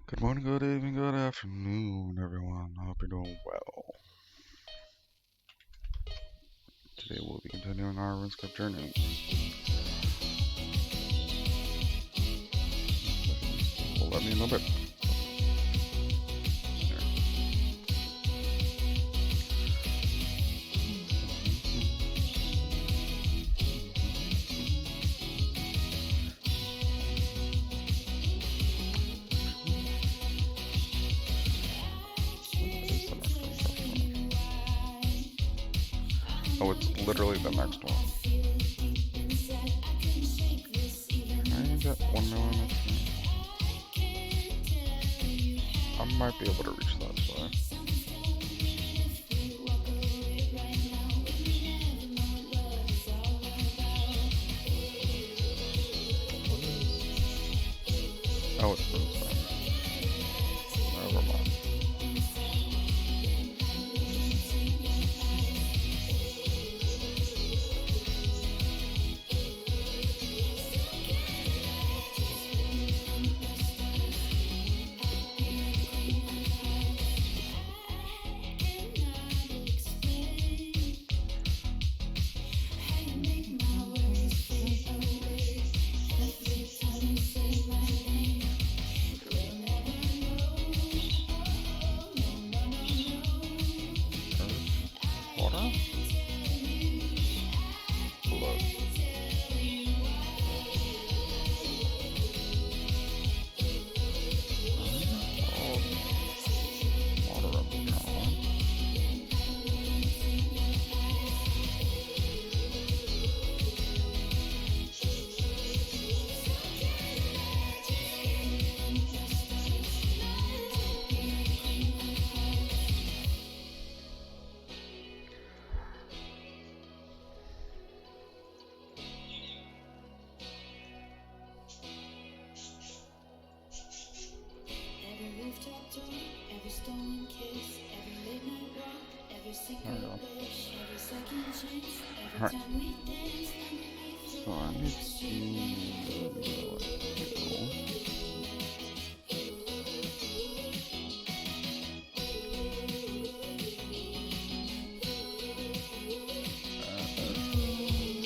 Good morning, good evening, good afternoon, everyone. I hope you're doing well. Today we'll be continuing our RuneScape journey. Well, let me know a bit. Oh, it's literally the next one. Can I get 1 million? I might be able to reach that, so. Oh, it's really fast. Never mind. Water? Blood. Oh, water up now. There we go. Alright. So I need to go.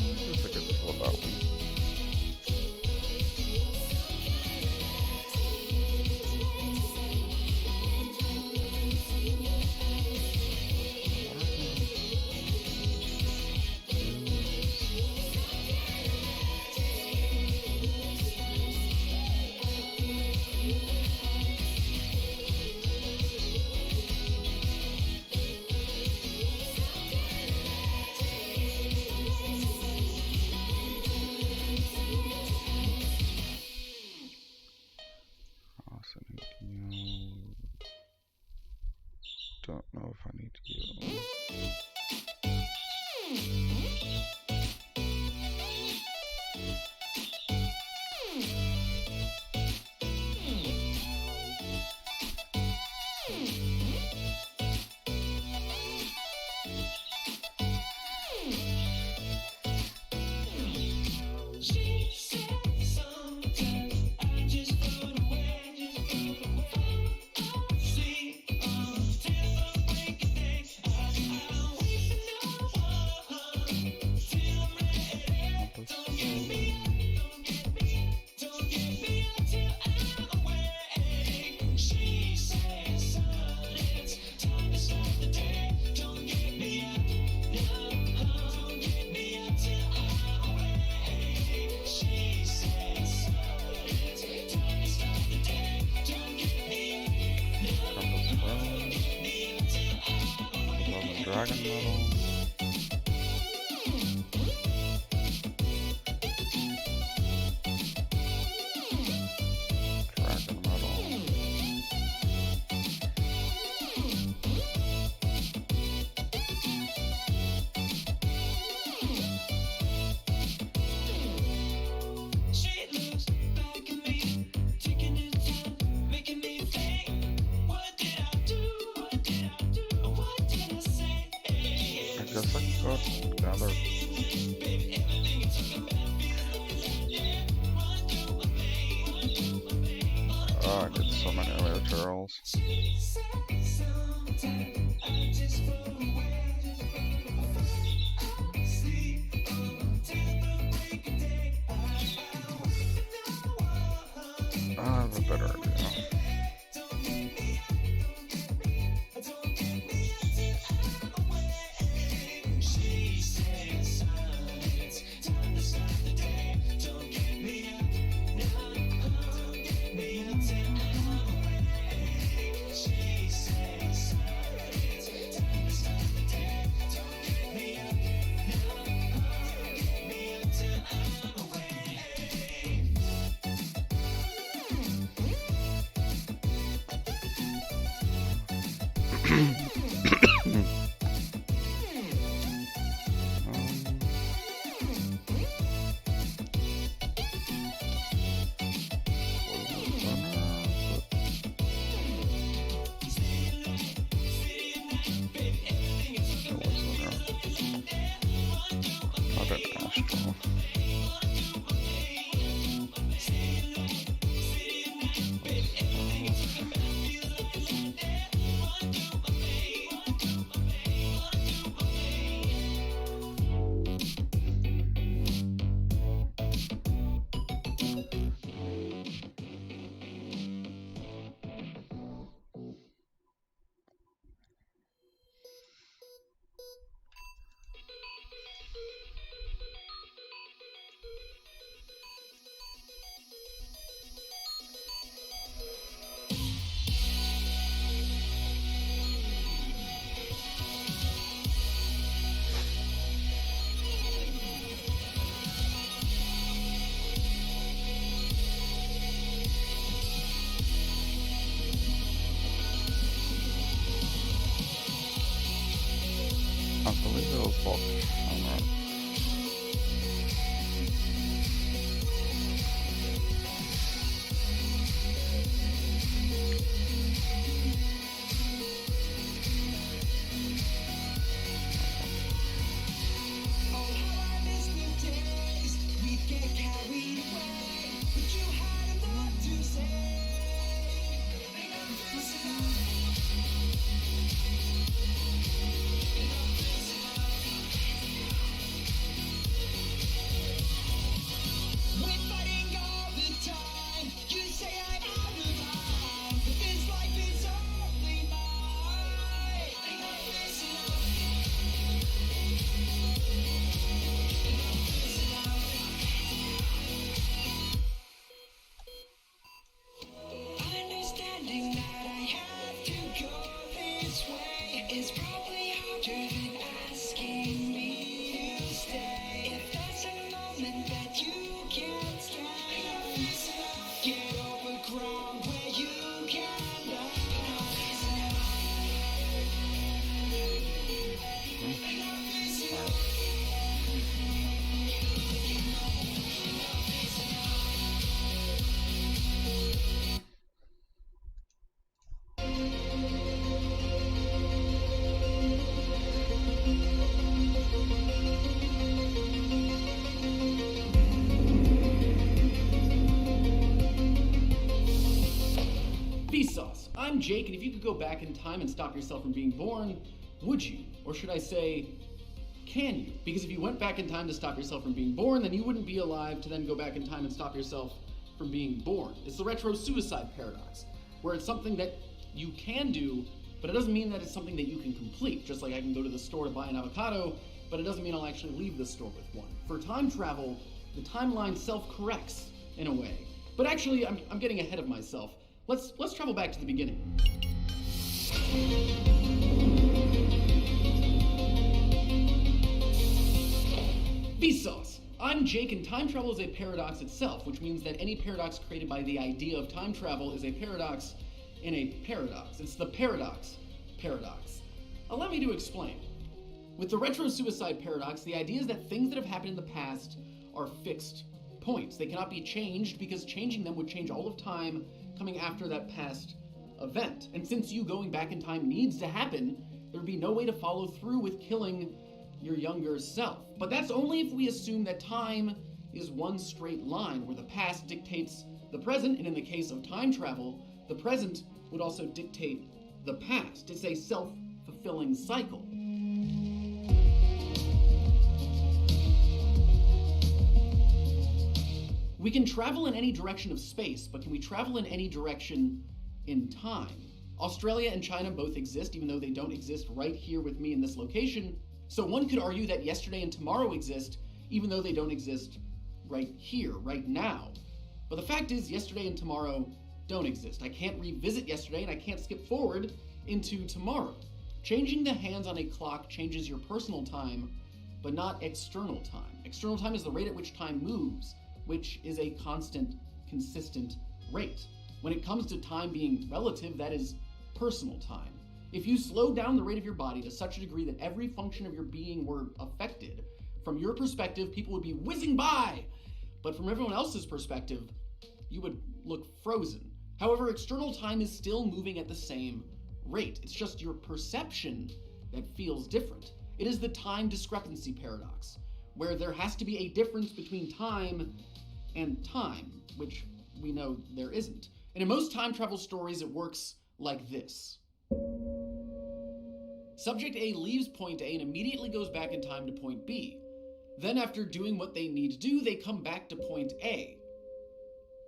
I guess I could just hold that one. Also need you. Don't know if I need you. Dragon Metal. Dragon Metal. She looks back at me, taking her time, making me think. What did I do? What did I do? What did I say? I guess I could go gather. I could so many other tutorials. I have a better idea. Not an astral. I believe it was both. I'm not. Vsauce, I'm Jake, and if you could go back in time and stop yourself from being born, would you? Or should I say, can you? Because if you went back in time to stop yourself from being born, then you wouldn't be alive to then go back in time and stop yourself from being born. It's the retro suicide paradox, where it's something that you can do, but it doesn't mean that it's something that you can complete. Just like I can go to the store to buy an avocado, but it doesn't mean I'll actually leave the store with one. For time travel, the timeline self-corrects in a way. But actually, I'm getting ahead of myself. Let's travel back to the beginning. Vsauce. I'm Jake, and time travel is a paradox itself, which means that any paradox created by the idea of time travel is a paradox in a paradox. It's the paradox. Allow me to explain. With the retro suicide paradox, the idea is that things that have happened in the past are fixed points. They cannot be changed because changing them would change all of time coming after that past event. And since you going back in time needs to happen, there would be no way to follow through with killing your younger self. But that's only if we assume that time is one straight line where the past dictates the present, and in the case of time travel, The present would also dictate the past. It's a self-fulfilling cycle. We can travel in any direction of space, but can we travel in any direction in time? Australia and China both exist, even though they don't exist right here with me in this location. So one could argue that yesterday and tomorrow exist, even though they don't exist right here, right now. But the fact is, yesterday and tomorrow don't exist. I can't revisit yesterday, and I can't skip forward into tomorrow. Changing the hands on a clock changes your personal time, but not external time. External time is the rate at which time moves, which is a constant, consistent rate. When it comes to time being relative, that is personal time. If you slow down the rate of your body to such a degree that every function of your being were affected, from your perspective, people would be whizzing by. But from everyone else's perspective, you would look frozen. However, external time is still moving at the same rate. It's just your perception that feels different. It is the time discrepancy paradox, where there has to be a difference between time and time, which we know there isn't. And in most time travel stories, it works like this. Subject A leaves point A and immediately goes back in time to point B. Then after doing what they need to do, they come back to point A.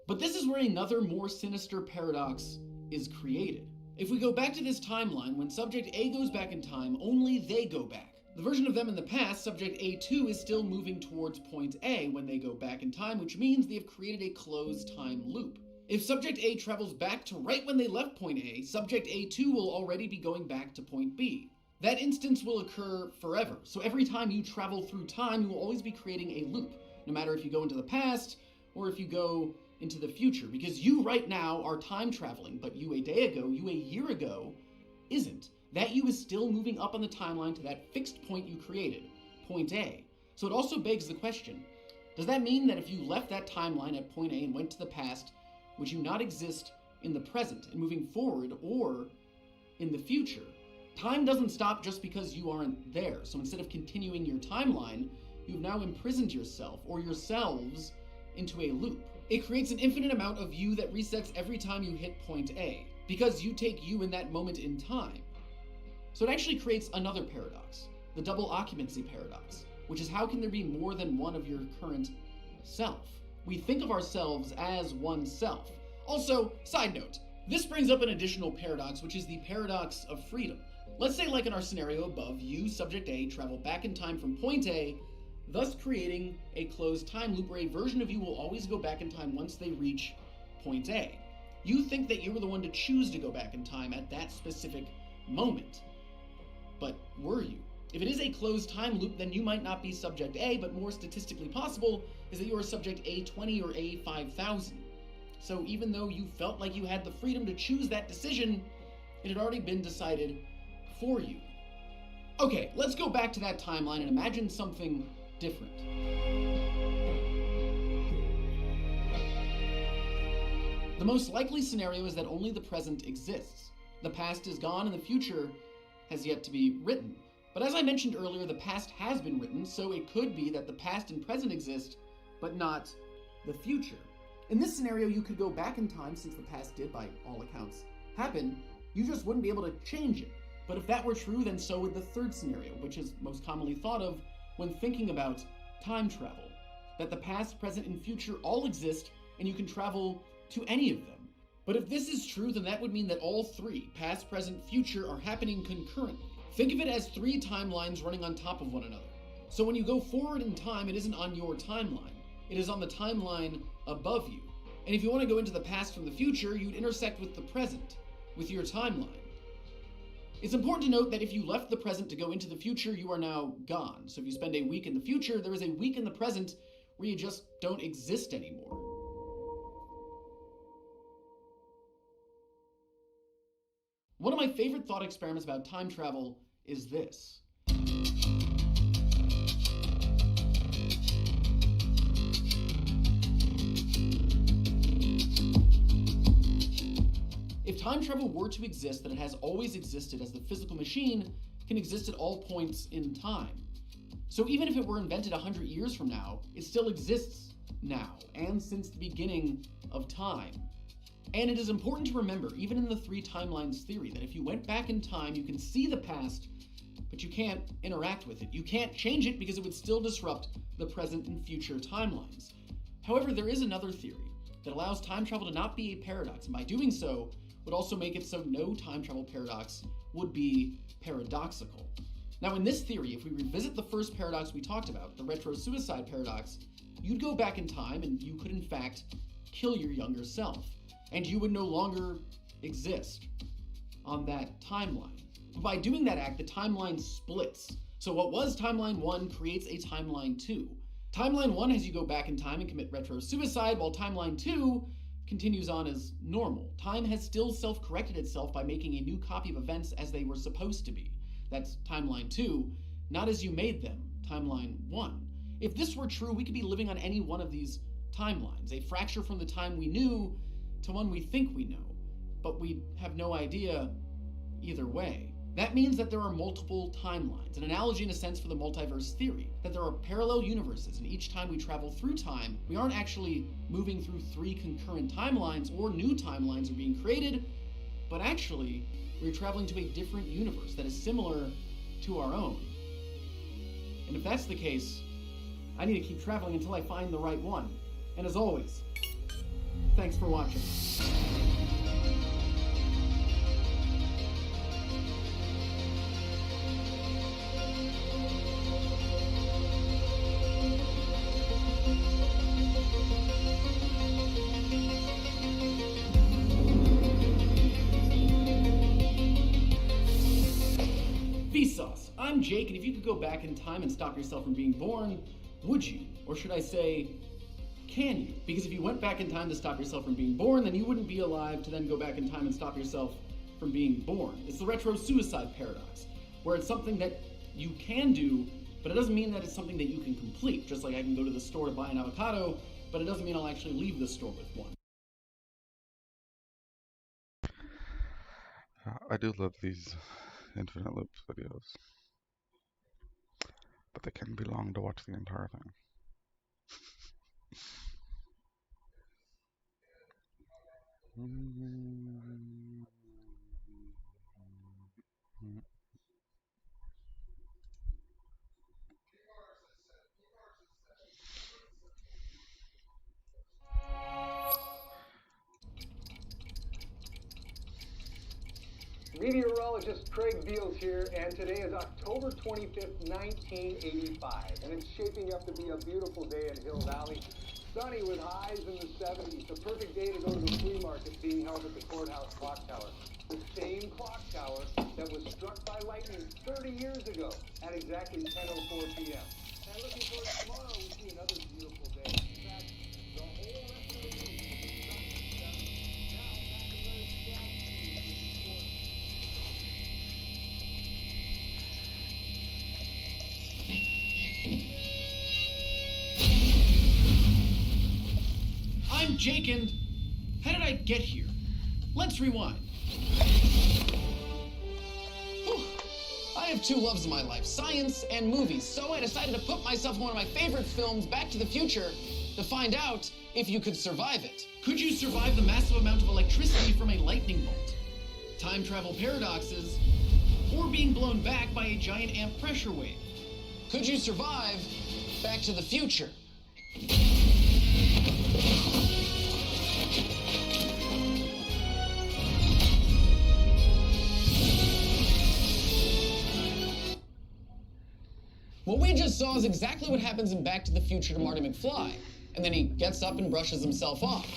But this is where another more sinister paradox is created. If we go back to this timeline, when subject A goes back in time, only they go back. The version of them in the past, subject A2, is still moving towards point A when they go back in time, which means they have created a closed time loop. If subject A travels back to right when they left point A, subject A2 will already be going back to point B. That instance will occur forever. So every time you travel through time, you will always be creating a loop, no matter if you go into the past or if you go into the future, because you right now are time traveling, but you a day ago, you a year ago, isn't. That you is still moving up on the timeline to that fixed point you created, point A. So it also begs the question, does that mean that if you left that timeline at point A and went to the past, would you not exist in the present and moving forward or in the future? Time doesn't stop just because you aren't there. So instead of continuing your timeline, you've now imprisoned yourself or yourselves into a loop. It creates an infinite amount of you that resets every time you hit point A, because you take you in that moment in time. So it actually creates another paradox, the double occupancy paradox, which is how can there be more than one of your current self? We think of ourselves as one self. Also, side note, this brings up an additional paradox, which is the paradox of freedom. Let's say, like in our scenario above, you, subject A, travel back in time from point A, thus creating a closed time loop where a version of you will always go back in time once they reach point A. You think that you were the one to choose to go back in time at that specific moment. But were you? If it is a closed time loop, then you might not be subject A, but more statistically possible is that you are subject A20 or A5000. So even though you felt like you had the freedom to choose that decision, it had already been decided for you. Okay, let's go back to that timeline and imagine something different. The most likely scenario is that only the present exists. The past is gone and the future has yet to be written. But as I mentioned earlier, the past has been written, so it could be that the past and present exist, but not the future. In this scenario, you could go back in time, since the past did, by all accounts, happen. You just wouldn't be able to change it. But if that were true, then so would the third scenario, which is most commonly thought of when thinking about time travel. That the past, present, and future all exist, and you can travel to any of them. But if this is true, then that would mean that all three, past, present, future, are happening concurrently. Think of it as three timelines running on top of one another. So when you go forward in time, it isn't on your timeline. It is on the timeline above you. And if you want to go into the past from the future, you'd intersect with the present, with your timeline. It's important to note that if you left the present to go into the future, you are now gone. So if you spend a week in the future, there is a week in the present where you just don't exist anymore. One of my favorite thought experiments about time travel is this. If time travel were to exist, then it has always existed, as the physical machine can exist at all points in time. So even if it were invented 100 years from now, it still exists now, and since the beginning of time. And it is important to remember, even in the three timelines theory, that if you went back in time, you can see the past, but you can't interact with it. You can't change it because it would still disrupt the present and future timelines. However, there is another theory that allows time travel to not be a paradox, and by doing so, would also make it so no time travel paradox would be paradoxical. Now, in this theory, if we revisit the first paradox we talked about, the retro-suicide paradox, you'd go back in time and you could in fact kill your younger self, and you would no longer exist on that timeline. But by doing that act, the timeline splits. So what was timeline 1 creates a timeline 2. Timeline 1 has you go back in time and commit retro-suicide, while timeline 2 continues on as normal. Time has still self-corrected itself by making a new copy of events as they were supposed to be. That's timeline 2, not as you made them, timeline 1. If this were true, we could be living on any one of these timelines, a fracture from the time we knew to one we think we know, but we have no idea either way. That means that there are multiple timelines, an analogy in a sense for the multiverse theory, that there are parallel universes, and each time we travel through time, we aren't actually moving through 3 concurrent timelines or new timelines are being created, but actually we're traveling to a different universe that is similar to our own. And if that's the case, I need to keep traveling until I find the right one. And as always, thanks for watching. Vsauce, I'm Jake, and if you could go back in time and stop yourself from being born, would you? Or should I say, can you? Because if you went back in time to stop yourself from being born, then you wouldn't be alive to then go back in time and stop yourself from being born. It's the retro-suicide paradox, where it's something that you can do, but it doesn't mean that it's something that you can complete. Just like I can go to the store to buy an avocado, but it doesn't mean I'll actually leave the store with one. I do love these infinite loop videos, but they can be long to watch the entire thing. Meteorologist Craig Beals here, and today is October 25th, 1985, and it's shaping up to be a beautiful day in Hill Valley. Sunny with highs in the 70s, the perfect day to go to the flea market being held at the courthouse clock tower. The same clock tower that was struck by lightning 30 years ago at exactly 10:04 p.m. And looking forward to tomorrow, we see another beautiful day. In fact, the whole rest of the week will be sunny and 70. Now, back to Larry Scott. I'm Jake, and how did I get here? Let's rewind. Whew. I have 2 loves in my life, science and movies, so I decided to put myself in one of my favorite films, Back to the Future, to find out if you could survive it. Could you survive the massive amount of electricity from a lightning bolt, time travel paradoxes, or being blown back by a giant amp pressure wave? Could you survive Back to the Future? What we just saw is exactly what happens in Back to the Future to Marty McFly, and then he gets up and brushes himself off.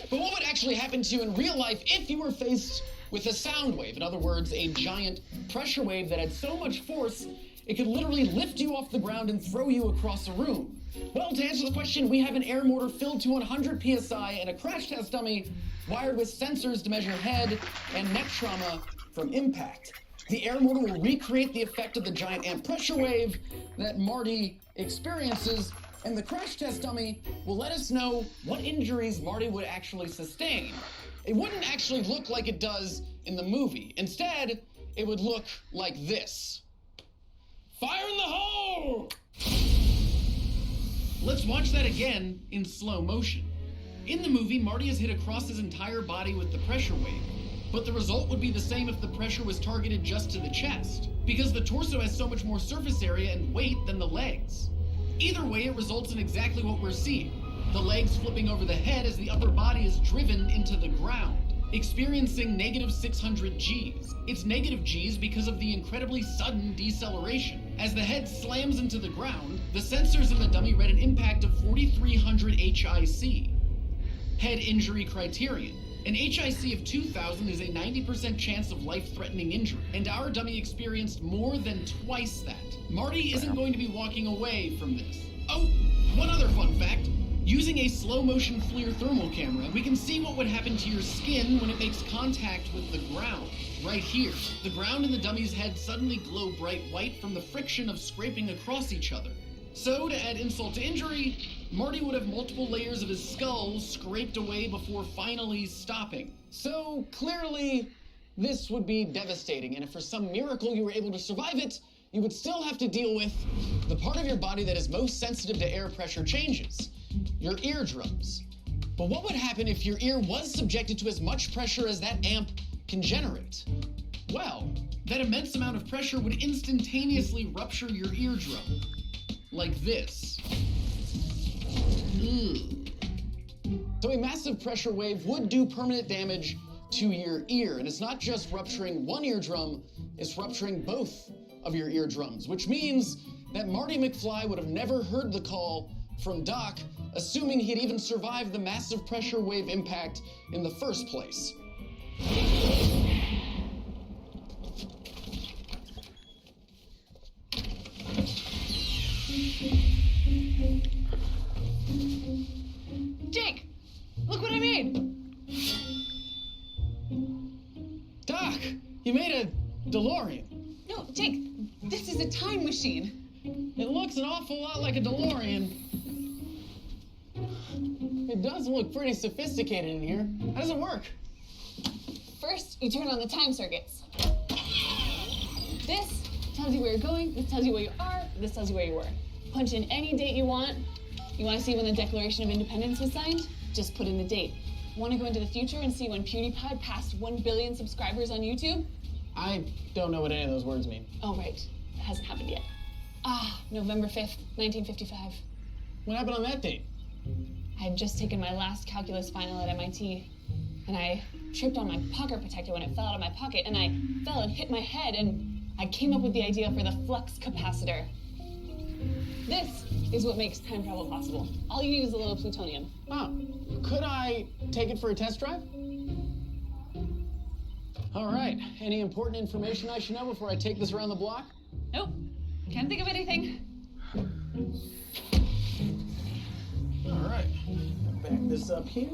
But what would actually happen to you in real life if you were faced with a sound wave? In other words, a giant pressure wave that had so much force, it could literally lift you off the ground and throw you across a room. Well, to answer the question, we have an air mortar filled to 100 psi and a crash test dummy wired with sensors to measure head and neck trauma from impact. The air mortar will recreate the effect of the giant amp pressure wave that Marty experiences, and the crash test dummy will let us know what injuries Marty would actually sustain. It wouldn't actually look like it does in the movie. Instead, it would look like this. Fire in the hole! Let's watch that again in slow motion. In the movie, Marty is hit across his entire body with the pressure wave, but the result would be the same if the pressure was targeted just to the chest, because the torso has so much more surface area and weight than the legs. Either way, it results in exactly what we're seeing. The legs flipping over the head as the upper body is driven into the ground, experiencing negative 600 Gs. It's negative Gs because of the incredibly sudden deceleration. As the head slams into the ground, the sensors in the dummy read an impact of 4,300 HIC, head injury criterion. An HIC of 2,000 is a 90% chance of life-threatening injury, and our dummy experienced more than twice that. Marty isn't going to be walking away from this. Oh, one other fun fact. Using a slow-motion FLIR thermal camera, we can see what would happen to your skin when it makes contact with the ground. Right here, the ground and the dummy's head suddenly glow bright white from the friction of scraping across each other. So, to add insult to injury, Marty would have multiple layers of his skull scraped away before finally stopping. So, clearly, this would be devastating, and if for some miracle you were able to survive it, you would still have to deal with the part of your body that is most sensitive to air pressure changes, your eardrums. But what would happen if your ear was subjected to as much pressure as that amp can generate? Well, that immense amount of pressure would instantaneously rupture your eardrum. Like this. So a massive pressure wave would do permanent damage to your ear, and it's not just rupturing one eardrum, it's rupturing both of your eardrums, which means that Marty McFly would have never heard the call from Doc, assuming he'd even survived the massive pressure wave impact in the first place. Jake, look what I made! Doc, you made a DeLorean. No, Jake, this is a time machine. It looks an awful lot like a DeLorean. It does look pretty sophisticated in here. How does it work? First, you turn on the time circuits. This tells you where you're going, this tells you where you are, this tells you where you were. Punch in any date you want. You want to see when the Declaration of Independence was signed? Just put in the date. Want to go into the future and see when PewDiePie passed 1 billion subscribers on YouTube? I don't know what any of those words mean. Oh, right. It hasn't happened yet. November 5th, 1955. What happened on that date? I had just taken my last calculus final at MIT, and I tripped on my pocket protector when it fell out of my pocket, and I fell and hit my head, and I came up with the idea for the flux capacitor. This is what makes time travel possible. All you need is a little plutonium. Oh, could I take it for a test drive? All right, any important information I should know before I take this around the block? Nope, can't think of anything. All right, back this up here.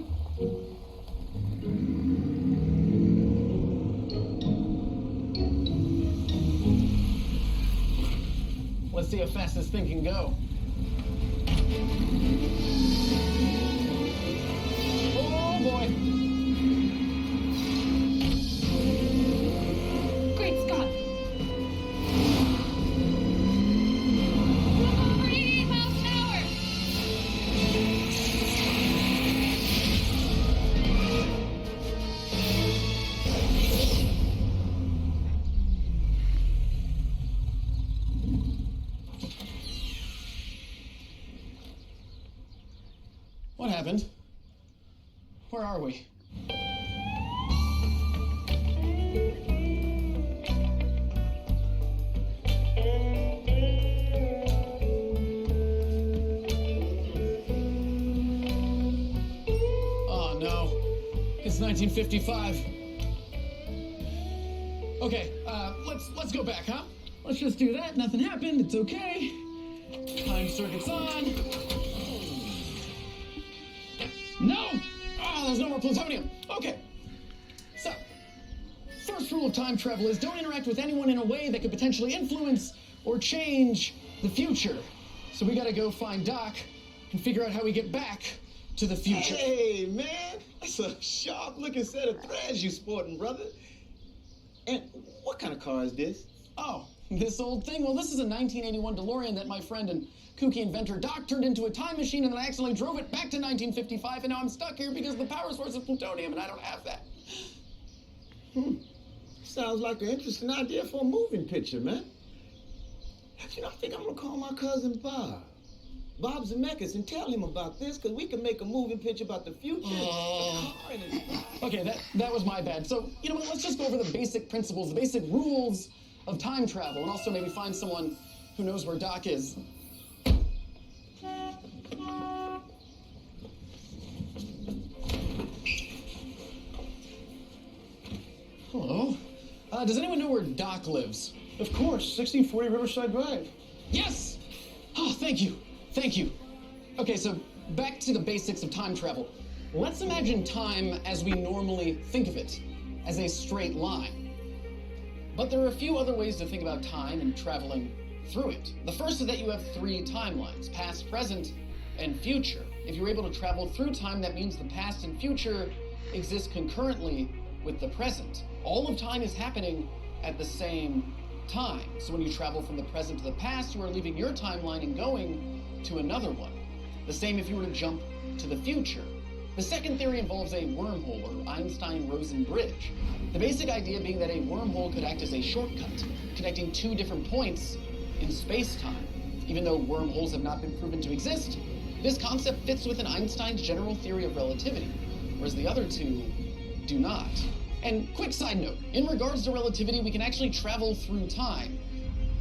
Let's see how fast this thing can go. Oh boy. Great Scott! Look over 88 miles an hour! What happened? Where are we? Oh no, it's 1955. Okay, let's go back, huh? Let's just do that. Nothing happened. It's okay. Time circuit's on. No! Oh, there's no more plutonium. Okay. So, first rule of time travel is don't interact with anyone in a way that could potentially influence or change the future. So we gotta go find Doc and figure out how we get back to the future. Hey, man, that's a sharp-looking set of threads you sporting, brother. And what kind of car is this? Oh, This old thing? Well, this is a 1981 DeLorean that my friend and kooky inventor Doc turned into a time machine, and then I accidentally drove it back to 1955, and now I'm stuck here because the power source is plutonium, and I don't have that. Sounds like an interesting idea for a moving picture, man. Actually, I think I'm gonna call my cousin Bob. Bob Zemeckis, and tell him about this, because we can make a moving picture about the future. Okay, that was my bad. So, you know what, let's just go over the basic principles, the basic rules of time travel, and also maybe find someone who knows where Doc is. Hello. Does anyone know where Doc lives? Of course, 1640 Riverside Drive. Yes! Oh, thank you. Thank you. Okay, so back to the basics of time travel. Let's imagine time as we normally think of it, as a straight line. But there are a few other ways to think about time and traveling through it. The first is that you have three timelines, past, present, and future. If you're able to travel through time, that means the past and future exist concurrently with the present. All of time is happening at the same time. So when you travel from the present to the past, you are leaving your timeline and going to another one. The same if you were to jump to the future. The second theory involves a wormhole, or Einstein-Rosen bridge. The basic idea being that a wormhole could act as a shortcut, connecting two different points in space-time. Even though wormholes have not been proven to exist, this concept fits within Einstein's general theory of relativity, whereas the other two do not. And quick side note, in regards to relativity, we can actually travel through time.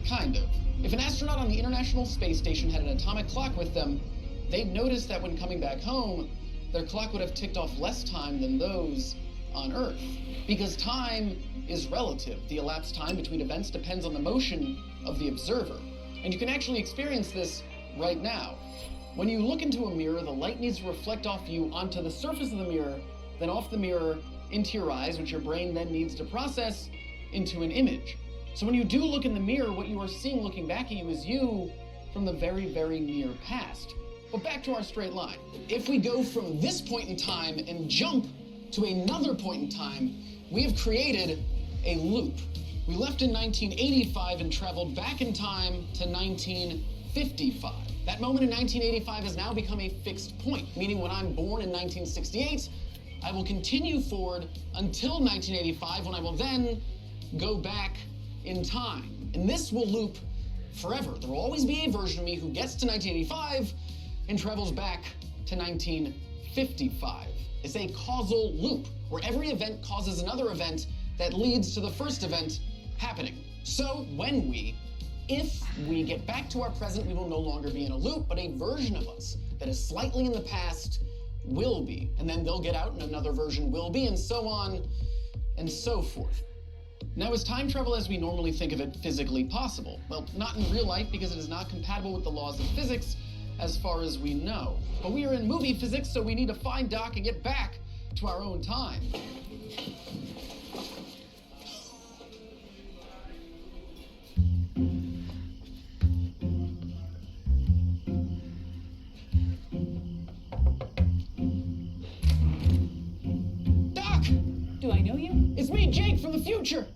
Kind of. If an astronaut on the International Space Station had an atomic clock with them, they'd notice that when coming back home, their clock would have ticked off less time than those on Earth. Because time is relative. The elapsed time between events depends on the motion of the observer. And you can actually experience this right now. When you look into a mirror, the light needs to reflect off you onto the surface of the mirror, then off the mirror into your eyes, which your brain then needs to process into an image. So when you do look in the mirror, what you are seeing looking back at you is you from the very, very near past. But back to our straight line. If we go from this point in time and jump to another point in time, we have created a loop. We left in 1985 and traveled back in time to 1955. That moment in 1985 has now become a fixed point, meaning when I'm born in 1968, I will continue forward until 1985, when I will then go back in time. And this will loop forever. There will always be a version of me who gets to 1985 and travels back to 1955. It's a causal loop, where every event causes another event that leads to the first event happening. So if we get back to our present, we will no longer be in a loop, but a version of us that is slightly in the past will be. And then they'll get out and another version will be, and so on and so forth. Now, is time travel as we normally think of it physically possible? Well, not in real life, because it is not compatible with the laws of physics as far as we know. But we are in movie physics, so we need to find Doc and get back to our own time. Doc! Do I know you? It's me, Jake, from the future!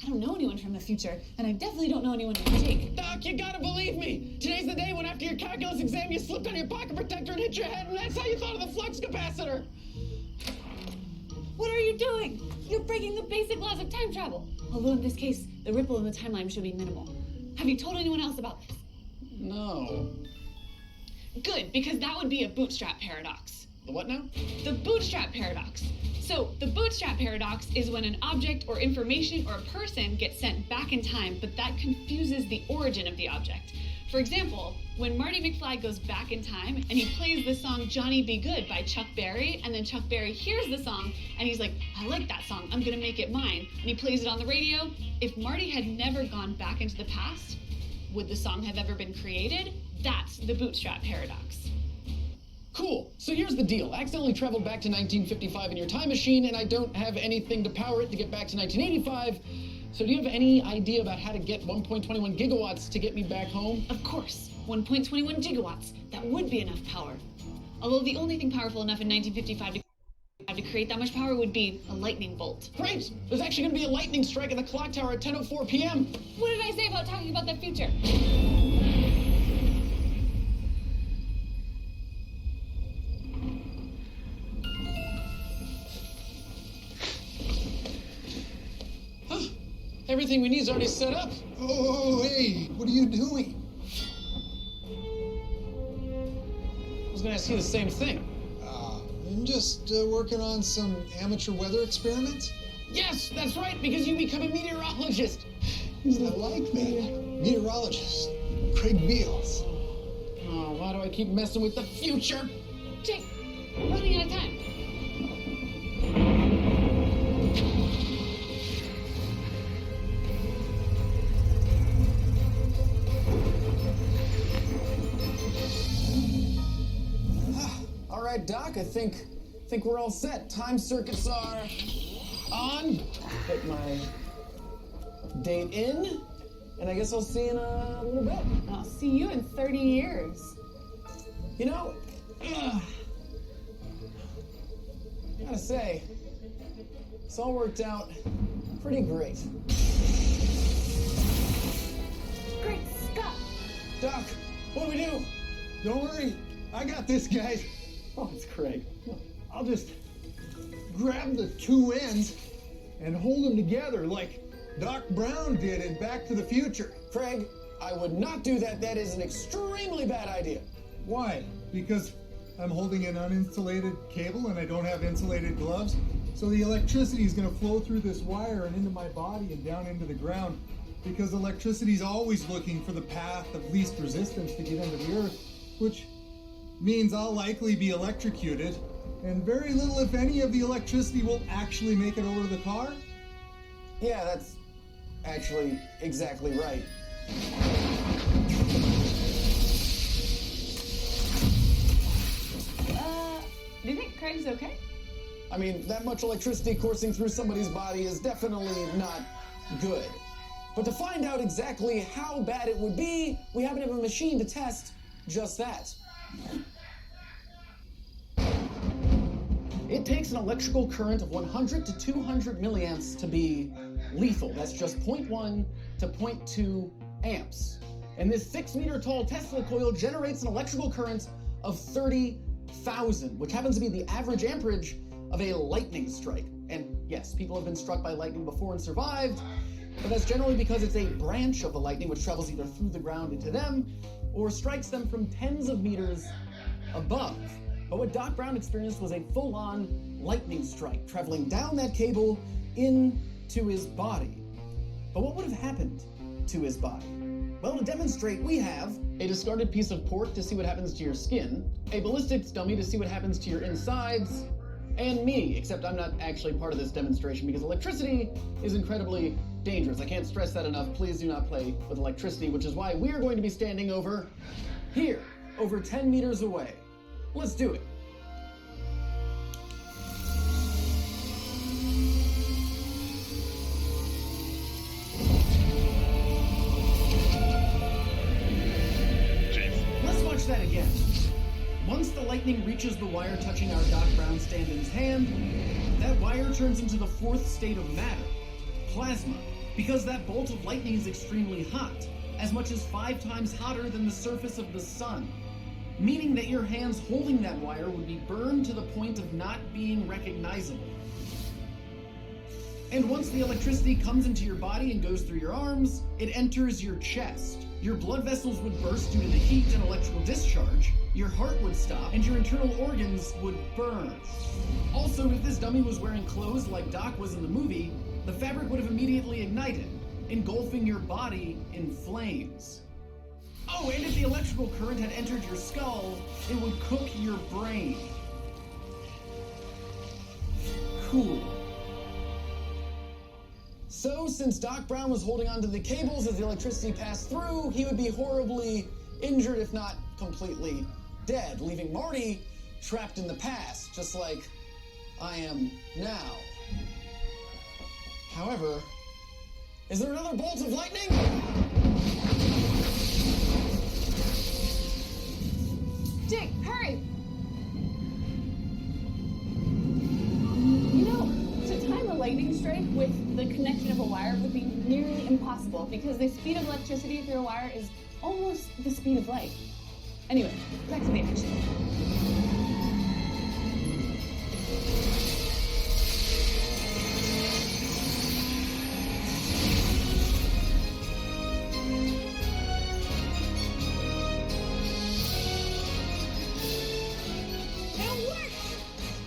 I don't know anyone from the future, and I definitely don't know anyone named Jake. Doc, you gotta believe me! Today's the day when after your calculus exam you slipped on your pocket protector and hit your head, and that's how you thought of the flux capacitor! What are you doing? You're breaking the basic laws of time travel. Although in this case, the ripple in the timeline should be minimal. Have you told anyone else about this? No. Good, because that would be a bootstrap paradox. The what now? The bootstrap paradox. So, the bootstrap paradox is when an object or information or a person gets sent back in time, but that confuses the origin of the object. For example, when Marty McFly goes back in time and he plays the song Johnny Be Good by Chuck Berry, and then Chuck Berry hears the song and he's like, I like that song, I'm gonna make it mine. And he plays it on the radio. If Marty had never gone back into the past, would the song have ever been created? That's the bootstrap paradox. Cool. So here's the deal. I accidentally traveled back to 1955 in your time machine, and I don't have anything to power it to get back to 1985. So do you have any idea about how to get 1.21 gigawatts to get me back home? Of course, 1.21 gigawatts. That would be enough power. Although the only thing powerful enough in 1955 to To create that much power would be a lightning bolt. Great! There's actually going to be a lightning strike at the clock tower at 10:04 p.m. What did I say about talking about the future? Huh. Everything we need is already set up. Oh, hey, what are you doing? I was going to ask you the same thing. I'm just working on some amateur weather experiments. Yes, that's right, because you become a meteorologist. I like that. Meteorologist, Craig Beals. Oh, why do I keep messing with the future? Jake, we're running out of time. All right, Doc, I think we're all set. Time circuits are on. Put my date in, and I guess I'll see you in a little bit. I'll see you in 30 years. You know, gotta say, it's all worked out pretty great. Great Scott! Doc, what do we do? Don't worry, I got this, guys. Oh, it's Craig. I'll just grab the two ends and hold them together like Doc Brown did in Back to the Future. Craig, I would not do that. That is an extremely bad idea. Why? Because I'm holding an uninsulated cable and I don't have insulated gloves. So the electricity is going to flow through this wire and into my body and down into the ground. Because electricity is always looking for the path of least resistance to get into the earth, which means I'll likely be electrocuted, and very little, if any, of the electricity will actually make it over to the car. Yeah, that's actually exactly right. Do you think Craig's okay? I mean, that much electricity coursing through somebody's body is definitely not good. But to find out exactly how bad it would be, we happen to have a machine to test just that. It takes an electrical current of 100 to 200 milliamps to be lethal. That's just 0.1 to 0.2 amps. And this 6-meter tall Tesla coil generates an electrical current of 30,000, which happens to be the average amperage of a lightning strike. And yes, people have been struck by lightning before and survived, but that's generally because it's a branch of the lightning which travels either through the ground into them or strikes them from tens of meters above. But what Doc Brown experienced was a full-on lightning strike, traveling down that cable into his body. But what would have happened to his body? Well, to demonstrate, we have a discarded piece of pork to see what happens to your skin, a ballistics dummy to see what happens to your insides, and me, except I'm not actually part of this demonstration because electricity is incredibly dangerous. I can't stress that enough. Please do not play with electricity, which is why we're going to be standing over here, over 10 meters away. Let's do it. Let's watch that again. Once the lightning reaches the wire touching our Doc Brown stand-in's hand, that wire turns into the fourth state of matter, plasma, because that bolt of lightning is extremely hot, as much as 5 times hotter than the surface of the sun, meaning that your hands holding that wire would be burned to the point of not being recognizable. And once the electricity comes into your body and goes through your arms, it enters your chest. Your blood vessels would burst due to the heat and electrical discharge, your heart would stop, and your internal organs would burn. Also, if this dummy was wearing clothes like Doc was in the movie, the fabric would have immediately ignited, engulfing your body in flames. Oh, and if the electrical current had entered your skull, it would cook your brain. Cool. So, since Doc Brown was holding onto the cables as the electricity passed through, he would be horribly injured, if not completely dead, leaving Marty trapped in the past, just like I am now. However, is there another bolt of lightning? Jake, hurry! strike with the connection of a wire would be nearly impossible because the speed of electricity through a wire is almost the speed of light. Anyway, back to the action. It worked!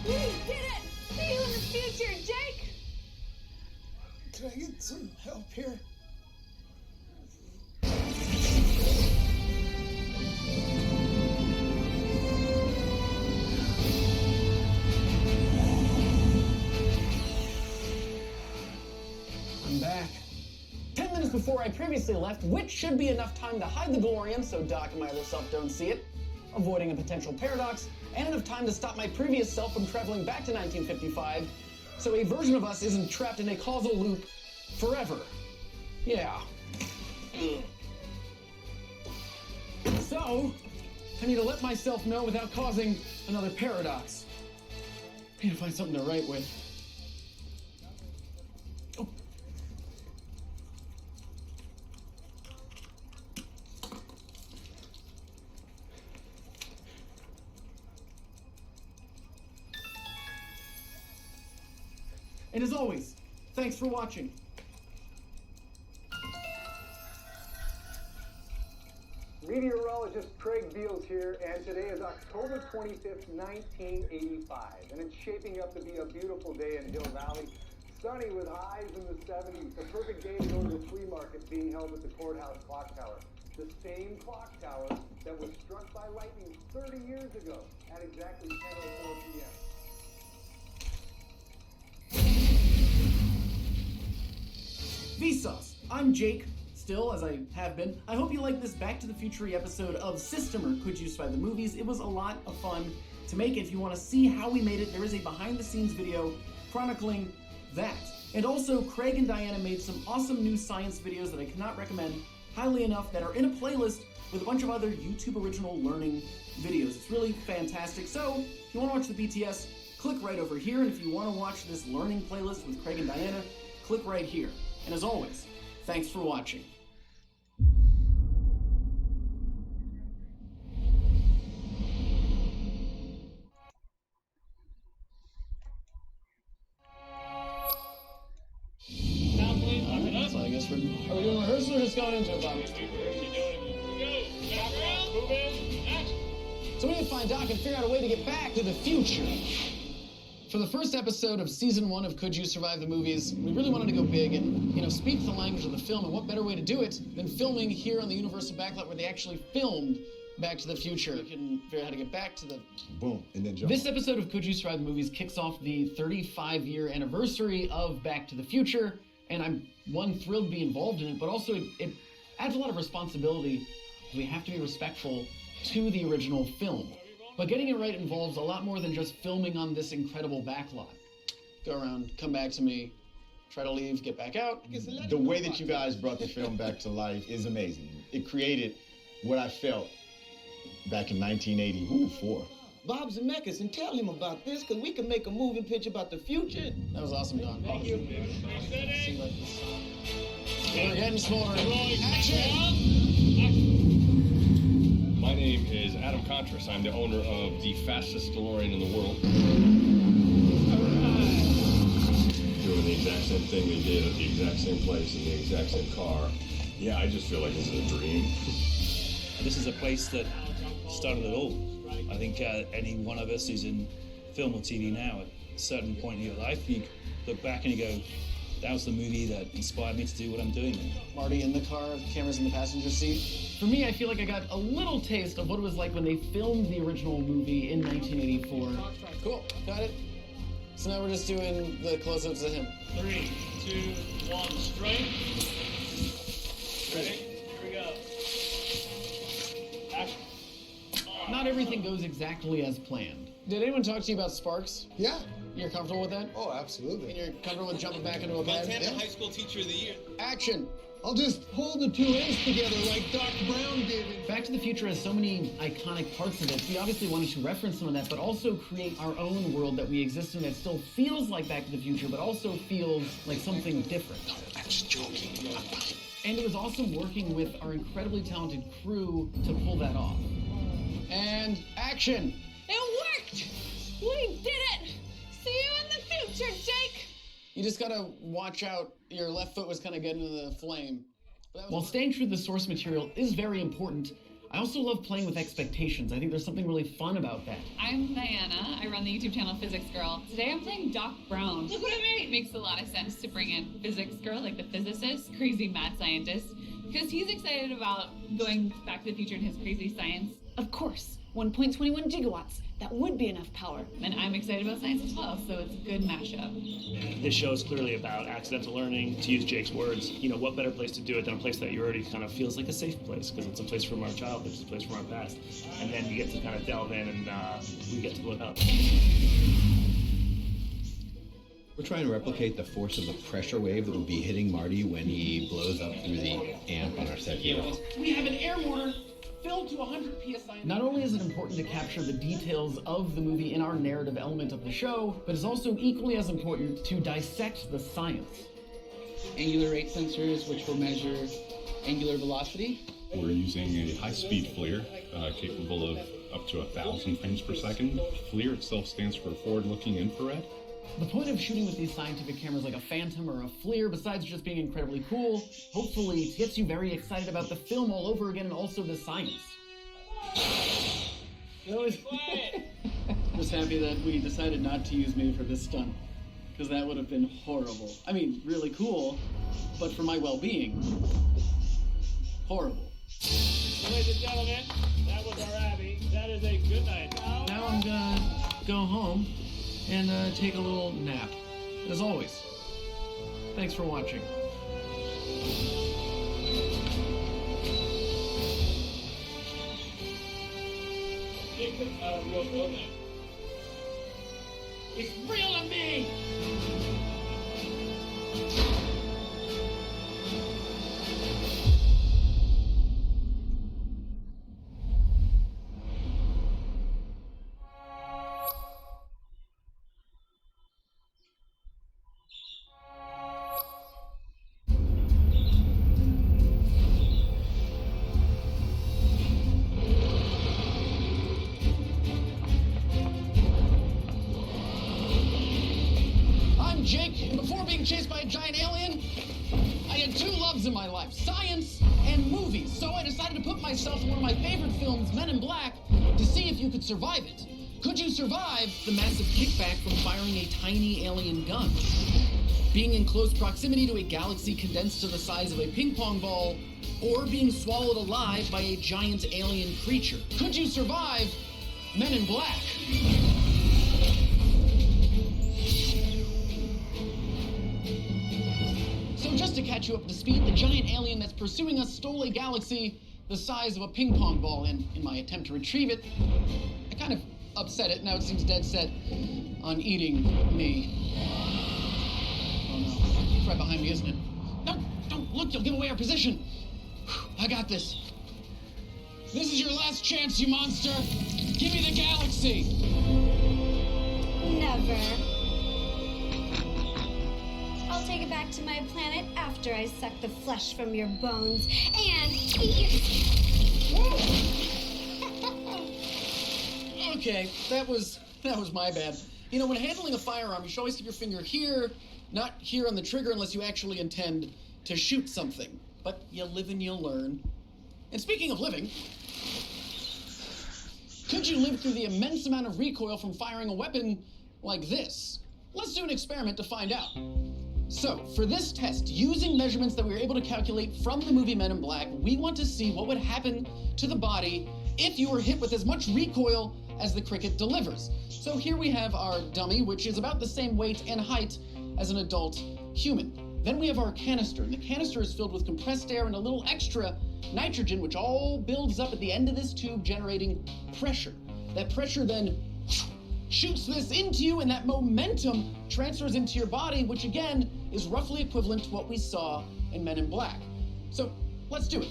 We did it! See you in the future, Jake! Can I get some help here? I'm back. 10 minutes before I previously left, which should be enough time to hide the DeLorean so Doc and my other self don't see it, avoiding a potential paradox, and enough time to stop my previous self from traveling back to 1955, so a version of us isn't trapped in a causal loop forever. Yeah. So, I need to let myself know without causing another paradox. I need to find something to write with. Oh. And as always, thanks for watching. Meteorologist Craig Beals here, and today is October 25th, 1985, and it's shaping up to be a beautiful day in Hill Valley. Sunny with highs in the 70s. The perfect day to go to the flea market being held at the courthouse clock tower. The same clock tower that was struck by lightning 30 years ago at exactly 10:04 p.m. Vsauce, I'm Jake, still as I have been. I hope you like this Back to the Future episode of Systemer Could You Survive the Movies. It was a lot of fun to make. If you want to see how we made it, there is a behind the scenes video chronicling that. And also, Craig and Diana made some awesome new science videos that I cannot recommend highly enough that are in a playlist with a bunch of other YouTube original learning videos. It's really fantastic. So, if you want to watch the BTS, click right over here. And if you want to watch this learning playlist with Craig and Diana, click right here. And as always, thanks for watching. Now, please, lock it up. So I guess are we doing rehearsal or just going into it, Bobby? Move in. Action. So we need to find Doc and figure out a way to get back to the future. For the first episode of season 1 of Could You Survive the Movies, we really wanted to go big and, speak the language of the film, and what better way to do it than filming here on the Universal Backlot where they actually filmed Back to the Future. We can figure out how to get back to the... Boom, and then jump. This episode of Could You Survive the Movies kicks off the 35-year anniversary of Back to the Future, and I'm, one, thrilled to be involved in it, but also it adds a lot of responsibility. We have to be respectful to the original film. But getting it right involves a lot more than just filming on this incredible backlot. Go around, come back to me, try to leave, get back out. The way that you guys brought the film back to life is amazing. It created what I felt back in 1984. Bob Zemeckis, and tell him about this, because we can make a moving picture about the future. That was awesome, Don. Thank you. See, like this. Okay. We're getting smaller. Rolling. Action! My name is Adam Contras. I'm the owner of the fastest DeLorean in the world. Doing the exact same thing they did at the exact same place in the exact same car. Yeah, I just feel like this is a dream. This is a place that started it all. I think any one of us who's in film or TV now, at a certain point in your life, you look back and you go, that was the movie that inspired me to do what I'm doing now. Marty in the car, cameras in the passenger seat. For me, I feel like I got a little taste of what it was like when they filmed the original movie in 1984. Cool, got it. So now we're just doing the close-ups of him. 3, 2, 1, straight. Ready? Here we go. Action. Not everything goes exactly as planned. Did anyone talk to you about Sparks? Yeah. You're comfortable with that? Oh, absolutely. And you're comfortable with jumping back into a bed? Montana High School Teacher of the Year. Action! I'll just hold the two ends together like Doc Brown did. Back to the Future has so many iconic parts of it. We obviously wanted to reference some of that, but also create our own world that we exist in that still feels like Back to the Future, but also feels like something different. No, I'm just joking. And it was awesome working with our incredibly talented crew to pull that off. And action! It worked! We did it! See you in the future, Jake! You just gotta watch out. Your left foot was kind of getting into the flame. While staying true to the source material is very important, I also love playing with expectations. I think there's something really fun about that. I'm Diana. I run the YouTube channel Physics Girl. Today I'm playing Doc Brown. Look what I made! It makes a lot of sense to bring in Physics Girl, like the physicist, crazy mad scientist, because he's excited about going back to the future in his crazy science. Of course, 1.21 gigawatts. That would be enough power. And I'm excited about science as well, so it's a good mashup. This show is clearly about accidental learning. To use Jake's words, what better place to do it than a place that you already kind of feels like a safe place, because it's a place from our childhood, it's a place from our past. And then you get to kind of delve in and we get to blow it up. We're trying to replicate the force of the pressure wave that will be hitting Marty when he blows up through the amp on our set here. We have an air mortar filled to 100 psi. Not only is it important to capture the details of the movie in our narrative element of the show, but it's also equally as important to dissect the science. Angular rate sensors, which will measure angular velocity. We're using a high-speed FLIR capable of up to 1,000 frames per second. FLIR itself stands for forward-looking infrared. The point of shooting with these scientific cameras like a Phantom or a FLIR, besides just being incredibly cool, hopefully gets you very excited about the film all over again and also the science. Just happy that we decided not to use me for this stunt, because that would have been horrible. I mean, really cool, but for my well-being, horrible. Ladies and gentlemen, that was our Abby. That is a good night. Now I'm gonna go home and take a little nap. As always, thanks for watching. It's real to me! Jake, and before being chased by a giant alien, I had two loves in my life, science and movies. So I decided to put myself in one of my favorite films, Men in Black, to see if you could survive it. Could you survive the massive kickback from firing a tiny alien gun? Being in close proximity to a galaxy condensed to the size of a ping pong ball, or being swallowed alive by a giant alien creature? Could you survive Men in Black? So just to catch you up to speed, the giant alien that's pursuing us stole a galaxy the size of a ping pong ball, and in my attempt to retrieve it, I kind of upset it. Now it seems dead set on eating me. Oh no, it's right behind me, isn't it? No, don't look, you'll give away our position. I got this. This is your last chance, you monster. Give me the galaxy. Never. I'll take it back to my planet after I suck the flesh from your bones and eat you. Okay, that was my bad. You know, when handling a firearm, you should always keep your finger here, not here on the trigger unless you actually intend to shoot something. But you live and you learn. And speaking of living, could you live through the immense amount of recoil from firing a weapon like this? Let's do an experiment to find out. So, for this test, using measurements that we were able to calculate from the movie Men in Black, we want to see what would happen to the body if you were hit with as much recoil as the cricket delivers. So here we have our dummy, which is about the same weight and height as an adult human. Then we have our canister, and the canister is filled with compressed air and a little extra nitrogen, which all builds up at the end of this tube, generating pressure. That pressure then shoots this into you, and that momentum transfers into your body, which again is roughly equivalent to what we saw in Men in Black. So let's do it.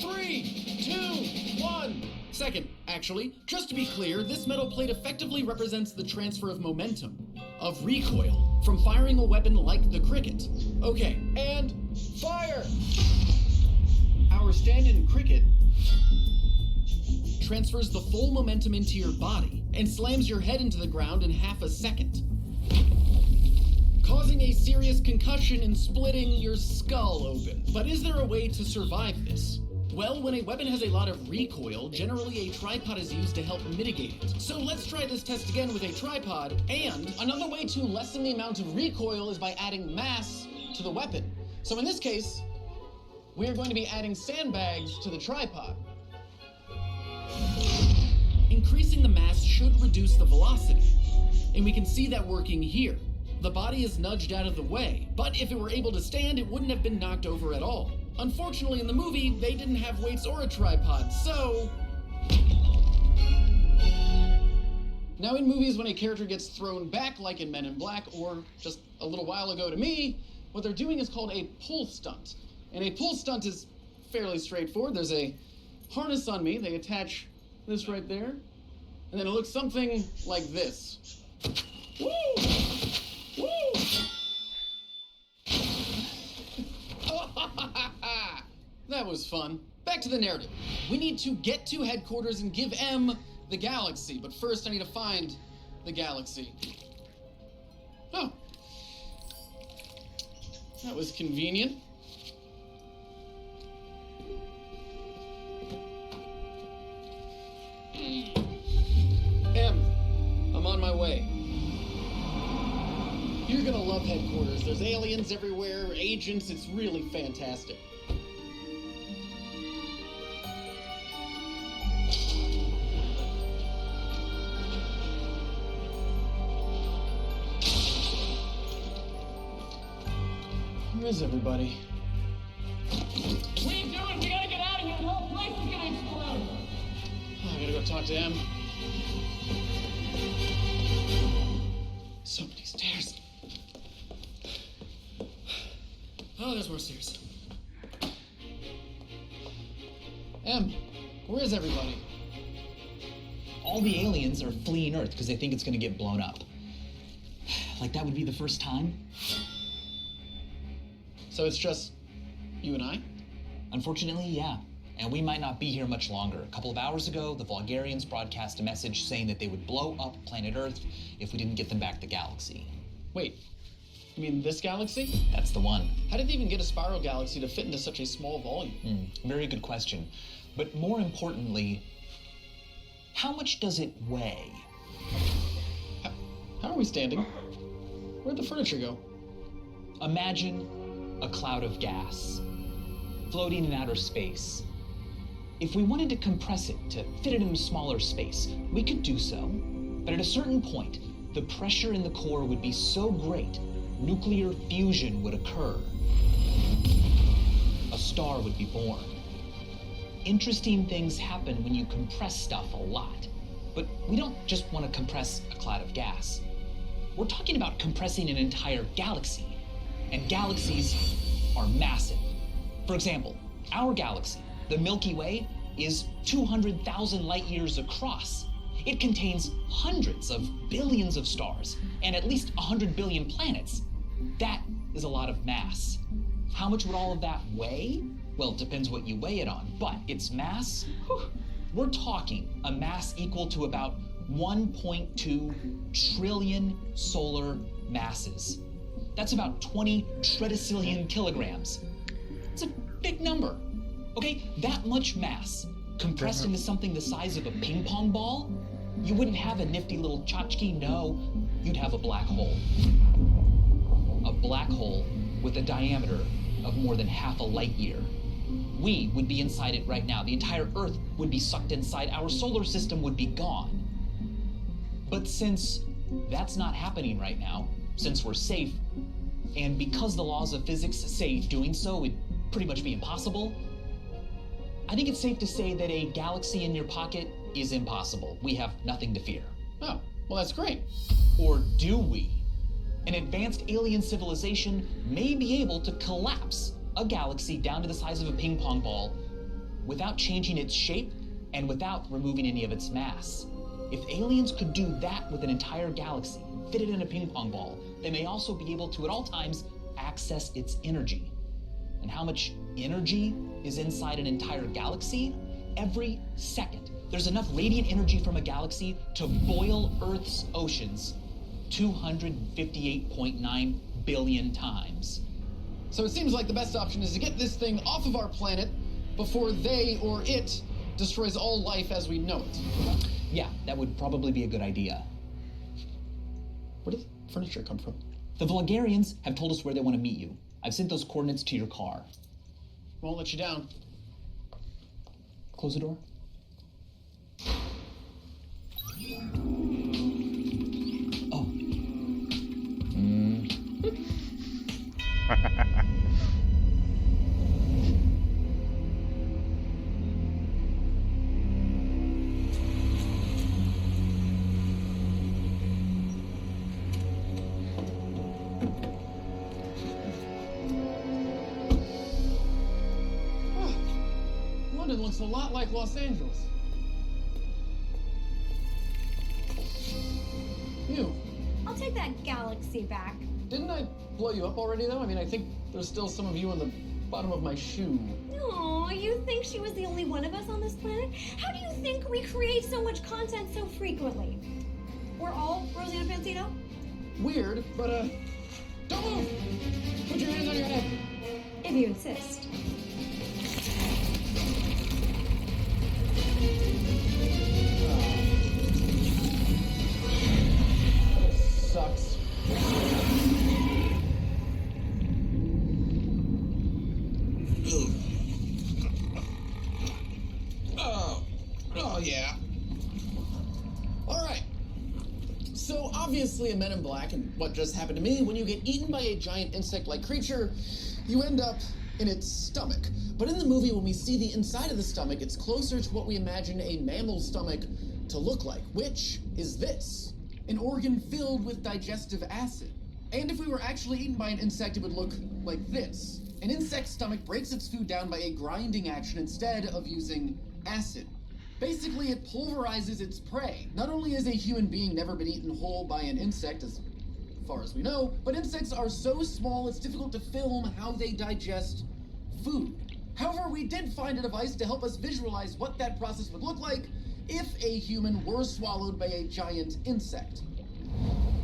3, 2, 1. Second, actually, just to be clear, this metal plate effectively represents the transfer of momentum, of recoil, from firing a weapon like the cricket. Okay, and fire! Our stand-in cricket transfers the full momentum into your body and slams your head into the ground in half a second, causing a serious concussion and splitting your skull open. But is there a way to survive this? Well, when a weapon has a lot of recoil, generally a tripod is used to help mitigate it. So let's try this test again with a tripod, and another way to lessen the amount of recoil is by adding mass to the weapon. So in this case, we are going to be adding sandbags to the tripod. Increasing the mass should reduce the velocity, and we can see that working here. The body is nudged out of the way, but if it were able to stand, it wouldn't have been knocked over at all. Unfortunately, in the movie, they didn't have weights or a tripod, so... Now, in movies, when a character gets thrown back, like in Men in Black, or just a little while ago to me, what they're doing is called a pull stunt. And a pull stunt is fairly straightforward. There's a harness on me. They attach this right there. And then it looks something like this. Woo! Woo! That was fun. Back to the narrative. We need to get to headquarters and give M the galaxy, but first I need to find the galaxy. Oh. That was convenient. M, I'm on my way. You're gonna love headquarters. There's aliens everywhere, agents, it's really fantastic. Where is everybody? What are you doing? We gotta get out of here. The whole place is gonna explode. Oh, I gotta go talk to M. So many stairs. Oh, there's more stairs. M, where is everybody? All the aliens are fleeing Earth because they think it's gonna get blown up. Like that would be the first time? So it's just you and I? Unfortunately, yeah. And we might not be here much longer. A couple of hours ago, the Vulgarians broadcast a message saying that they would blow up planet Earth if we didn't get them back the galaxy. Wait, you mean this galaxy? That's the one. How did they even get a spiral galaxy to fit into such a small volume? Very good question. But more importantly, how much does it weigh? How are we standing? Where'd the furniture go? Imagine a cloud of gas floating in outer space. If we wanted to compress it to fit it in a smaller space, we could do so. But at a certain point, the pressure in the core would be so great, nuclear fusion would occur. A star would be born. Interesting things happen when you compress stuff a lot. But we don't just want to compress a cloud of gas. We're talking about compressing an entire galaxy. And galaxies are massive. For example, our galaxy, the Milky Way, is 200,000 light years across. It contains hundreds of billions of stars and at least 100 billion planets. That is a lot of mass. How much would all of that weigh? Well, it depends what you weigh it on, but its mass, we're talking a mass equal to about 1.2 trillion solar masses. That's about 20 trillion kilograms. It's a big number. Okay, that much mass compressed into something the size of a ping pong ball, you wouldn't have a nifty little tchotchke, no, you'd have a black hole. A black hole with a diameter of more than half a light year. We would be inside it right now. The entire Earth would be sucked inside. Our solar system would be gone. But since that's not happening right now, since we're safe, and because the laws of physics say doing so would pretty much be impossible, I think it's safe to say that a galaxy in your pocket is impossible. We have nothing to fear. Oh, Well, that's great. Or do we? An advanced alien civilization may be able to collapse a galaxy down to the size of a ping pong ball without changing its shape and without removing any of its mass. If aliens could do that with an entire galaxy, fit it in a ping pong ball, they may also be able to, at all times, access its energy. And how much energy is inside an entire galaxy? Every second, there's enough radiant energy from a galaxy to boil Earth's oceans 258.9 billion times. So it seems like the best option is to get this thing off of our planet before they or it destroys all life as we know it. Yeah, that would probably be a good idea. Where did furniture come from? The Vulgarians have told us where they want to meet you. I've sent those coordinates to your car. Won't let you down. Close the door. Oh. London looks a lot like Los Angeles. You. I'll take that galaxy back. Didn't I blow you up already, though? I mean, I think there's still some of you on the bottom of my shoe. Oh, you think she was the only one of us on this planet? How do you think we create so much content so frequently? We're all Rosanna Pansino? Weird, but, don't move! Put your hands on your head. If you insist. Sucks. Oh yeah. All right. So obviously a Men in Black, and what just happened to me, when you get eaten by a giant insect-like creature, you end up in its stomach. But in the movie, when we see the inside of the stomach, it's closer to what we imagine a mammal's stomach to look like, which is this. An organ filled with digestive acid. And if we were actually eaten by an insect, it would look like this. An insect's stomach breaks its food down by a grinding action instead of using acid. Basically, it pulverizes its prey. Not only has a human being never been eaten whole by an insect, as far as we know, but insects are so small it's difficult to film how they digest food. However, we did find a device to help us visualize what that process would look like if a human were swallowed by a giant insect.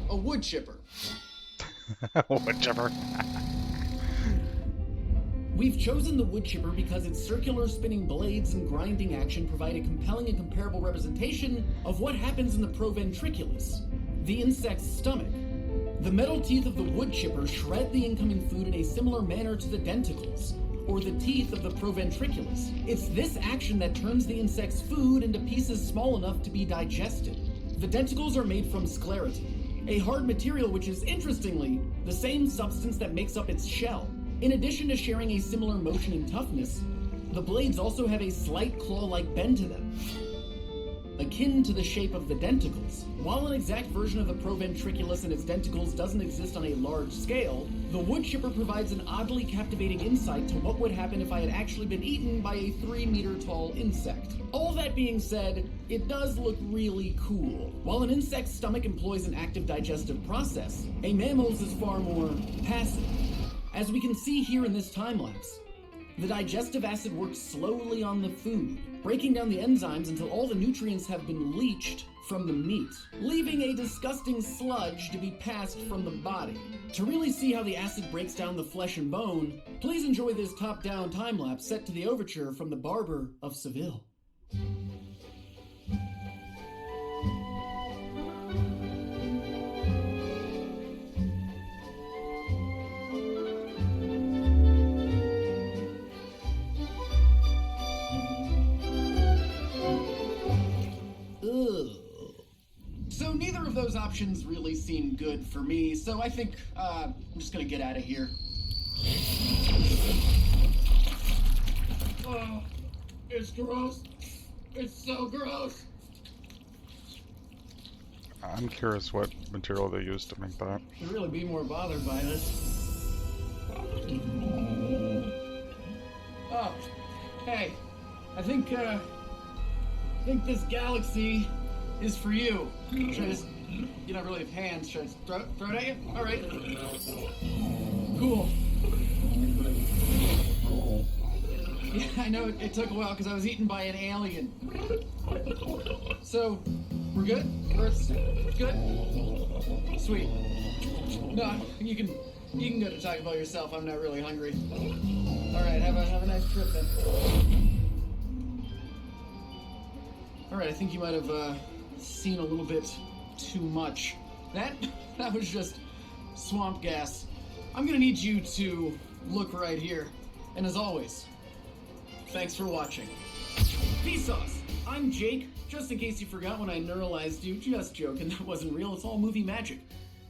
A wood chipper. Wood chipper. We've chosen the wood chipper because its circular spinning blades and grinding action provide a compelling and comparable representation of what happens in the proventriculus, the insect's stomach. The metal teeth of the wood chipper shred the incoming food in a similar manner to the denticles, or the teeth of the proventriculus. It's this action that turns the insect's food into pieces small enough to be digested. The denticles are made from sclerotin, a hard material which is, interestingly, the same substance that makes up its shell. In addition to sharing a similar motion and toughness, the blades also have a slight claw-like bend to them, akin to the shape of the denticles. While an exact version of the proventriculus and its denticles doesn't exist on a large scale, the wood chipper provides an oddly captivating insight to what would happen if I had actually been eaten by a 3-meter-tall insect. All that being said, it does look really cool. While an insect's stomach employs an active digestive process, a mammal's is far more passive. As we can see here in this time-lapse, the digestive acid works slowly on the food, breaking down the enzymes until all the nutrients have been leached from the meat, leaving a disgusting sludge to be passed from the body. To really see how the acid breaks down the flesh and bone, please enjoy this top-down time-lapse set to the overture from The Barber of Seville. So neither of those options really seem good for me, so I think I'm just gonna get out of here. Oh, it's gross. It's so gross. I'm curious what material they used to make that. Should really be more bothered by this. Oh, hey, I think this galaxy is for you. Should I just, you don't really have hands, should I just throw it at you? All right. Cool. Yeah, I know it took a while because I was eaten by an alien. So, we're good? Earth's good? Sweet. No, you can go to Taco Bell yourself. I'm not really hungry. All right, have a nice trip then. All right, I think you might have seen a little bit too much. That was just swamp gas. I'm gonna need you to look right here. And as always, thanks for watching. Vsauce! I'm Jake. Just in case you forgot when I neuralized you, just joking, that wasn't real, it's all movie magic.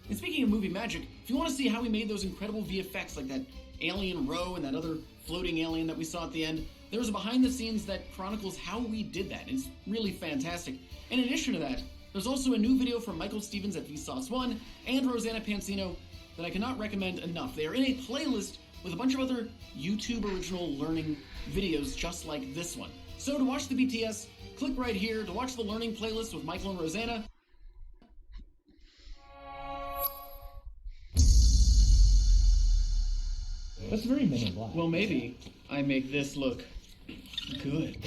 And speaking of movie magic, if you want to see how we made those incredible VFX like that alien row and that other floating alien that we saw at the end, there's a behind the scenes that chronicles how we did that. It's really fantastic. In addition to that, there's also a new video from Michael Stevens at Vsauce1 and Rosanna Pansino that I cannot recommend enough. They are in a playlist with a bunch of other YouTube original learning videos just like this one. So to watch the BTS, click right here to watch the learning playlist with Michael and Rosanna. That's very Men in Black. Well, maybe I make this look good.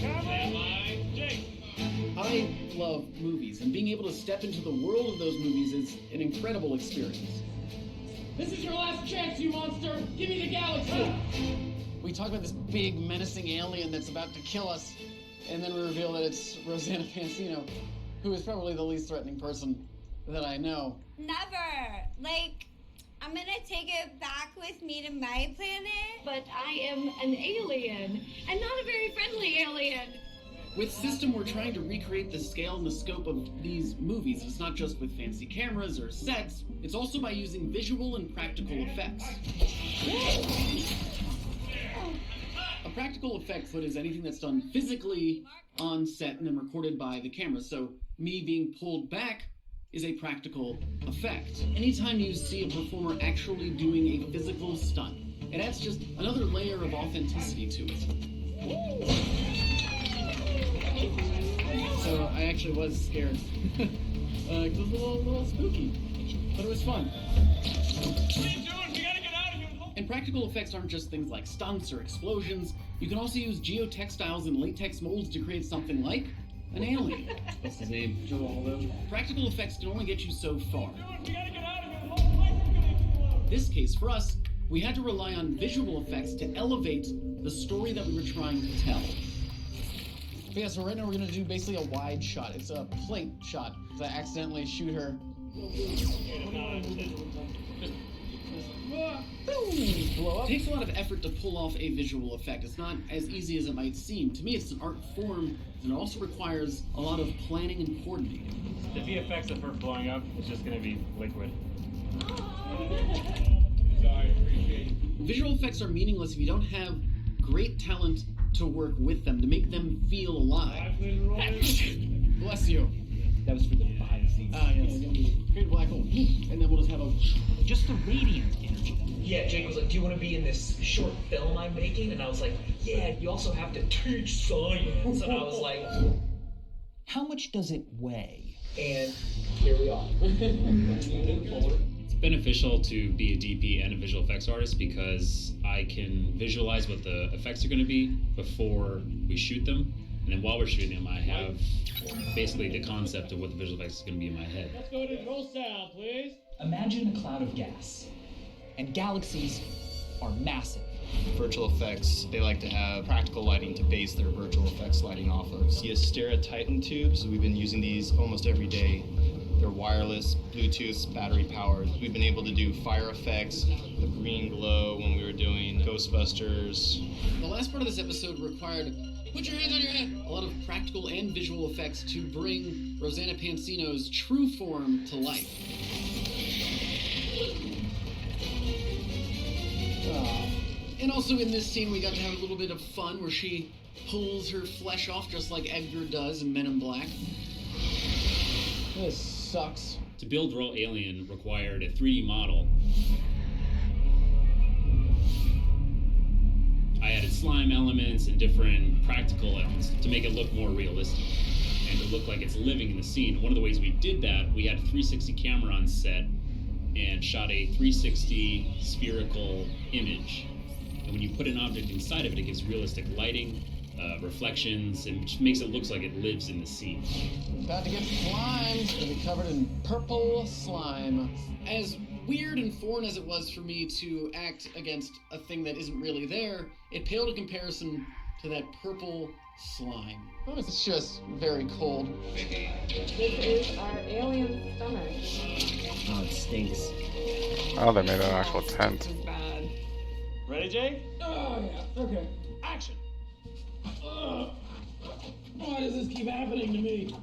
I love movies, and being able to step into the world of those movies is an incredible experience. This is your last chance, you monster! Give me the galaxy! We talk about this big, menacing alien that's about to kill us, and then we reveal that it's Rosanna Pansino, who is probably the least threatening person that I know. Never. Like, I'm gonna take it back with me to my planet. But I am an alien, and not a very friendly alien. With System, we're trying to recreate the scale and the scope of these movies. It's not just with fancy cameras or sets, it's also by using visual and practical effects. A practical effect foot is anything that's done physically on set and then recorded by the camera. So me being pulled back is a practical effect. Anytime you see a performer actually doing a physical stunt, it adds just another layer of authenticity to it. So I actually was scared. It was a little spooky, but it was fun. And practical effects aren't just things like stunts or explosions. You can also use geotextiles and latex molds to create something like an alien. What's his name? Practical effects can only get you so far. In this case, for us, we had to rely on visual effects to elevate the story that we were trying to tell. But yeah, so right now we're gonna do basically a wide shot. It's a plate shot. I accidentally shoot her. Blow up. It takes a lot of effort to pull off a visual effect. It's not as easy as it might seem. To me, it's an art form, and it also requires a lot of planning and coordinating. The VFX of her blowing up is just gonna be liquid. Visual effects are meaningless if you don't have great talent to work with them, to make them feel alive. Bless you. That was for the behind the scenes. Ah, yes. Create a black hole. And then we'll just have just the radiant energy. Yeah, Jake was like, do you want to be in this short film I'm making? And I was like, yeah, you also have to teach science. And I was like, how much does it weigh? And here we are. It's beneficial to be a DP and a visual effects artist because I can visualize what the effects are going to be before we shoot them. And then while we're shooting them, I have basically the concept of what the visual effects is going to be in my head. Let's go to roll sound, please. Imagine a cloud of gas, and galaxies are massive. Virtual effects, they like to have practical lighting to base their virtual effects lighting off of. The Astera Titan tubes, we've been using these almost every day. They're wireless, Bluetooth, battery powered. We've been able to do fire effects, the green glow when we were doing Ghostbusters. The last part of this episode required, put your hands on your head, a lot of practical and visual effects to bring Rosanna Pansino's true form to life. And also in this scene, we got to have a little bit of fun where she pulls her flesh off just like Edgar does in Men in Black. This sucks. To build Roll Alien required a 3D model. I added slime elements and different practical elements to make it look more realistic and to look like it's living in the scene. One of the ways we did that, we had a 360 camera on set and shot a 360 spherical image. And when you put an object inside of it, it gives realistic lighting, reflections, and just makes it look like it lives in the scene. About to get slimed. It's gonna be covered in purple slime. As weird and foreign as it was for me to act against a thing that isn't really there, it paled in comparison to that purple slime. Oh, it's just very cold. This is our alien stomach. Oh, it stinks. Oh, they made an actual tent. This is bad. Ready, Jake? Oh, yeah. Okay. Action. Why does this keep happening to me?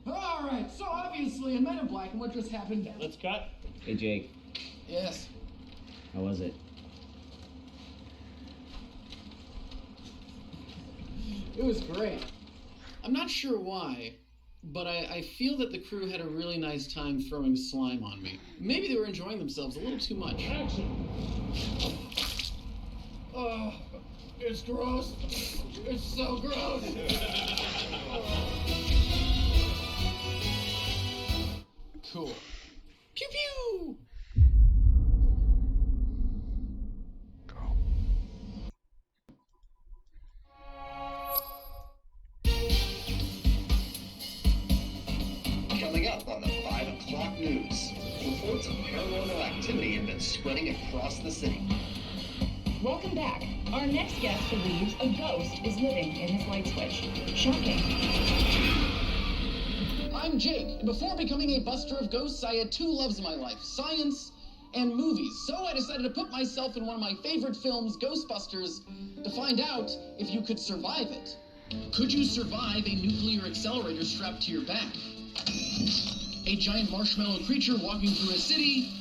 Alright, so obviously in Men in Black, and what just happened? Let's cut. Hey, Jake. Yes. How was it? It was great. I'm not sure why, but I feel that the crew had a really nice time throwing slime on me. Maybe they were enjoying themselves a little too much. Action. Oh, it's gross. It's so gross. Cool. Pew pew! Coming up on the 5 o'clock news, reports of paranormal activity have been spreading across the city. Welcome back. Our next guest believes a ghost is living in his light switch. Shocking. I'm Jake, and before becoming a buster of ghosts, I had two loves in my life, science and movies. So I decided to put myself in one of my favorite films, Ghostbusters, to find out if you could survive it. Could you survive a nuclear accelerator strapped to your back? A giant marshmallow creature walking through a city?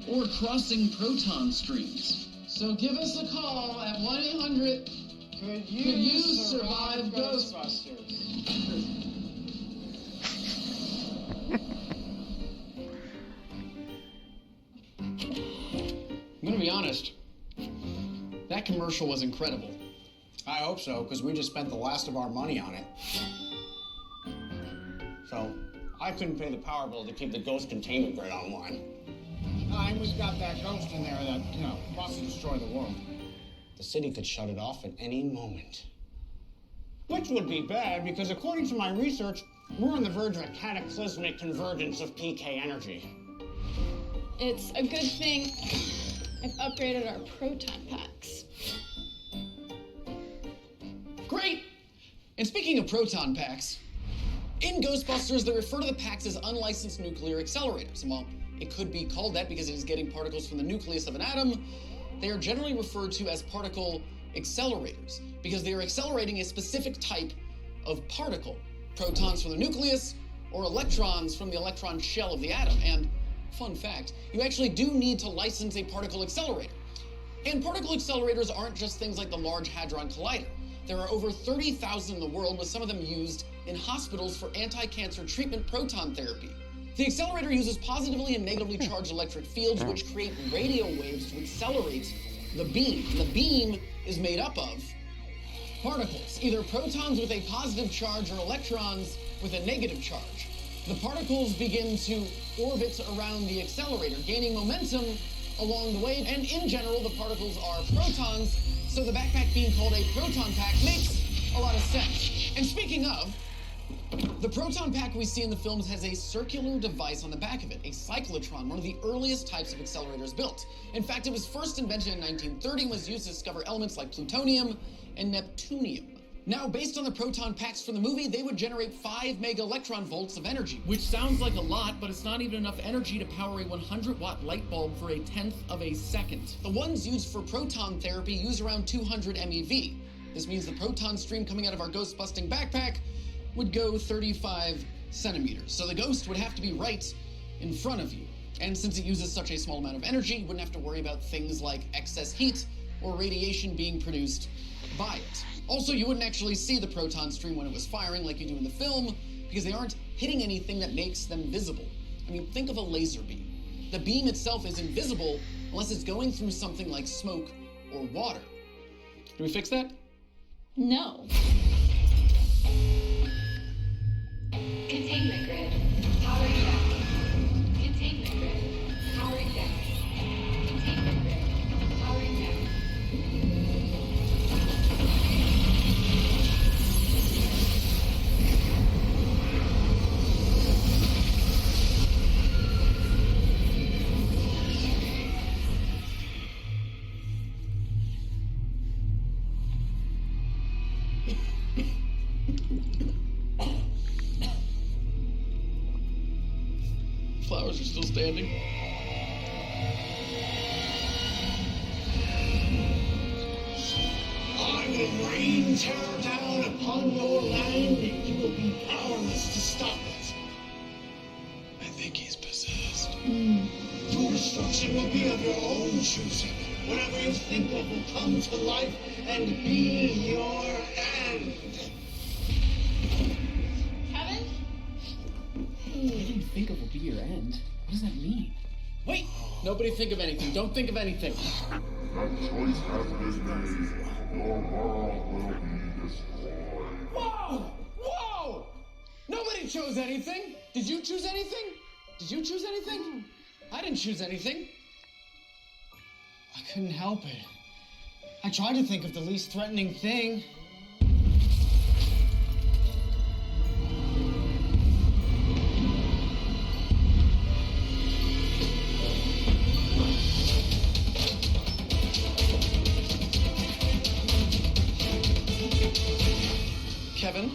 Or crossing proton streams? So give us a call at 1-800. Could you survive Ghostbusters? I'm gonna be honest. That commercial was incredible. I hope so, because we just spent the last of our money on it. So, I couldn't pay the power bill to keep the ghost containment grid online. I always got that ghost in there that, wants to destroy the world. The city could shut it off at any moment. Which would be bad, because according to my research, we're on the verge of a cataclysmic convergence of PK energy. It's a good thing I've upgraded our proton packs. Great! And speaking of proton packs, in Ghostbusters, they refer to the packs as unlicensed nuclear accelerators. And while it could be called that because it is getting particles from the nucleus of an atom, they are generally referred to as particle accelerators because they are accelerating a specific type of particle. Protons from the nucleus or electrons from the electron shell of the atom. And fun fact, you actually do need to license a particle accelerator. And particle accelerators aren't just things like the Large Hadron Collider. There are over 30,000 in the world, with some of them used in hospitals for anti-cancer treatment proton therapy. The accelerator uses positively and negatively charged electric fields which create radio waves to accelerate the beam. And the beam is made up of particles, either protons with a positive charge or electrons with a negative charge. The particles begin to orbit around the accelerator, gaining momentum along the way, and in general, the particles are protons, so the backpack being called a proton pack makes a lot of sense. And speaking of, the proton pack we see in the films has a circular device on the back of it, a cyclotron, one of the earliest types of accelerators built. In fact, it was first invented in 1930 and was used to discover elements like plutonium and neptunium. Now, based on the proton packs from the movie, they would generate 5 mega electron volts of energy, which sounds like a lot, but it's not even enough energy to power a 100-watt light bulb for 1/10 of a second. The ones used for proton therapy use around 200 MeV. This means the proton stream coming out of our ghost-busting backpack would go 35 centimeters. So the ghost would have to be right in front of you. And since it uses such a small amount of energy, you wouldn't have to worry about things like excess heat or radiation being produced by it. Also, you wouldn't actually see the proton stream when it was firing like you do in the film, because they aren't hitting anything that makes them visible. I mean, think of a laser beam. The beam itself is invisible unless it's going through something like smoke or water. Do we fix that? No. Containment grid. Powering down. Containment grid. Powering down. Containment grid. Powering down. Flowers are still standing. I will rain terror down upon your land, and you will be powerless to stop it. I think he's possessed. Your destruction will be of your own choosing. Whatever you think of will come to life and be your end. Kevin? What do you think of will be your end? What does that mean? Wait! Nobody think of anything. Don't think of anything. That choice has been made. Your world will be destroyed. Whoa! Whoa! Nobody chose anything. Did you choose anything? Did you choose anything? I didn't choose anything. I couldn't help it. I tried to think of the least threatening thing. Kevin,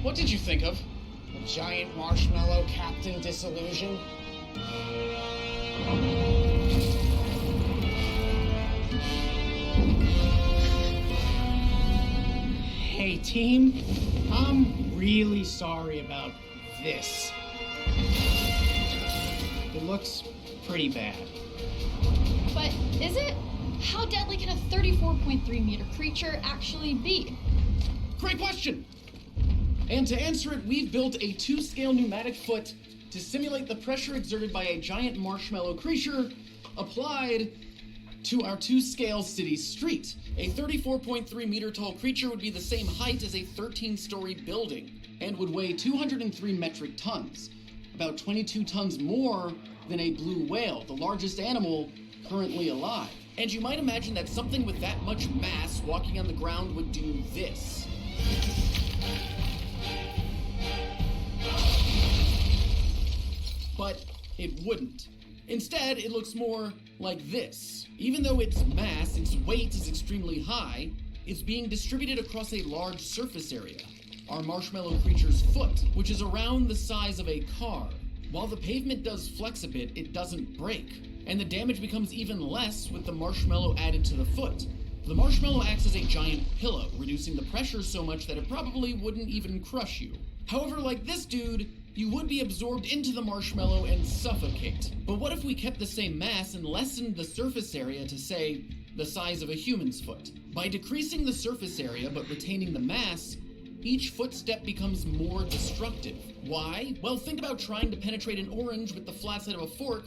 what did you think of? A giant marshmallow Captain Disillusion. Hey, team. I'm really sorry about this. It looks pretty bad. But is it? How deadly can a 34.3 meter creature actually be? Great question! And to answer it, we've built a 2-scale pneumatic foot to simulate the pressure exerted by a giant marshmallow creature applied to our 2-scale city street. A 34.3 meter tall creature would be the same height as a 13-story building and would weigh 203 metric tons, about 22 tons more than a blue whale, the largest animal currently alive. And you might imagine that something with that much mass walking on the ground would do this. But it wouldn't. Instead, it looks more like this. Even though its mass, its weight is extremely high, it's being distributed across a large surface area. Our marshmallow creature's foot, which is around the size of a car. While the pavement does flex a bit, it doesn't break. And the damage becomes even less with the marshmallow added to the foot. The marshmallow acts as a giant pillow, reducing the pressure so much that it probably wouldn't even crush you. However, like this dude, you would be absorbed into the marshmallow and suffocate. But what if we kept the same mass and lessened the surface area to, say, the size of a human's foot? By decreasing the surface area but retaining the mass, each footstep becomes more destructive. Why? Well, think about trying to penetrate an orange with the flat side of a fork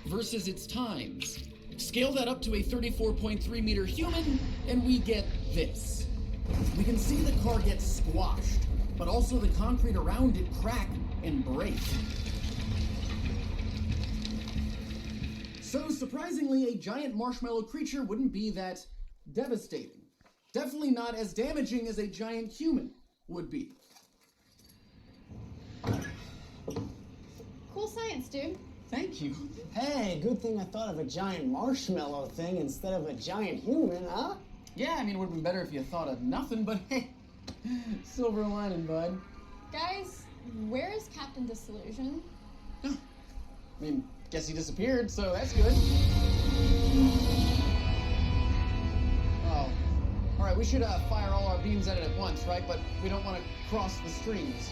versus its tines. Scale that up to a 34.3 meter human, and we get this. We can see the car get squashed, but also the concrete around it crack and break. So surprisingly, a giant marshmallow creature wouldn't be that devastating. Definitely not as damaging as a giant human would be. Cool science, dude. Thank you. Hey, good thing I thought of a giant marshmallow thing instead of a giant human, huh? Yeah, I mean, it would have been better if you thought of nothing, but hey, silver lining, bud. Guys, where is Captain Disillusion? I mean, guess he disappeared, so that's good. Oh. Alright, we should fire all our beams at it at once, right? But we don't want to cross the streams.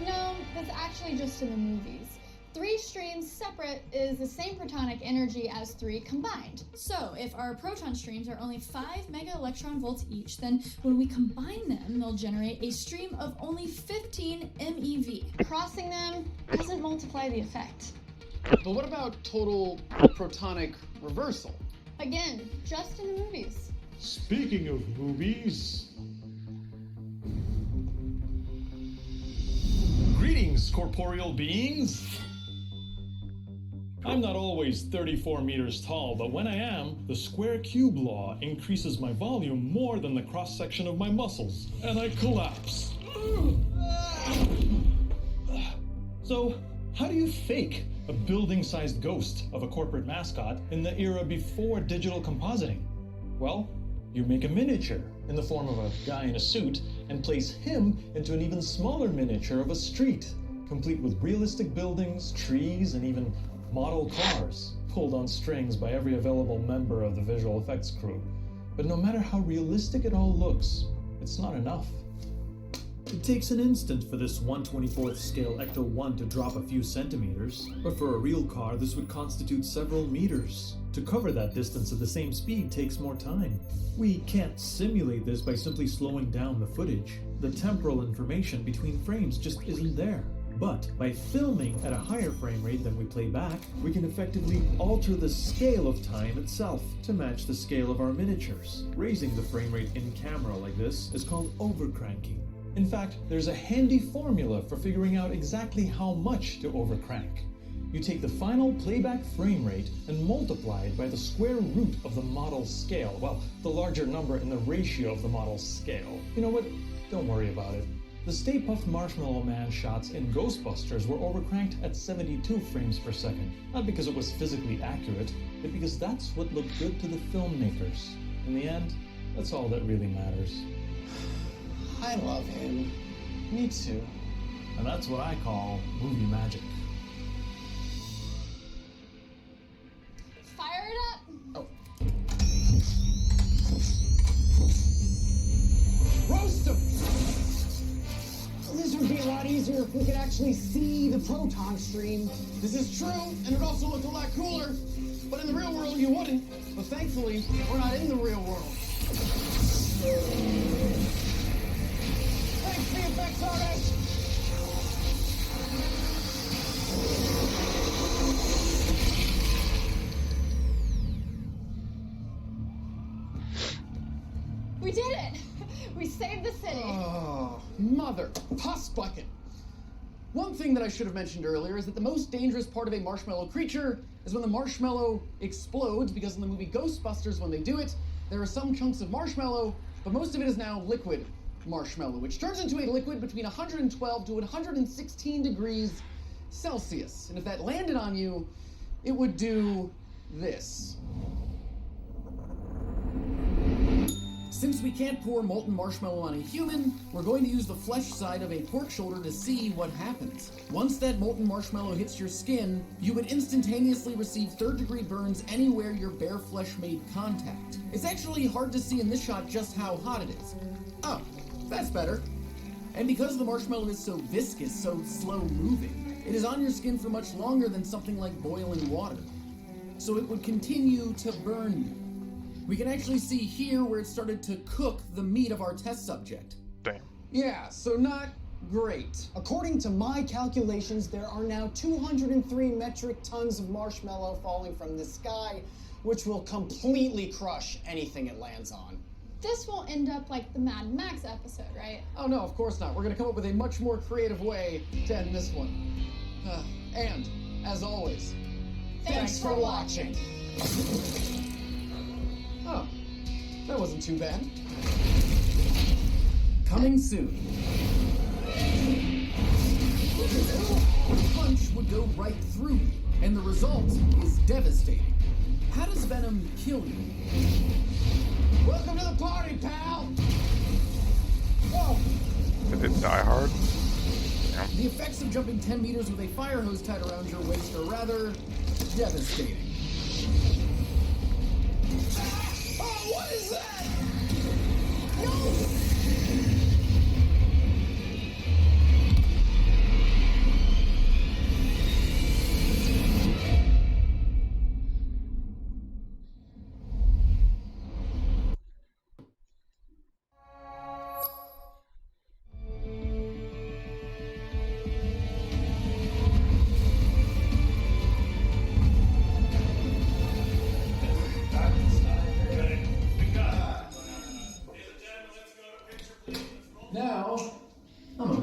No, that's actually just in the movies. 3 streams separate is the same protonic energy as 3 combined. So if our proton streams are only 5 mega electron volts each, then when we combine them, they'll generate a stream of only 15 MeV. Crossing them doesn't multiply the effect. But what about total protonic reversal? Again, just in the movies. Speaking of movies. Greetings, corporeal beings. I'm not always 34 meters tall, but when I am, the square cube law increases my volume more than the cross-section of my muscles, and I collapse. So, how do you fake a building-sized ghost of a corporate mascot in the era before digital compositing? Well, you make a miniature in the form of a guy in a suit and place him into an even smaller miniature of a street, complete with realistic buildings, trees, and even model cars, pulled on strings by every available member of the visual effects crew. But no matter how realistic it all looks, it's not enough. It takes an instant for this 1/24th scale Ecto-1 to drop a few centimeters, but for a real car this would constitute several meters. To cover that distance at the same speed takes more time. We can't simulate this by simply slowing down the footage. The temporal information between frames just isn't there. But by filming at a higher frame rate than we play back, we can effectively alter the scale of time itself to match the scale of our miniatures. Raising the frame rate in camera like this is called overcranking. In fact, there's a handy formula for figuring out exactly how much to overcrank. You take the final playback frame rate and multiply it by the square root of the model's scale. Well, the larger number in the ratio of the model's scale. You know what? Don't worry about it. The Stay Puft Marshmallow Man shots in Ghostbusters were overcranked at 72 frames per second. Not because it was physically accurate, but because that's what looked good to the filmmakers. In the end, that's all that really matters. I love him. Me too. And that's what I call movie magic. Fire it up! Oh. Roast them! This would be a lot easier if we could actually see the proton stream. This is true, and it also looked a lot cooler. But in the real world, you wouldn't. But thankfully, we're not in the real world. Thanks, VFX artist! We did it! We saved the city! Oh, mother puss bucket. One thing that I should have mentioned earlier is that the most dangerous part of a marshmallow creature is when the marshmallow explodes, because in the movie Ghostbusters, when they do it, there are some chunks of marshmallow, but most of it is now liquid marshmallow, which turns into a liquid between 112 to 116 degrees Celsius. And if that landed on you, it would do this. Since we can't pour molten marshmallow on a human, we're going to use the flesh side of a pork shoulder to see what happens. Once that molten marshmallow hits your skin, you would instantaneously receive third-degree burns anywhere your bare flesh made contact. It's actually hard to see in this shot just how hot it is. Oh, that's better. And because the marshmallow is so viscous, so slow-moving, it is on your skin for much longer than something like boiling water. So it would continue to burn you. We can actually see here where it started to cook the meat of our test subject. Damn. Yeah, so not great. According to my calculations, there are now 203 metric tons of marshmallow falling from the sky, which will completely crush anything it lands on. This won't end up like the Mad Max episode, right? Oh no, of course not. We're gonna come up with a much more creative way to end this one. And, as always, Thanks for watching. Oh, that wasn't too bad. Coming soon. The punch would go right through you, and the result is devastating. How does Venom kill you? Welcome to the party, pal! Whoa! Did it Die Hard? Yeah. The effects of jumping 10 meters with a fire hose tied around your waist are rather devastating. Oh, what is that? No!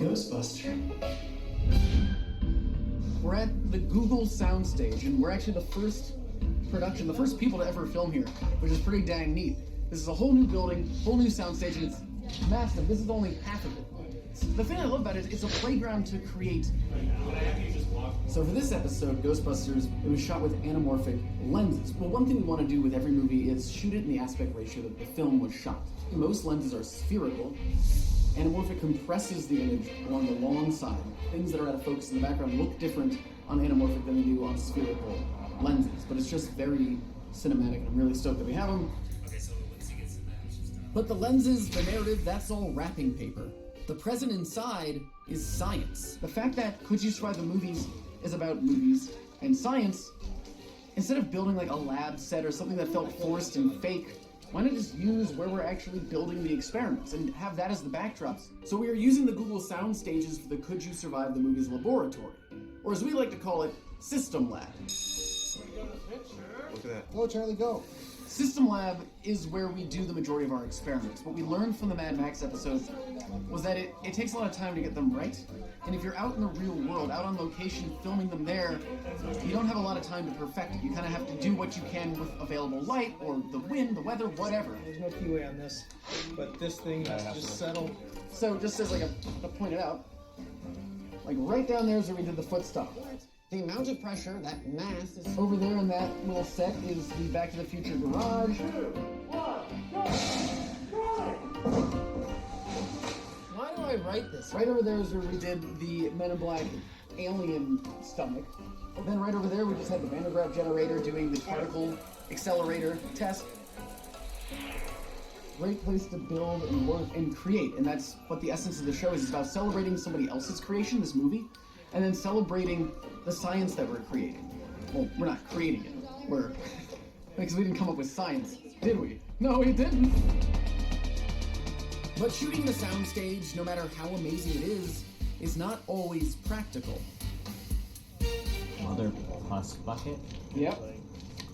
Ghostbuster. We're at the Google soundstage, and we're actually the first production, the first people to ever film here, which is pretty dang neat. This is a whole new building, whole new soundstage, and it's massive. This is only half of it. The thing I love about it is it's a playground to create. So for this episode, Ghostbusters, it was shot with anamorphic lenses. Well, one thing we want to do with every movie is shoot it in the aspect ratio that the film was shot. Most lenses are spherical. Anamorphic compresses the image along the long side. Things that are out of focus in the background look different on anamorphic than they do on spherical lenses, but it's just very cinematic, and I'm really stoked that we have them. Okay, so once he gets in there, it's just done. But the lenses, the narrative, that's all wrapping paper. The present inside is science. The fact that Could You Survive the Movies is about movies and science, instead of building like a lab set or something that felt forced and fake, why not just use where we're actually building the experiments and have that as the backdrops? So we are using the Google sound stages for the Could You Survive the Movies laboratory, or as we like to call it, System Lab. Look at that. Go, Charlie, go. System Lab is where we do the majority of our experiments. What we learned from the Mad Max episode was that it takes a lot of time to get them right. And if you're out in the real world, out on location, filming them there, you don't have a lot of time to perfect it. You kind of have to do what you can with available light, or the wind, the weather, whatever. There's no keyway on this, but this thing has to just settle. So just as like I pointed out, like right down there is where we did the foot stop. The amount of pressure, that mass is... Over there in that little set is the Back to the Future garage. Why do I write this? Right over there is where we did the Men in Black alien stomach. And then right over there we just had the Van de Graaff generator doing the particle accelerator test. Great place to build and work and create, and that's what the essence of the show is. It's about celebrating somebody else's creation, this movie, and then celebrating the science that we're creating. Well, we're not creating it. We're... because we didn't come up with science, did we? No, we didn't. But shooting the soundstage, no matter how amazing it is not always practical. Mother plus bucket? Yep.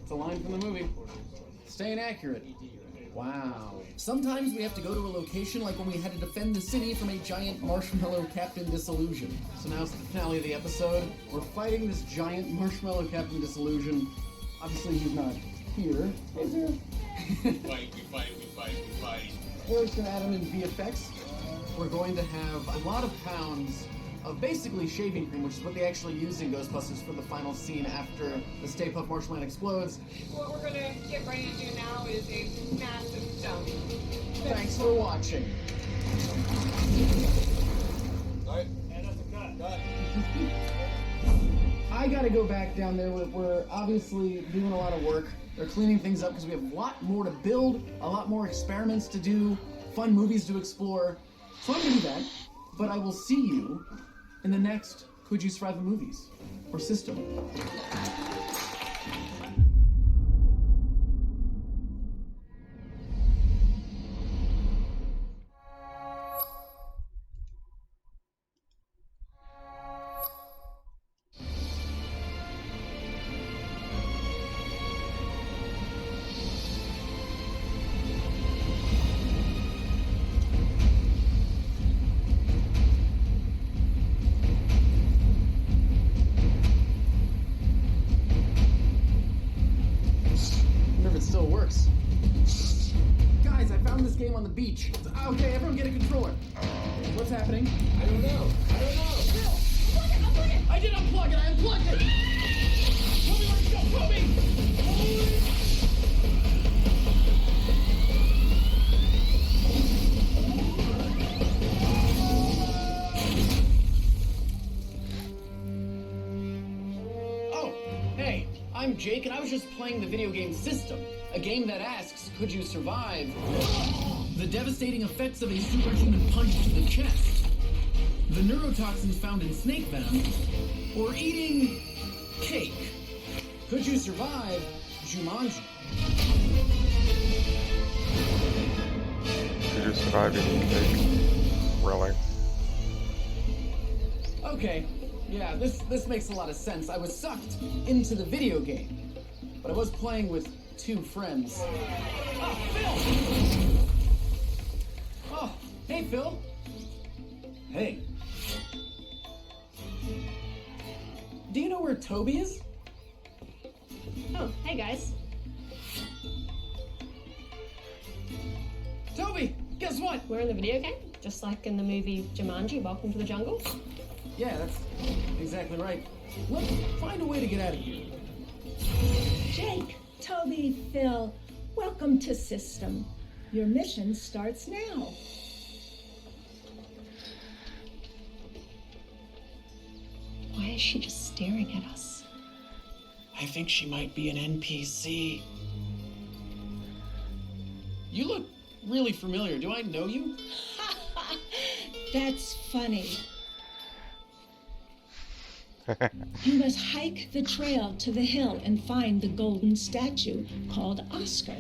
It's a line from the movie. Staying accurate. Wow. Sometimes we have to go to a location like when we had to defend the city from a giant marshmallow Captain Disillusion. So now it's the finale of the episode. We're fighting this giant marshmallow Captain Disillusion. Obviously he's not here. Is he? We fight. Eric's gonna add him in VFX. We're going to have a lot of pounds of basically shaving cream, which is what they actually use in Ghostbusters for the final scene after the Stay Puft Marshmallow Man explodes. What we're gonna get ready to do now is a massive dump. Thanks for watching. Alright. And that's a cut. I gotta go back down there. We're obviously doing a lot of work. They're cleaning things up because we have a lot more to build, a lot more experiments to do, fun movies to explore. So I'm gonna do that, but I will see you in the next Could You Survive the Movies or System. Still works. Guys, I found this game on the beach. Okay, everyone get a controller. What's happening? I don't know. Phil, unplug it! I did unplug it! I unplugged it! Toby, let's go! Toby! Oh, hey, I'm Jake, and I was just playing the video game System. A game that asks, could you survive the devastating effects of a superhuman punch to the chest, the neurotoxins found in snake venom, or eating cake? Could you survive Jumanji? Could you survive eating cake? Really? Okay, yeah, this makes a lot of sense. I was sucked into the video game, but I was playing with two friends. Oh, Phil! Oh, hey, Phil. Hey. where Toby is? Oh, hey guys. Toby, guess what? We're in the video game, just like in the movie Jumanji, Welcome to the Jungle. Yeah, that's exactly right. Let's find a way to get out of here. Jake, Toby, Phil, welcome to System. Your mission starts now. Why is she just staring at us? I think she might be an NPC. You look really familiar. Do I know you? That's funny. You must hike the trail to the hill and find the golden statue called Oscar.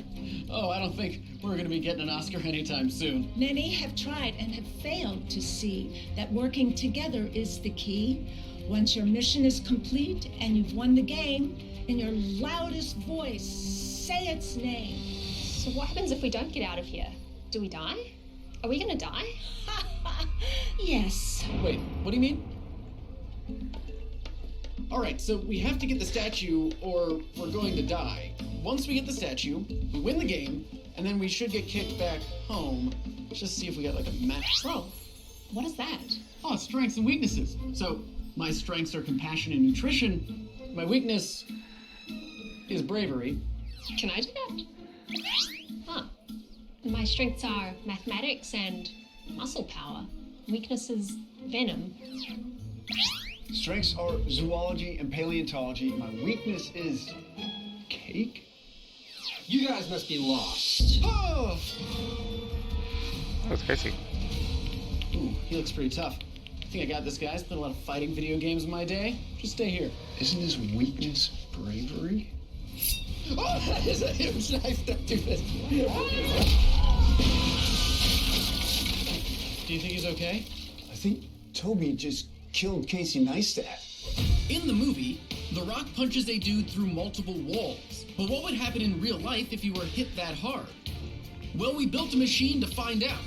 Oh, I don't think we're going to be getting an Oscar anytime soon. Many have tried and have failed to see that working together is the key. Once your mission is complete and you've won the game, in your loudest voice, say its name. So what happens if we don't get out of here? Do we die? Are we gonna die? Yes. Wait, what do you mean? All right, so we have to get the statue or we're going to die. Once we get the statue, we win the game, and then we should get kicked back home. Let's just see if we got like a match. Oh, what is that? Oh, strengths and weaknesses. So my strengths are compassion and nutrition. My weakness is bravery. Can I do that? Huh. My strengths are mathematics and muscle power. Weakness is venom. Strengths are zoology and paleontology. My weakness is cake. You guys must be lost. Oh! That's crazy. Ooh, he looks pretty tough. I think I got this, guys. Played a lot of fighting video games in my day. Just stay here. Isn't his weakness bravery? Oh, that is a huge knife. Don't do this. Do you think he's okay? I think Toby just killed Casey Neistat. In the movie, The Rock punches a dude through multiple walls. But what would happen in real life if you were hit that hard? Well, we built a machine to find out.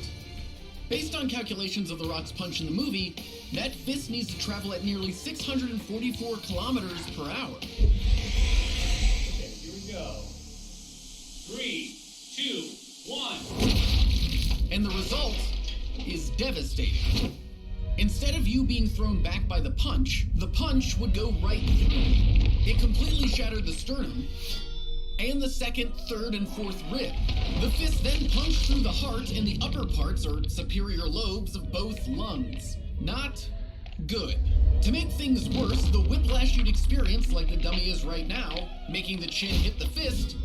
Based on calculations of The Rock's punch in the movie, that fist needs to travel at nearly 644 kilometers per hour. Okay, here we go. 3, 2, 1. And the result is devastating. Instead of you being thrown back by the punch would go right through. It completely shattered the sternum and the second, third, and fourth rib. The fist then punched through the heart and the upper parts or superior lobes of both lungs. Not good. To make things worse, the whiplash you'd experience, like the dummy is right now, making the chin hit the fist,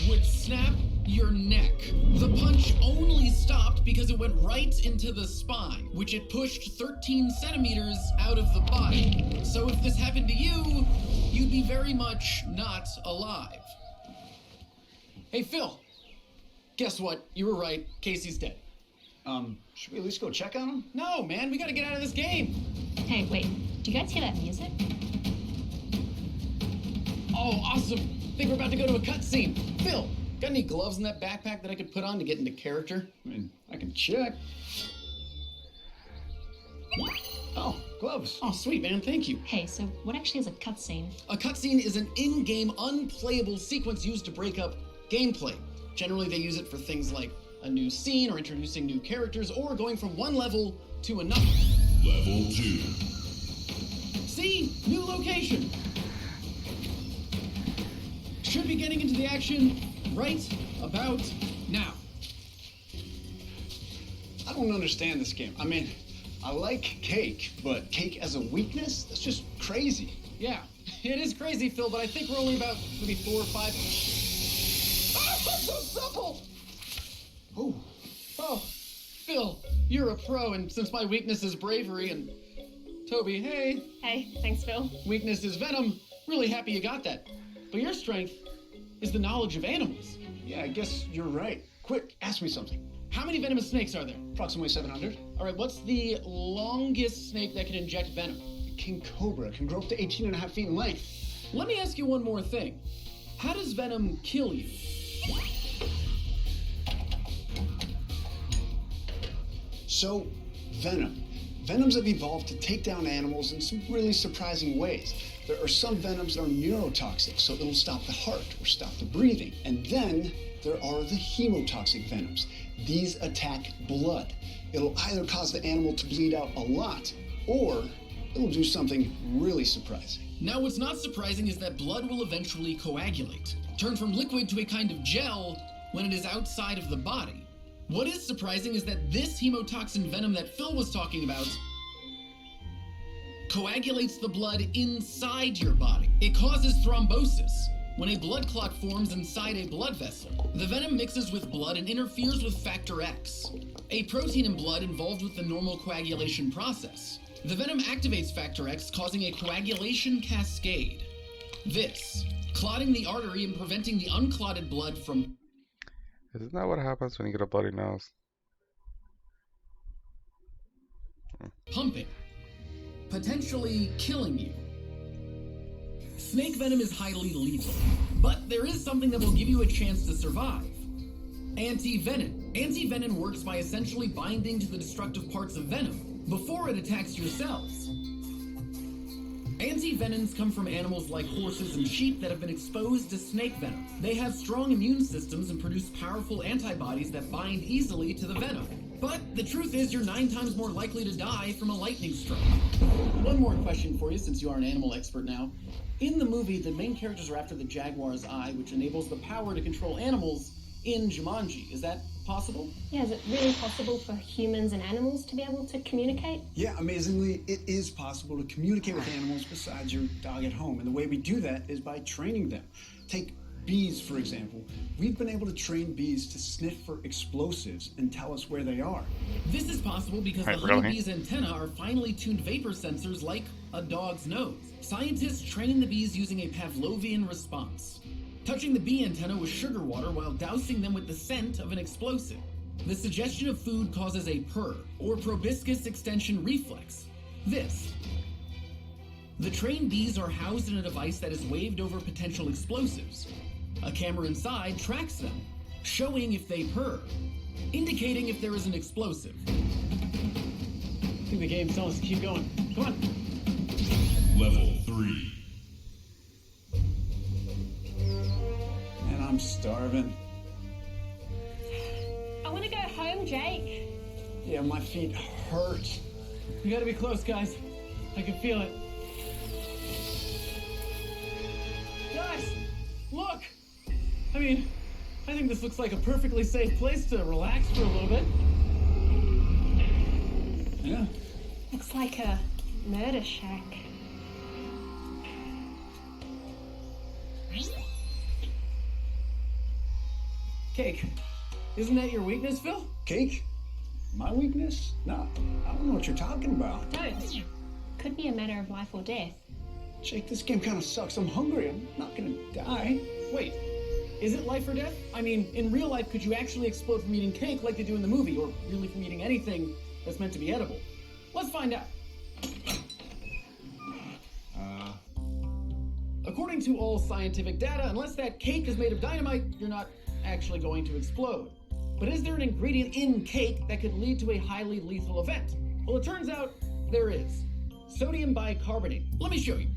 would snap your neck. The punch only stopped because it went right into the spine, which it pushed 13 centimeters out of the body. So if this happened to you, you'd be very much not alive. Hey, Phil. Guess what? You were right. Casey's dead. Should we at least go check on him? No, man. We gotta get out of this game. Hey, wait. Do you guys hear that music? Oh, awesome. I think we're about to go to a cutscene. Phil, got any gloves in that backpack that I could put on to get into character? I mean, I can check. Oh, gloves. Oh, sweet, man. Thank you. Hey, so what actually is a cutscene? A cutscene is an in-game unplayable sequence used to break up gameplay. Generally, they use it for things like a new scene or introducing new characters or going from one level to another. Level 2. See? New location. Should be getting into the action right about now. I don't understand this game. I mean, I like cake, but cake as a weakness? That's just crazy. Yeah, it is crazy, Phil, but I think we're only about maybe 4 or 5. Ah, that's so simple! Oh, Phil, you're a pro, and since my weakness is bravery, and Toby, hey. Hey, thanks, Phil. Weakness is venom. Really happy you got that. But your strength is the knowledge of animals. Yeah, I guess you're right. Quick, ask me something. How many venomous snakes are there? Approximately 700. All right, what's the longest snake that can inject venom? King Cobra can grow up to 18.5 feet in length. Let me ask you one more thing. How does venom kill you? So, venom. Venoms have evolved to take down animals in some really surprising ways. There are some venoms that are neurotoxic, so it'll stop the heart or stop the breathing. And then there are the hemotoxic venoms. These attack blood. It'll either cause the animal to bleed out a lot, or it'll do something really surprising. Now, what's not surprising is that blood will eventually coagulate, turn from liquid to a kind of gel when it is outside of the body. What is surprising is that this hemotoxin venom that Phil was talking about coagulates the blood inside your body. It causes thrombosis. When a blood clot forms inside a blood vessel, the venom mixes with blood and interferes with factor X, a protein in blood involved with the normal coagulation process. The venom activates factor X, causing a coagulation cascade. This, clotting the artery and preventing the unclotted blood from... Isn't that what happens when you get a bloody nose? pumping, potentially killing you. Snake venom is highly lethal, but there is something that will give you a chance to survive. Anti-venom. Anti-venom works by essentially binding to the destructive parts of venom before it attacks your cells. Anti-venoms come from animals like horses and sheep that have been exposed to snake venom. They have strong immune systems and produce powerful antibodies that bind easily to the venom. But the truth is, you're 9 times more likely to die from a lightning strike. One more question for you, since you are an animal expert now. In the movie, the main characters are after the jaguar's eye, which enables the power to control animals in Jumanji. Is that possible? Yeah, is it really possible for humans and animals to be able to communicate? Yeah, amazingly, it is possible to communicate with animals besides your dog at home. And the way we do that is by training them. Take bees, for example. We've been able to train bees to sniff for explosives and tell us where they are. This is possible because the honeybee's antennae are finely tuned vapor sensors like a dog's nose. Scientists train the bees using a Pavlovian response, touching the bee antenna with sugar water while dousing them with the scent of an explosive. The suggestion of food causes a purr, or proboscis extension reflex. This. The trained bees are housed in a device that is waved over potential explosives. A camera inside tracks them, showing if they purr, indicating if there is an explosive. I think the game's telling us to keep going. Come on. Level 3. And I'm starving. I want to go home, Jake. Yeah, my feet hurt. You gotta be close, guys. I can feel it. Guys, look! I mean, I think this looks like a perfectly safe place to relax for a little bit. Yeah. Looks like a murder shack. Cake. Isn't that your weakness, Phil? Cake? My weakness? No, I don't know what you're talking about. Don't. Could be a matter of life or death. Jake, this game kind of sucks. I'm hungry. I'm not gonna die. Wait, is it life or death? I mean, in real life, could you actually explode from eating cake like they do in the movie, or really from eating anything that's meant to be edible? Let's find out. According to all scientific data, unless that cake is made of dynamite, you're not actually going to explode. But is there an ingredient in cake that could lead to a highly lethal event? Well, it turns out there is. Sodium bicarbonate. Let me show you.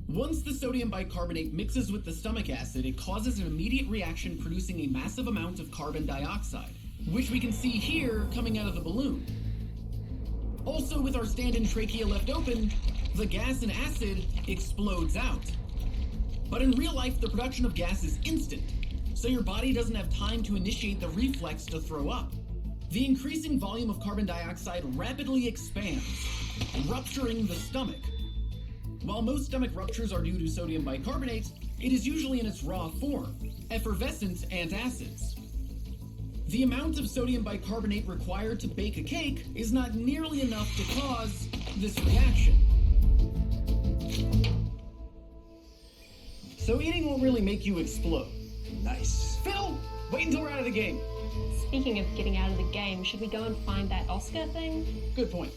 Once the sodium bicarbonate mixes with the stomach acid, it causes an immediate reaction producing a massive amount of carbon dioxide, which we can see here coming out of the balloon. Also, with our stand-in trachea left open, the gas and acid explodes out. But in real life, the production of gas is instant, so your body doesn't have time to initiate the reflex to throw up. The increasing volume of carbon dioxide rapidly expands, rupturing the stomach. While most stomach ruptures are due to sodium bicarbonate, it is usually in its raw form, effervescent antacids. The amount of sodium bicarbonate required to bake a cake is not nearly enough to cause this reaction. So eating won't really make you explode. Nice. Phil, wait until we're out of the game. Speaking of getting out of the game, should we go and find that Oscar thing? Good point.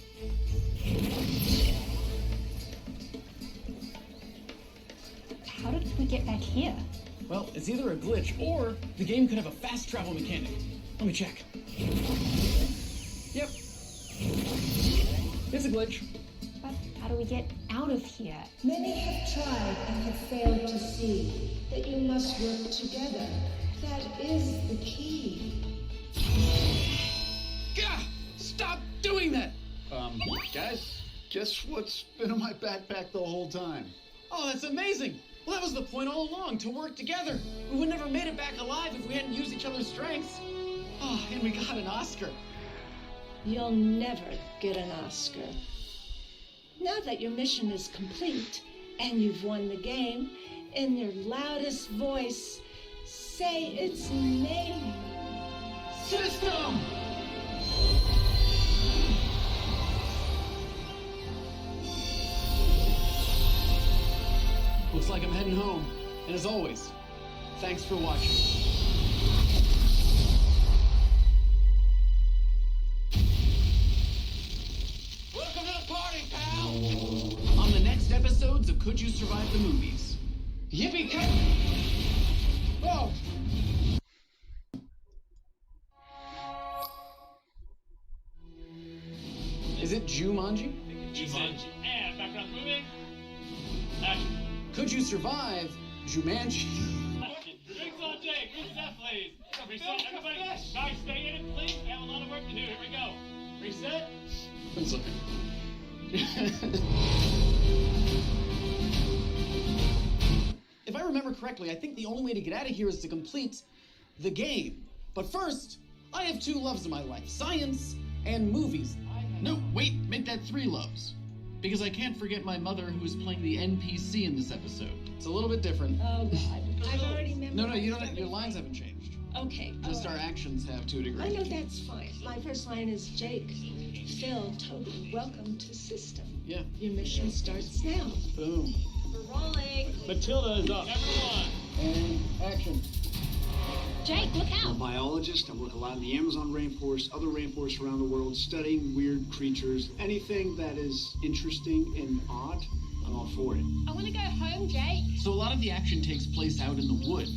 How did we get back here? Well, it's either a glitch or the game could have a fast travel mechanic. Let me check. Yep. It's a glitch. But how do we get out of here? Many have tried and have failed to see that you must work together. That is the key. Gah! Stop doing that! Guys, guess what's been in my backpack the whole time? Oh, that's amazing! Well, that was the point all along, to work together. We would never made it back alive if we hadn't used each other's strengths. Oh, and we got an Oscar. You'll never get an Oscar. Now that your mission is complete and you've won the game, in your loudest voice, say its name. System! Looks like I'm heading home. And as always, thanks for watching. Welcome to the party, pal! On the next episodes of Could You Survive the Movies? Yippee-ki! Oh! Is it Jumanji? Jumanji. And background moving. Action. Could you survive Jumanji? Drinks on Jake. Reset, please. Reset, everybody. Guys, stay in it, please. We have a lot of work to do. Here we go. Reset. It's okay. If I remember correctly, I think the only way to get out of here is to complete the game. But first, I have two loves in my life, science and movies. No, wait, make that three loves. Because I can't forget my mother who is playing the NPC in this episode. It's a little bit different. Oh, God. I've already memorized. No, you don't. Your lines haven't changed. Okay. Just our actions have to a degree. I know that's fine. My first line is Jake. Phil, Toby, welcome to System. Yeah. Your mission starts now. Boom. We're rolling. Matilda is up. Everyone. And action. Jake, look I'm a out. biologist. I work a lot in the Amazon rainforest, other rainforests around the world, studying weird creatures. Anything that is interesting and odd, I'm all for it. I want to go home, Jake. So a lot of the action takes place out in the woods.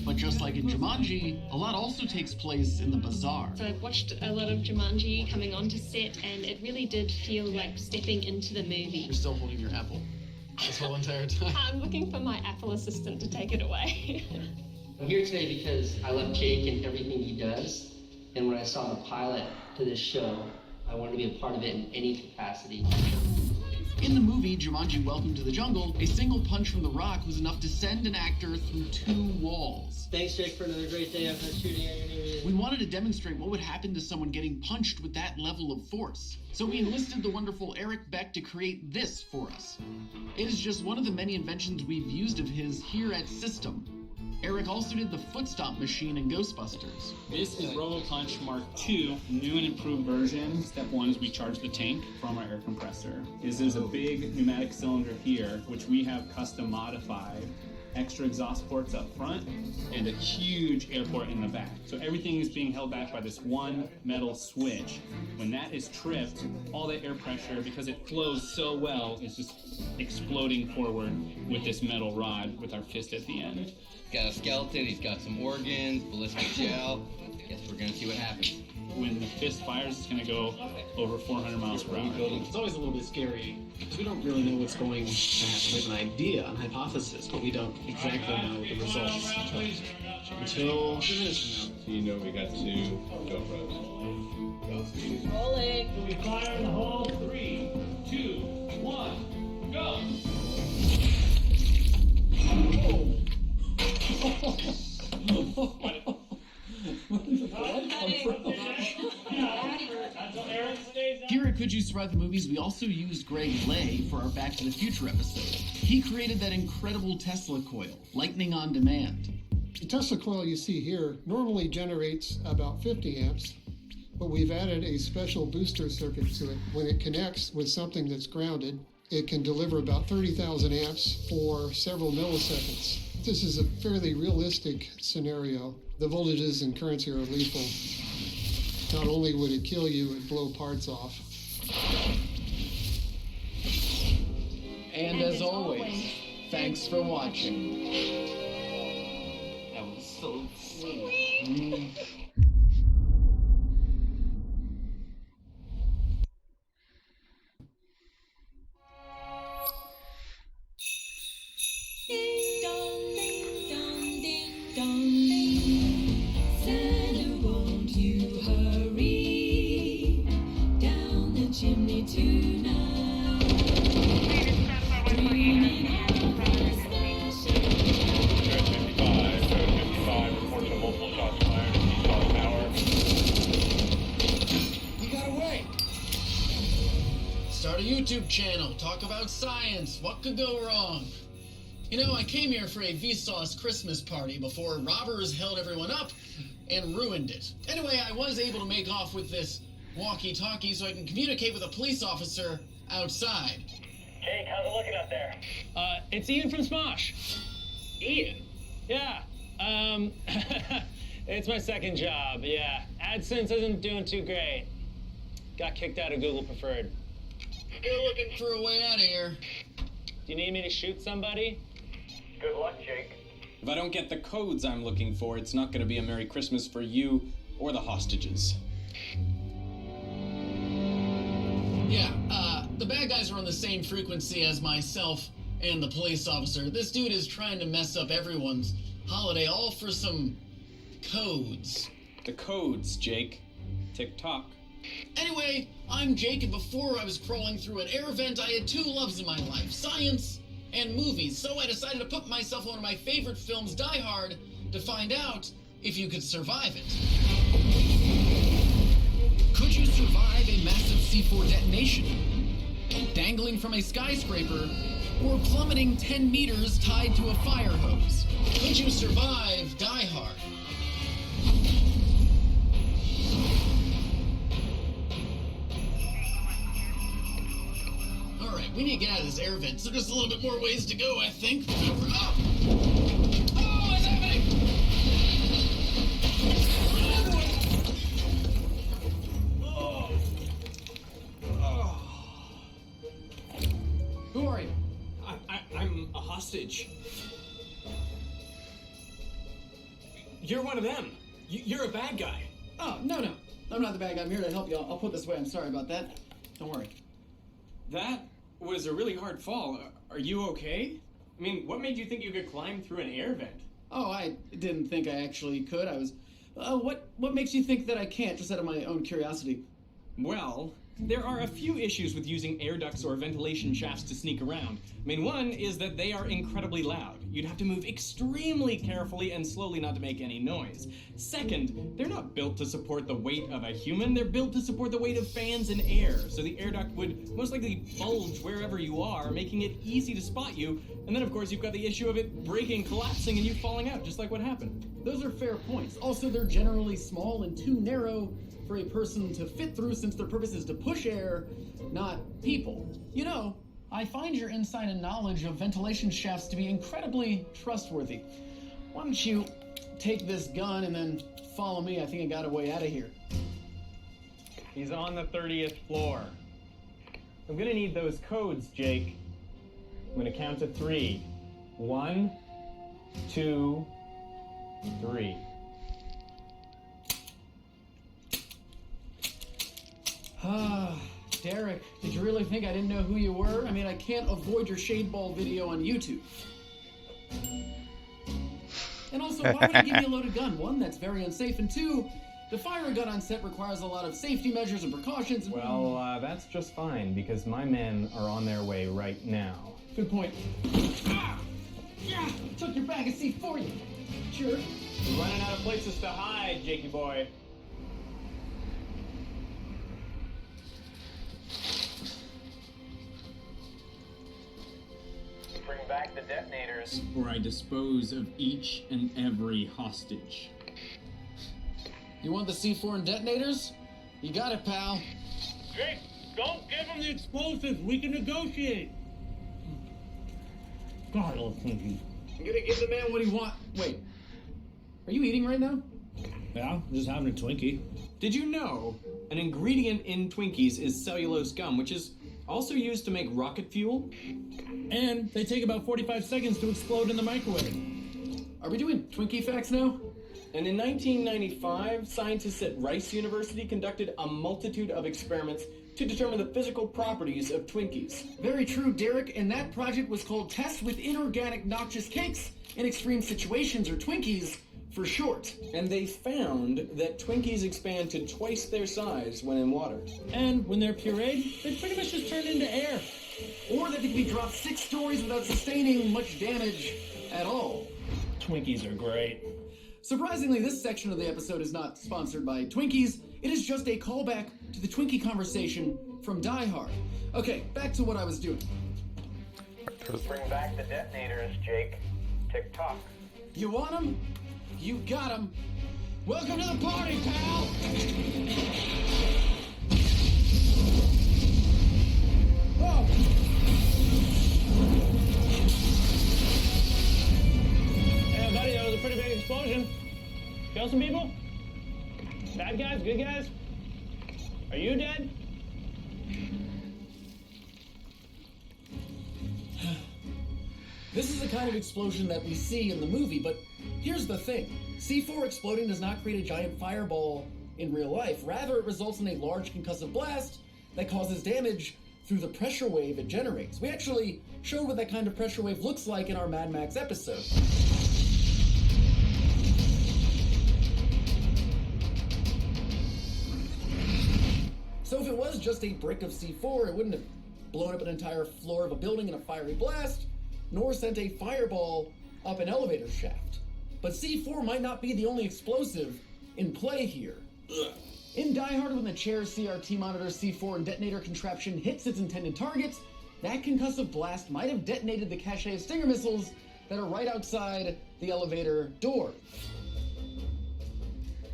But just like in Jumanji, a lot also takes place in the bazaar. So I've watched a lot of Jumanji coming onto set, and it really did feel like stepping into the movie. You're still holding your apple this whole entire time. I'm looking for my Apple assistant to take it away. I'm here today because I love Jake and everything he does. And when I saw the pilot to this show, I wanted to be a part of it in any capacity. In the movie Jumanji Welcome to the Jungle, a single punch from The Rock was enough to send an actor through 2 walls. Thanks, Jake, for another great day after shooting at your new movie. We wanted to demonstrate what would happen to someone getting punched with that level of force. So we enlisted the wonderful Eric Beck to create this for us. It is just one of the many inventions we've used of his here at System. Eric also did the foot stomp machine in Ghostbusters. This is RoboPunch Mark II, new and improved version. Step 1 is we charge the tank from our air compressor. There's a big pneumatic cylinder here, which we have custom modified. Extra exhaust ports up front and a huge air port in the back. So everything is being held back by this one metal switch. When that is tripped, all the air pressure, because it flows so well, is just exploding forward with this metal rod with our fist at the end. He's got a skeleton, he's got some organs, ballistic gel. Guess we're gonna see what happens. When the fist fires, it's gonna go over 400 miles per hour. It's always a little bit scary because we don't really know what's going to happen. We have an idea, an hypothesis, but we don't exactly know the results until 2 minutes from now. So you know we got 2 GoPros. Rolling. We fire in the hole. 3, 2, 1, go! Here at Could You Survive the Movies, we also used Greg Lay for our Back to the Future episode. He created that incredible Tesla coil, lightning on demand. The Tesla coil you see here normally generates about 50 amps, but we've added a special booster circuit to it. When it connects with something that's grounded, it can deliver about 30,000 amps for several milliseconds. This is a fairly realistic scenario. The voltages and currents here are lethal. Not only would it kill you, it'd blow parts off. And as always, thanks for watching. That was so sweet. Start a YouTube channel, talk about science, what could go wrong? You know, I came here for a Vsauce Christmas party before robbers held everyone up and ruined it. Anyway, I was able to make off with this walkie-talkie so I can communicate with a police officer outside. Jake, how's it looking up there? It's Ian from Smosh. Ian? Yeah, it's my second job, yeah. AdSense isn't doing too great. Got kicked out of Google Preferred. Still looking for a way out of here. Do you need me to shoot somebody? Good luck, Jake. If I don't get the codes I'm looking for, it's not going to be a Merry Christmas for you or the hostages. Yeah, the bad guys are on the same frequency as myself and the police officer. This dude is trying to mess up everyone's holiday, all for some codes. The codes, Jake. Tick-tock. Anyway, I'm Jake, and before I was crawling through an air vent, I had two loves in my life, science and movies. So I decided to put myself in one of my favorite films, Die Hard, to find out if you could survive it. Could you survive a massive C4 detonation? Dangling from a skyscraper, or plummeting 10 meters tied to a fire hose? Could you survive Die Hard? Alright, we need to get out of this air vent, so there's a little bit more ways to go, I think. Oh! Oh, what's happening? Oh! Oh! Who are you? I'm a hostage. You're one of them. You're a bad guy. Oh, no. I'm not the bad guy. I'm here to help you. I'll put this away. I'm sorry about that. Don't worry. That was a really hard fall. Are you okay? I mean, what made you think you could climb through an air vent? Oh, I didn't think I actually could. I was... what makes you think that I can't, just out of my own curiosity? Well, there are a few issues with using air ducts or ventilation shafts to sneak around. I mean, one is that they are incredibly loud. You'd have to move extremely carefully and slowly not to make any noise. Second, they're not built to support the weight of a human. They're built to support the weight of fans and air. So the air duct would most likely bulge wherever you are, making it easy to spot you. And then, of course, you've got the issue of it breaking, collapsing, and you falling out, just like what happened. Those are fair points. Also, they're generally small and too narrow for a person to fit through, since their purpose is to push air, not people. You know, I find your insight and knowledge of ventilation shafts to be incredibly trustworthy. Why don't you take this gun and then follow me? I think I got a way out of here. He's on the 30th floor. I'm gonna need those codes, Jake. I'm gonna count to 3. 1, 2, 3. Derek, did you really think I didn't know who you were? I mean, I can't avoid your shade ball video on YouTube. And also, why would I give you a loaded gun? One, that's very unsafe, and two, to fire a gun on set requires a lot of safety measures and precautions. Well, that's just fine, because my men are on their way right now. Good point. Ah! Yeah! Took your bag of C4, you jerk. We're running out of places to hide, Jakey boy. Bring back the detonators. Or I dispose of each and every hostage. You want the C4 and detonators? You got it, pal. Jake, don't give him the explosives. We can negotiate. God, I love Twinkies. I'm gonna give the man what he wants. Wait, are you eating right now? Yeah, I'm just having a Twinkie. Did you know an ingredient in Twinkies is cellulose gum, which is also used to make rocket fuel? And they take about 45 seconds to explode in the microwave. Are we doing Twinkie facts now? And in 1995, scientists at Rice University conducted a multitude of experiments to determine the physical properties of Twinkies. Very true, Derek, and that project was called Tests with Inorganic Noxious Cakes in Extreme Situations, or Twinkies for short. And they found that Twinkies expand to twice their size when in water. And when they're pureed, they pretty much just turn into air. Or that they can be dropped 6 stories without sustaining much damage at all. Twinkies are great. Surprisingly, this section of the episode is not sponsored by Twinkies. It is just a callback to the Twinkie conversation from Die Hard. Okay, back to what I was doing. Bring back the detonators, Jake. Tick-tock. You want them? You got them. Welcome to the party, pal! Whoa! Hey, buddy, that was a pretty big explosion. Kill some people? Bad guys? Good guys? Are you dead? This is the kind of explosion that we see in the movie, but here's the thing. C4 exploding does not create a giant fireball in real life. Rather, it results in a large concussive blast that causes damage through the pressure wave it generates. We actually showed what that kind of pressure wave looks like in our Mad Max episode. So if it was just a brick of C4, it wouldn't have blown up an entire floor of a building in a fiery blast, nor sent a fireball up an elevator shaft. But C4 might not be the only explosive in play here. Ugh. In Die Hard, when the chair's CRT monitor, C4, and detonator contraption hits its intended target, that concussive blast might have detonated the cache of Stinger missiles that are right outside the elevator door.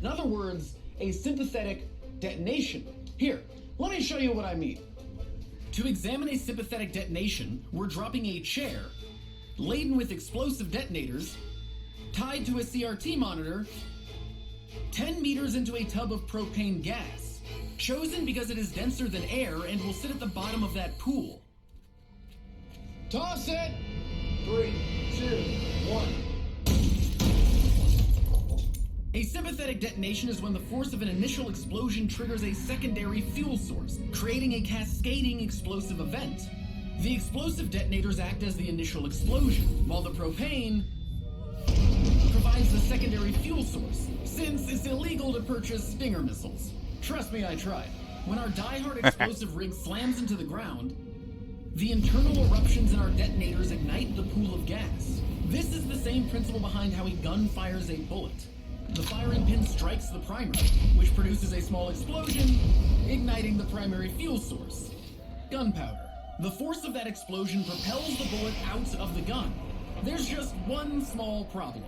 In other words, a sympathetic detonation. Here, let me show you what I mean. To examine a sympathetic detonation, we're dropping a chair laden with explosive detonators tied to a CRT monitor 10 meters into a tub of propane gas, chosen because it is denser than air and will sit at the bottom of that pool. Toss it! 3, 2, 1. A sympathetic detonation is when the force of an initial explosion triggers a secondary fuel source, creating a cascading explosive event. The explosive detonators act as the initial explosion, while the propane provides the secondary fuel source, since it's illegal to purchase Stinger missiles. Trust me, I tried. When our Die Hard explosive rig slams into the ground, the internal eruptions in our detonators ignite the pool of gas. This is the same principle behind how a gun fires a bullet. The firing pin strikes the primer, which produces a small explosion, igniting the primary fuel source, gunpowder. The force of that explosion propels the bullet out of the gun. There's just one small problem.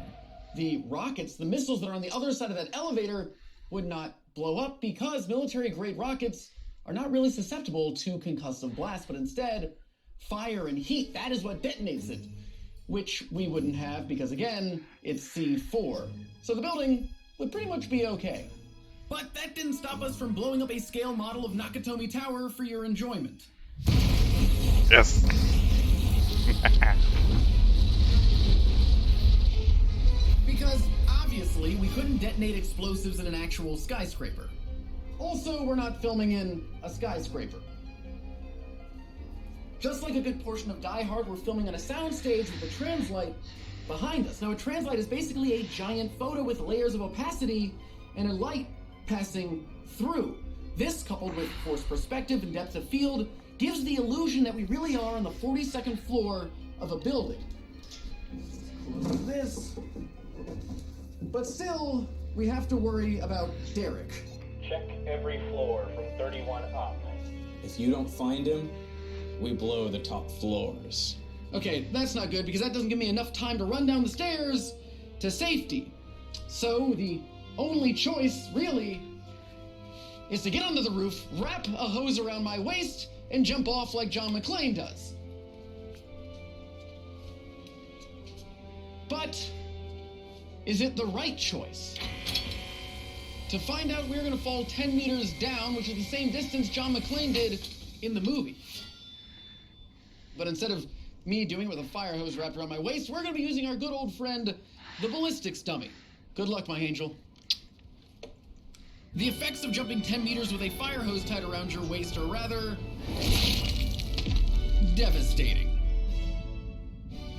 The rockets, the missiles that are on the other side of that elevator, would not blow up because military-grade rockets are not really susceptible to concussive blasts, but instead, fire and heat. That is what detonates it, which we wouldn't have because, again, it's C4. So the building would pretty much be okay. But that didn't stop us from blowing up a scale model of Nakatomi Tower for your enjoyment. Yes. Because, obviously, we couldn't detonate explosives in an actual skyscraper. Also, we're not filming in a skyscraper. Just like a good portion of Die Hard, we're filming on a soundstage with a translight behind us. Now, a translight is basically a giant photo with layers of opacity and a light passing through. This, coupled with forced perspective and depth of field, gives the illusion that we really are on the 42nd floor of a building. Close this. But still, we have to worry about Derek. Check every floor from 31 up. If you don't find him, we blow the top floors. Okay, that's not good because that doesn't give me enough time to run down the stairs to safety. So the only choice, really, is to get onto the roof, wrap a hose around my waist, and jump off like John McClane does. But is it the right choice? To find out, we're gonna fall 10 meters down, which is the same distance John McClane did in the movie. But instead of me doing it with a fire hose wrapped around my waist, we're gonna be using our good old friend, the ballistics dummy. Good luck, my angel. The effects of jumping 10 meters with a fire hose tied around your waist are rather devastating.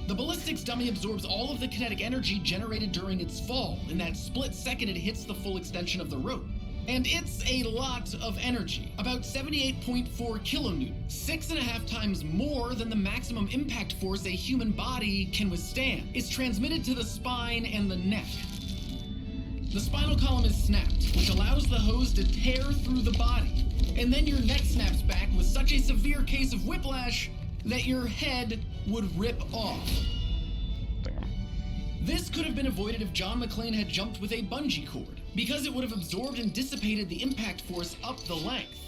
The ballistics dummy absorbs all of the kinetic energy generated during its fall. In that split second, it hits the full extension of the rope. And it's a lot of energy, about 78.4 kilonewtons, 6.5 times more than the maximum impact force a human body can withstand. It's transmitted to the spine and the neck. The spinal column is snapped, which allows the hose to tear through the body. and then your neck snaps back with such a severe case of whiplash that your head would rip off. This could have been avoided if John McClane had jumped with a bungee cord, because it would have absorbed and dissipated the impact force up the length.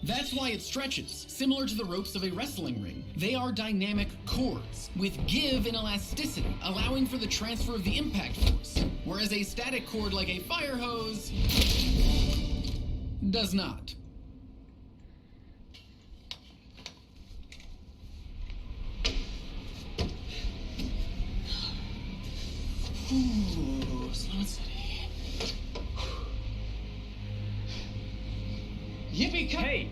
That's why it stretches, similar to the ropes of a wrestling ring. They are dynamic cords, with give and elasticity, allowing for the transfer of the impact force, whereas a static cord like a fire hose does not. Ooh, Sloan City. Yippee! Hey!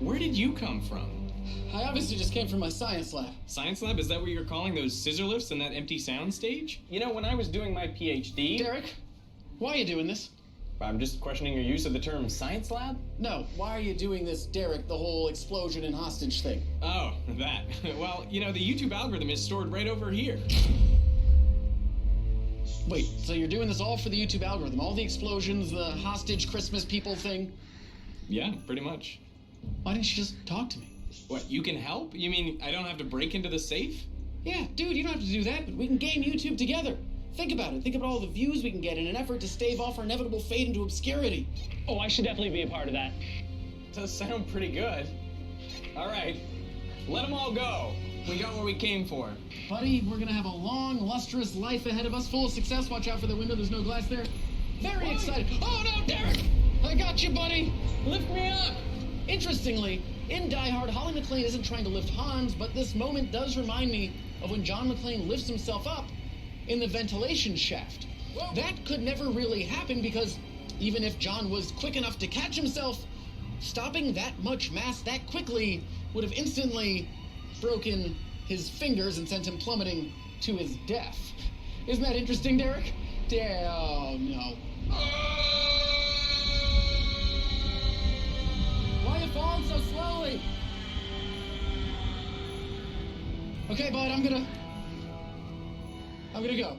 Where did you come from? I obviously just came from my science lab. Science lab? Is that what you're calling those scissor lifts in that empty sound stage? You know, when I was doing my PhD... Derek, why are you doing this? I'm just questioning your use of the term science lab? No, why are you doing this, Derek, the whole explosion and hostage thing? Oh, that. Well, you know, the YouTube algorithm is stored right over here. Wait, so you're doing this all for the YouTube algorithm? All the explosions, the hostage Christmas people thing? Yeah, pretty much. Why didn't you just talk to me? What, you can help? You mean I don't have to break into the safe? Yeah, dude, you don't have to do that, but we can game YouTube together. Think about it. Think about all the views we can get in an effort to stave off our inevitable fade into obscurity. Oh, I should definitely be a part of that. Does sound pretty good. All right, let them all go. We got what we came for. Buddy, we're gonna have a long, lustrous life ahead of us, full of success. Watch out for the window, there's no glass there. Very excited. Oh no, Derek! I got you, buddy! Lift me up! Interestingly, in Die Hard, Holly McClane isn't trying to lift Hans, but this moment does remind me of when John McClane lifts himself up in the ventilation shaft. Whoa. That could never really happen because even if John was quick enough to catch himself, stopping that much mass that quickly would have instantly broken his fingers and sent him plummeting to his death. Isn't that interesting, Derek? Oh, no. Why are you falling so slowly? Okay, bud, I'm gonna go.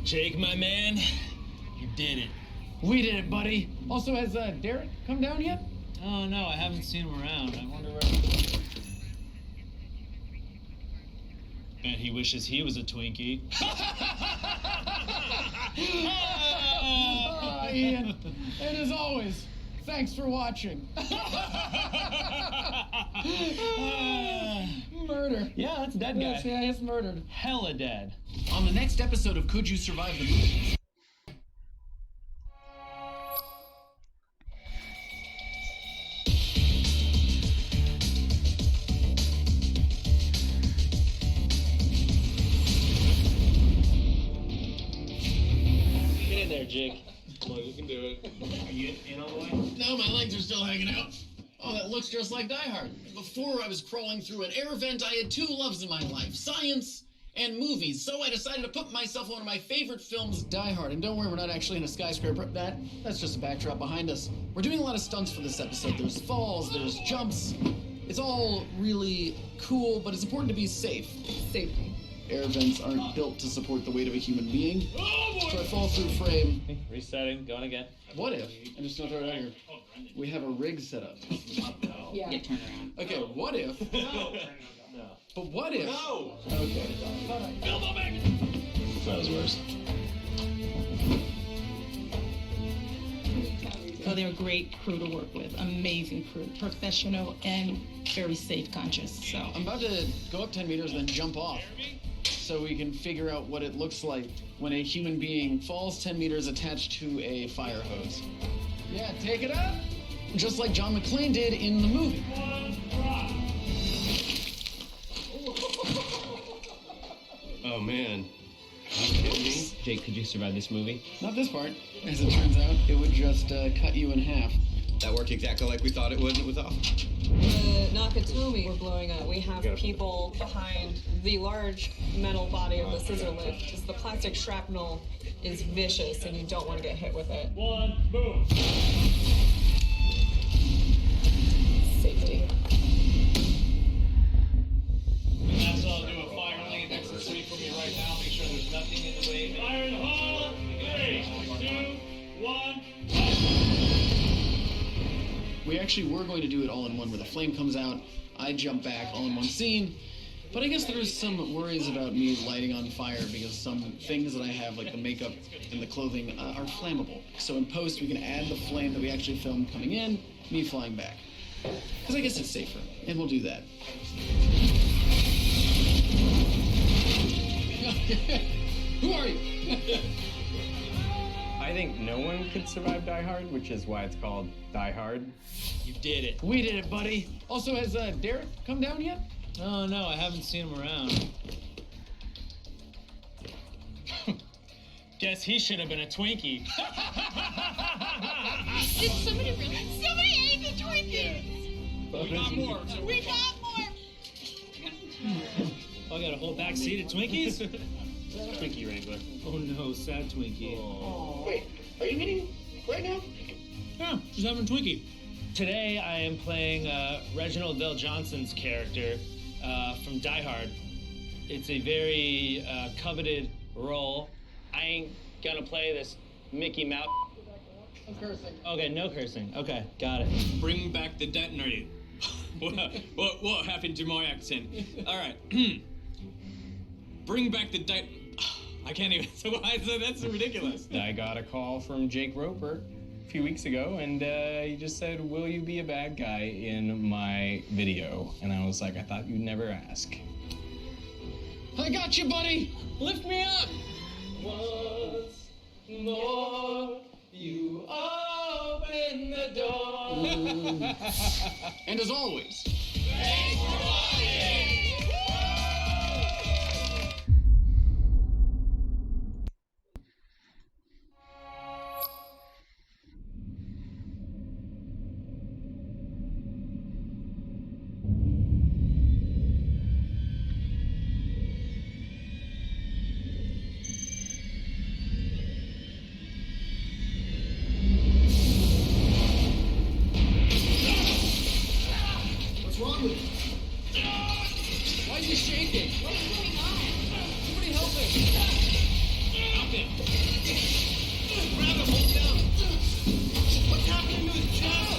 Jake, my man, you did it. We did it, buddy. Also, has Derek come down yet? Oh, no, I haven't seen him around. I wonder where... Bet he wishes he was a Twinkie. Ian, and as always, thanks for watching. Murder. Yeah, that's a dead guy. Yeah, it's murdered. Hella dead. On the next episode of Could You Survive the Movie? Get in there, Jake. Come on, you can do it. Are you in all the way? No, my legs are still hanging out. Oh, that looks just like Die Hard. Before I was crawling through an air vent, I had two loves in my life, science and movies. So I decided to put myself in one of my favorite films, Die Hard. And don't worry, we're not actually in a skyscraper. That's just a backdrop behind us. We're doing a lot of stunts for this episode. There's falls, there's jumps. It's all really cool, but it's important to be safe. Safety. Air vents aren't built to support the weight of a human being. Oh, boy. So I fall through frame. Resetting, going again. What if, I'm just gonna throw it out here, we have a rig set up? Yeah. Turn around. Okay, what if? No. But what if? No. Okay. Bilbo back. That was worse. Oh, they're a great crew to work with. Amazing crew. Professional and very safe conscious. So I'm about to go up 10 meters and then jump off so we can figure out what it looks like when a human being falls 10 meters attached to a fire hose. Yeah, take it up. Just like John McClane did in the movie. Oh, man. Are you kidding me? Jake, could you survive this movie? Not this part. As it turns out, it would just cut you in half. That worked exactly like we thought it would, and it was off. The Nakatomi were blowing up. We have people behind the large metal body of the scissor lift. Just the plastic shrapnel is vicious, and you don't want to get hit with it. One, boom. Safety. And that's all. Do a fire lane next to the city for Fire in the hole. 3, 2, 1. We actually were going to do it all in one, where the flame comes out, I jump back, all in one scene. But I guess there's some worries about me lighting on fire because some things that I have, like the makeup and the clothing, are flammable. So in post, we can add the flame that we actually filmed coming in, me flying back. Because I guess it's safer, and we'll do that. Who are you? I think no one could survive Die Hard, which is why it's called Die Hard. You did it. We did it, buddy. Also, has Derek come down yet? Oh, no, I haven't seen him around. Guess he should have been a Twinkie. Did somebody really? Somebody ate the Twinkies! We got more. We got more! I got a whole back seat of Twinkies? Twinkie Wrangler. Oh no, sad Twinkie. Oh. Wait, are you eating right now? Yeah, just having Twinkie. Today I am playing Reginald Del Johnson's character from Die Hard. It's a very coveted role. I ain't gonna play this Mickey Mouse. I'm cursing. Okay, no cursing. Okay, got it. Bring back the detonator. What happened to my accent? All right. Bring back the I can't even. So that's ridiculous. I got a call from Jake Roper a few weeks ago, and he just said, "Will you be a bad guy in my video?" And I was like, "I thought you'd never ask." I got you, buddy. Lift me up. Once more, you open the door. And as always, thanks for watching. what's wrong with you? Why is he shaking? What is going on? Somebody help him. Help him. Grab him, hold down. What's happening to his chest?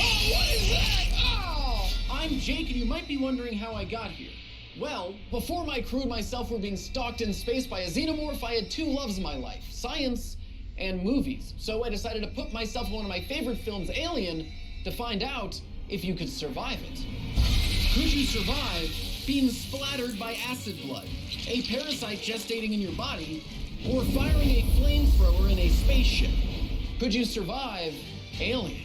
Oh, what is that? Oh! I'm Jake, and you might be wondering how I got here. Well, before my crew and myself were being stalked in space by a xenomorph, I had two loves in my life, science and movies. So I decided to put myself in one of my favorite films, Alien, to find out if you could survive it. Could you survive being splattered by acid blood, a parasite gestating in your body, or firing a flamethrower in a spaceship? Could you survive Alien?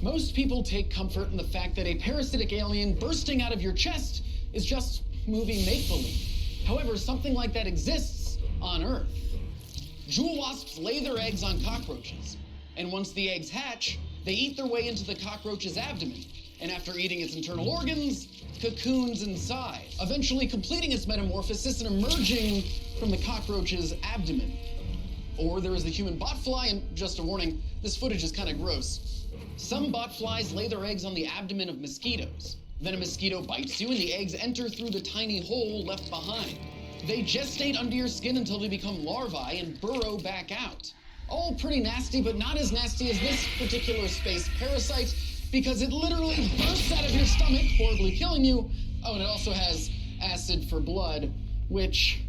Most people take comfort in the fact that a parasitic alien bursting out of your chest is just movie make-believe. However, something like that exists on Earth. Jewel wasps lay their eggs on cockroaches, and once the eggs hatch, they eat their way into the cockroach's abdomen, and after eating its internal organs, cocoons inside, eventually completing its metamorphosis and emerging from the cockroach's abdomen. Or there is the human botfly, and just a warning, this footage is kind of gross. Some botflies lay their eggs on the abdomen of mosquitoes. Then a mosquito bites you and the eggs enter through the tiny hole left behind. They gestate under your skin until they become larvae and burrow back out. All pretty nasty, but not as nasty as this particular space parasite because it literally bursts out of your stomach, horribly killing you. Oh, and it also has acid for blood, which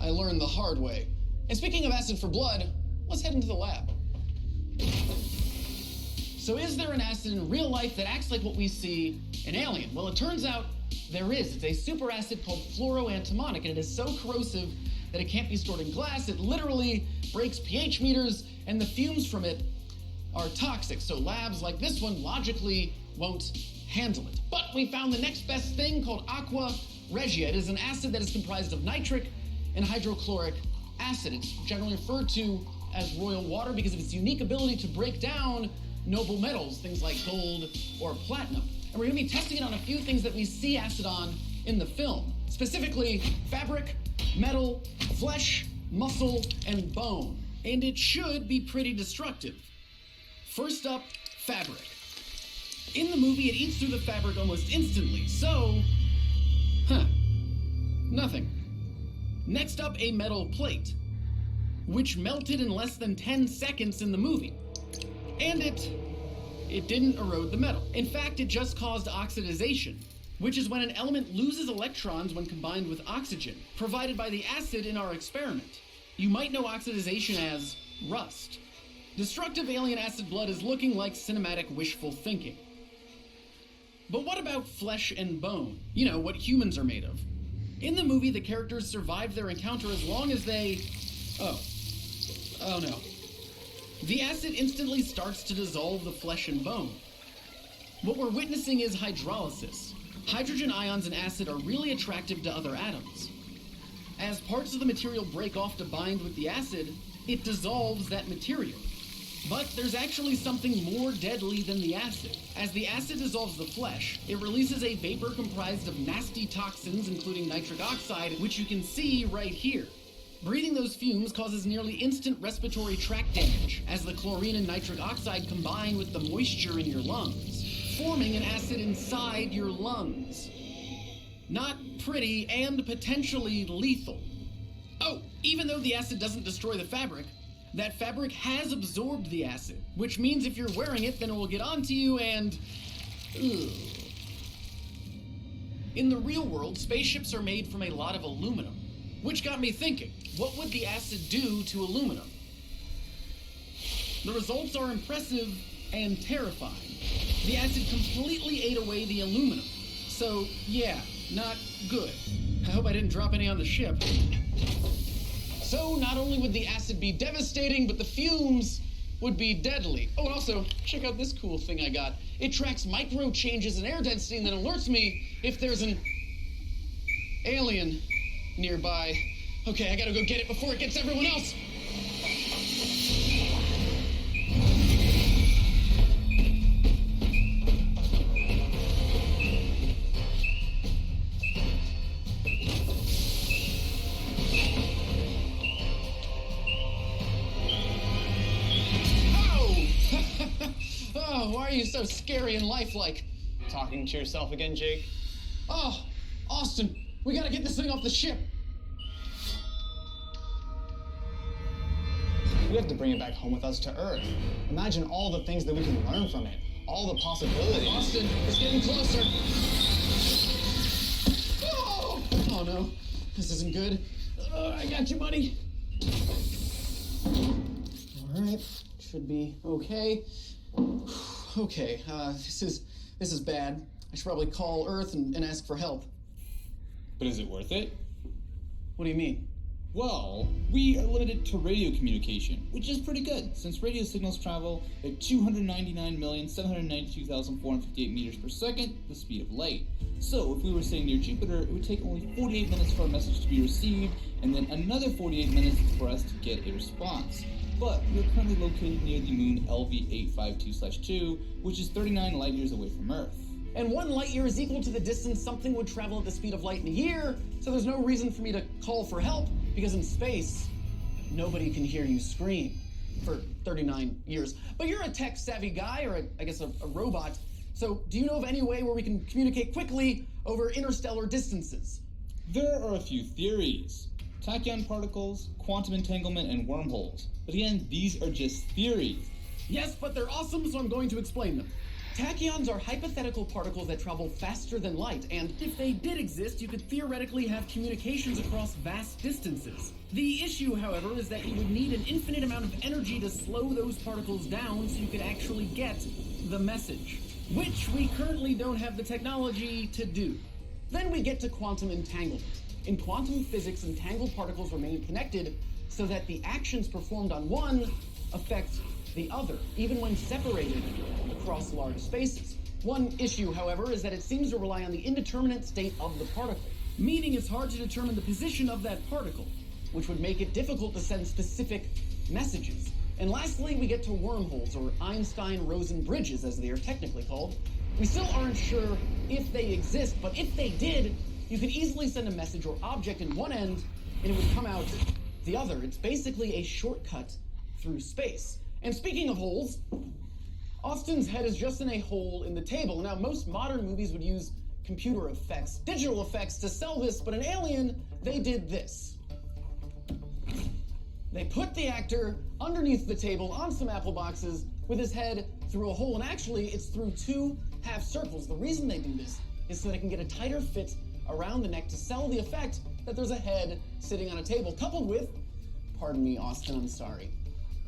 I learned the hard way. And speaking of acid for blood, let's head into the lab. So is there an acid in real life that acts like what we see in Alien? Well, it turns out there is. It's a super acid called fluoroantimonic, and it is so corrosive that it can't be stored in glass. It literally breaks pH meters, and the fumes from it are toxic. So labs like this one logically won't handle it. But we found the next best thing called aqua regia. It is an acid that is comprised of nitric and hydrochloric acid. It's generally referred to as royal water because of its unique ability to break down noble metals, things like gold or platinum. And we're gonna be testing it on a few things that we see acid on in the film. Specifically, fabric, metal, flesh, muscle, and bone. And it should be pretty destructive. First up, fabric. In the movie, it eats through the fabric almost instantly, so... nothing. Next up, a metal plate, which melted in less than 10 seconds in the movie. And it didn't erode the metal. In fact, it just caused oxidization, which is when an element loses electrons when combined with oxygen, provided by the acid in our experiment. You might know oxidization as rust. Destructive alien acid blood is looking like cinematic wishful thinking. But what about flesh and bone? You know, what humans are made of. In the movie, the characters survived their encounter as long as they... Oh no. The acid instantly starts to dissolve the flesh and bone. What we're witnessing is hydrolysis. Hydrogen ions in acid are really attractive to other atoms. As parts of the material break off to bind with the acid, it dissolves that material. But there's actually something more deadly than the acid. As the acid dissolves the flesh, it releases a vapor comprised of nasty toxins, including nitric oxide, which you can see right here. Breathing those fumes causes nearly instant respiratory tract damage, as the chlorine and nitric oxide combine with the moisture in your lungs, forming an acid inside your lungs. Not pretty and potentially lethal. Oh, even though the acid doesn't destroy the fabric, that fabric has absorbed the acid, which means if you're wearing it, then it will get onto you and... ugh. In the real world, spaceships are made from a lot of aluminum, which got me thinking, what would the acid do to aluminum? The results are impressive and terrifying. The acid completely ate away the aluminum. So, yeah, not good. I hope I didn't drop any on the ship. So, not only would the acid be devastating, but the fumes would be deadly. Oh, and also, check out this cool thing I got. It tracks micro changes in air density and then alerts me if there's an alien nearby. Okay, I gotta go get it before it gets everyone else. Oh, why are you so scary and lifelike? Talking to yourself again, Jake? Oh, Austin, we gotta get this thing off the ship. We have to bring it back home with us to Earth. Imagine all the things that we can learn from it. All the possibilities. Austin, it's getting closer. Oh no, this isn't good. I got you, buddy. All right, should be okay. Okay, this is bad. I should probably call Earth and ask for help. But is it worth it? What do you mean? Well, we are limited to radio communication, which is pretty good, since radio signals travel at 299,792,458 meters per second, the speed of light. So, if we were sitting near Jupiter, it would take only 48 minutes for our message to be received, and then another 48 minutes for us to get a response. But we're currently located near the moon LV-852/2, which is 39 light years away from Earth. And 1 light year is equal to the distance something would travel at the speed of light in a year, so there's no reason for me to call for help, because in space, nobody can hear you scream for 39 years. But you're a tech-savvy guy, or I guess a robot, so do you know of any way where we can communicate quickly over interstellar distances? There are a few theories. Tachyon particles, quantum entanglement, and wormholes. But again, these are just theories. Yes, but they're awesome, so I'm going to explain them. Tachyons are hypothetical particles that travel faster than light, and if they did exist, you could theoretically have communications across vast distances. The issue, however, is that you would need an infinite amount of energy to slow those particles down so you could actually get the message, which we currently don't have the technology to do. Then we get to quantum entanglement. In quantum physics, entangled particles remain connected so that the actions performed on one affect the other, even when separated across large spaces. One issue, however, is that it seems to rely on the indeterminate state of the particle, meaning it's hard to determine the position of that particle, which would make it difficult to send specific messages. And lastly, we get to wormholes, or Einstein-Rosen bridges, as they are technically called. We still aren't sure if they exist, but if they did, you could easily send a message or object in one end, and it would come out the other. It's basically a shortcut through space. And speaking of holes, Austin's head is just in a hole in the table. Now, most modern movies would use computer effects, digital effects to sell this, but in Alien, they did this. They put the actor underneath the table on some apple boxes with his head through a hole, and actually, it's through 2 half circles. The reason they do this is so they can get a tighter fit around the neck to sell the effect that there's a head sitting on a table, coupled with, pardon me, Austin, I'm sorry,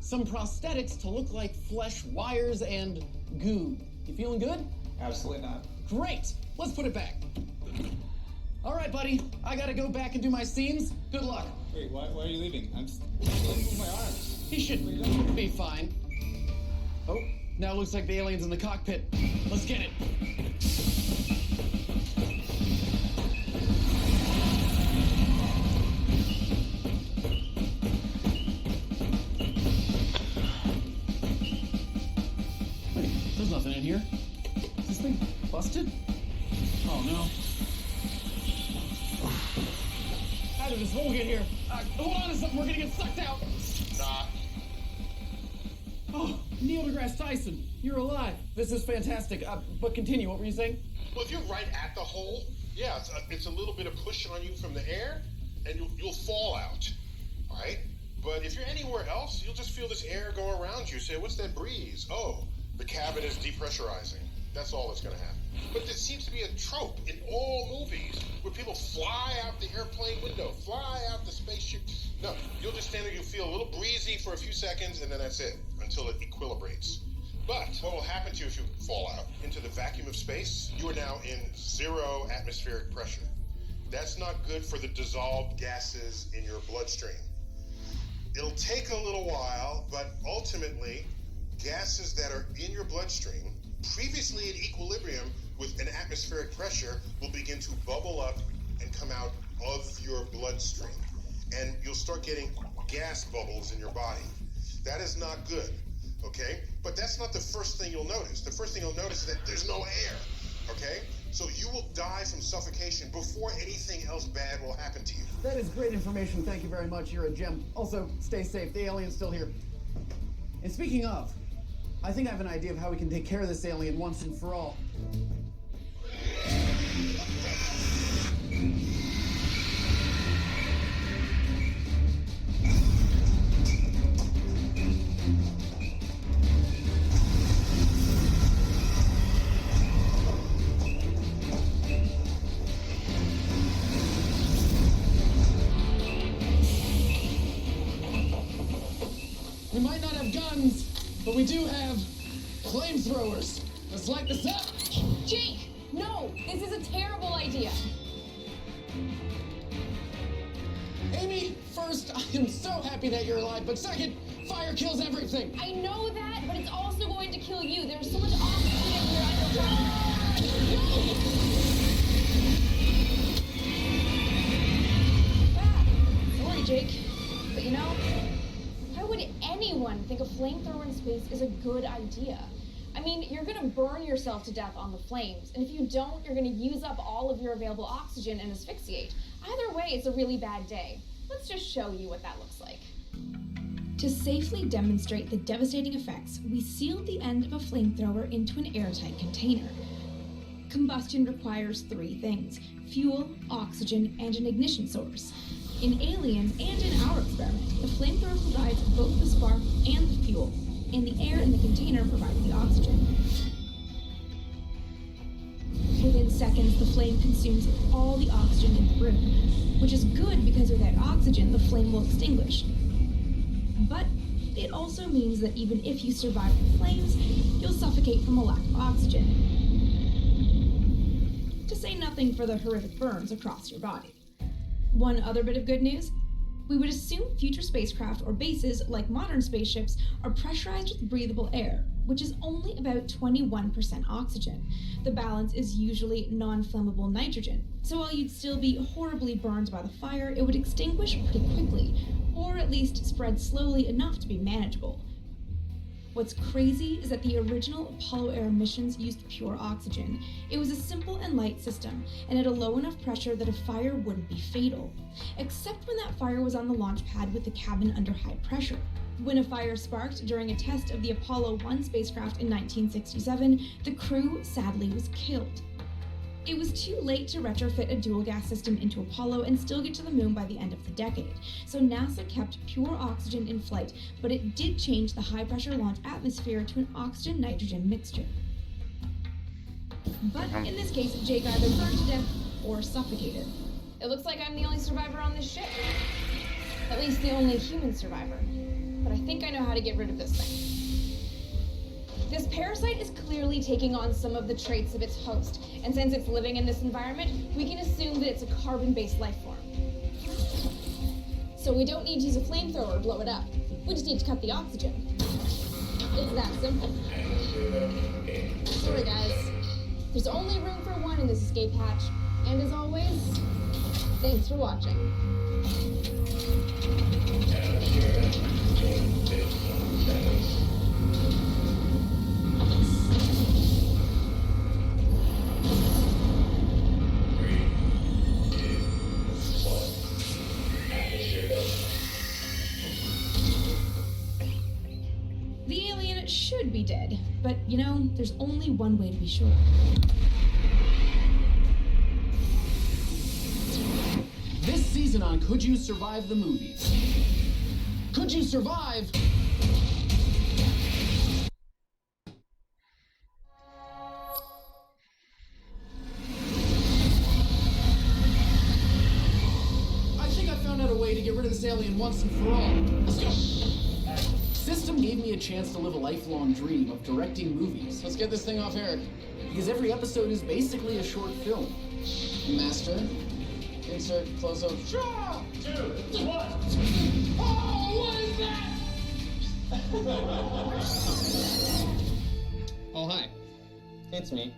some prosthetics to look like flesh, wires, and goo. You feeling good? Absolutely not. Great! Let's put it back. All right, buddy. I gotta go back and do my scenes. Good luck. Wait, why are you leaving? I'm just moving my arms. He should be fine. Oh, now it looks like the alien's in the cockpit. Let's get it. Wait, there's nothing in here. Is this thing busted? Oh, no. How did this hole get here? Hold on to something, we're gonna get sucked out. Nah. Oh, Neil deGrasse Tyson, you're alive. This is fantastic. But continue, what were you saying? Well, if you're right at the hole, yeah, it's a little bit of push on you from the air, and you'll fall out, all right? But if you're anywhere else, you'll just feel this air go around you. Say, what's that breeze? Oh, the cabin is depressurizing. That's all that's going to happen. But there seems to be a trope in all movies where people fly out the airplane window, fly out the spaceship. No, you'll just stand there, you'll feel a little breezy for a few seconds, and then that's it, until it equilibrates. But what will happen to you if you fall out into the vacuum of space? You are now in 0 atmospheric pressure. That's not good for the dissolved gases in your bloodstream. It'll take a little while, but ultimately, gases that are in your bloodstream, previously in equilibrium with an atmospheric pressure, will begin to bubble up and come out of your bloodstream. And you'll start getting gas bubbles in your body. That is not good, okay? But that's not the first thing you'll notice. The first thing you'll notice is that there's no air, okay? So you will die from suffocation before anything else bad will happen to you. That is great information. Thank you very much. You're a gem. Also, stay safe. The alien's still here. And speaking of, I think I have an idea of how we can take care of this alien once and for all. We might not have guns, but we do have flamethrowers. Let's light this up. Jake, no, this is a terrible idea. Amy, first, I am so happy that you're alive, but second, fire kills everything. I know that, but it's also going to kill you. There's so much oxygen in here underwater. Sorry, Jake, but you know, why would anyone think a flamethrower in space is a good idea? I mean, you're gonna burn yourself to death on the flames, and if you don't, you're gonna use up all of your available oxygen and asphyxiate. Either way, it's a really bad day. Let's just show you what that looks like. To safely demonstrate the devastating effects, we sealed the end of a flamethrower into an airtight container. Combustion requires 3 things: fuel, oxygen, and an ignition source. In Alien and in our experiment, the flamethrower provides both the spark and the fuel, and the air in the container provides the oxygen. Within seconds, the flame consumes all the oxygen in the room, which is good because without oxygen, the flame will extinguish. But it also means that even if you survive the flames, you'll suffocate from a lack of oxygen. To say nothing for the horrific burns across your body. One other bit of good news: we would assume future spacecraft or bases, like modern spaceships, are pressurized with breathable air, which is only about 21% oxygen. The balance is usually non-flammable nitrogen, so while you'd still be horribly burned by the fire, it would extinguish pretty quickly, or at least spread slowly enough to be manageable. What's crazy is that the original Apollo Air missions used pure oxygen. It was a simple and light system, and at a low enough pressure that a fire wouldn't be fatal. Except when that fire was on the launch pad with the cabin under high pressure. When a fire sparked during a test of the Apollo 1 spacecraft in 1967, the crew sadly was killed. It was too late to retrofit a dual gas system into Apollo and still get to the moon by the end of the decade, so NASA kept pure oxygen in flight, but it did change the high-pressure launch atmosphere to an oxygen-nitrogen mixture. But in this case, Jake either burned to death or suffocated. It looks like I'm the only survivor on this ship. At least the only human survivor. But I think I know how to get rid of this thing. This parasite is clearly taking on some of the traits of its host, and since it's living in this environment, we can assume that it's a carbon-based life form. So we don't need to use a flamethrower to blow it up. We just need to cut the oxygen. It's that simple. Sorry guys, there's only room for one in this escape hatch, and as always, thanks for watching. The alien should be dead, but you know, there's only one way to be sure. This season on Could You Survive the Movies? Could you survive? I think I found out a way to get rid of this alien once and for all. Let's go. System gave me a chance to live a lifelong dream of directing movies. Let's get this thing off air. Because every episode is basically a short film. Master. Insert close-up. 2, 1. Oh, what is that? Oh, hi. It's me.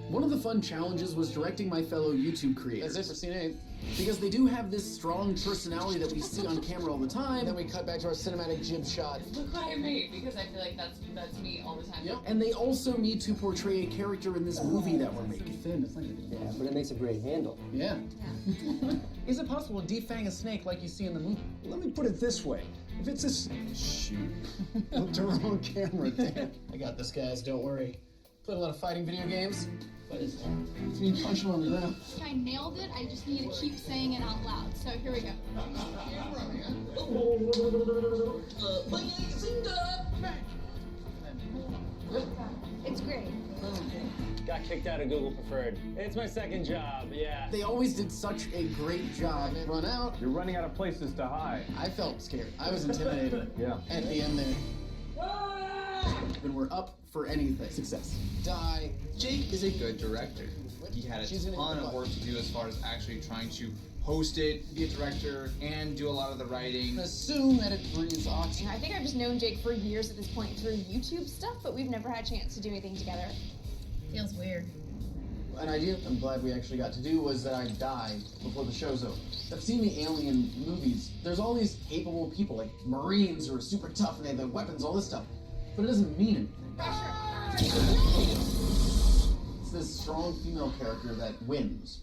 One of the fun challenges was directing my fellow YouTube creators. That's it for Scene 8. Because they do have this strong personality that we see on camera all the time. Then we cut back to our cinematic jib shot. Look what I made, because I feel like that's me all the time. Yep. And they also need to portray a character in this movie that we're making. Yeah, but it makes a great handle. Yeah. Is it possible to defang a snake like you see in the movie? Let me put it this way. If it's a... Shoot. Looked the wrong camera, damn. I got this, guys. Don't worry. Played a lot of fighting video games. What is that? You punch him on the ground. I nailed it. I just need to keep saying it out loud. So here we go. It's great. Got kicked out of Google Preferred. It's my second job, yeah. They always did such a great job. Run out. You're running out of places to hide. I felt scared. I was intimidated. Yeah. At the end there. When we're up for anything. Success. Die. Jake is a good director. He had a ton of work to do as far as actually trying to host it, be a director, and do a lot of the writing. Assume that it breathes oxygen. I think I've just known Jake for years at this point through YouTube stuff, but we've never had a chance to do anything together. Feels weird. An idea I'm glad we actually got to do was that I die before the show's over. I've seen the alien movies. There's all these capable people, like Marines who are super tough and they have the weapons, all this stuff. But it doesn't mean anything. It's this strong female character that wins.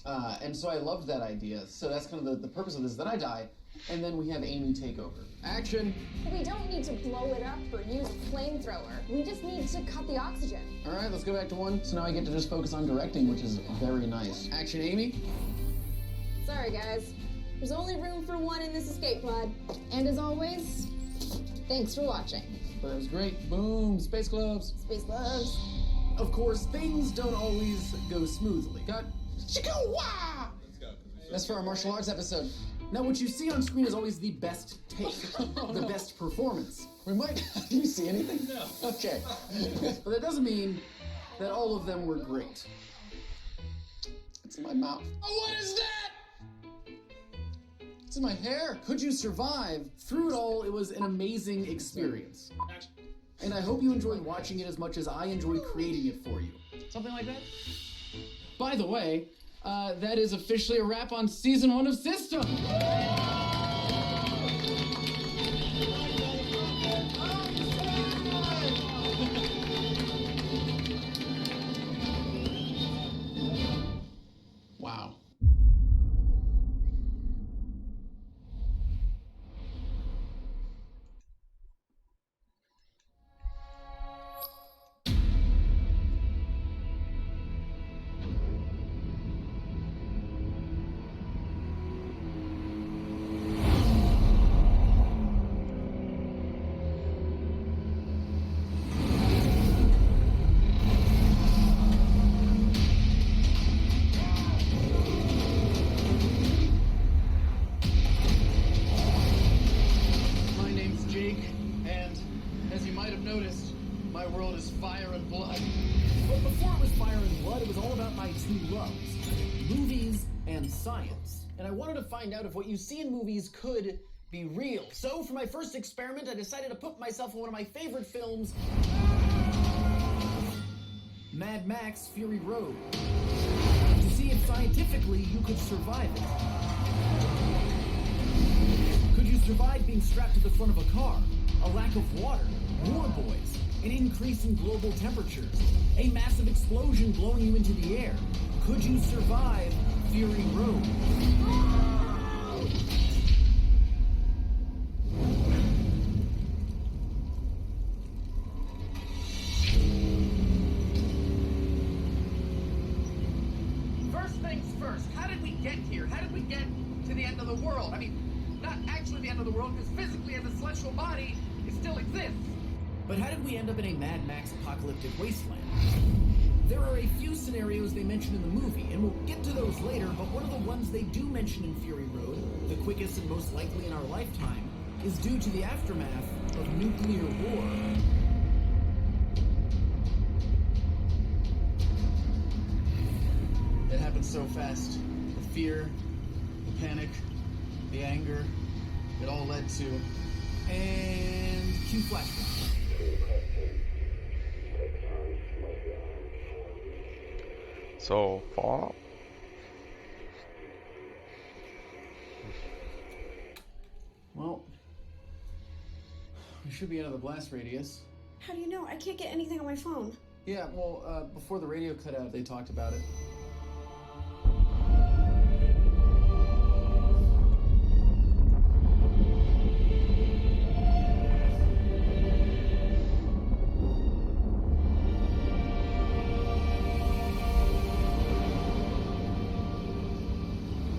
And so I loved that idea. So that's kind of the purpose of this, that I die, and then we have Amy take over. Action! We don't need to blow it up or use a flamethrower. We just need to cut the oxygen. All right, let's go back to 1. So now I get to just focus on directing, which is very nice. Action, Amy. Sorry, guys. There's only room for one in this escape pod. And as always, thanks for watching. But that was great. Boom, space gloves. Space gloves. Of course, things don't always go smoothly. Got Chikawa! That's for our martial arts episode. Now, what you see on screen is always the best take, the best performance. We might. Do you see anything? No. Okay. But that doesn't mean that all of them were great. It's in my mouth. Oh, what is that? It's in my hair. Could you survive? Through it all, it was an amazing experience. And I hope you enjoyed watching it as much as I enjoyed creating it for you. Something like that? By the way, that is officially a wrap on Season 1 of System. Wow. My world is fire and blood. But before it was fire and blood, it was all about my two loves, movies and science. And I wanted to find out if what you see in movies could be real. So for my first experiment, I decided to put myself in one of my favorite films, Mad Max: Fury Road, to see if scientifically you could survive it. Could you survive being strapped to the front of a car, a lack of water, war boys, an increase in global temperatures, a massive explosion blowing you into the air? Could you survive Fury Road? First things first, how did we get here? How did we get to the end of the world? I mean, not actually the end of the world, because physically as a celestial body, it still exists. But how did we end up in a Mad Max apocalyptic wasteland? There are a few scenarios they mention in the movie, and we'll get to those later, but one of the ones they do mention in Fury Road, the quickest and most likely in our lifetime, is due to the aftermath of nuclear war. It happened so fast. The fear, the panic, the anger, it all led to... And cue flashback. So, Fallout? Well, we should be out of the blast radius. How do you know? I can't get anything on my phone. Yeah, well, before the radio cut out, they talked about it.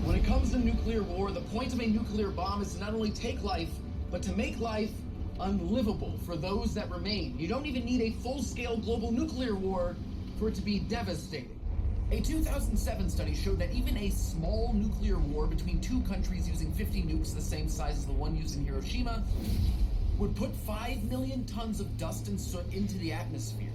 When it comes to nuclear war, the point of a nuclear bomb is to not only take life, but to make life unlivable for those that remain. You don't even need a full-scale global nuclear war for it to be devastating. A 2007 study showed that even a small nuclear war between two countries using 50 nukes the same size as the one used in Hiroshima would put 5 million tons of dust and soot into the atmosphere,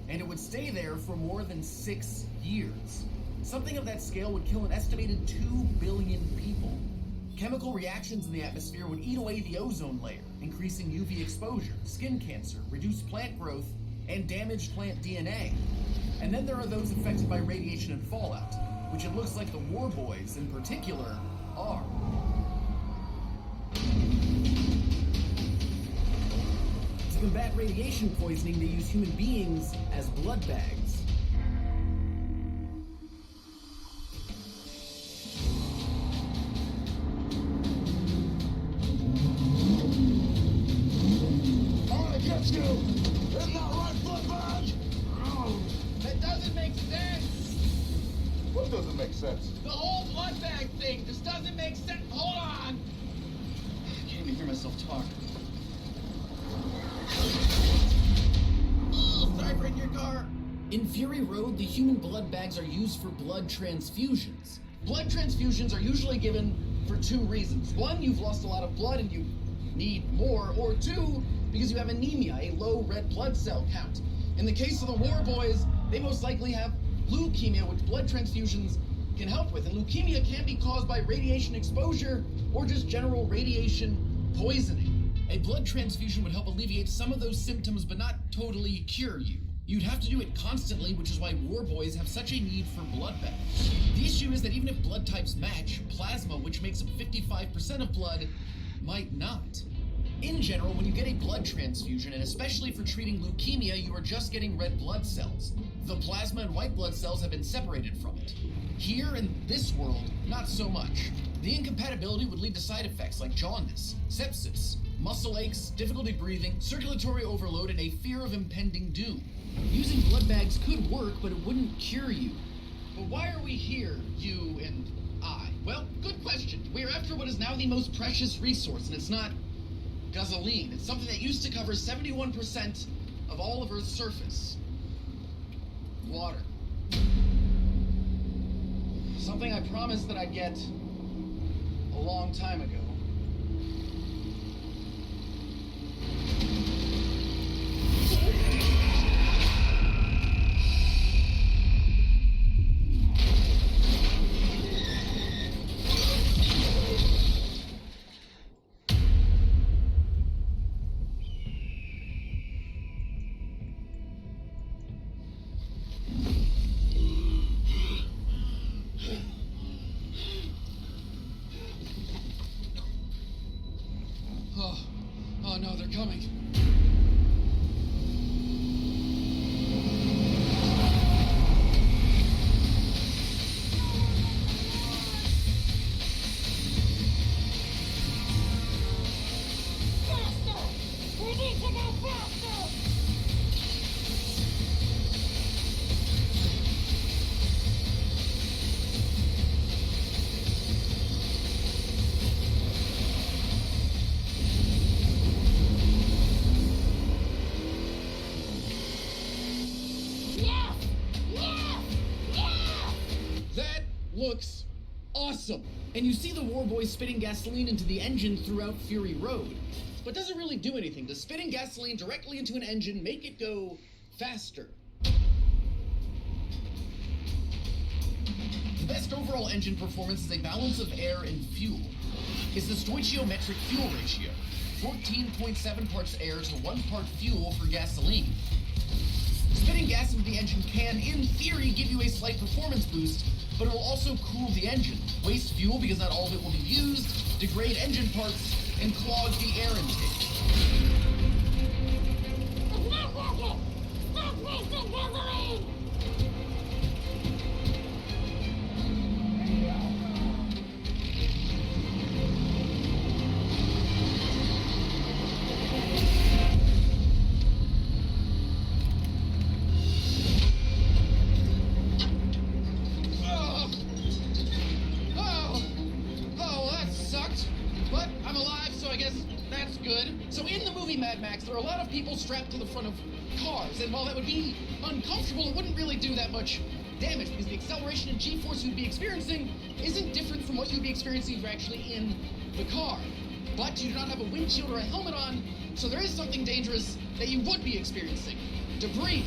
and it would stay there for more than 6 years. Something of that scale would kill an estimated 2 billion people. Chemical reactions in the atmosphere would eat away the ozone layer, increasing UV exposure, skin cancer, reduced plant growth, and damaged plant DNA. And then there are those affected by radiation and fallout, which it looks like the war boys, in particular, are. To combat radiation poisoning, they use human beings as blood bags. You in that right blood bag! That doesn't make sense! What doesn't make sense? The whole blood bag thing just doesn't make sense. Hold on! I can't even hear myself talk. Oh, sorry for hitting your car. In Fury Road, the human blood bags are used for blood transfusions. Blood transfusions are usually given for 2 reasons. 1, you've lost a lot of blood and you need more, or 2, because you have anemia, a low red blood cell count. In the case of the war boys, they most likely have leukemia, which blood transfusions can help with. And leukemia can be caused by radiation exposure or just general radiation poisoning. A blood transfusion would help alleviate some of those symptoms, but not totally cure you. You'd have to do it constantly, which is why war boys have such a need for blood bags. The issue is that even if blood types match, plasma, which makes up 55% of blood, might not. In general, when you get a blood transfusion, and especially for treating leukemia, you are just getting red blood cells. The plasma and white blood cells have been separated from it. Here in this world, not so much. The incompatibility would lead to side effects like jaundice, sepsis, muscle aches, difficulty breathing, circulatory overload, and a fear of impending doom. Using blood bags could work, but it wouldn't cure you. But why are we here, you and I? Well, good question. We're after what is now the most precious resource, and it's not gasoline. It's something that used to cover 71% of all of Earth's surface. Water. Something I promised that I'd get a long time ago. no, they're coming. We need to go faster! Yes! Yes! Yes! That looks awesome. And you see the war boys spitting gasoline into the engine throughout Fury Road. But does it really do anything? Does spitting gasoline directly into an engine make it go faster? The best overall engine performance is a balance of air and fuel. It's the stoichiometric fuel ratio, 14.7 parts air to 1 part fuel for gasoline. Spitting gas into the engine can, in theory, give you a slight performance boost, but it will also cool the engine, waste fuel because not all of it will be used, degrade engine parts, and clog the air intake. It's not working! Stop wasting gasoline! But I'm alive, so I guess that's good. So in the movie Mad Max, there are a lot of people strapped to the front of cars, and while that would be uncomfortable, it wouldn't really do that much damage, because the acceleration and G-force you'd be experiencing isn't different from what you'd be experiencing if you're actually in the car. But you do not have a windshield or a helmet on, so there is something dangerous that you would be experiencing. Debris.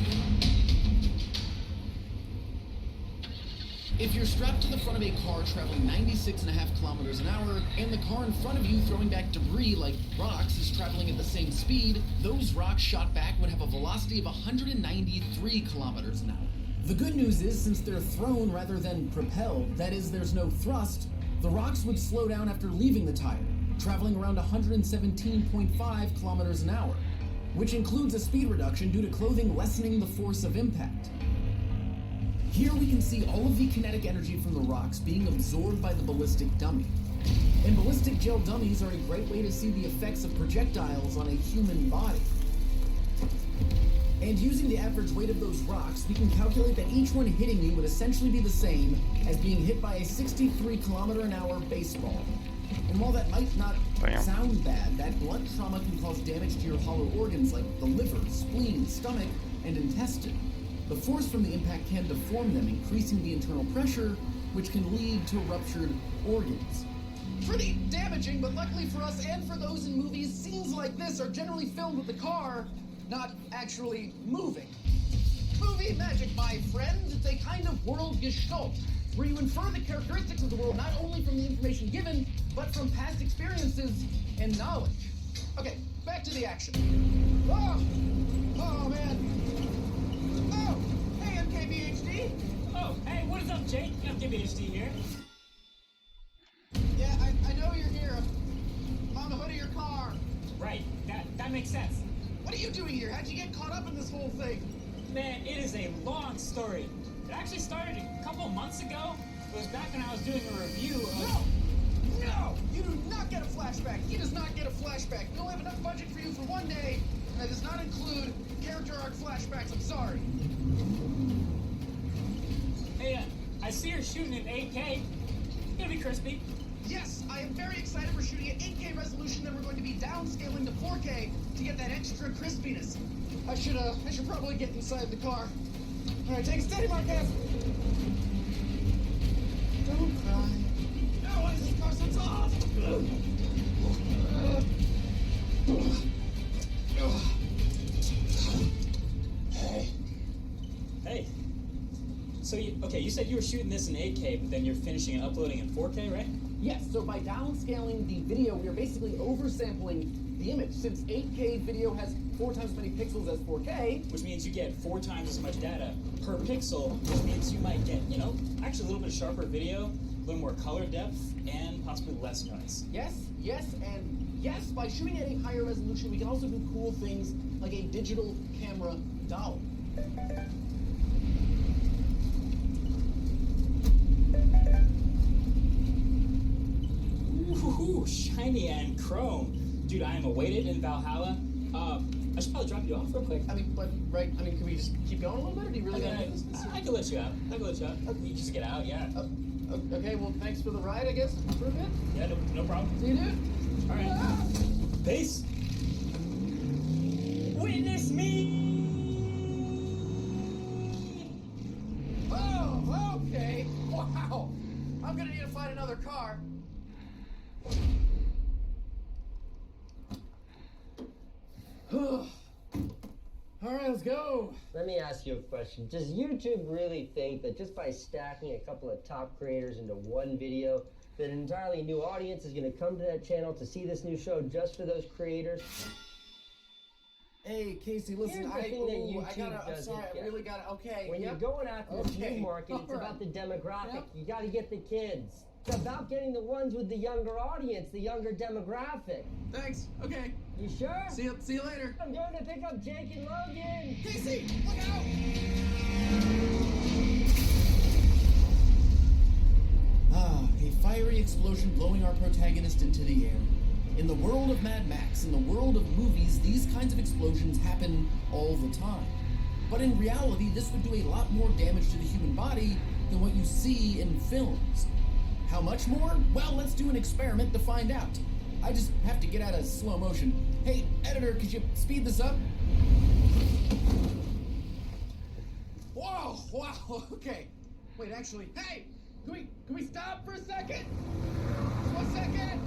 If you're strapped to the front of a car traveling 96.5 kilometers an hour, and the car in front of you throwing back debris like rocks is traveling at the same speed, those rocks shot back would have a velocity of 193 kilometers an hour. The good news is, since they're thrown rather than propelled, that is, there's no thrust, the rocks would slow down after leaving the tire, traveling around 117.5 kilometers an hour, which includes a speed reduction due to clothing lessening the force of impact. Here we can see all of the kinetic energy from the rocks being absorbed by the ballistic dummy. And ballistic gel dummies are a great way to see the effects of projectiles on a human body. And using the average weight of those rocks, we can calculate that each one hitting you would essentially be the same as being hit by a 63 kilometer an hour baseball. And while that might not sound bad, that blunt trauma can cause damage to your hollow organs like the liver, spleen, stomach, and intestine. The force from the impact can deform them, increasing the internal pressure, which can lead to ruptured organs. Pretty damaging, but luckily for us and for those in movies, scenes like this are generally filmed with the car not actually moving. Movie magic, my friends. It's a kind of world gestalt, where you infer the characteristics of the world not only from the information given, but from past experiences and knowledge. Okay, back to the action. Oh man. Oh, hey, MKBHD. Oh, hey, what is up, Jake? MKBHD here. Yeah, I know you're here. I'm on the hood of your car. Right, that makes sense. What are you doing here? How'd you get caught up in this whole thing? Man, it is a long story. It actually started a couple months ago. It was back when I was doing a review of... No! You do not get a flashback. He does not get a flashback. We only have enough budget for you for one day, and that does not include character arc flashbacks. I'm sorry. Hey, I see you're shooting in 8K. It's gonna be crispy. Yes, I am very excited. We're shooting at 8K resolution, then we're going to be downscaling to 4K to get that extra crispiness. I should probably get inside the car. All right, take a steady, Marquez. Don't cry. Oh, why is this car so soft? Hey. So, you said you were shooting this in 8K, but then you're finishing and uploading in 4K, right? Yes, so by downscaling the video, we are basically oversampling the image. Since 8K video has 4 times as many pixels as 4K. Which means you get 4 times as much data per pixel, which means you might get, actually a little bit sharper video, a little more color depth, and possibly less noise. Yes, yes, by shooting at a higher resolution, we can also do cool things like a digital camera dolly. Ooh, shiny and chrome. Dude, I am awaited in Valhalla. I should probably drop you off real quick. I mean, but, right, I mean, can we just keep going a little bit, or do you really gotta do this? I can let you out. You can just get out, yeah. Okay, well, thanks for the ride, I guess, for a bit. Yeah, no problem. See you, dude. All right. Peace. Witness me! Oh, okay. Wow. I'm gonna need to find another car. All right, let's go. Let me ask you a question. Does YouTube really think that just by stacking a couple of top creators into one video, that an entirely new audience is going to come to that channel to see this new show just for those creators? Hey, Casey, listen, Here's the thing that YouTube I'm doesn't sorry, get. I really gotta, okay. When yep. you're going after the Okay, new market, it's all about the right. demographic. Yep. You got to get the kids. It's about getting the ones with the younger audience, the younger demographic. Thanks, okay. You sure? See you later. I'm going to pick up Jake and Logan. Casey, look out! A fiery explosion blowing our protagonist into the air. In the world of Mad Max, in the world of movies, these kinds of explosions happen all the time. But in reality, this would do a lot more damage to the human body than what you see in films. How much more? Well, let's do an experiment to find out. I just have to get out of slow motion. Hey, editor, could you speed this up? Whoa, wow, okay. Wait, actually, hey, can we stop for a second? 1 second.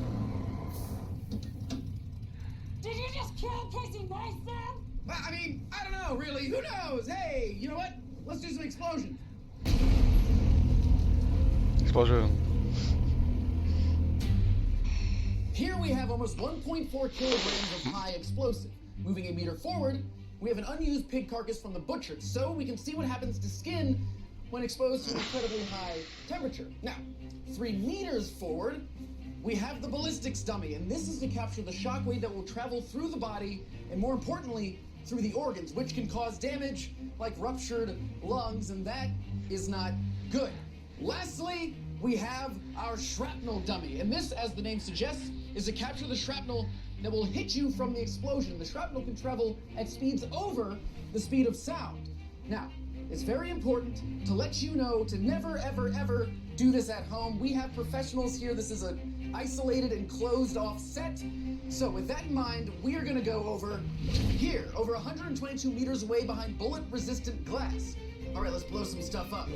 Did you just kill Casey Neistat? I mean, I don't know, really. Who knows? Hey, you know what? Let's do some explosions. Explosion. Here we have almost 1.4 kilograms of high explosive. Moving a meter forward, we have an unused pig carcass from the butcher, so we can see what happens to skin when exposed to an incredibly high temperature. Now, 3 meters forward, we have the ballistics dummy, and this is to capture the shockwave that will travel through the body, and more importantly, through the organs, which can cause damage like ruptured lungs, and that is not good. Lastly, we have our shrapnel dummy, and this, as the name suggests, is to capture the shrapnel that will hit you from the explosion. The shrapnel can travel at speeds over the speed of sound. Now, it's very important to let you know to never, ever, ever do this at home. We have professionals here. This is an isolated and closed off set. So with that in mind, we are gonna go over here, over 122 meters away behind bullet-resistant glass. All right, let's blow some stuff up.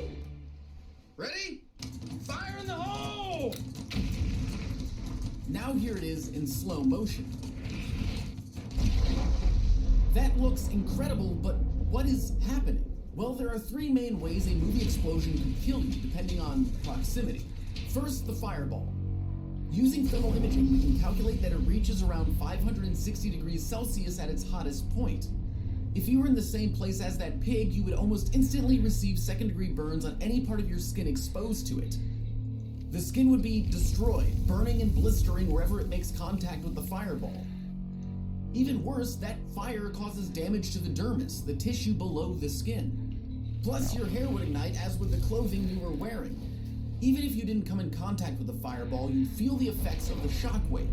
Ready? Fire in the hole! Now here it is in slow motion. That looks incredible, but what is happening? Well, there are 3 main ways a movie explosion can kill you, depending on proximity. First, the fireball. Using thermal imaging, we can calculate that it reaches around 560 degrees Celsius at its hottest point. If you were in the same place as that pig, you would almost instantly receive second-degree burns on any part of your skin exposed to it. The skin would be destroyed, burning and blistering wherever it makes contact with the fireball. Even worse, that fire causes damage to the dermis, the tissue below the skin. Plus, your hair would ignite, as would the clothing you were wearing. Even if you didn't come in contact with the fireball, you'd feel the effects of the shockwave,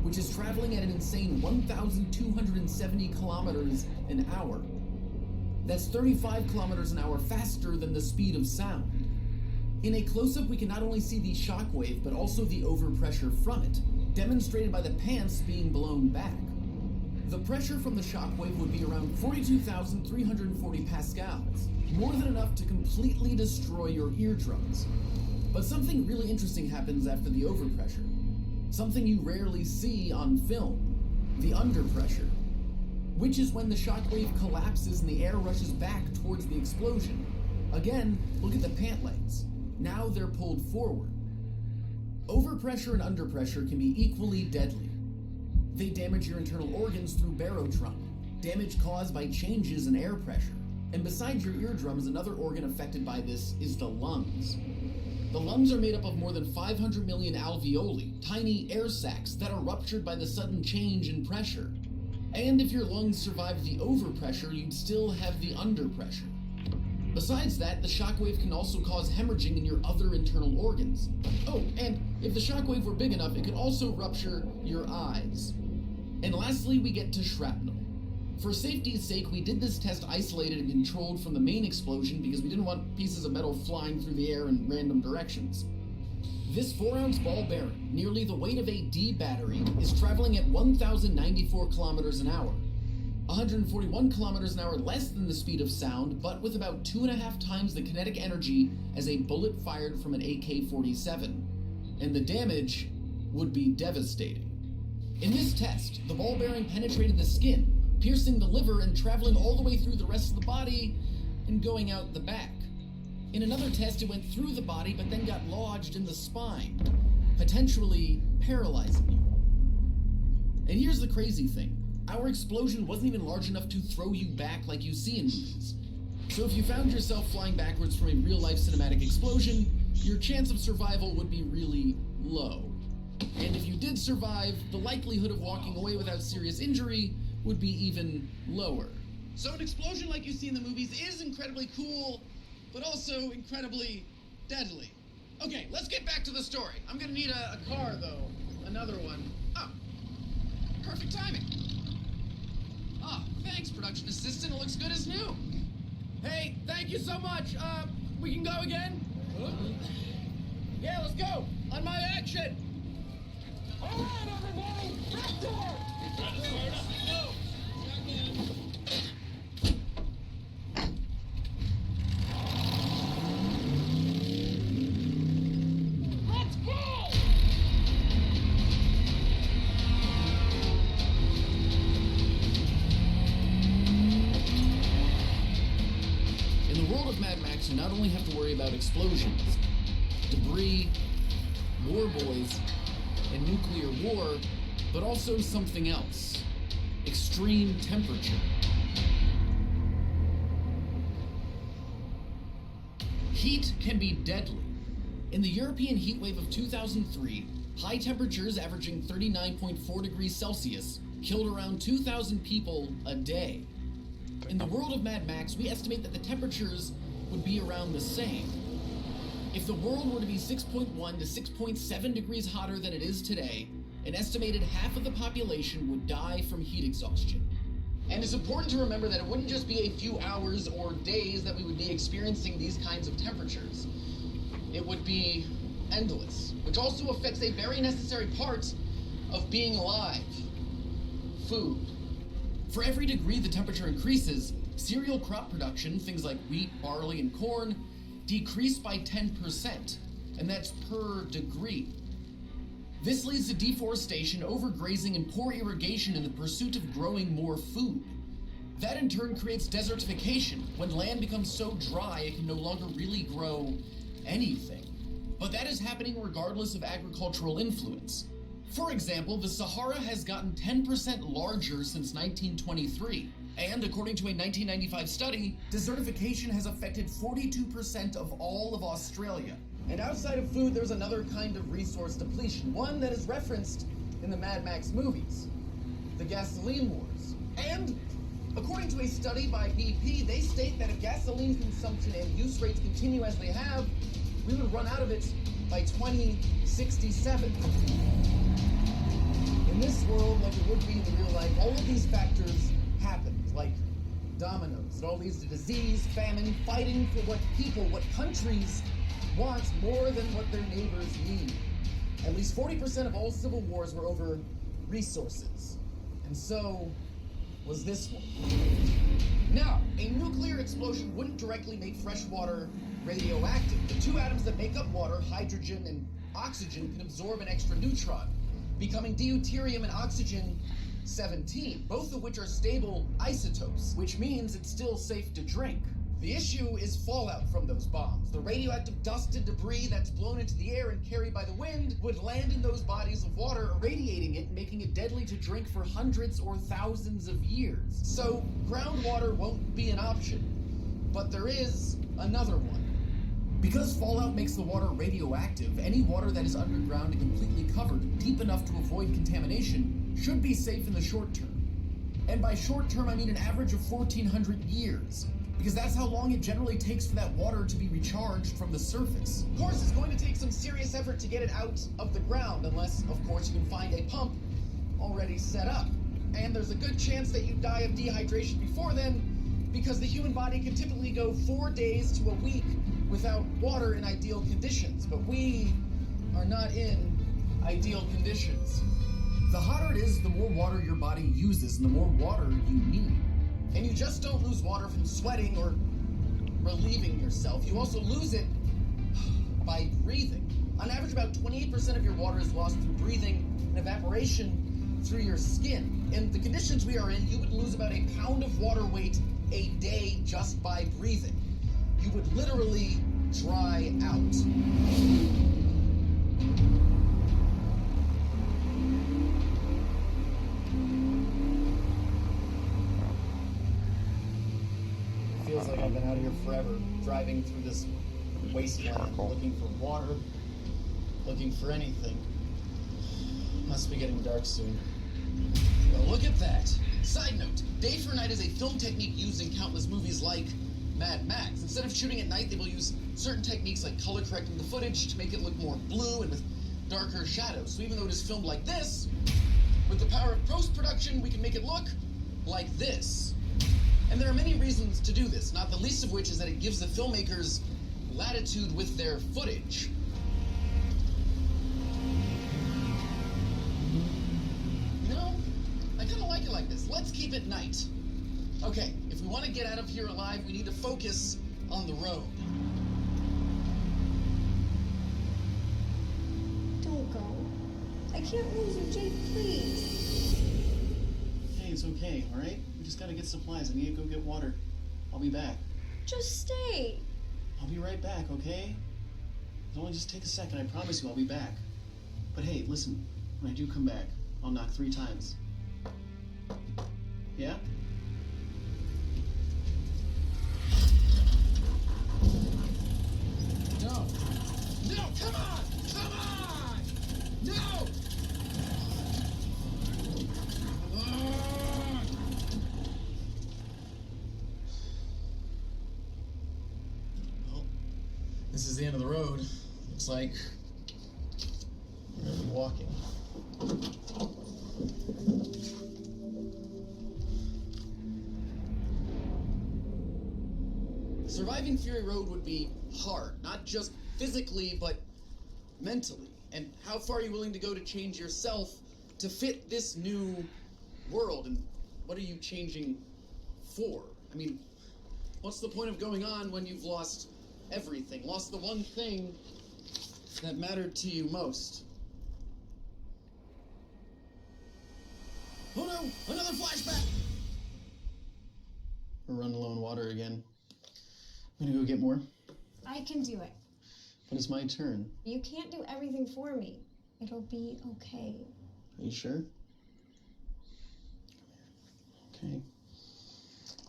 which is traveling at an insane 1,270 kilometers an hour. That's 35 kilometers an hour faster than the speed of sound. In a close-up, we can not only see the shockwave, but also the overpressure from it, demonstrated by the pants being blown back. The pressure from the shockwave would be around 42,340 pascals, more than enough to completely destroy your eardrums. But something really interesting happens after the overpressure. Something you rarely see on film, the underpressure, which is when the shockwave collapses and the air rushes back towards the explosion. Again, look at the pant legs. Now they're pulled forward. Overpressure and underpressure can be equally deadly. They damage your internal organs through barotrauma, damage caused by changes in air pressure. And besides your eardrums, another organ affected by this is the lungs. The lungs are made up of more than 500 million alveoli, tiny air sacs that are ruptured by the sudden change in pressure. And if your lungs survived the overpressure, you'd still have the underpressure. Besides that, the shockwave can also cause hemorrhaging in your other internal organs. Oh, and if the shockwave were big enough, it could also rupture your eyes. And lastly, we get to shrapnel. For safety's sake, we did this test isolated and controlled from the main explosion because we didn't want pieces of metal flying through the air in random directions. This 4-ounce ball bearing, nearly the weight of a D battery, is traveling at 1,094 kilometers an hour. 141 kilometers an hour less than the speed of sound, but with about 2.5 times the kinetic energy as a bullet fired from an AK-47. And the damage would be devastating. In this test, the ball bearing penetrated the skin, piercing the liver and traveling all the way through the rest of the body and going out the back. In another test, it went through the body but then got lodged in the spine, potentially paralyzing you. And here's the crazy thing. Our explosion wasn't even large enough to throw you back like you see in movies. So if you found yourself flying backwards from a real-life cinematic explosion, your chance of survival would be really low. And if you did survive, the likelihood of walking away without serious injury would be even lower. So an explosion like you see in the movies is incredibly cool, but also incredibly deadly. Okay, let's get back to the story. I'm gonna need a car, though. Another one. Oh, perfect timing. Oh, thanks, production assistant. It looks good as new. Hey, thank you so much. We can go again? Yeah, let's go. On my action. All right, everybody, back to work. Go. Let's go! In the world of Mad Max, you not only have to worry about explosions, debris, war boys, and nuclear war, but also something else. Extreme temperature. Heat can be deadly. In the European heat wave of 2003, high temperatures averaging 39.4 degrees Celsius killed around 2,000 people a day. In the world of Mad Max, we estimate that the temperatures would be around the same. If the world were to be 6.1 to 6.7 degrees hotter than it is today, an estimated half of the population would die from heat exhaustion. And it's important to remember that it wouldn't just be a few hours or days that we would be experiencing these kinds of temperatures. It would be endless, which also affects a very necessary part of being alive: food. For every degree the temperature increases, cereal crop production, things like wheat, barley, and corn, decrease by 10%, and that's per degree. This leads to deforestation, overgrazing, and poor irrigation in the pursuit of growing more food. That in turn creates desertification, when land becomes so dry it can no longer really grow anything. But that is happening regardless of agricultural influence. For example, the Sahara has gotten 10% larger since 1923. And according to a 1995 study, desertification has affected 42% of all of Australia. And outside of food, there's another kind of resource depletion, one that is referenced in the Mad Max movies: the gasoline wars. And according to a study by BP, they state that if gasoline consumption and use rates continue as they have, we would run out of it by 2067. In this world, like it would be in real life, all of these factors happen, like dominoes. It all leads to disease, famine, fighting for what people, what countries want more than what their neighbors need. At least 40% of all civil wars were over resources. And so was this one. Now, a nuclear explosion wouldn't directly make fresh water radioactive. The two atoms that make up water, hydrogen and oxygen, can absorb an extra neutron, becoming deuterium and oxygen-17, both of which are stable isotopes, which means it's still safe to drink. The issue is fallout from those bombs. The radioactive dust and debris that's blown into the air and carried by the wind would land in those bodies of water, irradiating it and making it deadly to drink for hundreds or thousands of years. So groundwater won't be an option. But there is another one: Because fallout makes the water radioactive, any water that is underground and completely covered, deep enough to avoid contamination, should be safe in the short term. And by short term, I mean an average of 1,400 years, because that's how long it generally takes for that water to be recharged from the surface. Of course, it's going to take some serious effort to get it out of the ground, unless, of course, you can find a pump already set up. And there's a good chance that you die of dehydration before then, because the human body can typically go 4 days to a week without water in ideal conditions. But we are not in ideal conditions. The hotter it is, the more water your body uses, and the more water you need. And you just don't lose water from sweating or relieving yourself. You also lose it by breathing. On average, about 28% of your water is lost through breathing and evaporation through your skin. In the conditions we are in, you would lose about a pound of water weight a day just by breathing. You would literally dry out. Feels like I've been out here forever, driving through this wasteland, looking for water, looking for anything. Must be getting dark soon. Well, look at that. Side note, day for night is a film technique used in countless movies like Mad Max. Instead of shooting at night, they will use certain techniques like color correcting the footage to make it look more blue and with darker shadows. So even though it is filmed like this, with the power of post-production, we can make it look like this. And there are many reasons to do this, not the least of which is that it gives the filmmakers latitude with their footage. You know, I kind of like it like this. Let's keep it night. Okay, if we want to get out of here alive, we need to focus on the road. Don't go. I can't lose you, Jake, please. Hey, it's okay, all right? We just gotta get supplies. I need to go get water. I'll be back. Just stay. I'll be right back, okay? It'll only just take a second. I promise you I'll be back. But hey, listen, when I do come back, I'll knock 3 times. Yeah? No! No! Come on! Come on! No! Well, this is the end of the road. Looks like we're gonna be walking. Surviving Fury Road would be hard, not just physically, but mentally. And how far are you willing to go to change yourself to fit this new world? And what are you changing for? I mean, what's the point of going on when you've lost everything? Lost the one thing that mattered to you most? Oh no! Another flashback! We're running low on water again. I'm gonna go get more. I can do it. But it's my turn. You can't do everything for me. It'll be okay. Are you sure? Okay.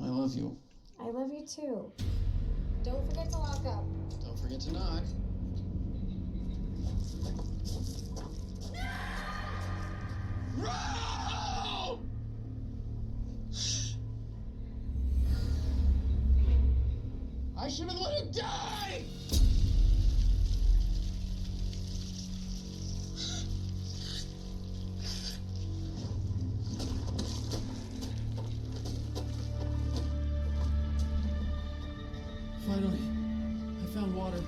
I love you. I love you too. Don't forget to lock up. Don't forget to knock. Roll! I should have let it die! Finally, I found water.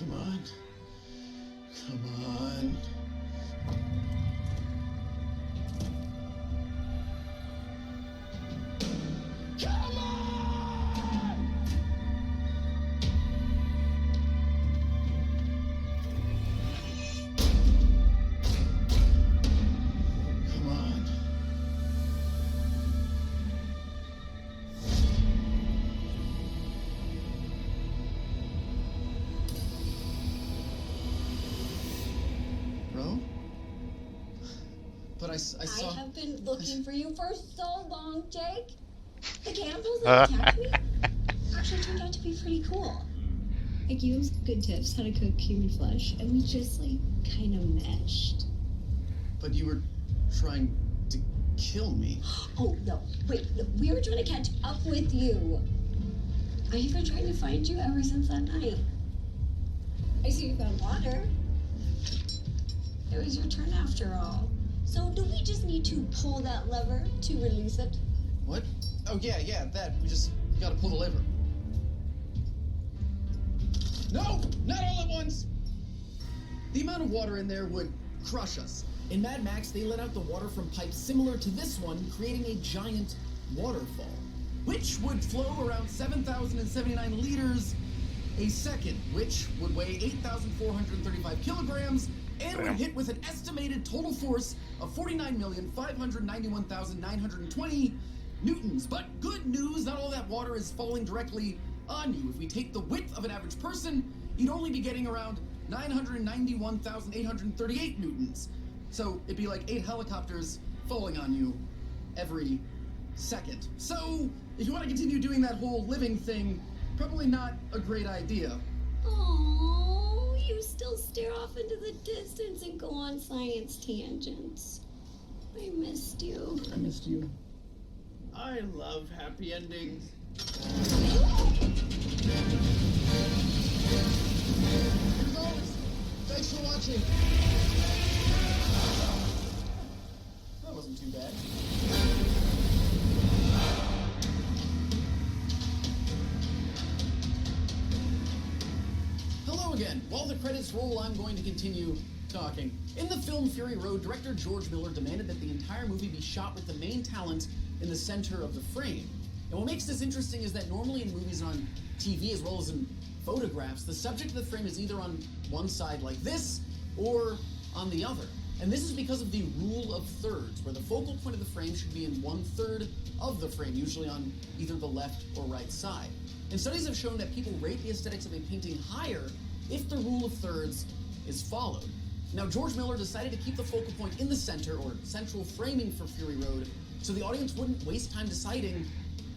Come on. Come on. Come on! Come on. Bro? But I saw... I have been looking for you for so long, Jake. The cannibals that attacked me actually turned out to be pretty cool. I gave him some good tips how to cook human flesh, and we just, like, kind of meshed. But you were trying to kill me. Oh, no. Wait, no, we were trying to catch up with you. I've been trying to find you ever since that night. I see you found water. It was your turn after all. So do we just need to pull that lever to release it? What? Oh, yeah, that. We just gotta pull the lever. No! Not all at once! The amount of water in there would crush us. In Mad Max, they let out the water from pipes similar to this one, creating a giant waterfall, which would flow around 7,079 liters a second, which would weigh 8,435 kilograms, and would hit with an estimated total force of 49,591,920 newtons. But good news, not all that water is falling directly on you. If we take the width of an average person, you'd only be getting around 991,838 newtons. So it'd be like 8 helicopters falling on you every second. So if you want to continue doing that whole living thing, probably not a great idea. Oh, you still stare off into the distance and go on science tangents. I missed you. I missed you. I love happy endings. Here goes. Thanks for watching. That wasn't too bad. Hello again. While the credits roll, I'm going to continue talking. In the film Fury Road, director George Miller demanded that the entire movie be shot with the main talent in the center of the frame. And what makes this interesting is that normally in movies and on TV, as well as in photographs, the subject of the frame is either on one side like this, or on the other. And this is because of the rule of thirds, where the focal point of the frame should be in 1/3 of the frame, usually on either the left or right side. And studies have shown that people rate the aesthetics of a painting higher if the rule of thirds is followed. Now, George Miller decided to keep the focal point in the center, or central framing for Fury Road, so the audience wouldn't waste time deciding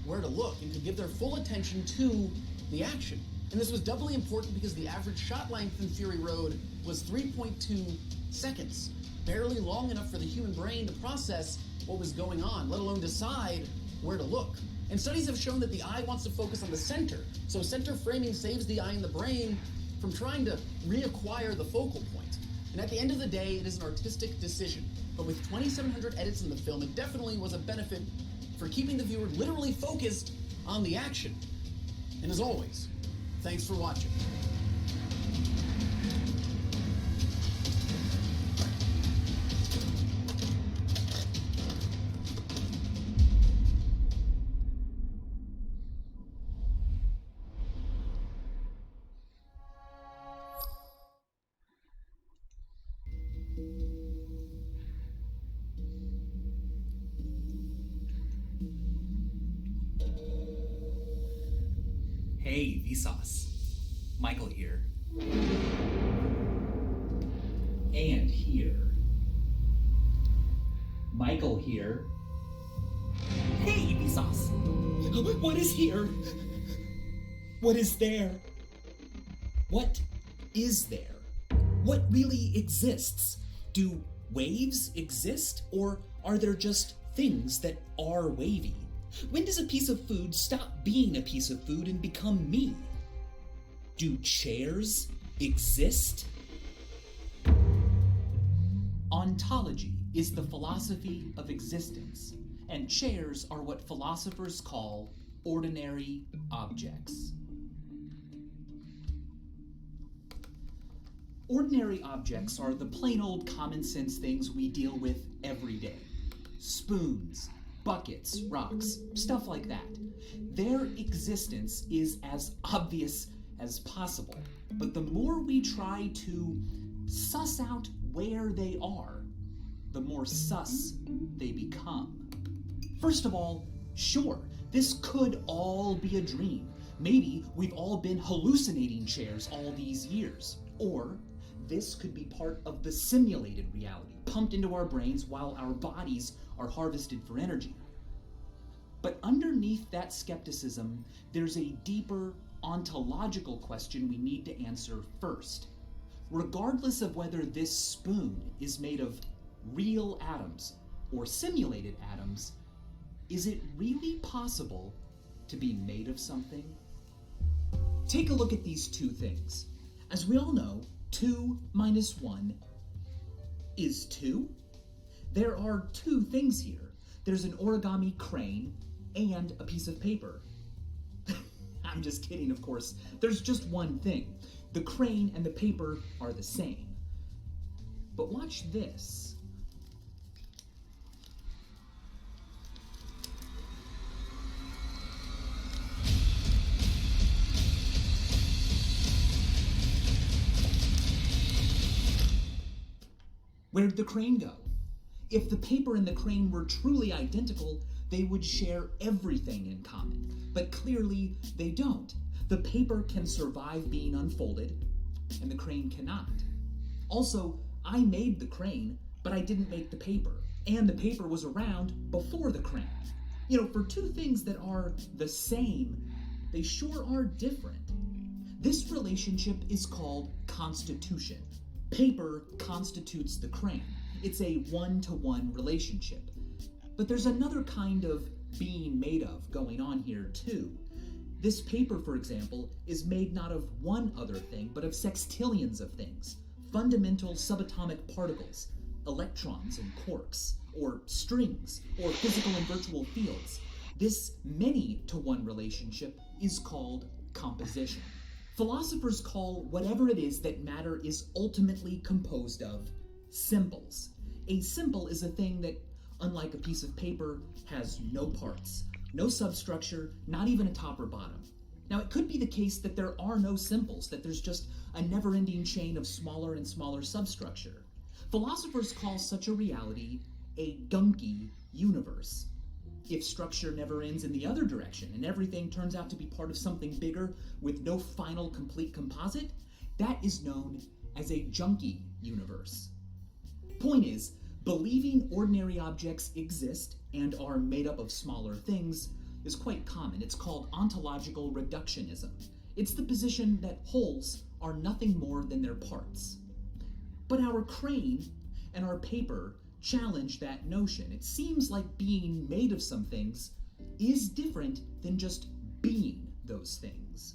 where to look and could give their full attention to the action. And this was doubly important because the average shot length in Fury Road was 3.2 seconds, barely long enough for the human brain to process what was going on, let alone decide where to look. And studies have shown that the eye wants to focus on the center, so center framing saves the eye and the brain from trying to reacquire the focal point. And at the end of the day, it is an artistic decision. But with 2,700 edits in the film, it definitely was a benefit for keeping the viewer literally focused on the action. And as always, thanks for watching. Hey, Vsauce. Michael here. And here. Michael here. Hey, Vsauce. What is here? What is there? What is there? What really exists? Do waves exist, or are there just things that are wavy? When does a piece of food stop being a piece of food and become me? Do chairs exist? Ontology is the philosophy of existence, and chairs are what philosophers call ordinary objects. Ordinary objects are the plain old common sense things we deal with every day. Spoons, buckets, rocks, stuff like that. Their existence is as obvious as possible, but the more we try to suss out where they are, the more sus they become. First of all, sure, this could all be a dream. Maybe we've all been hallucinating chairs all these years. Or this could be part of the simulated reality, pumped into our brains while our bodies are harvested for energy. But underneath that skepticism, there's a deeper ontological question we need to answer first. Regardless of whether this spoon is made of real atoms or simulated atoms, is it really possible to be made of something? Take a look at these two things. As we all know, 2 minus 1 is 2. There are two things here. There's an origami crane and a piece of paper. I'm just kidding, of course. There's just one thing. The crane and the paper are the same. But watch this. Where'd the crane go? If the paper and the crane were truly identical, they would share everything in common. But clearly, they don't. The paper can survive being unfolded, and the crane cannot. Also, I made the crane, but I didn't make the paper. And the paper was around before the crane. You know, for two things that are the same, they sure are different. This relationship is called constitution. Paper constitutes the crane. It's a one-to-one relationship. But there's another kind of being made of going on here too. This paper, for example, is made not of one other thing, but of sextillions of things. Fundamental subatomic particles, electrons and quarks, or strings, or physical and virtual fields. This many-to-one relationship is called composition. Philosophers call whatever it is that matter is ultimately composed of symbols. A symbol is a thing that, unlike a piece of paper, has no parts, no substructure, not even a top or bottom. Now, it could be the case that there are no symbols, that there's just a never-ending chain of smaller and smaller substructure. Philosophers call such a reality a gunky universe. If structure never ends in the other direction and everything turns out to be part of something bigger with no final complete composite, that is known as a junky universe. Point is, believing ordinary objects exist and are made up of smaller things is quite common. It's called ontological reductionism. It's the position that wholes are nothing more than their parts. But our crane and our paper challenge that notion. It seems like being made of some things is different than just being those things.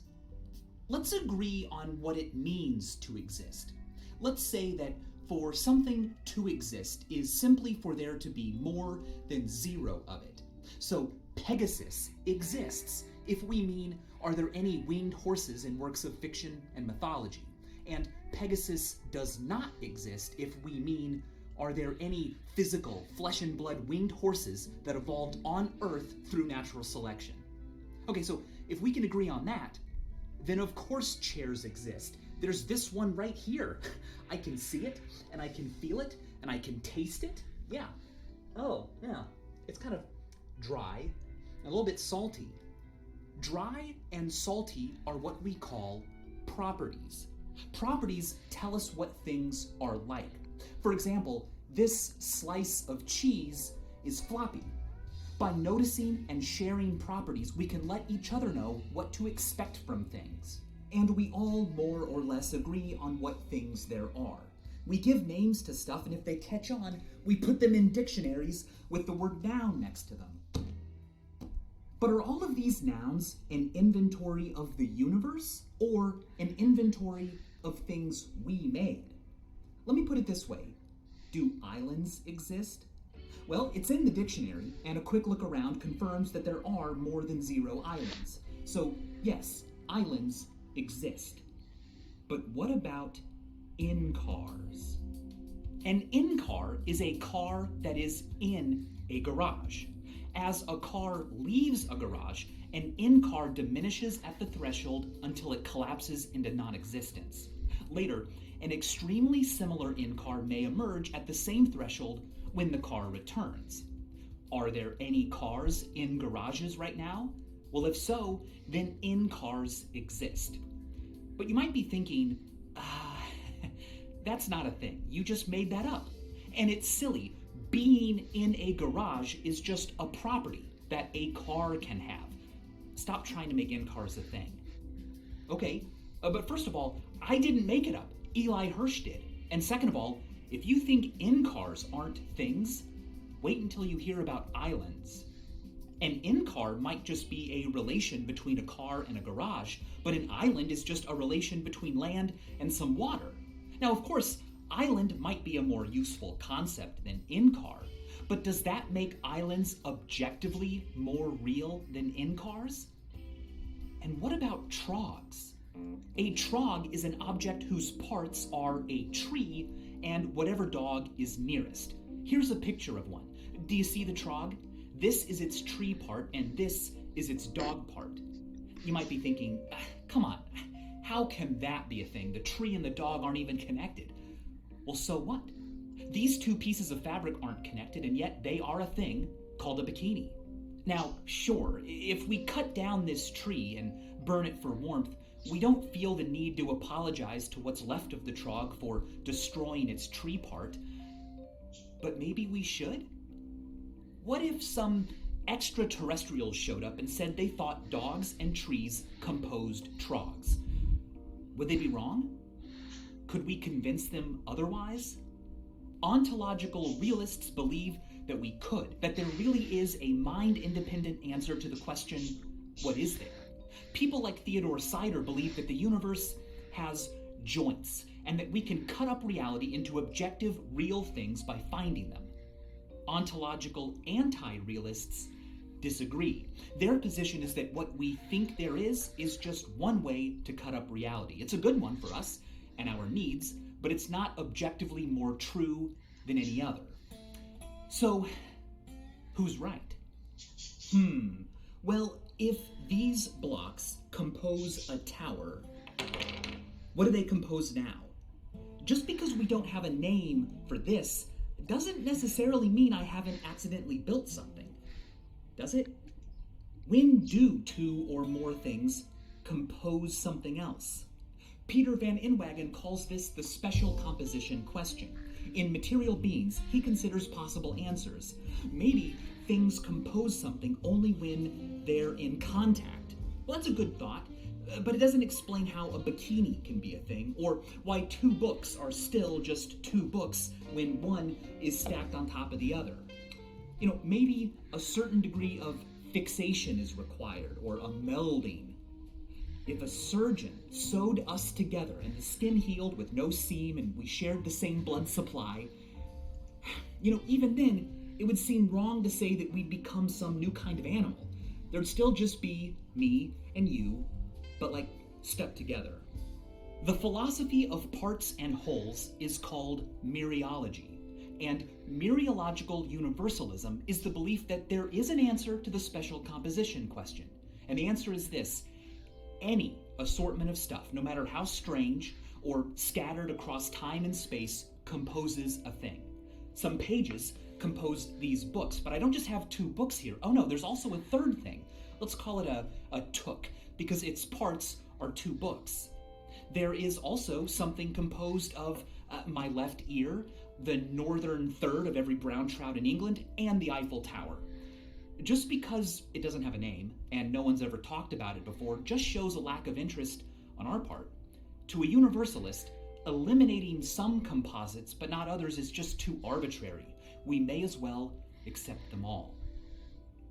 Let's agree on what it means to exist. Let's say that for something to exist is simply for there to be more than zero of it. So Pegasus exists if we mean, are there any winged horses in works of fiction and mythology? And Pegasus does not exist if we mean, are there any physical, flesh and blood winged horses that evolved on Earth through natural selection? Okay, so if we can agree on that, then of course chairs exist. There's this one right here. I can see it, and I can feel it, and I can taste it. Yeah. Oh, yeah. It's kind of dry, a little bit salty. Dry and salty are what we call properties. Properties tell us what things are like. For example, this slice of cheese is floppy. By noticing and sharing properties, we can let each other know what to expect from things. And we all more or less agree on what things there are. We give names to stuff, and if they catch on, we put them in dictionaries with the word noun next to them. But are all of these nouns an inventory of the universe, or an inventory of things we made? Let me put it this way. Do islands exist? Well, it's in the dictionary, and a quick look around confirms that there are more than 0 islands. So, yes, islands exist. But what about in-cars. An in-car is a car that is in a garage. As a car leaves a garage, an in-car diminishes at the threshold until it collapses into non-existence. Later, an extremely similar in-car may emerge at the same threshold when the car returns. Are there any cars in garages right now? Well, if so, then in-cars exist. But you might be thinking, that's not a thing. You just made that up. And it's silly. Being in a garage is just a property that a car can have. Stop trying to make in-cars a thing. Okay, but first of all, I didn't make it up. Eli Hirsch did. And second of all, if you think in-cars aren't things, wait until you hear about islands. An in-car might just be a relation between a car and a garage, but an island is just a relation between land and some water. Now, of course, island might be a more useful concept than in-car, but does that make islands objectively more real than in-cars? And what about trogs? A trog is an object whose parts are a tree and whatever dog is nearest. Here's a picture of one. Do you see the trog? This is its tree part and this is its dog part. You might be thinking, come on, how can that be a thing? The tree and the dog aren't even connected. Well, so what? These two pieces of fabric aren't connected, and yet they are a thing called a bikini. Now, sure, if we cut down this tree and burn it for warmth, we don't feel the need to apologize to what's left of the trog for destroying its tree part. But maybe we should? What if some extraterrestrials showed up and said they thought dogs and trees composed trogs? Would they be wrong? Could we convince them otherwise? Ontological realists believe that we could, that there really is a mind-independent answer to the question, what is there? People like Theodore Sider believe that the universe has joints, and that we can cut up reality into objective, real things by finding them. Ontological anti-realists disagree. Their position is that what we think there is just one way to cut up reality. It's a good one for us and our needs, but it's not objectively more true than any other. So, who's right? Well, if these blocks compose a tower, what do they compose now? Just because we don't have a name for this doesn't necessarily mean I haven't accidentally built something, does it? When do two or more things compose something else? Peter Van Inwagen calls this the special composition question. In Material Beings, he considers possible answers. Maybe things compose something only when they're in contact. Well, that's a good thought, but it doesn't explain how a bikini can be a thing, or why two books are still just two books when one is stacked on top of the other. You know, maybe a certain degree of fixation is required, or a melding. If a surgeon sewed us together and the skin healed with no seam and we shared the same blood supply, even then, it would seem wrong to say that we'd become some new kind of animal. There'd still just be me and you, but stuck together. The philosophy of parts and wholes is called mereology, and mereological universalism is the belief that there is an answer to the special composition question. And the answer is this: any assortment of stuff, no matter how strange or scattered across time and space, composes a thing. Some pages compose these books, but I don't just have two books here. Oh no, there's also a third thing. Let's call it a took, because its parts are two books. There is also something composed of my left ear, the northern third of every brown trout in England, and the Eiffel Tower. Just because it doesn't have a name and no one's ever talked about it before just shows a lack of interest on our part. To a universalist, eliminating some composites but not others is just too arbitrary. We may as well accept them all.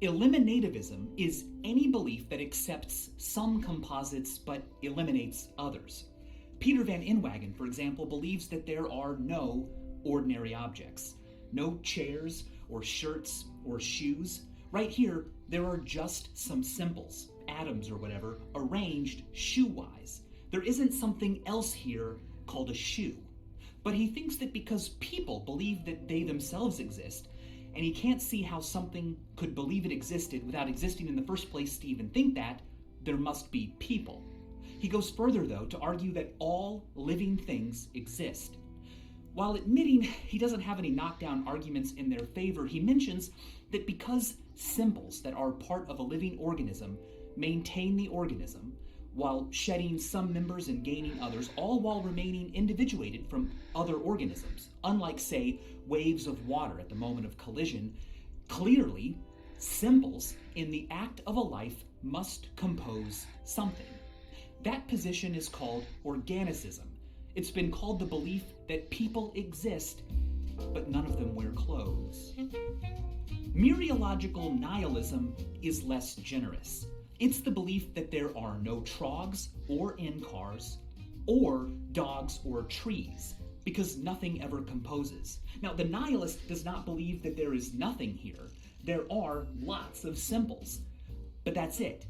Eliminativism is any belief that accepts some composites but eliminates others. Peter Van Inwagen, for example, believes that there are no ordinary objects. No chairs or shirts or shoes. Right here, there are just some symbols, atoms or whatever, arranged shoe-wise. There isn't something else here called a shoe. But he thinks that because people believe that they themselves exist, and he can't see how something could believe it existed without existing in the first place to even think that, there must be people. He goes further, though, to argue that all living things exist. While admitting he doesn't have any knockdown arguments in their favor, he mentions that because symbols that are part of a living organism maintain the organism, while shedding some members and gaining others, all while remaining individuated from other organisms, unlike, say, waves of water at the moment of collision, clearly, symbols in the act of a life must compose something. That position is called organicism. It's been called the belief that people exist, but none of them wear clothes. Mereological nihilism is less generous. It's the belief that there are no trogs or in-cars or dogs or trees, because nothing ever composes. Now, the nihilist does not believe that there is nothing here. There are lots of symbols, but that's it.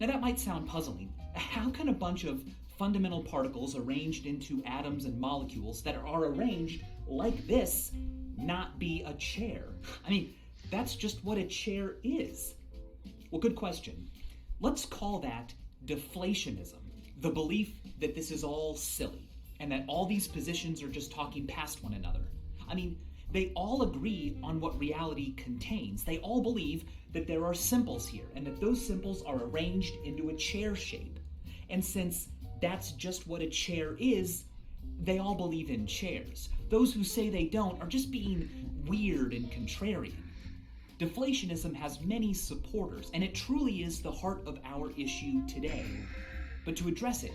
Now, that might sound puzzling. How can a bunch of fundamental particles arranged into atoms and molecules that are arranged like this not be a chair? I mean, that's just what a chair is. Well, good question. Let's call that deflationism, the belief that this is all silly and that all these positions are just talking past one another. I mean, they all agree on what reality contains. They all believe that there are symbols here and that those symbols are arranged into a chair shape. And since that's just what a chair is, they all believe in chairs. Those who say they don't are just being weird and contrarian. Deflationism has many supporters, and it truly is the heart of our issue today. But to address it,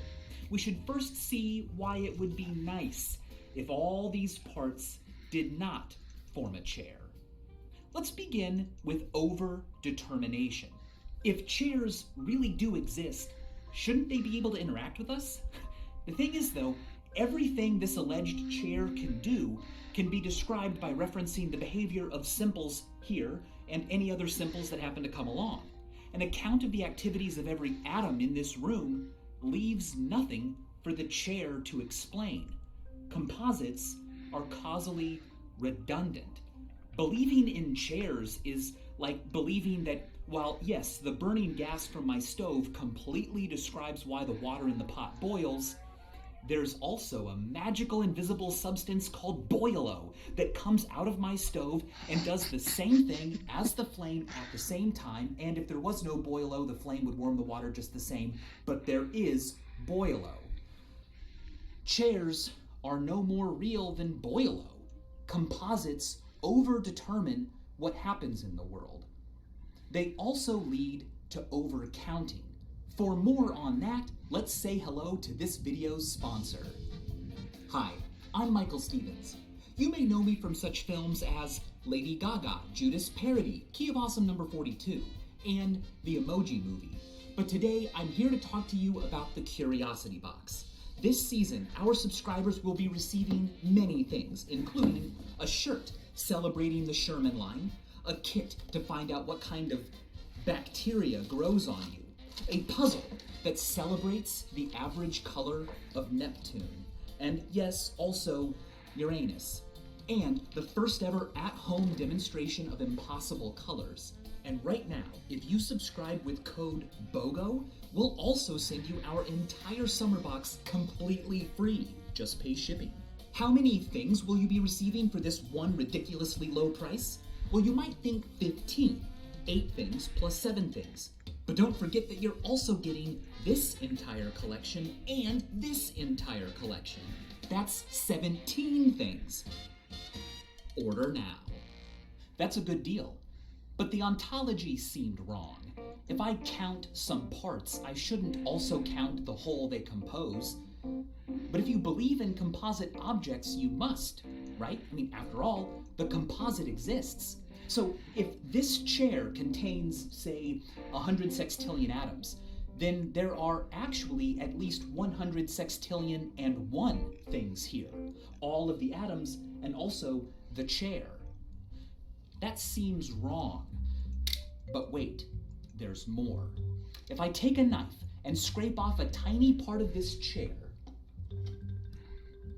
we should first see why it would be nice if all these parts did not form a chair. Let's begin with over-determination. If chairs really do exist, shouldn't they be able to interact with us? The thing is, though, everything this alleged chair can do can be described by referencing the behavior of symbols here and any other symbols that happen to come along. An account of the activities of every atom in this room leaves nothing for the chair to explain. Composites are causally redundant. Believing in chairs is like believing that while, yes, the burning gas from my stove completely describes why the water in the pot boils, there's also a magical invisible substance called boilo that comes out of my stove and does the same thing as the flame at the same time, and if there was no boilo, the flame would warm the water just the same, but there is boilo. Chairs are no more real than boilo. Composites overdetermine what happens in the world. They also lead to overcounting. For more on that, let's say hello to this video's sponsor. Hi, I'm Michael Stevens. You may know me from such films as Lady Gaga, Judas Parody, Key of Awesome number 42, and The Emoji Movie. But today, I'm here to talk to you about the Curiosity Box. This season, our subscribers will be receiving many things, including a shirt celebrating the Sherman line, a kit to find out what kind of bacteria grows on you, a puzzle that celebrates the average color of Neptune, and yes, also Uranus, and the first ever at-home demonstration of impossible colors. And right now, if you subscribe with code BOGO, we'll also send you our entire summer box completely free. Just pay shipping. How many things will you be receiving for this one ridiculously low price? Well, you might think 15. 8 things plus 7 things. But don't forget that you're also getting this entire collection and this entire collection. That's 17 things. Order now. That's a good deal. But the ontology seemed wrong. If I count some parts, I shouldn't also count the whole they compose. But if you believe in composite objects, you must, right? I mean, after all, the composite exists. So if this chair contains, say, 100 sextillion atoms, then there are actually at least 100 sextillion and 1 things here. All of the atoms and also the chair. That seems wrong. But wait, there's more. If I take a knife and scrape off a tiny part of this chair,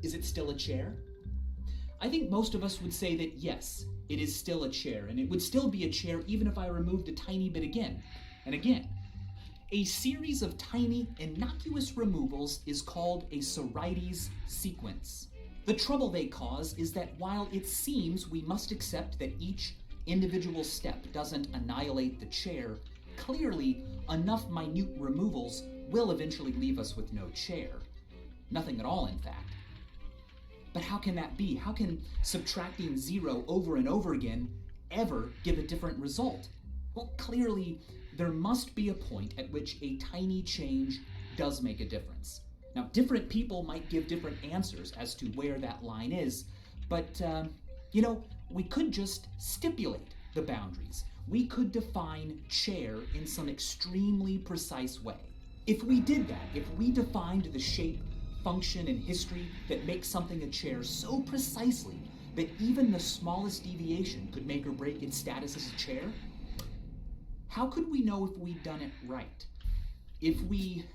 is it still a chair? I think most of us would say that yes, it is still a chair, and it would still be a chair even if I removed a tiny bit again and again. A series of tiny, innocuous removals is called a Sorites sequence. The trouble they cause is that while it seems we must accept that each individual step doesn't annihilate the chair, clearly enough minute removals will eventually leave us with no chair. Nothing at all, in fact. But how can that be? How can subtracting 0 over and over again ever give a different result? Well, clearly, there must be a point at which a tiny change does make a difference. Now, different people might give different answers as to where that line is, but, we could just stipulate the boundaries. We could define chair in some extremely precise way. If we did that, if we defined the shape, function, and history that makes something a chair so precisely that even the smallest deviation could make or break its status as a chair, how could we know if we'd done it right? If we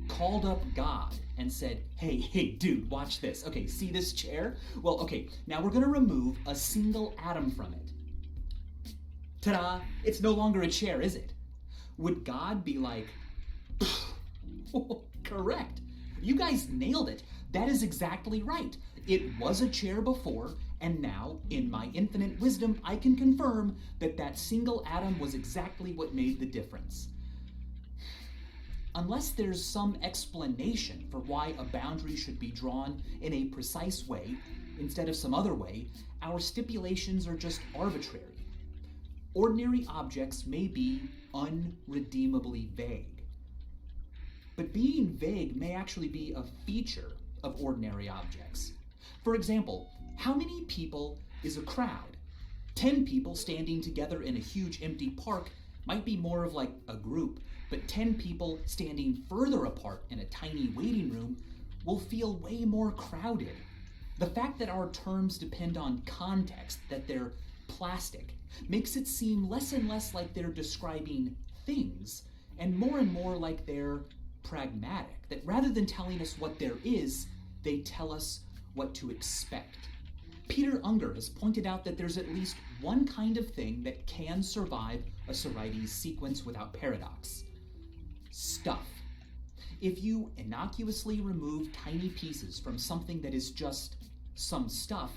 called up God and said, hey, dude, watch this. Okay, see this chair? Well, okay, now we're gonna remove a single atom from it. Ta-da! It's no longer a chair, is it? Would God be like, correct. You guys nailed it. That is exactly right. It was a chair before, and now, in my infinite wisdom, I can confirm that that single atom was exactly what made the difference. Unless there's some explanation for why a boundary should be drawn in a precise way instead of some other way, our stipulations are just arbitrary. Ordinary objects may be unredeemably vague. But being vague may actually be a feature of ordinary objects. For example, how many people is a crowd? 10 people standing together in a huge empty park might be more of like a group, but 10 people standing further apart in a tiny waiting room will feel way more crowded. The fact that our terms depend on context, that they're plastic, makes it seem less and less like they're describing things and more like they're pragmatic, that rather than telling us what there is, they tell us what to expect. Peter Unger has pointed out that there's at least one kind of thing that can survive a Sorites sequence without paradox. Stuff. If you innocuously remove tiny pieces from something that is just some stuff,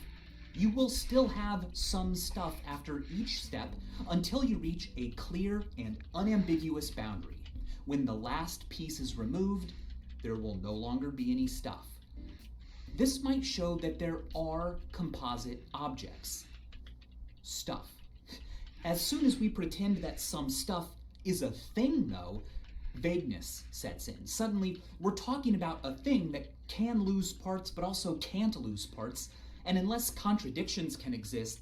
you will still have some stuff after each step until you reach a clear and unambiguous boundary. When the last piece is removed, there will no longer be any stuff. This might show that there are composite objects. Stuff. As soon as we pretend that some stuff is a thing, though, vagueness sets in. Suddenly, we're talking about a thing that can lose parts but also can't lose parts, and unless contradictions can exist,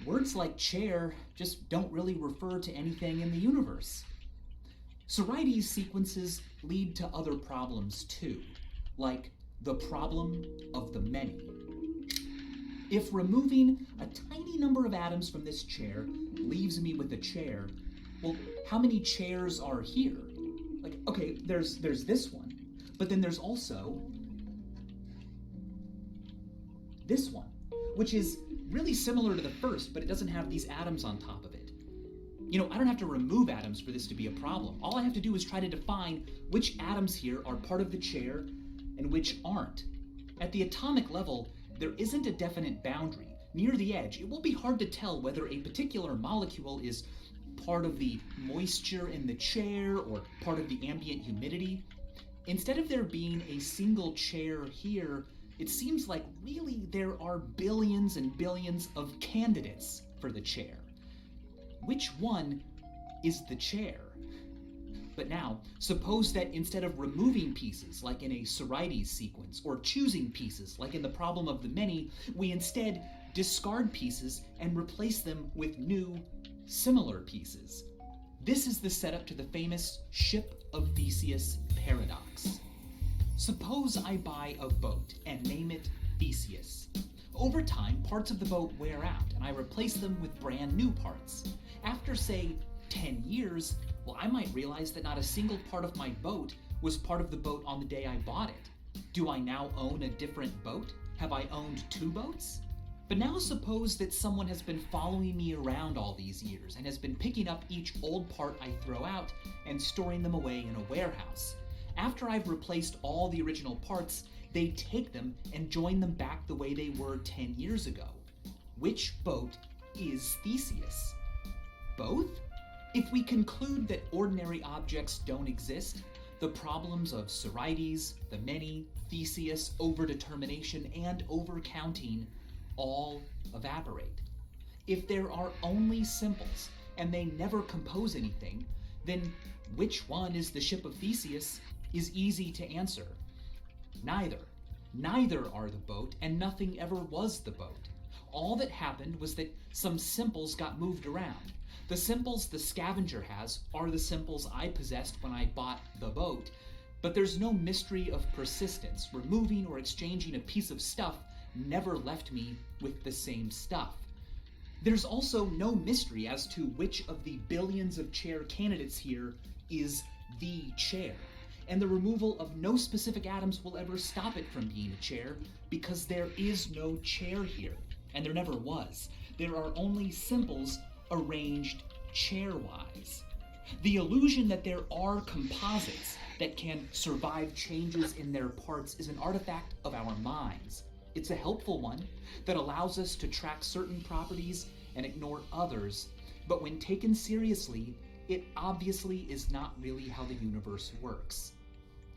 words like chair just don't really refer to anything in the universe. Sorites sequences lead to other problems too, like the problem of the many. If removing a tiny number of atoms from this chair leaves me with a chair, well, how many chairs are here? Like, okay, there's this one, but then there's also this one, which is really similar to the first, but it doesn't have these atoms on top of it. I don't have to remove atoms for this to be a problem. All I have to do is try to define which atoms here are part of the chair and which aren't. At the atomic level, there isn't a definite boundary. Near the edge, it will be hard to tell whether a particular molecule is part of the moisture in the chair or part of the ambient humidity. Instead of there being a single chair here, it seems like really there are billions and billions of candidates for the chair. Which one is the chair? But now, suppose that instead of removing pieces, like in a Sorites sequence, or choosing pieces, like in the problem of the many, we instead discard pieces and replace them with new, similar pieces. This is the setup to the famous Ship of Theseus paradox. Suppose I buy a boat and name it Theseus. Over time, parts of the boat wear out, and I replace them with brand new parts. After, say, 10 years, well, I might realize that not a single part of my boat was part of the boat on the day I bought it. Do I now own a different boat? Have I owned 2 boats? But now suppose that someone has been following me around all these years and has been picking up each old part I throw out and storing them away in a warehouse. After I've replaced all the original parts, they take them and join them back the way they were 10 years ago. Which boat is Theseus? Both? If we conclude that ordinary objects don't exist, the problems of Sorites, the many, Theseus, overdetermination, and overcounting all evaporate. If there are only simples and they never compose anything, then which one is the ship of Theseus is easy to answer. Neither. Neither are the boat, and nothing ever was the boat. All that happened was that some simples got moved around. The simples the scavenger has are the simples I possessed when I bought the boat, but there's no mystery of persistence. Removing or exchanging a piece of stuff never left me with the same stuff. There's also no mystery as to which of the billions of chair candidates here is the chair. And the removal of no specific atoms will ever stop it from being a chair, because there is no chair here, and there never was. There are only simples arranged chair-wise. The illusion that there are composites that can survive changes in their parts is an artifact of our minds. It's a helpful one that allows us to track certain properties and ignore others, but when taken seriously, it obviously is not really how the universe works.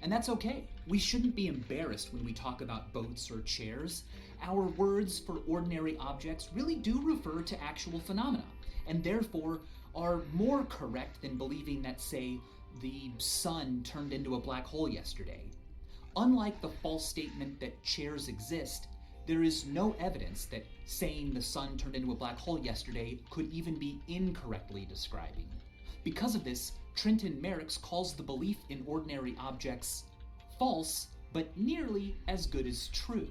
And that's okay. We shouldn't be embarrassed when we talk about boats or chairs. Our words for ordinary objects really do refer to actual phenomena, and therefore are more correct than believing that, say, the sun turned into a black hole yesterday. Unlike the false statement that chairs exist, there is no evidence that saying the sun turned into a black hole yesterday could even be incorrectly describing. Because of this, Trenton Merricks calls the belief in ordinary objects false, but nearly as good as true.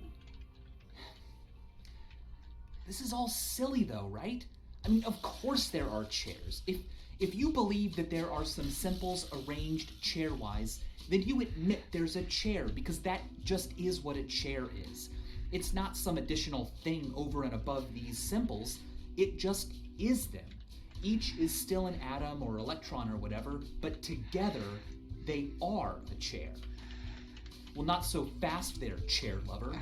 This is all silly though, right? I mean, of course there are chairs. If you believe that there are some simples arranged chair-wise, then you admit there's a chair, because that just is what a chair is. It's not some additional thing over and above these simples, it just is them. Each is still an atom or electron or whatever, but together they are a chair. Well, not so fast there, chair lover.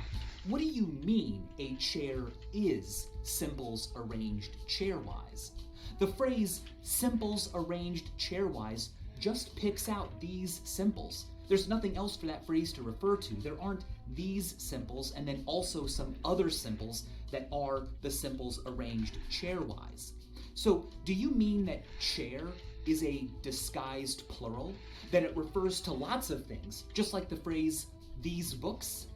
What do you mean a chair is simples arranged chairwise? The phrase simples arranged chairwise just picks out these simples. There's nothing else for that phrase to refer to. There aren't these simples and then also some other simples that are the simples arranged chairwise. So do you mean that chair is a disguised plural? That it refers to lots of things, just like the phrase these books?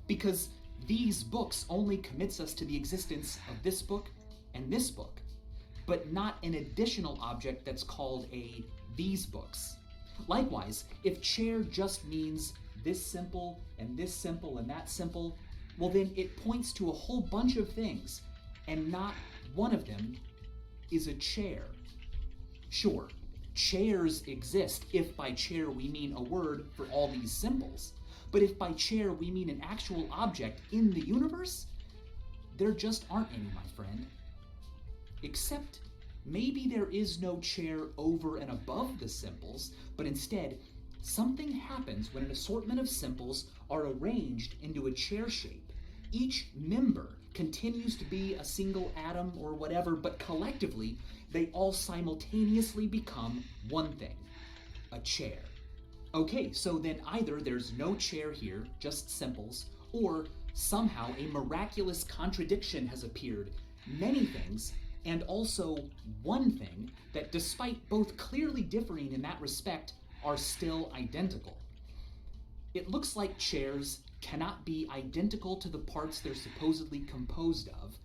Because these books only commits us to the existence of this book and this book, but not an additional object that's called a these books. Likewise, if chair just means this simple and that simple, well then it points to a whole bunch of things, and not one of them is a chair. Sure, chairs exist if by chair we mean a word for all these simples, but if by chair we mean an actual object in the universe, there just aren't any, my friend. Except maybe there is no chair over and above the simples, but instead, something happens when an assortment of simples are arranged into a chair shape. Each member continues to be a single atom or whatever, but collectively, they all simultaneously become one thing, a chair. Okay, so then either there's no chair here, just simples, or somehow a miraculous contradiction has appeared, many things, and also one thing that, despite both clearly differing in that respect, are still identical. It looks like chairs cannot be identical to the parts they're supposedly composed of,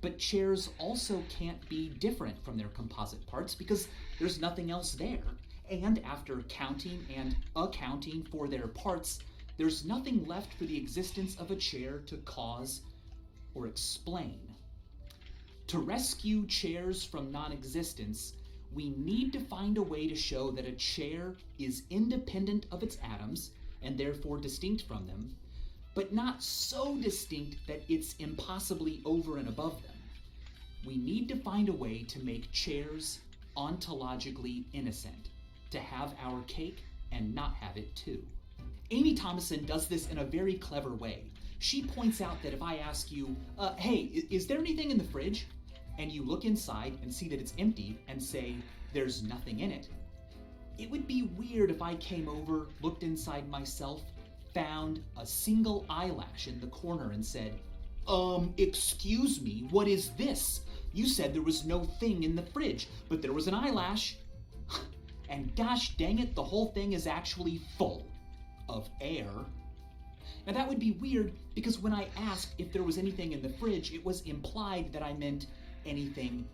but chairs also can't be different from their composite parts because there's nothing else there. And after counting and accounting for their parts, there's nothing left for the existence of a chair to cause or explain. To rescue chairs from non-existence, we need to find a way to show that a chair is independent of its atoms and therefore distinct from them, but not so distinct that it's impossibly over and above them. We need to find a way to make chairs ontologically innocent, to have our cake and not have it too. Amy Thomason does this in a very clever way. She points out that if I ask you, hey, is there anything in the fridge? And you look inside and see that it's empty and say, there's nothing in it, it would be weird if I came over, looked inside myself, found a single eyelash in the corner and said, excuse me, what is this? You said there was no thing in the fridge, but there was an eyelash. And gosh dang it, the whole thing is actually full of air. Now that would be weird because when I asked if there was anything in the fridge, it was implied that I meant anything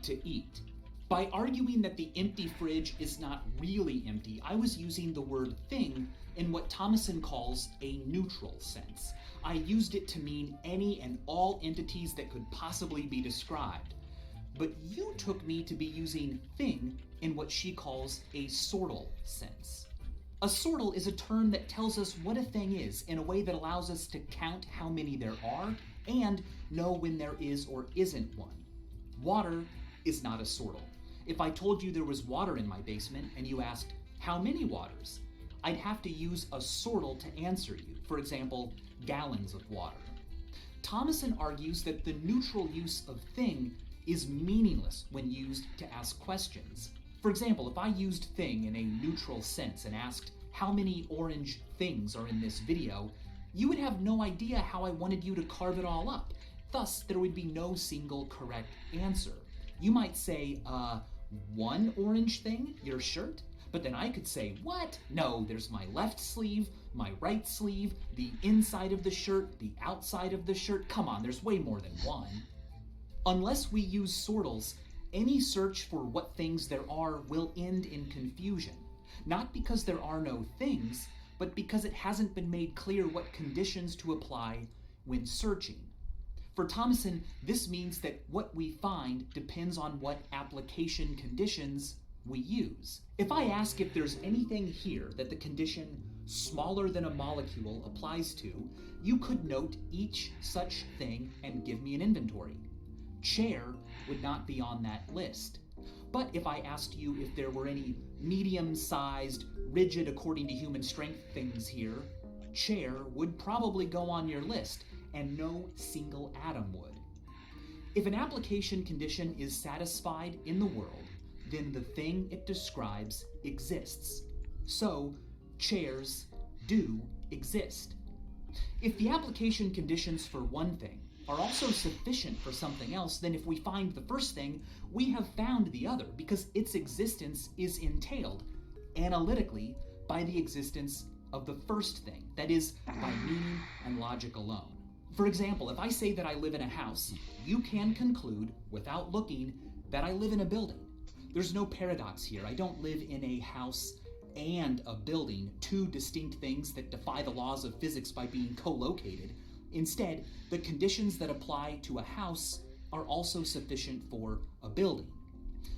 to eat. By arguing that the empty fridge is not really empty, I was using the word thing in what Thomason calls a neutral sense. I used it to mean any and all entities that could possibly be described. But you took me to be using thing in what she calls a sortal sense. A sortal is a term that tells us what a thing is in a way that allows us to count how many there are and know when there is or isn't one. Water is not a sortal. If I told you there was water in my basement and you asked, how many waters? I'd have to use a sortal to answer you. For example, gallons of water. Thomason argues that the neutral use of thing is meaningless when used to ask questions. For example, if I used thing in a neutral sense and asked how many orange things are in this video, you would have no idea how I wanted you to carve it all up. Thus, there would be no single correct answer. You might say, one orange thing, your shirt? But then I could say, what? No, there's my left sleeve, my right sleeve, the inside of the shirt, the outside of the shirt. Come on, there's way more than one. Unless we use sortals, any search for what things there are will end in confusion. Not because there are no things, but because it hasn't been made clear what conditions to apply when searching. For Thomason, this means that what we find depends on what application conditions we use. If I ask if there's anything here that the condition smaller than a molecule applies to, you could note each such thing and give me an inventory. Chair would not be on that list. But if I asked you if there were any medium-sized, rigid according to human strength things here, chair would probably go on your list, and no single atom would. If an application condition is satisfied in the world, then the thing it describes exists. So, chairs do exist. If the application conditions for one thing are also sufficient for something else, then if we find the first thing, we have found the other because its existence is entailed, analytically, by the existence of the first thing, that is, by meaning and logic alone. For example, if I say that I live in a house, you can conclude, without looking, that I live in a building. There's no paradox here. I don't live in a house and a building, two distinct things that defy the laws of physics by being co-located. Instead, the conditions that apply to a house are also sufficient for a building.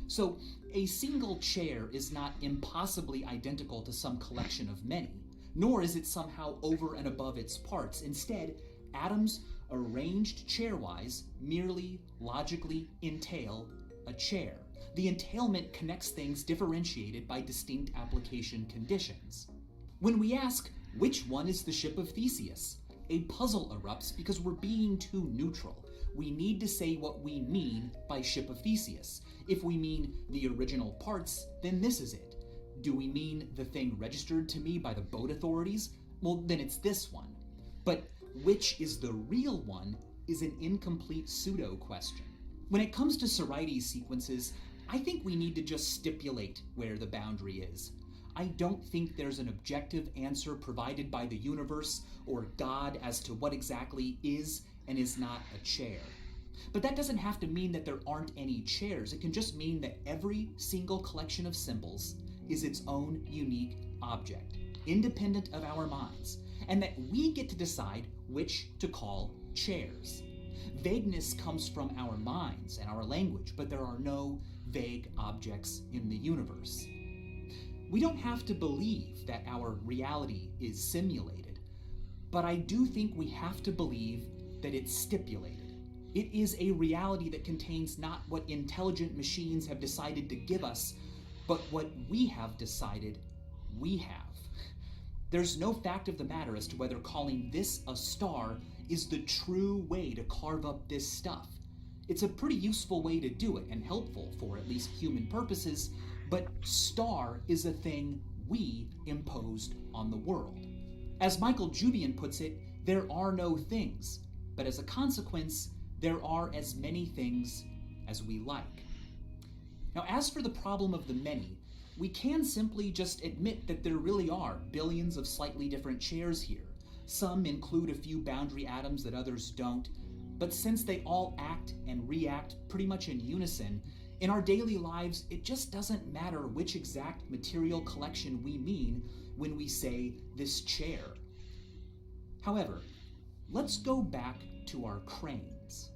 So, a single chair is not impossibly identical to some collection of many, nor is it somehow over and above its parts. Instead, atoms arranged chairwise merely logically entail a chair. The entailment connects things differentiated by distinct application conditions. When we ask, which one is the ship of Theseus? A puzzle erupts because we're being too neutral. We need to say what we mean by ship of Theseus. If we mean the original parts, then this is it. Do we mean the thing registered to me by the boat authorities? Well, then it's this one. But which is the real one is an incomplete pseudo question. When it comes to Sorites sequences, I think we need to just stipulate where the boundary is. I don't think there's an objective answer provided by the universe or God as to what exactly is and is not a chair. But that doesn't have to mean that there aren't any chairs. It can just mean that every single collection of symbols is its own unique object, independent of our minds, and that we get to decide which to call chairs. Vagueness comes from our minds and our language, but there are no vague objects in the universe. We don't have to believe that our reality is simulated, but I do think we have to believe that it's stipulated. It is a reality that contains not what intelligent machines have decided to give us, but what we have decided we have. There's no fact of the matter as to whether calling this a star is the true way to carve up this stuff. It's a pretty useful way to do it and helpful for at least human purposes, but star is a thing we imposed on the world. As Michael Jubian puts it, there are no things, but as a consequence, there are as many things as we like. Now, as for the problem of the many, we can simply just admit that there really are billions of slightly different chairs here. Some include a few boundary atoms that others don't, but since they all act and react pretty much in unison, in our daily lives, it just doesn't matter which exact material collection we mean when we say this chair. However, let's go back to our cranes.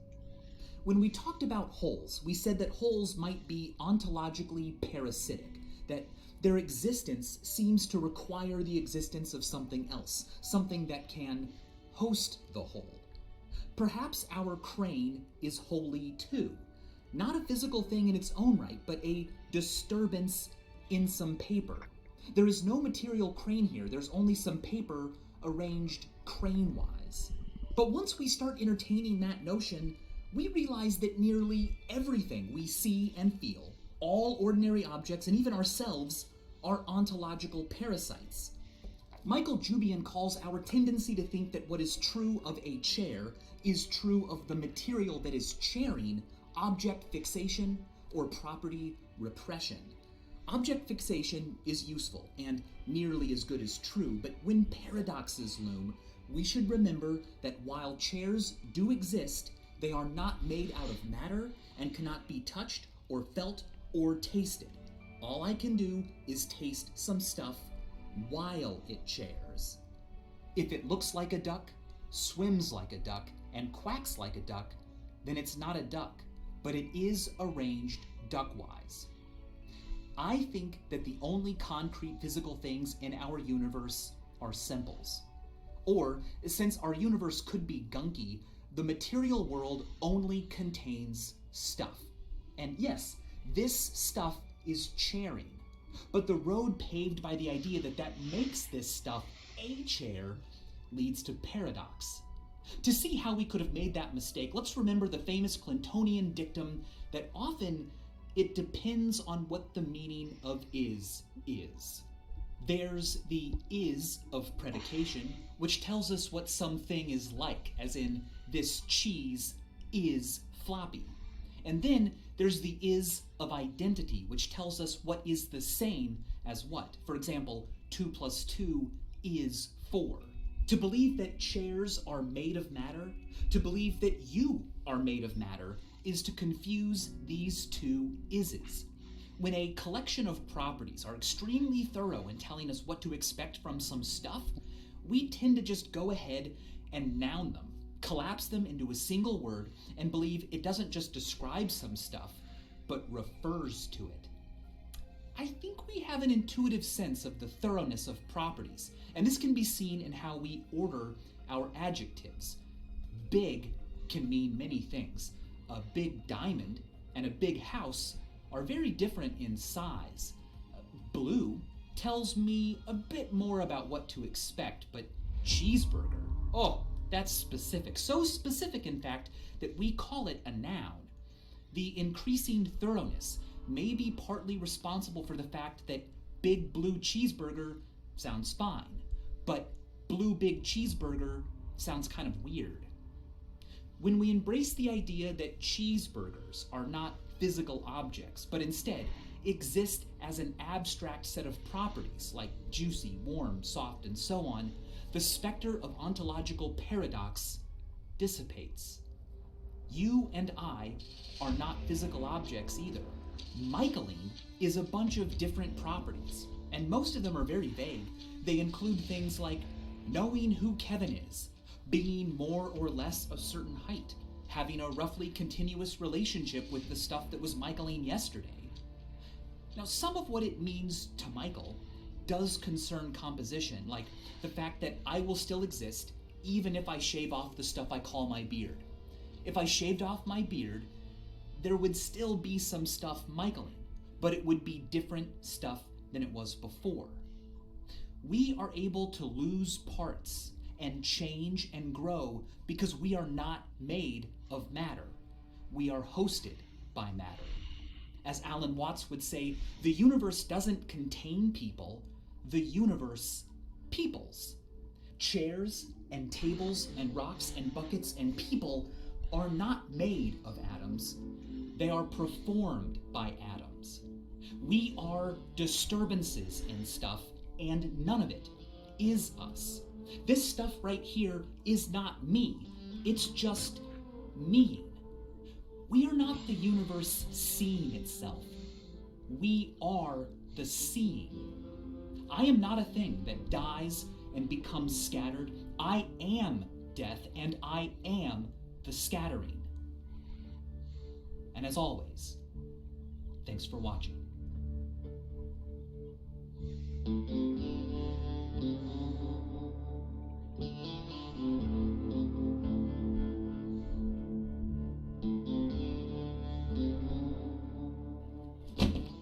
When we talked about holes, we said that holes might be ontologically parasitic, that their existence seems to require the existence of something else, something that can host the hole. Perhaps our crane is holy too. Not a physical thing in its own right, but a disturbance in some paper. There is no material crane here, there's only some paper arranged crane-wise. But once we start entertaining that notion, we realize that nearly everything we see and feel, all ordinary objects and even ourselves, are ontological parasites. Michael Jubian calls our tendency to think that what is true of a chair is true of the material that is chairing object fixation or property repression. Object fixation is useful and nearly as good as true, but when paradoxes loom, we should remember that while chairs do exist, they are not made out of matter and cannot be touched or felt or tasted. All I can do is taste some stuff while it chairs. If it looks like a duck, swims like a duck, and quacks like a duck, then it's not a duck, but it is arranged duckwise. I think that the only concrete physical things in our universe are simples. Or, since our universe could be gunky, the material world only contains stuff. And yes, this stuff is chairing. But the road paved by the idea that that makes this stuff a chair leads to paradox. To see how we could have made that mistake, let's remember the famous Clintonian dictum that often it depends on what the meaning of is. There's the is of predication, which tells us what something is like, as in, this cheese is floppy. And then there's the is of identity, which tells us what is the same as what. For example, 2 + 2 is 4. To believe that chairs are made of matter, to believe that you are made of matter, is to confuse these two ises. When a collection of properties are extremely thorough in telling us what to expect from some stuff, we tend to just go ahead and noun them, collapse them into a single word, and believe it doesn't just describe some stuff, but refers to it. I think we have an intuitive sense of the thoroughness of properties, and this can be seen in how we order our adjectives. Big can mean many things. A big diamond and a big house are very different in size. Blue tells me a bit more about what to expect, but cheeseburger, oh, that's specific. So specific, in fact, that we call it a noun. The increasing thoroughness may be partly responsible for the fact that big blue cheeseburger sounds fine, but blue big cheeseburger sounds kind of weird. When we embrace the idea that cheeseburgers are not physical objects, but instead exist as an abstract set of properties like juicy, warm, soft, and so on, the specter of ontological paradox dissipates. You and I are not physical objects either. Michaeline is a bunch of different properties, and most of them are very vague. They include things like knowing who Kevin is, being more or less a certain height, having a roughly continuous relationship with the stuff that was Michaeline yesterday. Now, some of what it means to Michael does concern composition, like the fact that I will still exist even if I shave off the stuff I call my beard. If I shaved off my beard, there would still be some stuff Michaeling, but it would be different stuff than it was before. We are able to lose parts and change and grow because we are not made of matter. We are hosted by matter. As Alan Watts would say, the universe doesn't contain people, the universe peoples. Chairs and tables and rocks and buckets and people are not made of atoms. They are performed by atoms. We are disturbances in stuff, and none of it is us. This stuff right here is not me. It's just me. We are not the universe seeing itself. We are the seeing. I am not a thing that dies and becomes scattered. I am death, and I am the scattering. And as always, thanks for watching.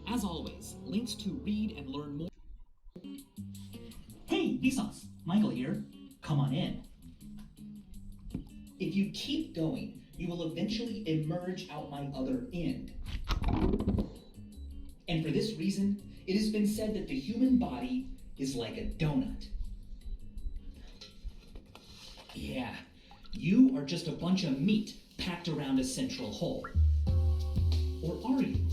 As always, links to read and learn more. Hey, Vsauce! Michael here. Come on in. If you keep going, you will eventually emerge out my other end. And for this reason, it has been said that the human body is like a donut. Yeah, you are just a bunch of meat packed around a central hole. Or are you?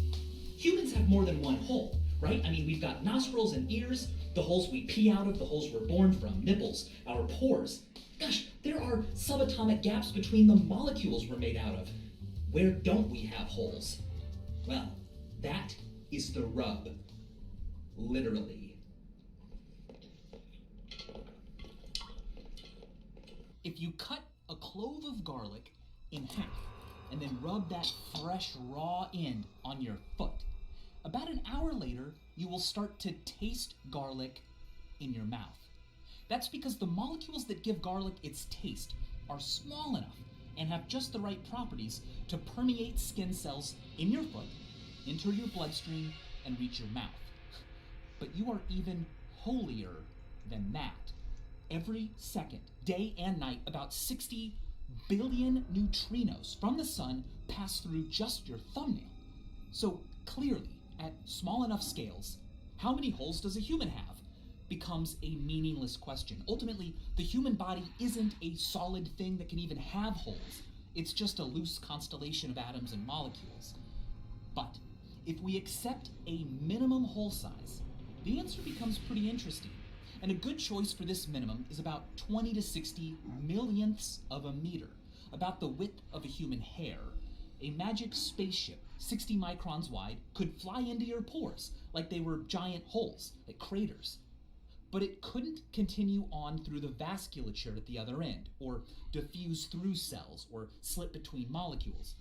Humans have more than one hole, right? I mean, we've got nostrils and ears, the holes we pee out of, the holes we're born from, nipples, our pores. Gosh, there are subatomic gaps between the molecules we're made out of. Where don't we have holes? Well, that is the rub. Literally. If you cut a clove of garlic in half and then rub that fresh raw end on your foot, about an hour later, you will start to taste garlic in your mouth. That's because the molecules that give garlic its taste are small enough and have just the right properties to permeate skin cells in your foot, enter your bloodstream, and reach your mouth. But you are even holier than that. Every second, day and night, about 60 billion neutrinos from the sun pass through just your thumbnail. So clearly, at small enough scales, how many holes does a human have becomes a meaningless question. Ultimately, the human body isn't a solid thing that can even have holes. It's just a loose constellation of atoms and molecules. But if we accept a minimum hole size, the answer becomes pretty interesting. And a good choice for this minimum is about 20 to 60 millionths of a meter, about the width of a human hair. A magic spaceship, 60 microns wide, could fly into your pores like they were giant holes, like craters. But it couldn't continue on through the vasculature at the other end, or diffuse through cells, or slip between molecules.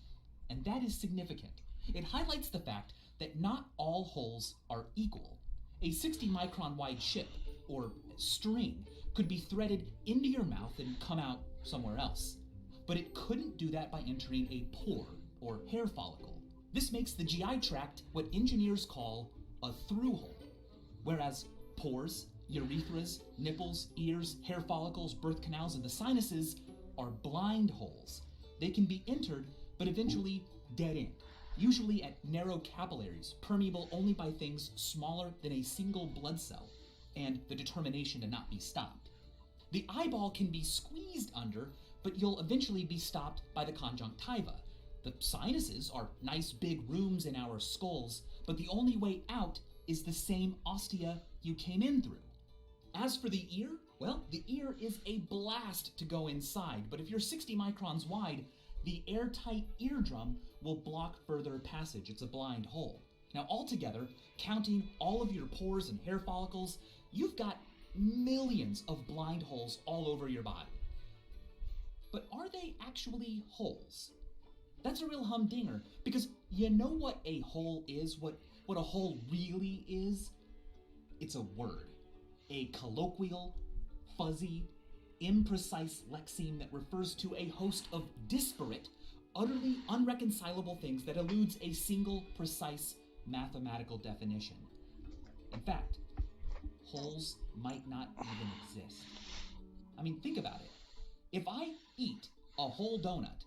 And that is significant. It highlights the fact that not all holes are equal. A 60 micron wide ship, or string, could be threaded into your mouth and come out somewhere else. But it couldn't do that by entering a pore, or hair follicle. This makes the GI tract what engineers call a through hole, whereas pores, urethras, nipples, ears, hair follicles, birth canals, and the sinuses are blind holes. They can be entered, but eventually dead end, usually at narrow capillaries, permeable only by things smaller than a single blood cell, and the determination to not be stopped. The eyeball can be squeezed under, but you'll eventually be stopped by the conjunctiva. The sinuses are nice big rooms in our skulls, but the only way out is the same ostia you came in through. As for the ear, well, the ear is a blast to go inside, but if you're 60 microns wide, the airtight eardrum will block further passage. It's a blind hole. Now, altogether, counting all of your pores and hair follicles, you've got millions of blind holes all over your body. But are they actually holes? That's a real humdinger, because you know what a hole is, what what a hole really is? It's a word. A colloquial, fuzzy, imprecise lexeme that refers to a host of disparate, utterly unreconcilable things that eludes a single, precise mathematical definition. In fact, holes might not even exist. I mean, think about it. If I eat a whole donut,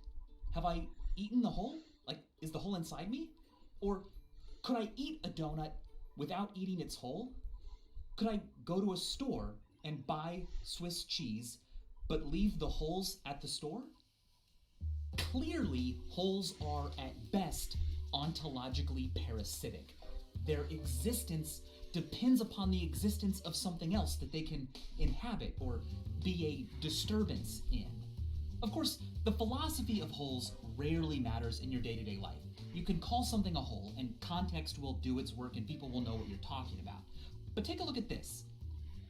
have I eaten the whole? Like, is the hole inside me? Or could I eat a donut without eating its whole? Could I go to a store and buy Swiss cheese, but leave the holes at the store? Clearly, holes are at best ontologically parasitic. Their existence depends upon the existence of something else that they can inhabit or be a disturbance in. Of course, the philosophy of holes rarely matters in your day-to-day life. You can call something a hole, and context will do its work and people will know what you're talking about. But take a look at this.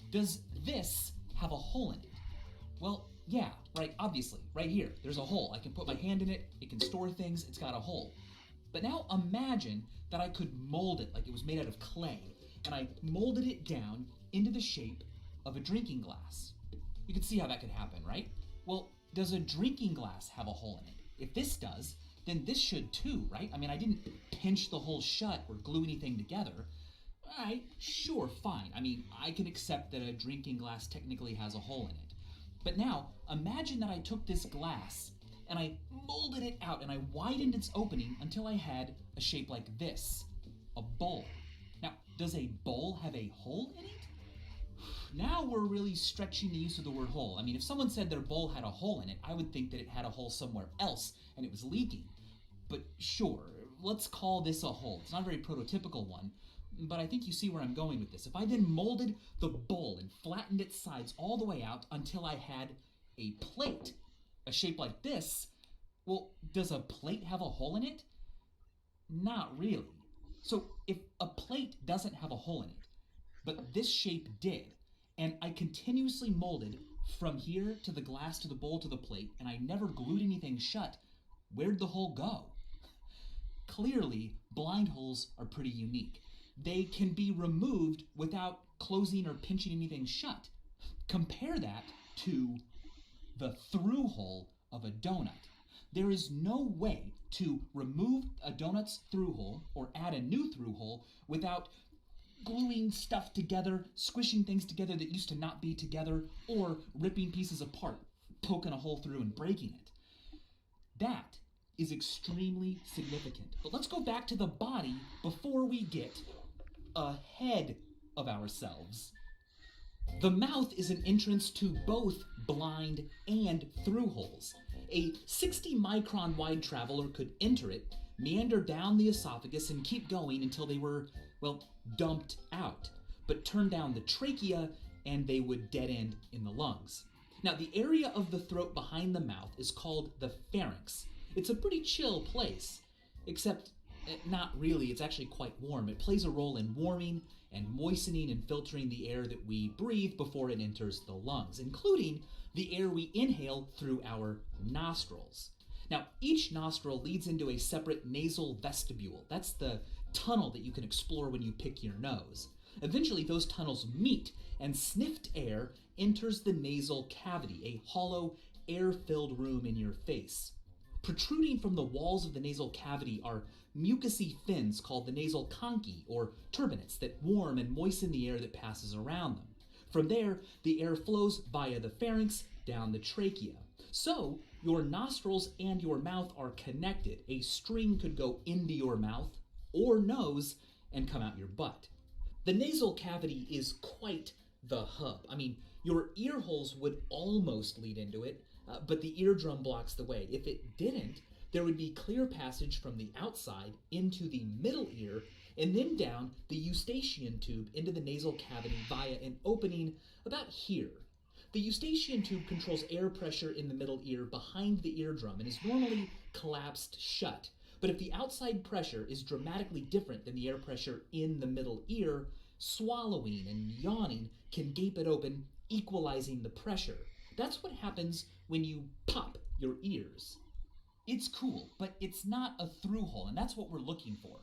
Does this have a hole in it? Well, yeah, right, obviously, right here, there's a hole. I can put my hand in it, it can store things, it's got a hole. But now imagine that I could mold it like it was made out of clay, and I molded it down into the shape of a drinking glass. You can see how that could happen, right? Well, does a drinking glass have a hole in it? If this does, then this should too, right? I mean, I didn't pinch the hole shut or glue anything together. All right, sure, fine. I mean, I can accept that a drinking glass technically has a hole in it. But now, imagine that I took this glass and I molded it out and I widened its opening until I had a shape like this, a bowl. Now, does a bowl have a hole in it? Now we're really stretching the use of the word hole. I mean, if someone said their bowl had a hole in it, I would think that it had a hole somewhere else and it was leaking. But sure, let's call this a hole. It's not a very prototypical one, but I think you see where I'm going with this. If I then molded the bowl and flattened its sides all the way out until I had a plate, a shape like this, well, does a plate have a hole in it? Not really. So if a plate doesn't have a hole in it, but this shape did, and I continuously molded from here to the glass to the bowl to the plate, and I never glued anything shut, where'd the hole go? Clearly, blind holes are pretty unique. They can be removed without closing or pinching anything shut. Compare that to the through hole of a donut. There is no way to remove a donut's through hole or add a new through hole without gluing stuff together, squishing things together that used to not be together, or ripping pieces apart, poking a hole through and breaking it. That is extremely significant. But let's go back to the body before we get ahead of ourselves. The mouth is an entrance to both blind and through holes. A 60-micron wide traveler could enter it, meander down the esophagus, and keep going until they were, well, dumped out, but turn down the trachea and they would dead end in the lungs. Now, the area of the throat behind the mouth is called the pharynx. It's a pretty chill place, except not really, it's actually quite warm. It plays a role in warming and moistening and filtering the air that we breathe before it enters the lungs, including the air we inhale through our nostrils. Now, each nostril leads into a separate nasal vestibule. That's the tunnel that you can explore when you pick your nose. Eventually, those tunnels meet, and sniffed air enters the nasal cavity, a hollow, air-filled room in your face. Protruding from the walls of the nasal cavity are mucousy fins called the nasal conchae, or turbinates, that warm and moisten the air that passes around them. From there, the air flows via the pharynx down the trachea. So, your nostrils and your mouth are connected. A string could go into your mouth or nose and come out your butt. The nasal cavity is quite the hub. I mean, your ear holes would almost lead into it, but the eardrum blocks the way. If it didn't, there would be clear passage from the outside into the middle ear and then down the eustachian tube into the nasal cavity via an opening about here. The eustachian tube controls air pressure in the middle ear behind the eardrum and is normally collapsed shut. But if the outside pressure is dramatically different than the air pressure in the middle ear, swallowing and yawning can gape it open, equalizing the pressure. That's what happens when you pop your ears. It's cool, but it's not a through hole, and that's what we're looking for.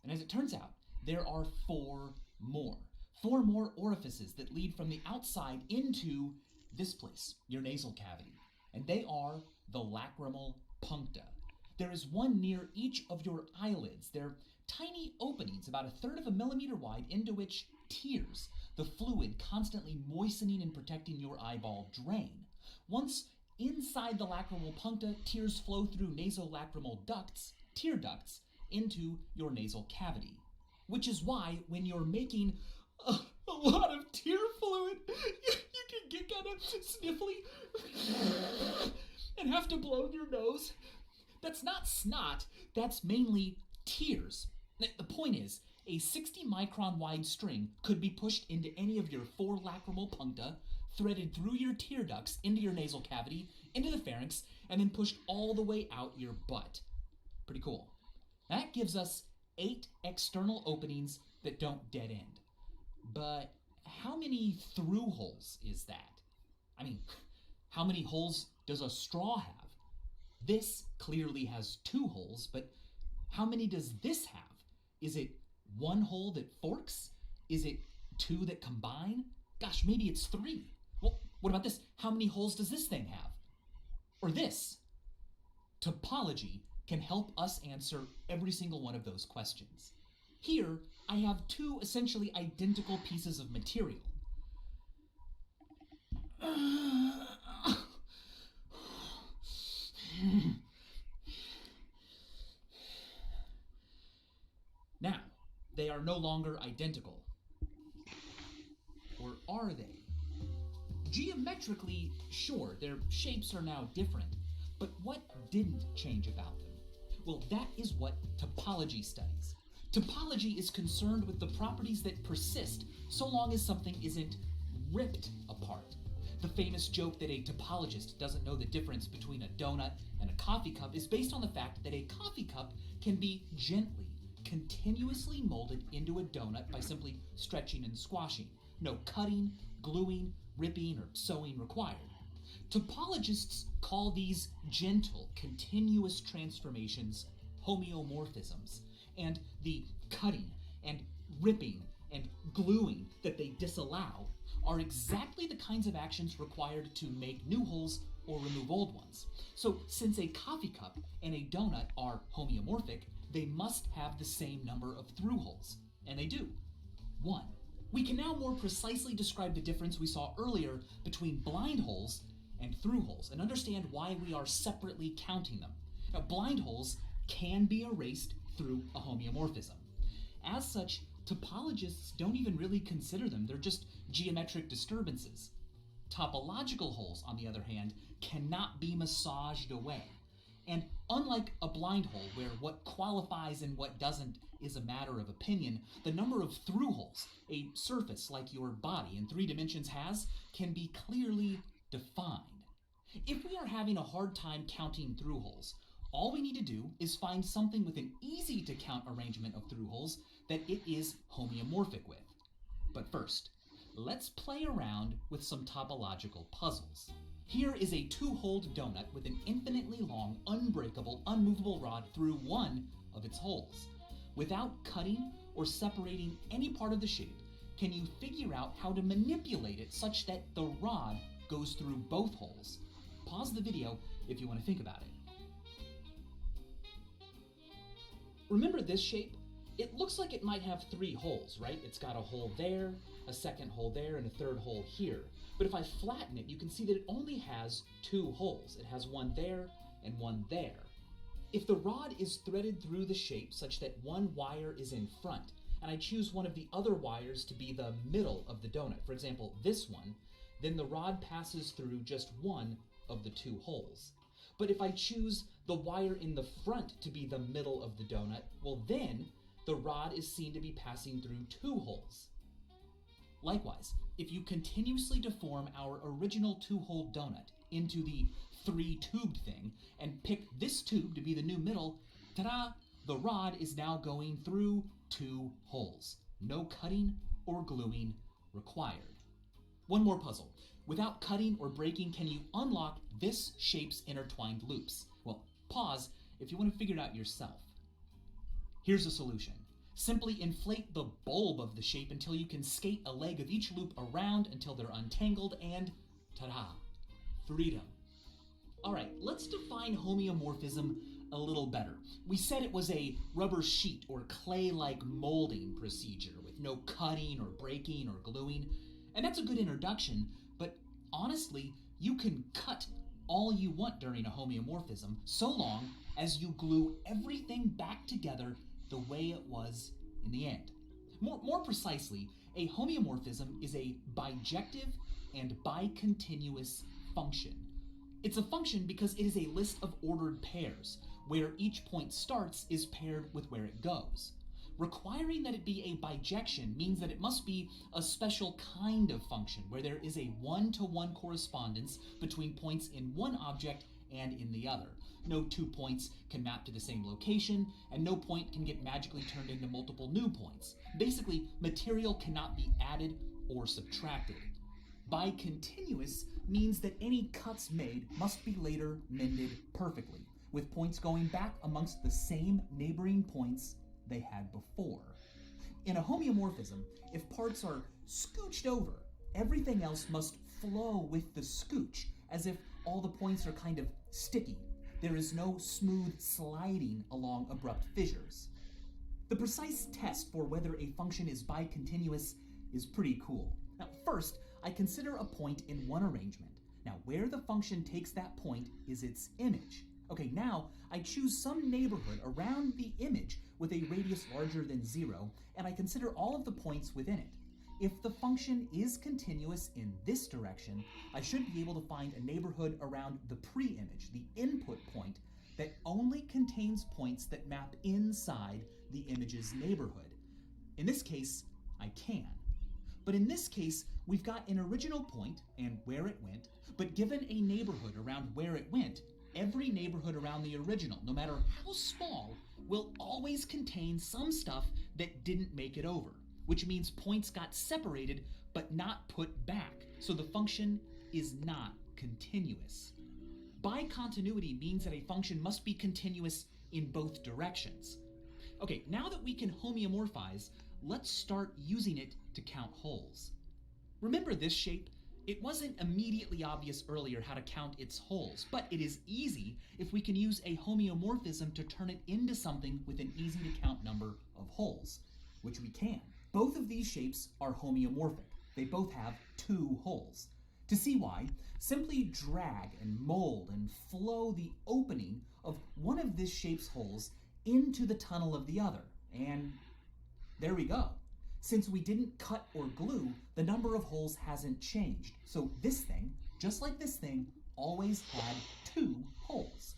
And as it turns out, there are 4 more. 4 more orifices that lead from the outside into this place, your nasal cavity. And they are the lacrimal puncta. There is one near each of your eyelids. They're tiny openings about 1/3 of a millimeter wide into which tears, the fluid constantly moistening and protecting your eyeball, drain. Once inside the lacrimal puncta, tears flow through nasolacrimal ducts, tear ducts, into your nasal cavity. Which is why when you're making a lot of tear fluid, you can get kind of sniffly and have to blow in your nose. That's not snot, that's mainly tears. The point is, a 60 micron wide string could be pushed into any of your 4 lacrimal puncta, threaded through your tear ducts into your nasal cavity, into the pharynx, and then pushed all the way out your butt. Pretty cool. That gives us 8 external openings that don't dead end. But how many through holes is that? I mean, how many holes does a straw have? This clearly has 2 holes, but how many does this have? Is it 1 hole that forks? Is it 2 that combine? Gosh, maybe it's 3. Well, what about this? How many holes does this thing have? Or this? Topology can help us answer every single one of those questions. Here, I have 2 essentially identical pieces of material. Now, they are no longer identical. Or are they? Geometrically, sure, their shapes are now different, but what didn't change about them? Well, that is what topology studies. Topology is concerned with the properties that persist so long as something isn't ripped apart. The famous joke that a topologist doesn't know the difference between a donut and a coffee cup is based on the fact that a coffee cup can be gently, continuously molded into a donut by simply stretching and squashing. No cutting, gluing, ripping, or sewing required. Topologists call these gentle, continuous transformations homeomorphisms, and the cutting and ripping and gluing that they disallow are exactly the kinds of actions required to make new holes or remove old ones. So since a coffee cup and a donut are homeomorphic, they must have the same number of through holes, and they do. 1. We can now more precisely describe the difference we saw earlier between blind holes and through holes, and understand why we are separately counting them. Now, blind holes can be erased through a homeomorphism. As such, topologists don't even really consider them, they're just geometric disturbances. Topological holes, on the other hand, cannot be massaged away. And unlike a blind hole, where what qualifies and what doesn't is a matter of opinion, the number of through holes a surface like your body in 3 dimensions has can be clearly defined. If we are having a hard time counting through holes, all we need to do is find something with an easy to count arrangement of through holes that it is homeomorphic with. But first, let's play around with some topological puzzles. Here is a 2-holed donut with an infinitely long, unbreakable, unmovable rod through one of its holes. Without cutting or separating any part of the shape, can you figure out how to manipulate it such that the rod goes through both holes? Pause the video if you want to think about it. Remember this shape? It looks like it might have 3 holes, right? It's got a hole there, a second hole there, and a third hole here. But if I flatten it, you can see that it only has 2 holes. It has one there and one there. If the rod is threaded through the shape such that one wire is in front, and I choose one of the other wires to be the middle of the donut, for example, this one, then the rod passes through just one of the 2 holes. But if I choose the wire in the front to be the middle of the donut, well then, the rod is seen to be passing through 2 holes. Likewise, if you continuously deform our original 2-hole donut into the 3-tubed thing, and pick this tube to be the new middle, ta-da! The rod is now going through 2 holes. No cutting or gluing required. One more puzzle. Without cutting or breaking, can you unlock this shape's intertwined loops? Well, pause if you want to figure it out yourself. Here's a solution. Simply inflate the bulb of the shape until you can skate a leg of each loop around until they're untangled, and ta-da, freedom. All right, let's define homeomorphism a little better. We said it was a rubber sheet or clay-like molding procedure with no cutting or breaking or gluing, and that's a good introduction, but honestly, you can cut all you want during a homeomorphism so long as you glue everything back together the way it was in the end. More precisely, a homeomorphism is a bijective and bicontinuous function. It's a function because it is a list of ordered pairs, where each point starts is paired with where it goes. Requiring that it be a bijection means that it must be a special kind of function, where there is a one-to-one correspondence between points in one object and in the other. No two points can map to the same location, and no point can get magically turned into multiple new points. Basically, material cannot be added or subtracted. Bicontinuous means that any cuts made must be later mended perfectly, with points going back amongst the same neighboring points they had before. In a homeomorphism, if parts are scooched over, everything else must flow with the scooch, as if all the points are kind of sticky. There is no smooth sliding along abrupt fissures. The precise test for whether a function is bicontinuous is pretty cool. Now, first, I consider a point in one arrangement. Now, where the function takes that point is its image. Okay, now I choose some neighborhood around the image with a radius larger than 0, and I consider all of the points within it. If the function is continuous in this direction, I should be able to find a neighborhood around the pre-image, the input point, that only contains points that map inside the image's neighborhood. In this case, I can. But in this case, we've got an original point and where it went, but given a neighborhood around where it went, every neighborhood around the original, no matter how small, will always contain some stuff that didn't make it over, which means points got separated but not put back, so the function is not continuous. Bicontinuity means that a function must be continuous in both directions. Okay, now that we can homeomorphize, let's start using it to count holes. Remember this shape? It wasn't immediately obvious earlier how to count its holes, but it is easy if we can use a homeomorphism to turn it into something with an easy to count number of holes, which we can. Both of these shapes are homeomorphic. They both have 2 holes. To see why, simply drag and mold and flow the opening of one of this shape's holes into the tunnel of the other, and there we go. Since we didn't cut or glue, the number of holes hasn't changed. So this thing, just like this thing, always had 2 holes.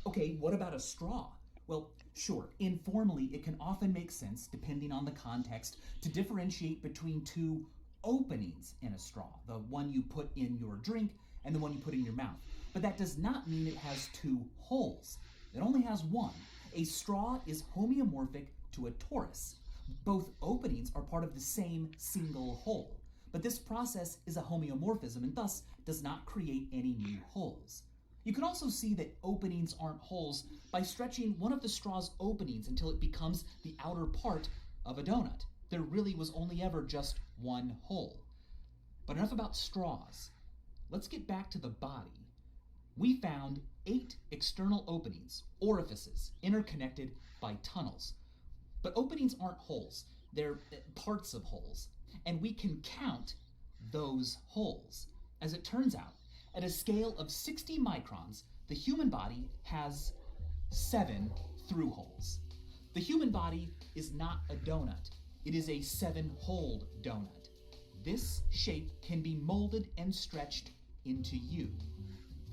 Okay, what about a straw? Well, sure, informally it can often make sense, depending on the context, to differentiate between 2 openings in a straw, the one you put in your drink and the one you put in your mouth. But that does not mean it has 2 holes. It only has 1. A straw is homeomorphic to a torus. Both openings are part of the same single hole, but this process is a homeomorphism and thus does not create any new holes. You can also see that openings aren't holes by stretching one of the straw's openings until it becomes the outer part of a donut. There really was only ever just 1 hole. But enough about straws. Let's get back to the body. We found 8 external openings, orifices, interconnected by tunnels. But openings aren't holes, they're parts of holes, and we can count those holes. As it turns out, at a scale of 60 microns, the human body has 7 through holes. The human body is not a donut, it is a 7-holed donut. This shape can be molded and stretched into you.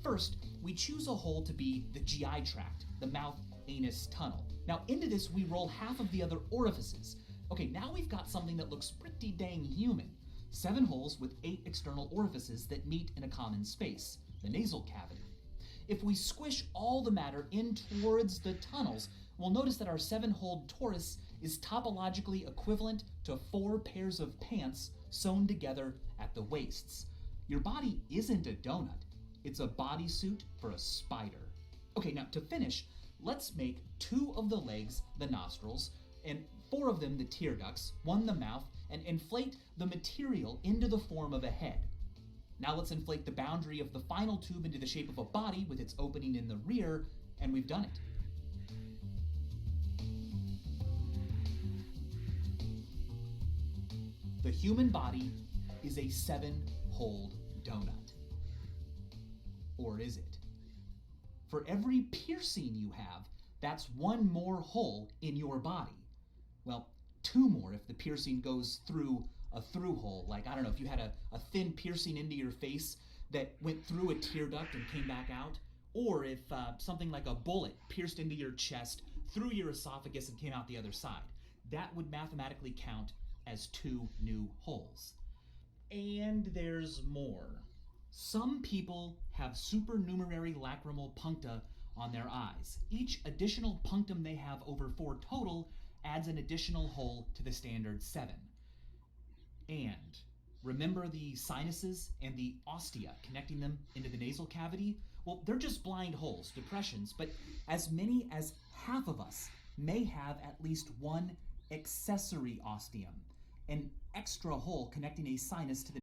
First, we choose a hole to be the GI tract, the mouth-anus tunnel. Now into this we roll half of the other orifices. Okay, now we've got something that looks pretty dang human. 7 holes with 8 external orifices that meet in a common space, the nasal cavity. If we squish all the matter in towards the tunnels, we'll notice that our 7-holed torus is topologically equivalent to 4 pairs of pants sewn together at the waists. Your body isn't a donut. It's a bodysuit for a spider. Okay, now to finish, let's make 2 of the legs the nostrils, and 4 of them, the tear ducts, 1 the mouth, and inflate the material into the form of a head. Now let's inflate the boundary of the final tube into the shape of a body with its opening in the rear, and we've done it. The human body is a 7-holed donut. Or is it? For every piercing you have, that's 1 more hole in your body. Well, 2 more if the piercing goes through a through hole. Like, I don't know, if you had a thin piercing into your face that went through a tear duct and came back out, or if something like a bullet pierced into your chest, through your esophagus and came out the other side. That would mathematically count as 2 new holes. And there's more. Some people have supernumerary lacrimal puncta on their eyes. Each additional punctum they have over 4 total adds an additional hole to the standard 7. And remember the sinuses and the ostia connecting them into the nasal cavity? Well, they're just blind holes, depressions, but as many as half of us may have at least 1 accessory ostium, an extra hole connecting a sinus to the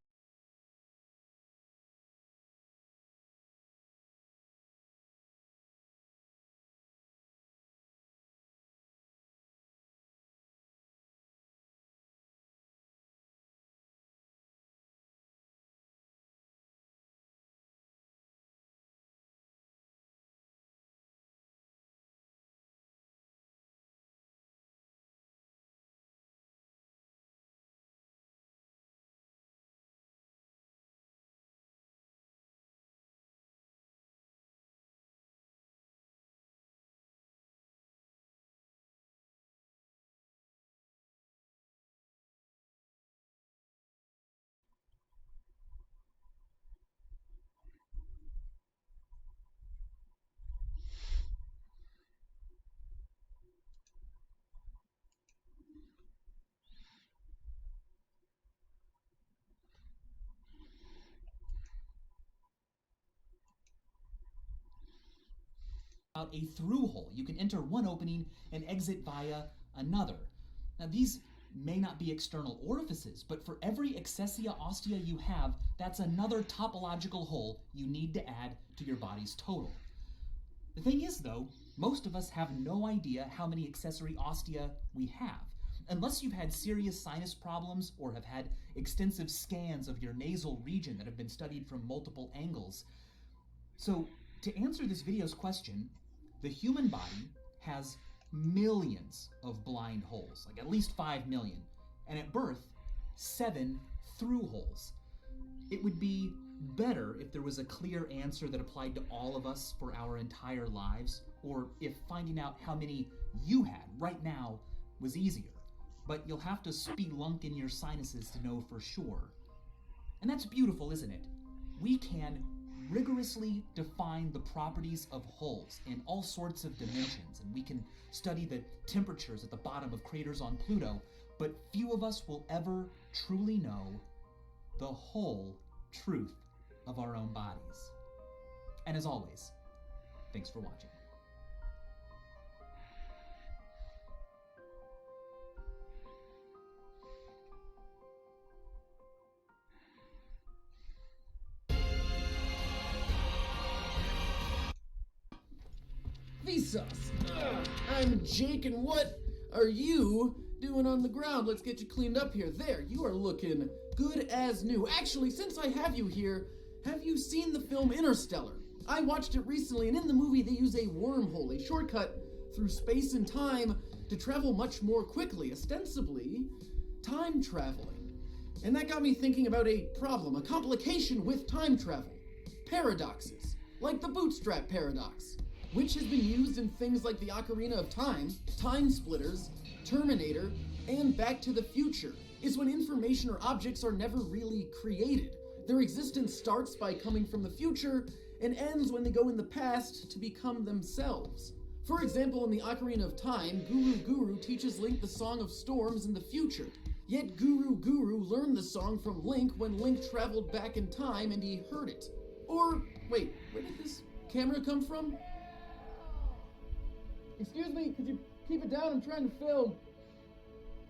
out a through hole. You can enter one opening and exit via another. Now these may not be external orifices, but for every accessia ostia you have, that's another topological hole you need to add to your body's total. The thing is though, most of us have no idea how many accessory ostia we have, unless you've had serious sinus problems or have had extensive scans of your nasal region that have been studied from multiple angles. So to answer this video's question, the human body has millions of blind holes, like at least 5 million, and at birth, 7 through holes. It would be better if there was a clear answer that applied to all of us for our entire lives, or if finding out how many you had right now was easier. But you'll have to spelunk in your sinuses to know for sure. And that's beautiful, isn't it? We can rigorously define the properties of holes in all sorts of dimensions, and we can study the temperatures at the bottom of craters on Pluto, but few of us will ever truly know the whole truth of our own bodies. And as always, thanks for watching. Vsauce! I'm Jake, and what are you doing on the ground? Let's get you cleaned up here. There, you are looking good as new. Actually, since I have you here, have you seen the film Interstellar? I watched it recently, and in the movie they use a wormhole, a shortcut through space and time to travel much more quickly, ostensibly time traveling. And that got me thinking about a problem, a complication with time travel. Paradoxes, like the bootstrap paradox, which has been used in things like the Ocarina of Time, Time Splitters, Terminator, and Back to the Future, is when information or objects are never really created. Their existence starts by coming from the future and ends when they go in the past to become themselves. For example, in the Ocarina of Time, Guru teaches Link the Song of Storms in the future. Yet Guru learned the song from Link when Link traveled back in time and he heard it. Or, wait, where did this camera come from? Excuse me, could you keep it down? I'm trying to film.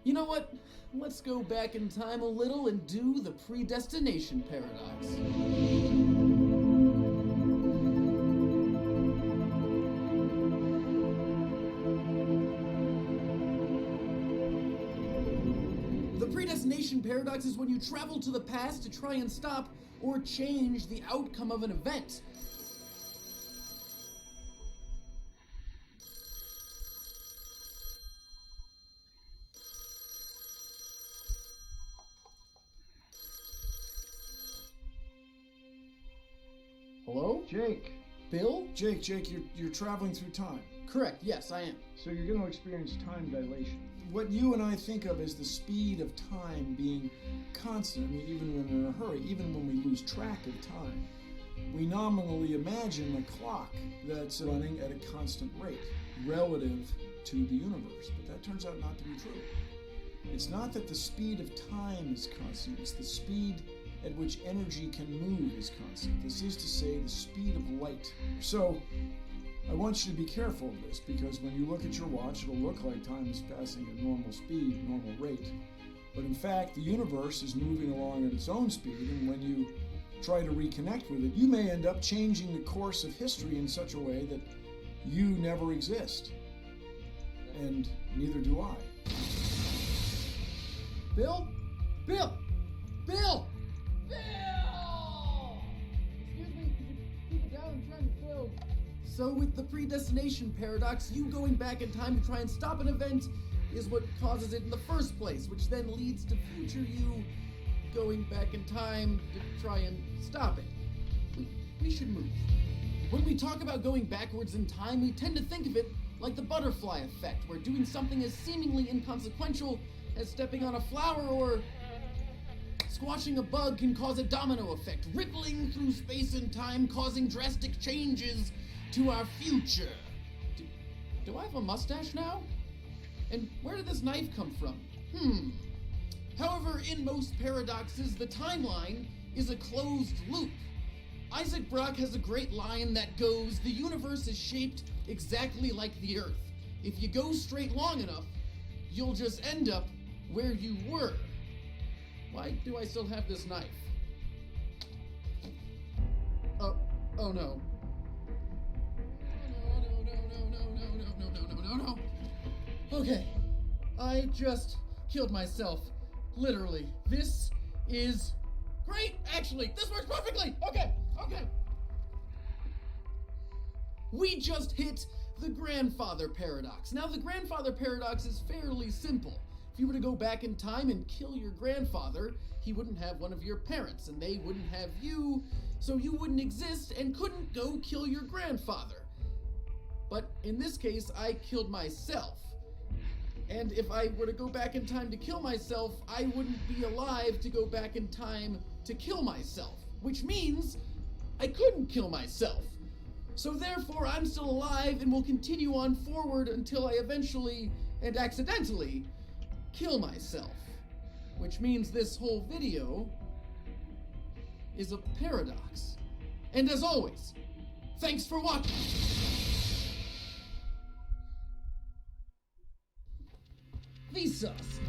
You know what? Let's go back in time a little and do the predestination paradox. The predestination paradox is when you travel to the past to try and stop or change the outcome of an event. Hello? Jake. Bill? Jake, you're traveling through time. Correct, yes, I am. So you're going to experience time dilation. What you and I think of as the speed of time being constant, I mean, even when we're in a hurry, even when we lose track of time, we nominally imagine a clock that's running at a constant rate relative to the universe. But that turns out not to be true. It's not that the speed of time is constant, it's the speed at which energy can move is constant. This is to say, the speed of light. So, I want you to be careful of this, because when you look at your watch, it'll look like time is passing at normal speed, normal rate. But in fact, the universe is moving along at its own speed, and when you try to reconnect with it, you may end up changing the course of history in such a way that you never exist. And neither do I. Bill? Bill! Bill! Excuse me, could you keep it down? I'm trying to fill. So with the predestination paradox, you going back in time to try and stop an event is what causes it in the first place, which then leads to future you going back in time to try and stop it. We should move. When we talk about going backwards in time, we tend to think of it like the butterfly effect, where doing something as seemingly inconsequential as stepping on a flower or squashing a bug can cause a domino effect, rippling through space and time, causing drastic changes to our future. Do I have a mustache now? And where did this knife come from? However, in most paradoxes, the timeline is a closed loop. Isaac Brock has a great line that goes, "The universe is shaped exactly like the Earth. If you go straight long enough, you'll just end up where you were." Why do I still have this knife? Oh no. No. Okay, I just killed myself. Literally. This is great, actually. This works perfectly. Okay. We just hit the grandfather paradox. Now, the grandfather paradox is fairly simple. If you were to go back in time and kill your grandfather, he wouldn't have one of your parents, and they wouldn't have you, so you wouldn't exist and couldn't go kill your grandfather. But in this case, I killed myself. And if I were to go back in time to kill myself, I wouldn't be alive to go back in time to kill myself, which means I couldn't kill myself. So therefore, I'm still alive and will continue on forward until I eventually and accidentally kill myself. Which means this whole video is a paradox. And as always, thanks for watching. Vsauce.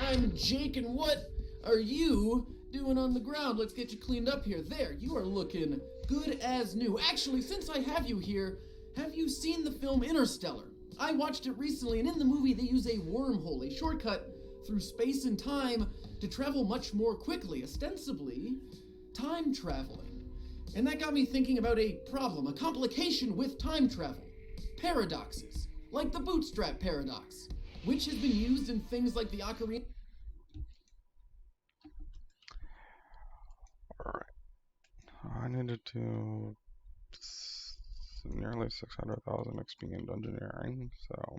I'm Jake, and what are you doing on the ground? Let's get you cleaned up here. There, you are looking good as new. Actually, since I have you here, have you seen the film Interstellar? I watched it recently, and in the movie they use a wormhole, a shortcut through space and time to travel much more quickly, ostensibly time traveling. And that got me thinking about a problem, a complication with time travel. Paradoxes, like the bootstrap paradox, which has been used in things like the Ocarina. Alright. I needed to nearly 600,000 XP in dungeoneering, so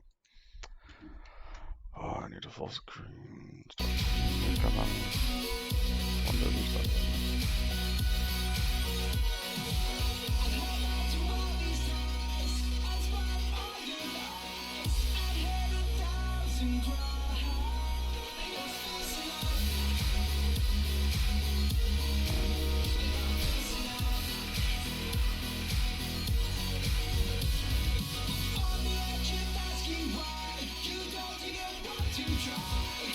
I need a full screen. Come on. One doesn't start. You don't even want to try.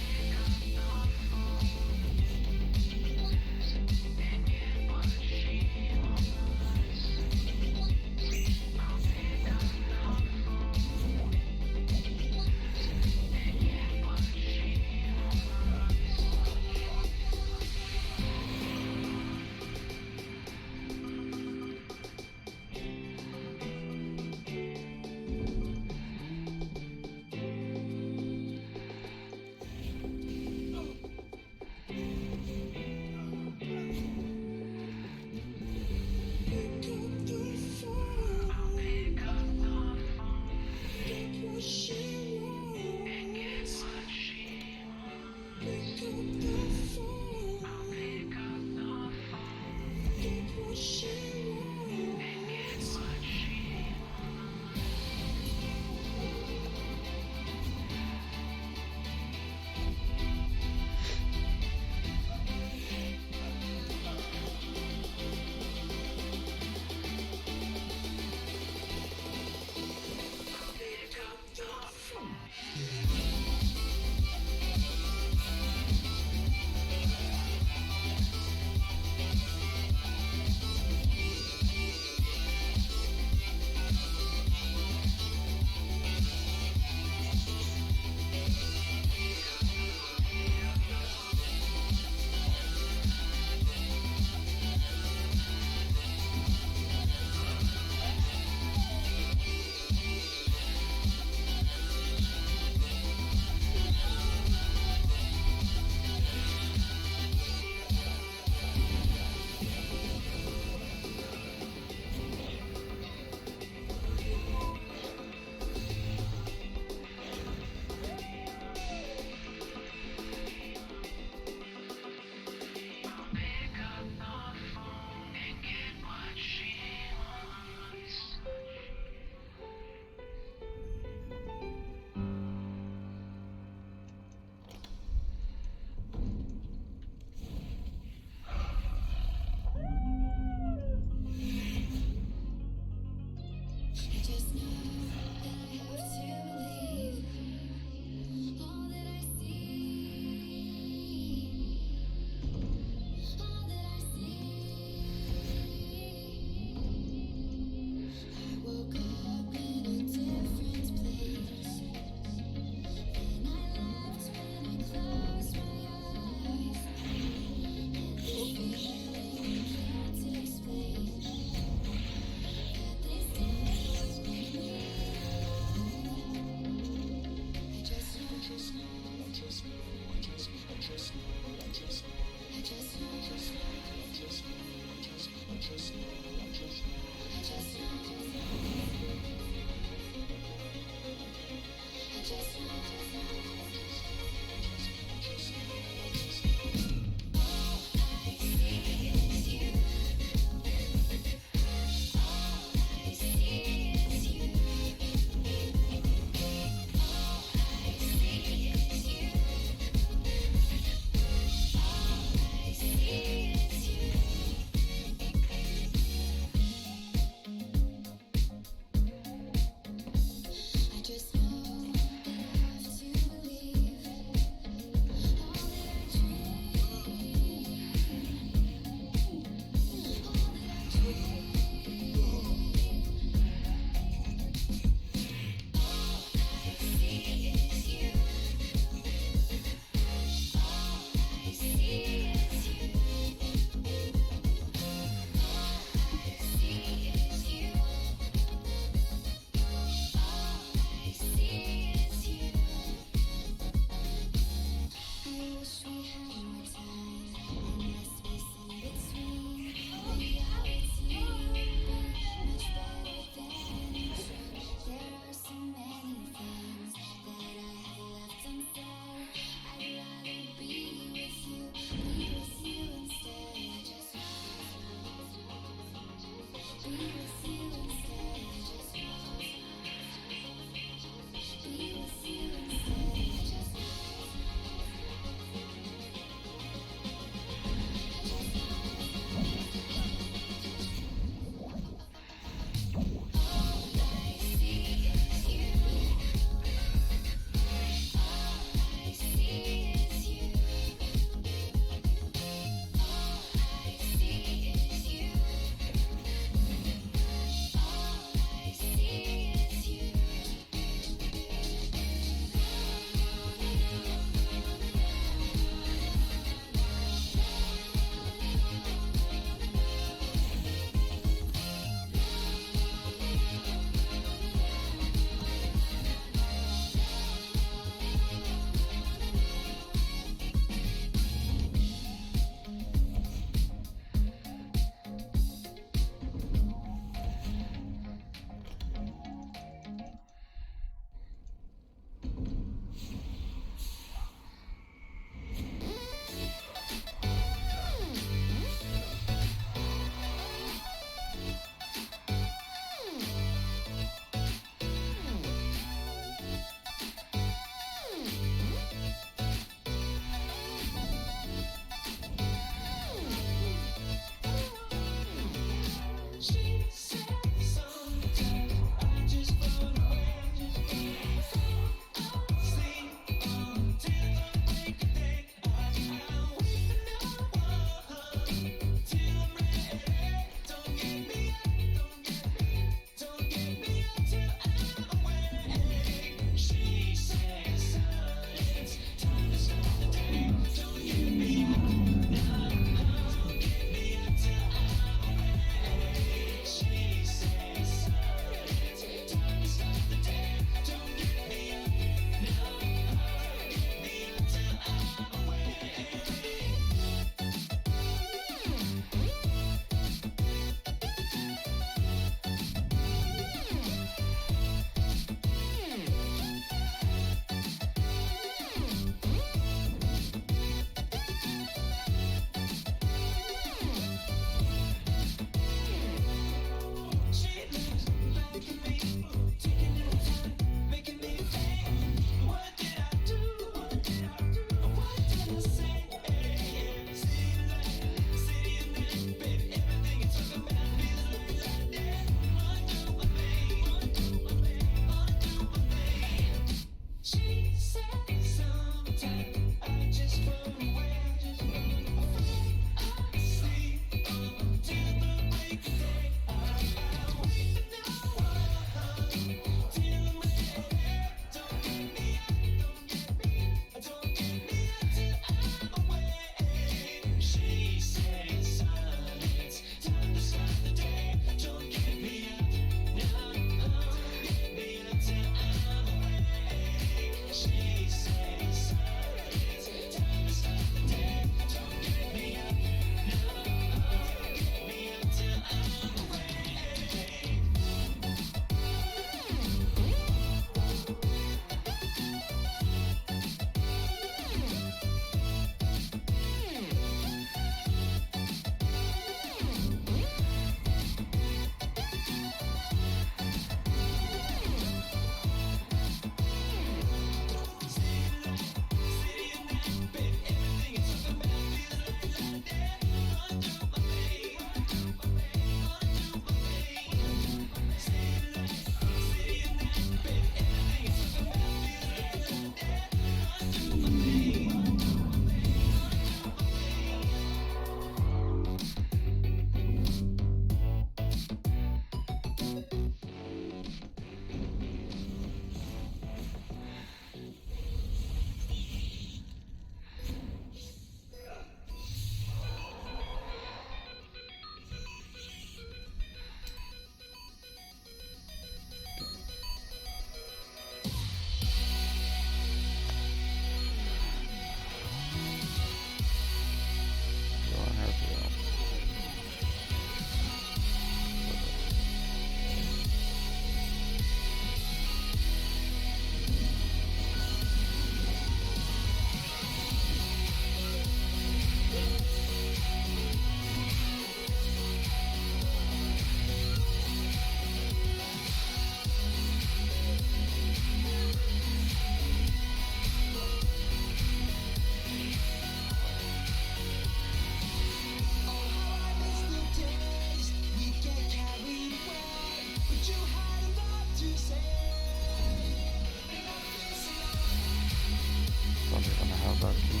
guarda aqui.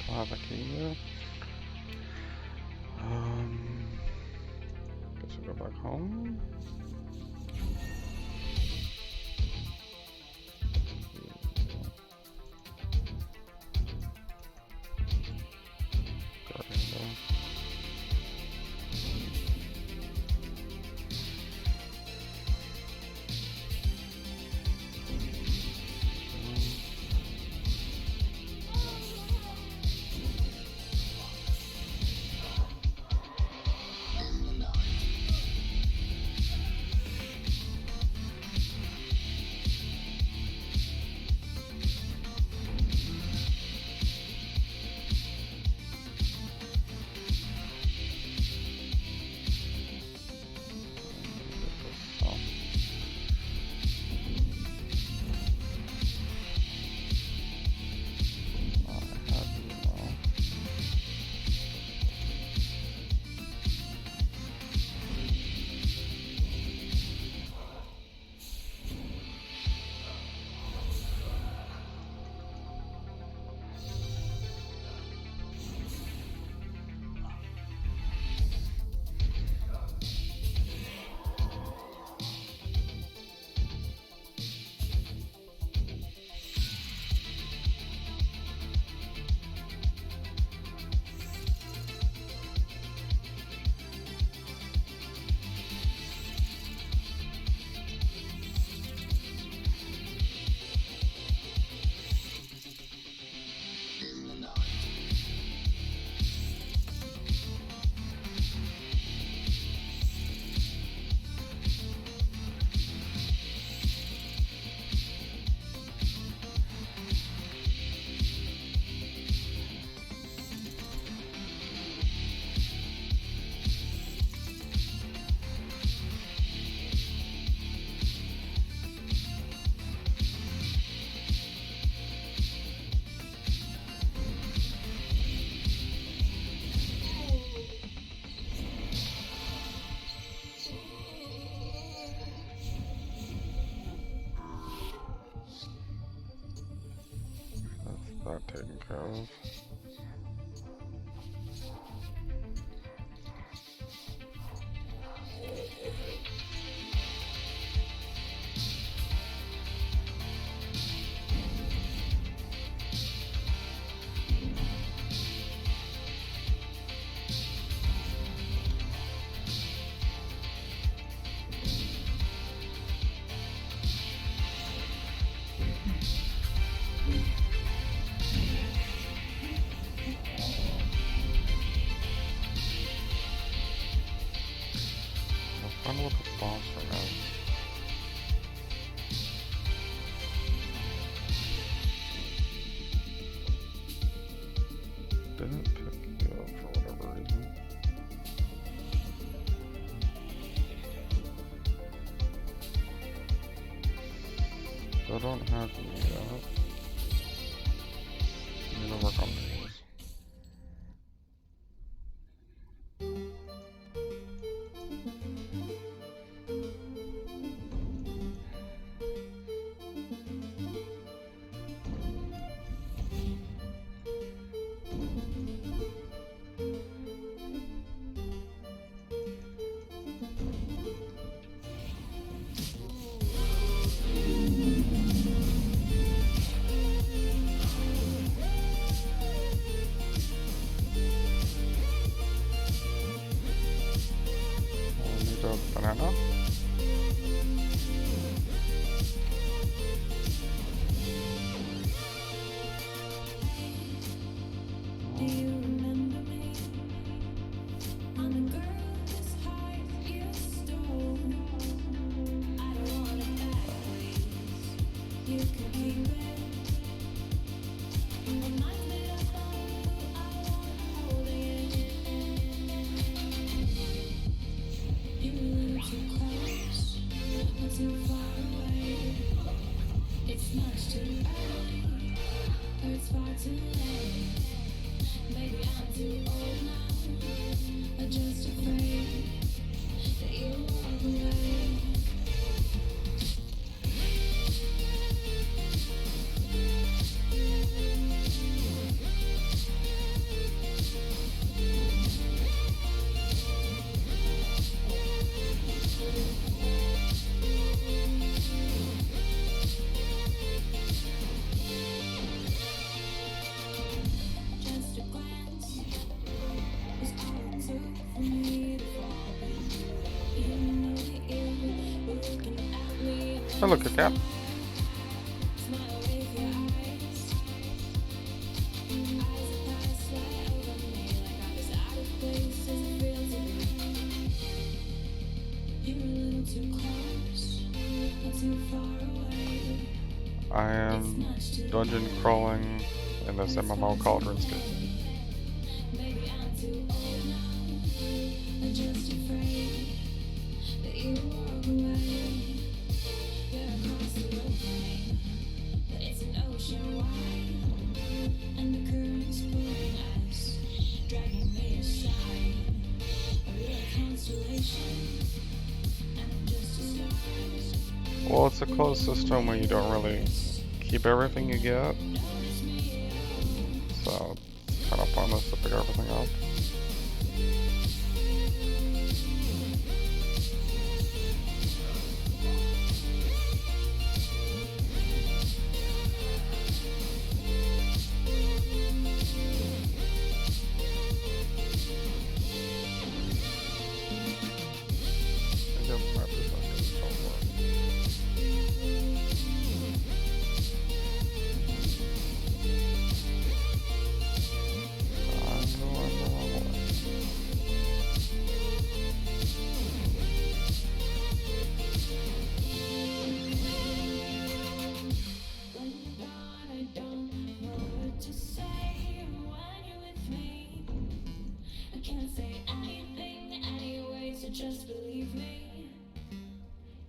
Have a key. Guess we'll go back home. that taken care of. I wonder what the boss thing is. Didn't pick you up for whatever reason. Still don't have you yet. I'm gonna work on these. Banana. Do you remember me? I'm the girl whose heart you stole. I don't want it back, please. You can keep it. My mind's made up on you. I wanna hold it. You're a little too close, but too far away. It's much too early, or it's far too late. Maybe I'm too old now, or just afraid that you'll walk away. Just a glance was all it took for me to fall in. Even though you were looking at me, Hello, Kit Kat. smile with your eyes. Eyes that pass right over me like I was out of place as it feels to be. You're a little too close, but too far away. I am dungeon crawling in this MMO called RuneScape. Maybe I'm too old now, I'm just afraid that you walk away. You're across the road from me, but it's an ocean wide, and the current's pulling us, dragging me aside. A real constellation, and I'm just a star. Well, it's a closed system where you don't really keep everything you get. So it's kind of pointless to pick everything up. I think it might be something somewhere. When you're gone, I don't know what to say. When you're with me, I can't say anything anyway, so just believe me.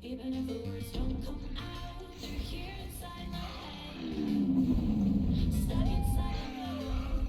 Even if the words don't come out, they're here inside my head, stuck inside my mouth.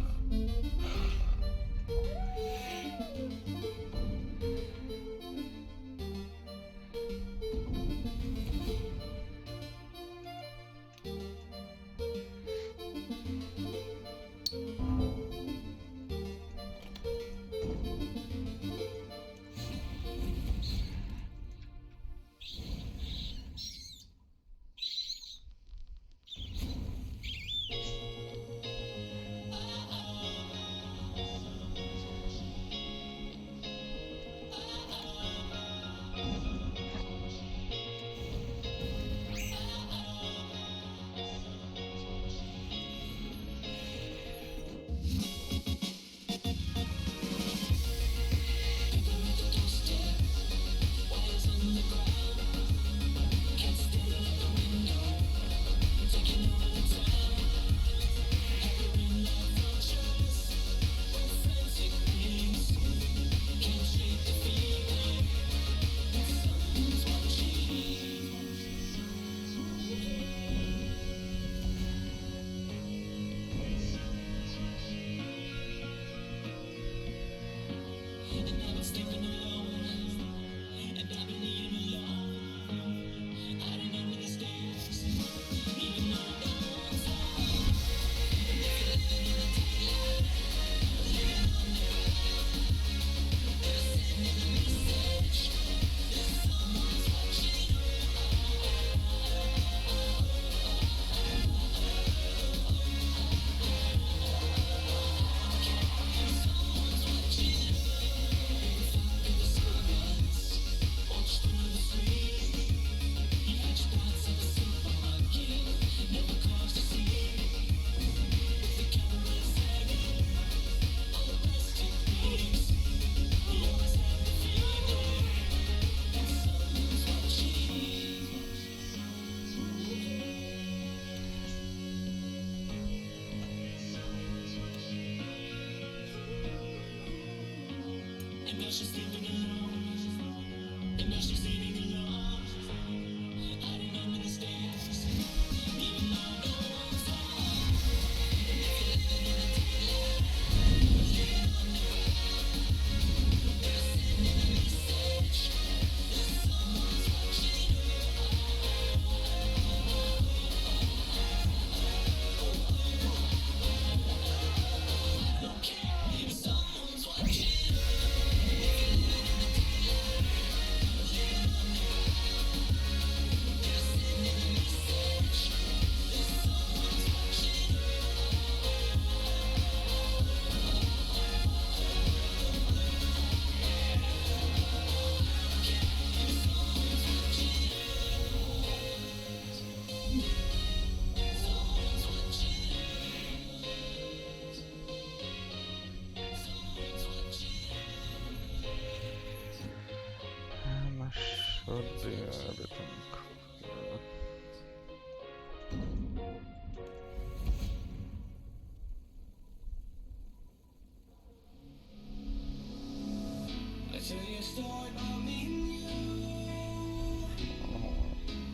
Tell you a story about me and you.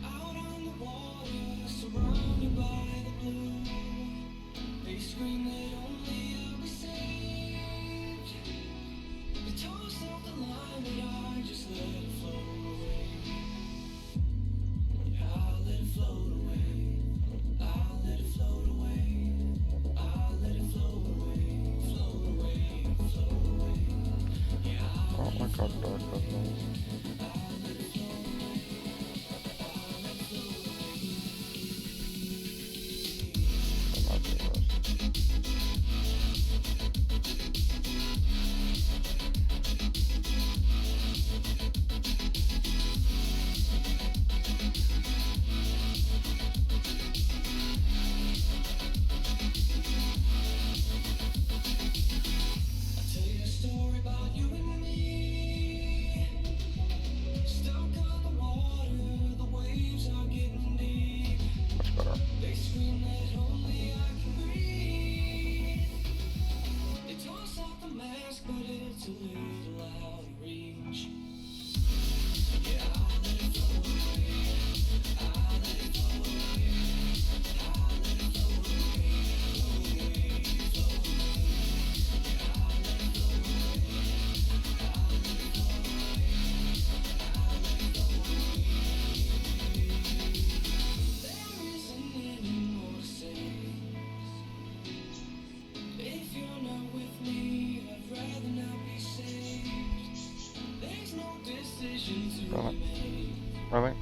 Out on the water, surrounded by the blue. They scream that only I'll be saved. They toss off the line, but I just let it float away. I'll let it float away. I'll let it float away. I'll let it float away. Float away, float away. Oh my god, Really?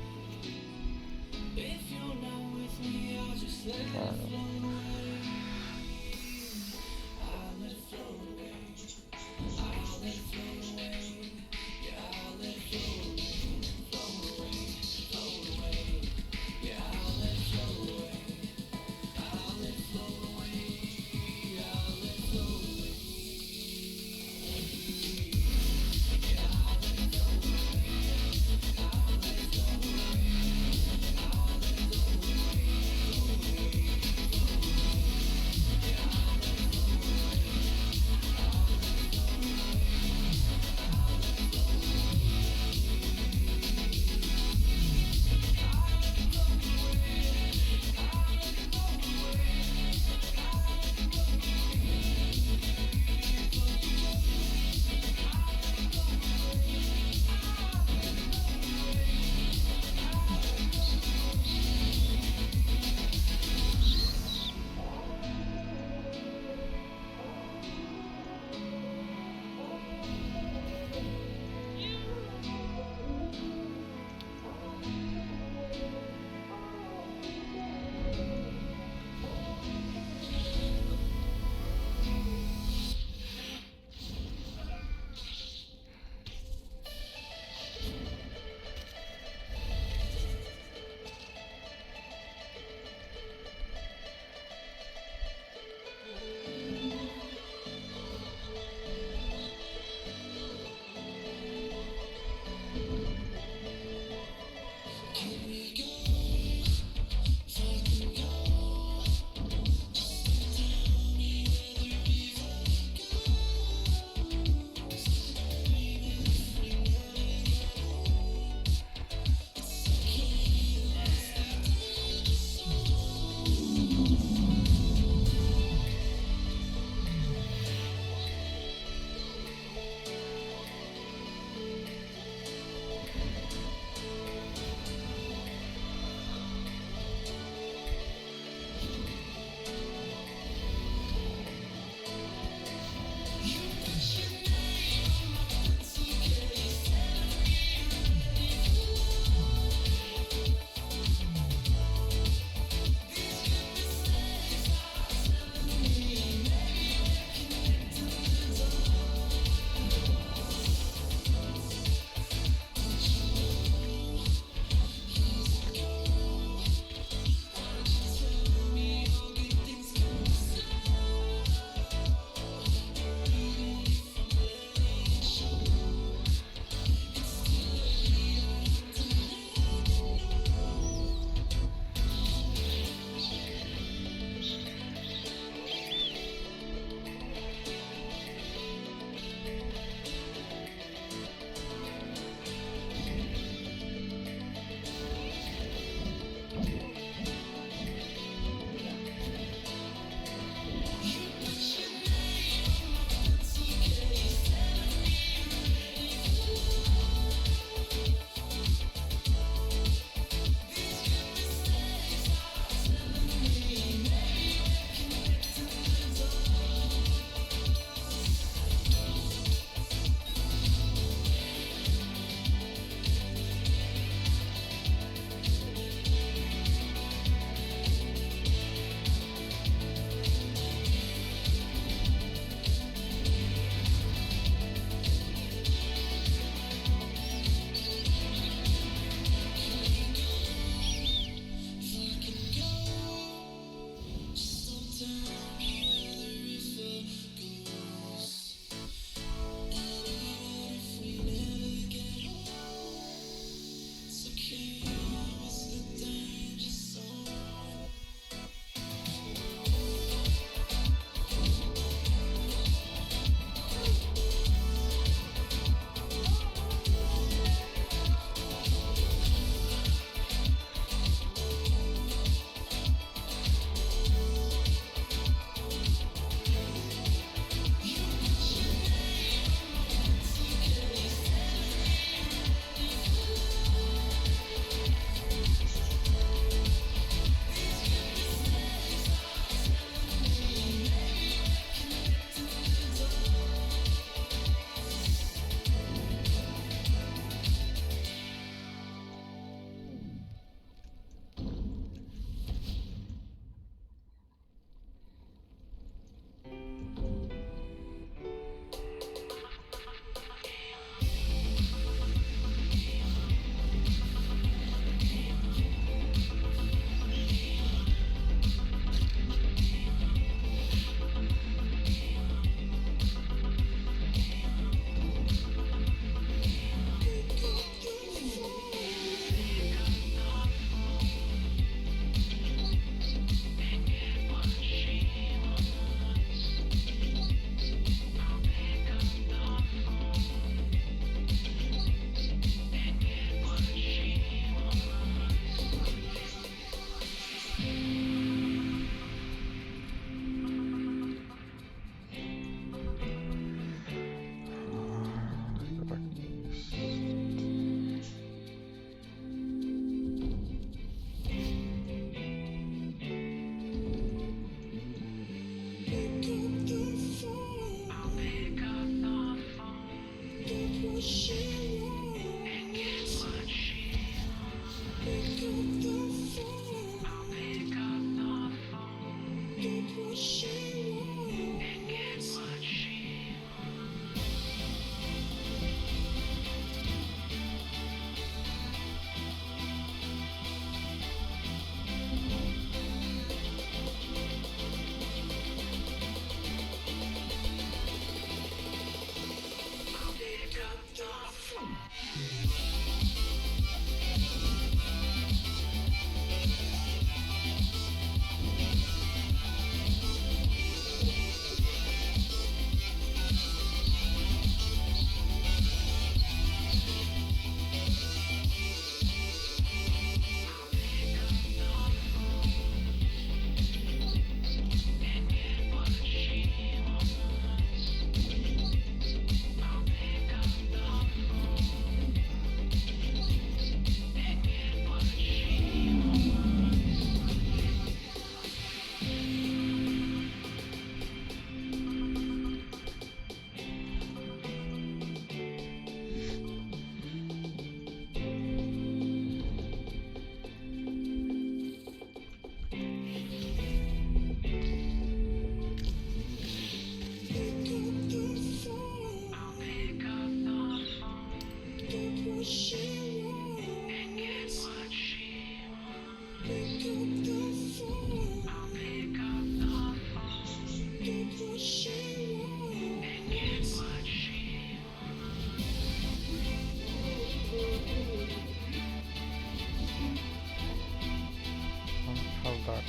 How dark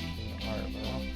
are they?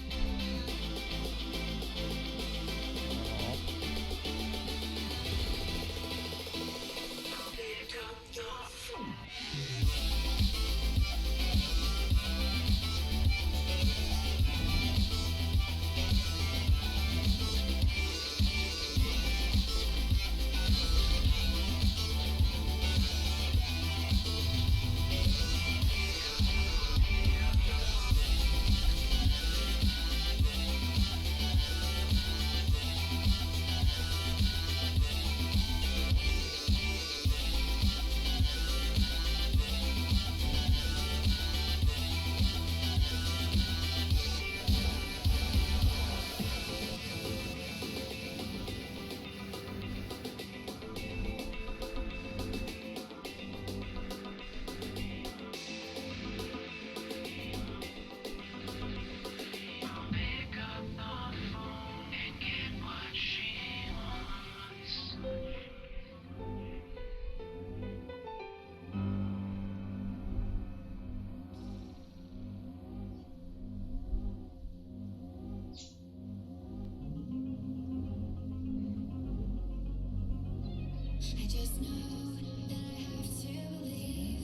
I just know that I have to believe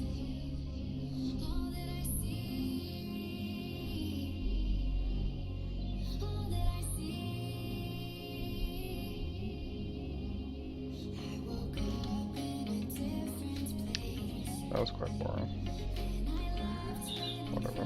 all that I see, all that I see. I woke up in a different place. That was quite boring. Whatever.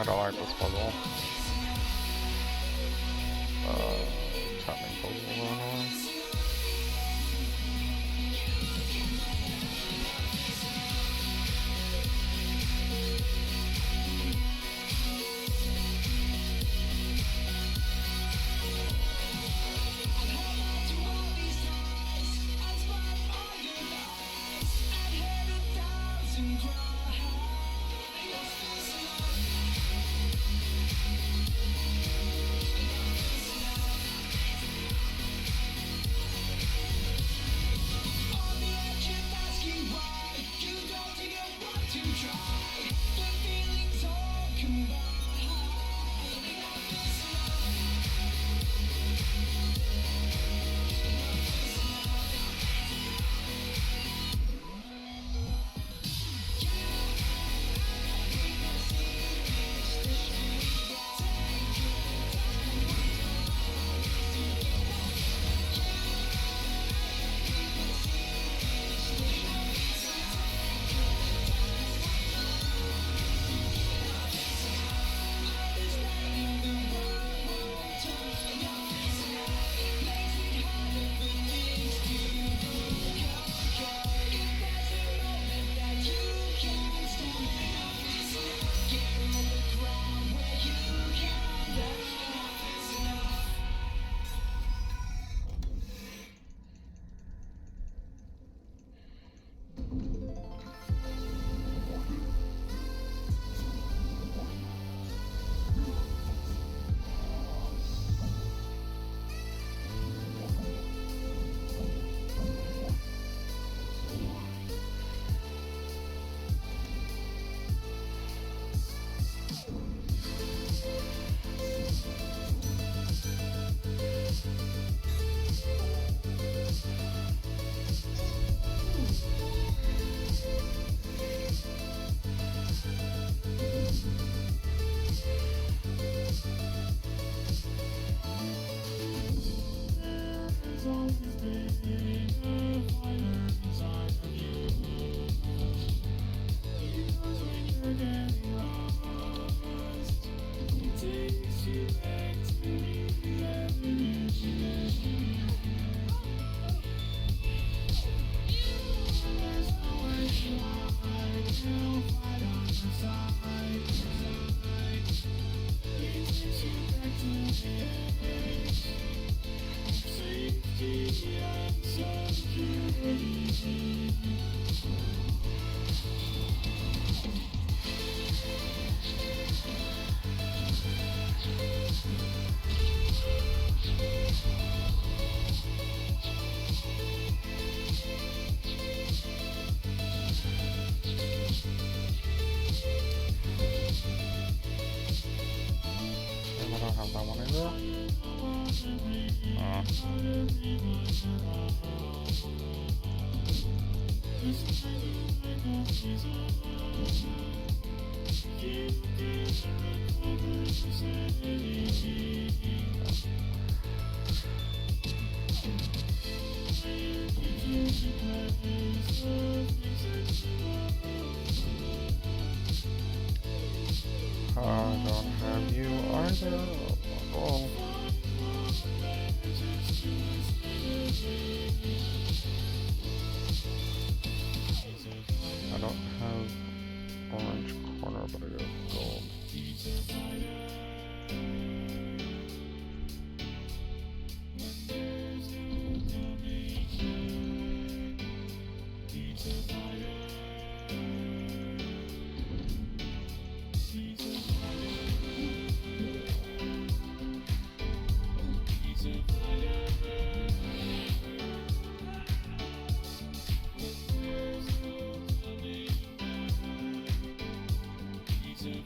don't like this puzzle. Tapping puzzle. I don't have you either. Oh. I don't have orange corner, but I got gold. Conceive.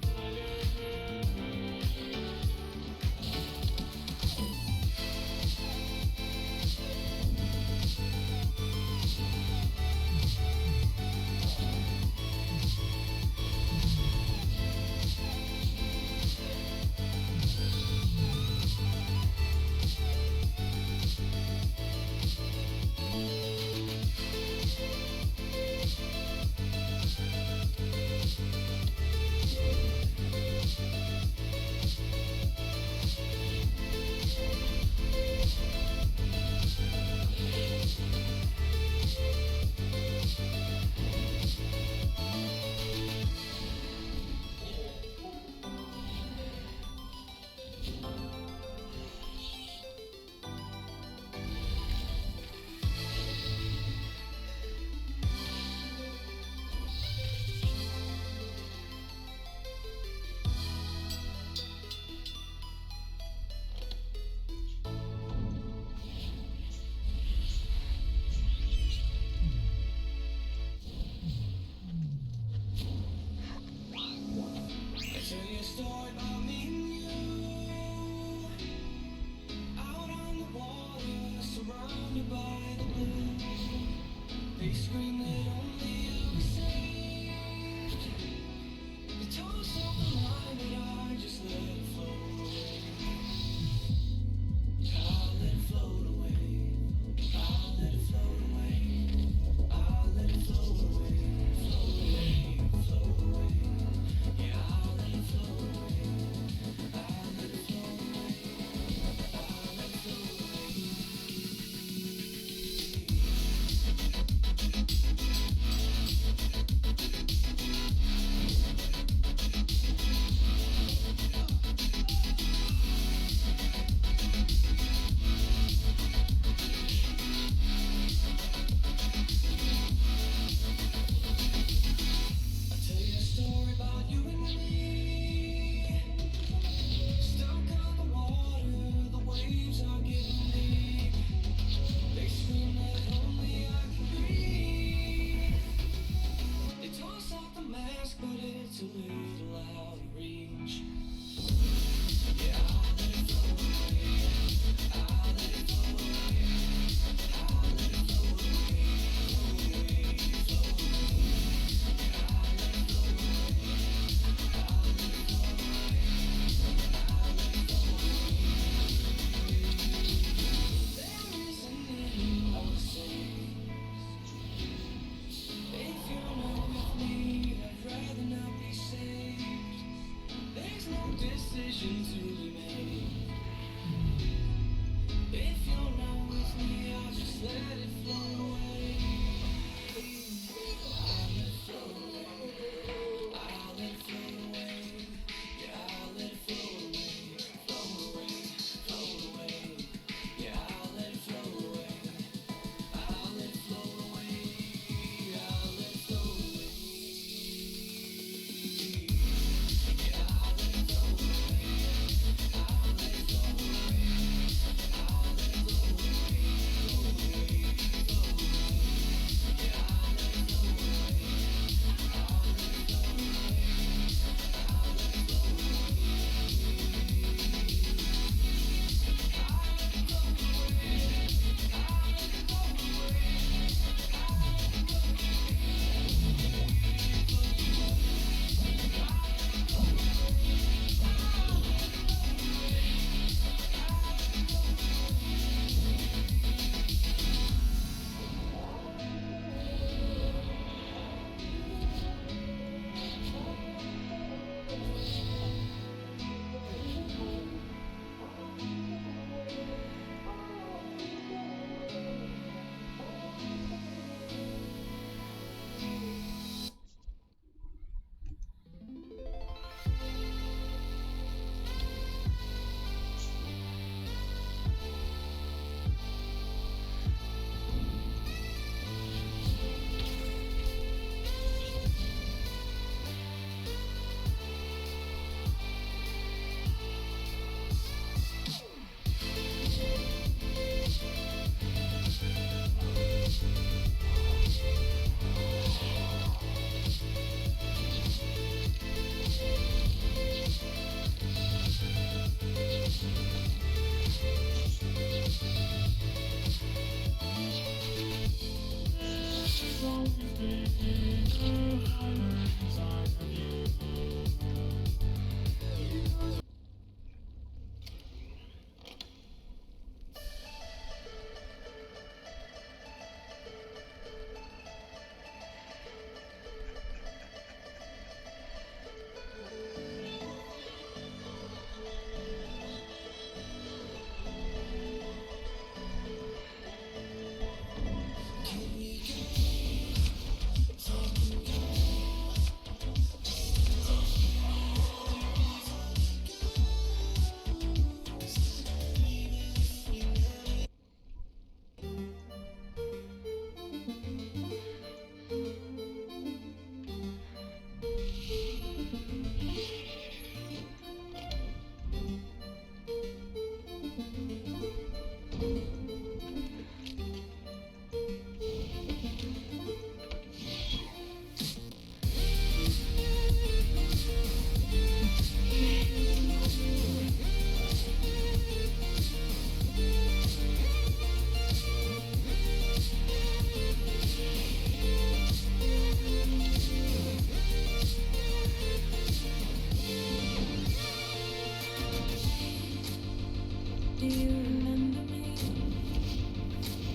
Do you remember me?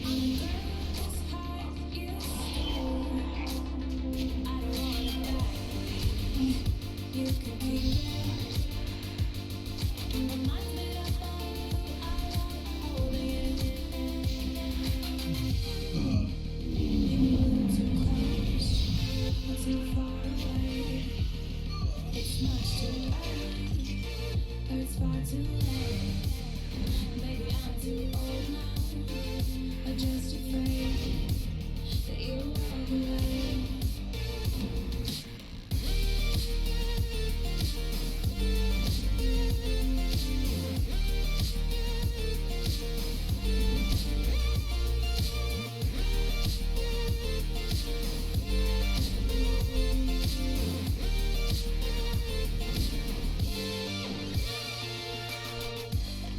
I'm the girl whose heart you stole. I don't want it back. You can keep it. My mind's made up on you. I wanna hold it. You move too close or too far away. It's much too early, or it's far too late. Baby, I'm too old now. I'm just afraid that you'll walk away.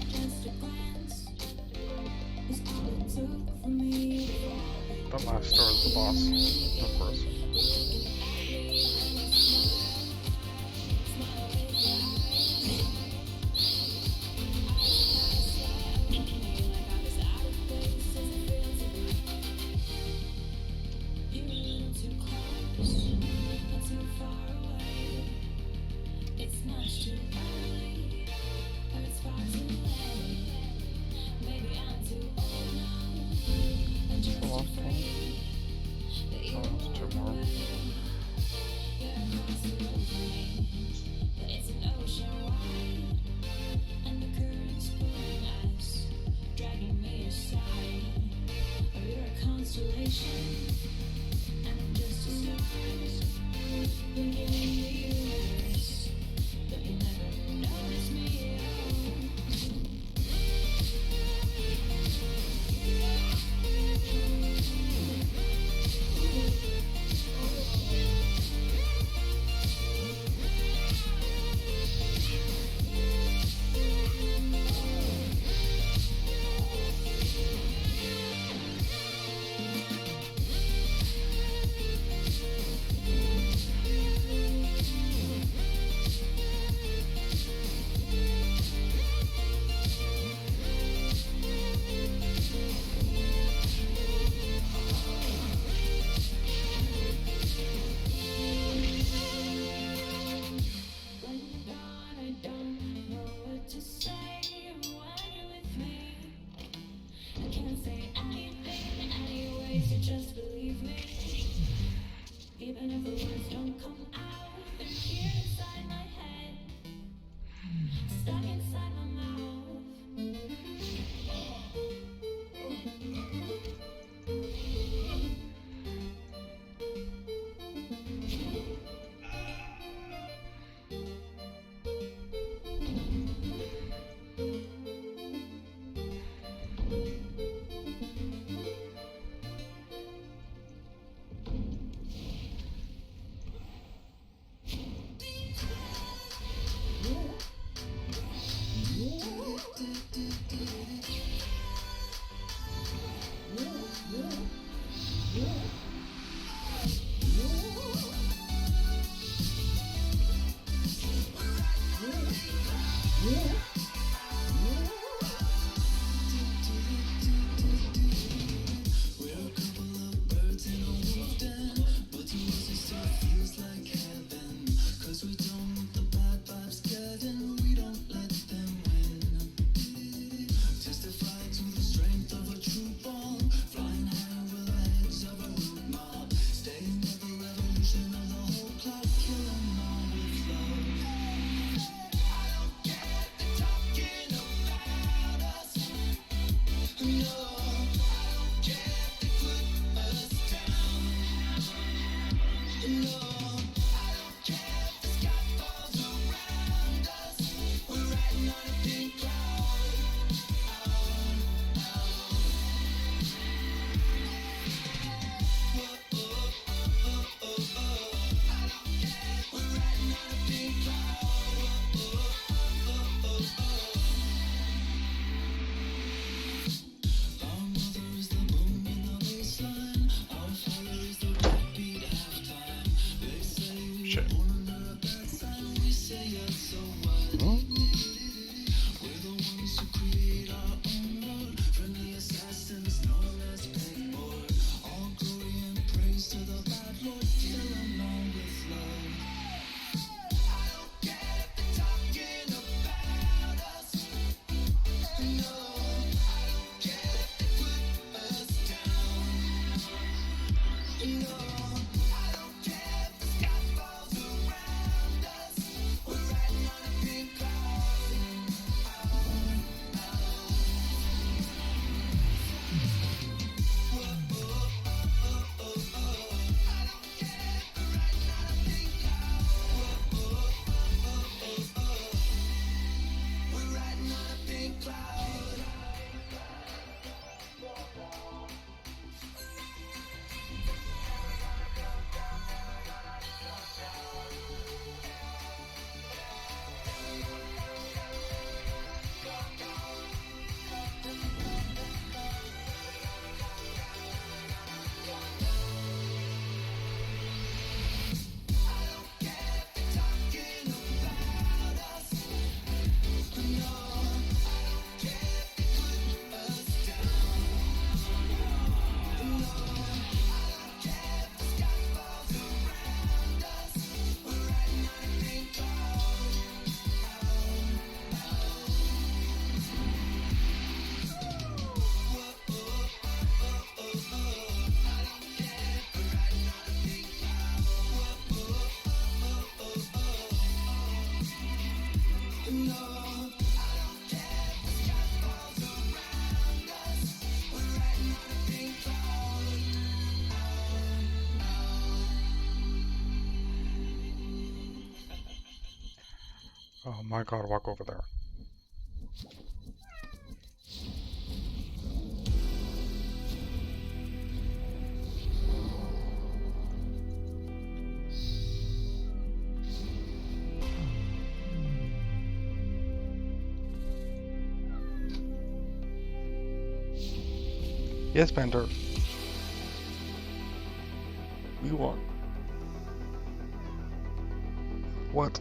Just a glance is all it took for me. The master is the boss, of course. You're a little too close, or too far away. It's much too early, or it's far too late. Maybe I'm too old now. I'm just afraid that you'll walk away. You're across the road from me, but it's an ocean wide, and the current's pulling us, dragging me aside. Oh, you're a constellation, and I'm just a star, blinking in the universe, but you never notice me. Oh my god, walk over there. Yes, Bender. We won. What?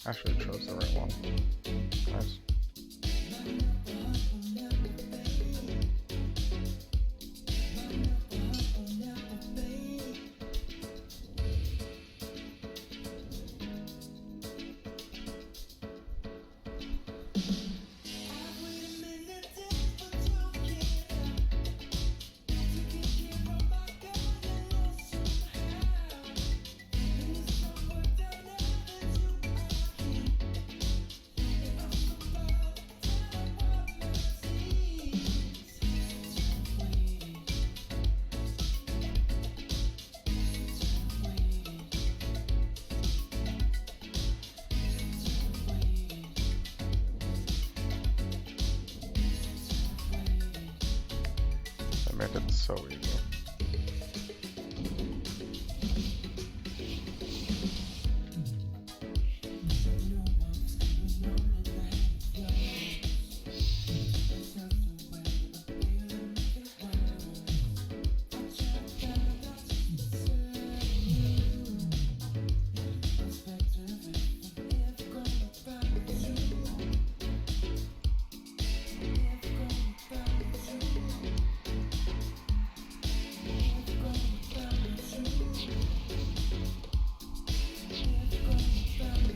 Actually chose the right one. Nice. They made it so easy.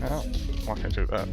Oh, why can't I do that?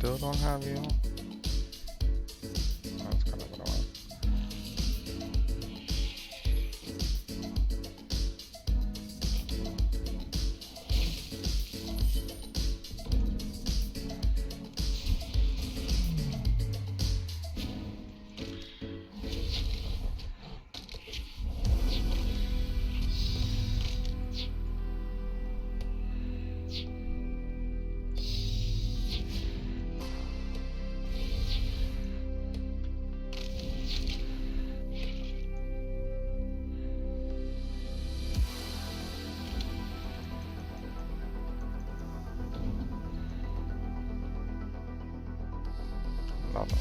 Still don't have you. That's kind of what I want. Nothing.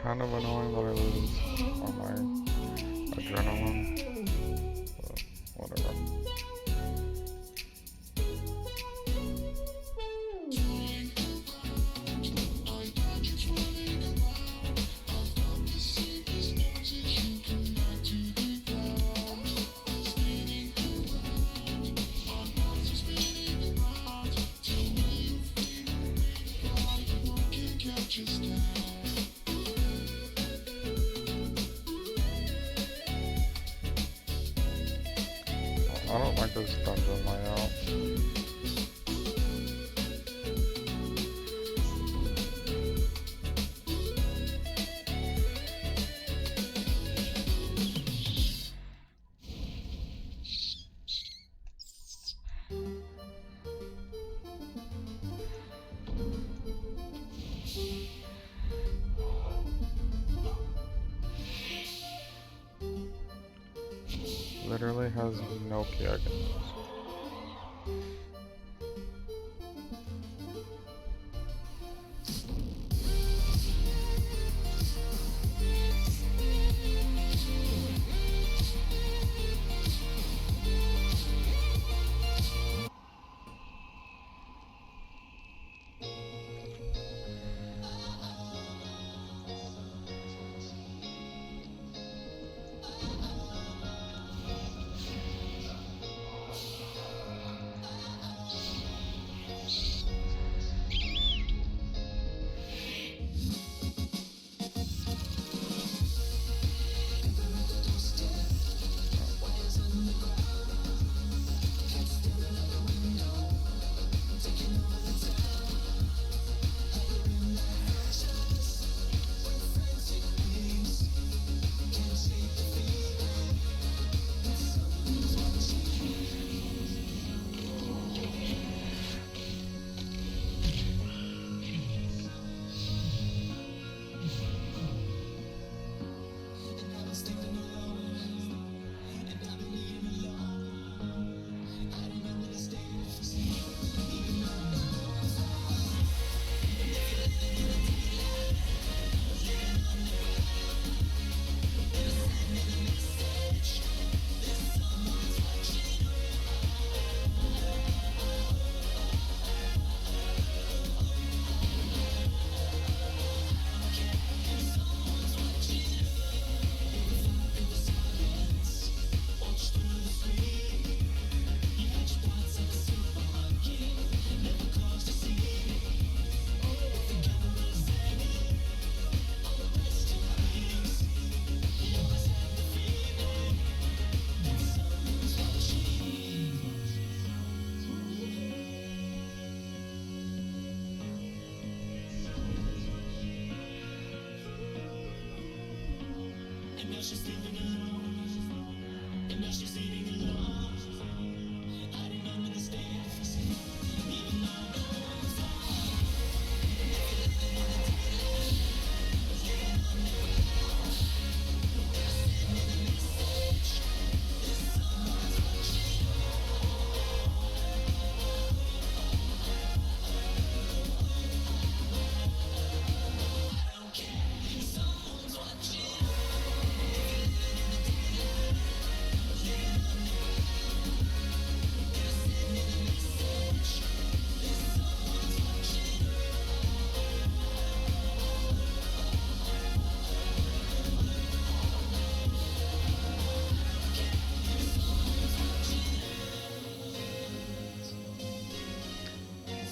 Kind of annoying that I lose all my adrenaline, but whatever. I don't like this dungeon layout. Literally has no key I can use.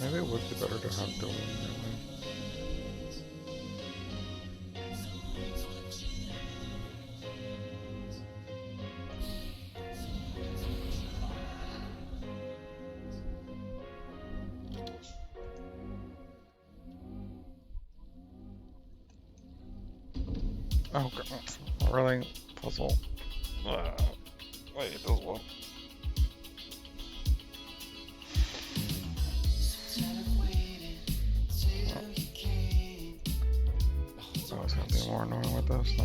Maybe it would be better to have dueling melee. Oh god, really? Puzzle. Wait, it does what? Oh, it's gonna be more annoying with this now.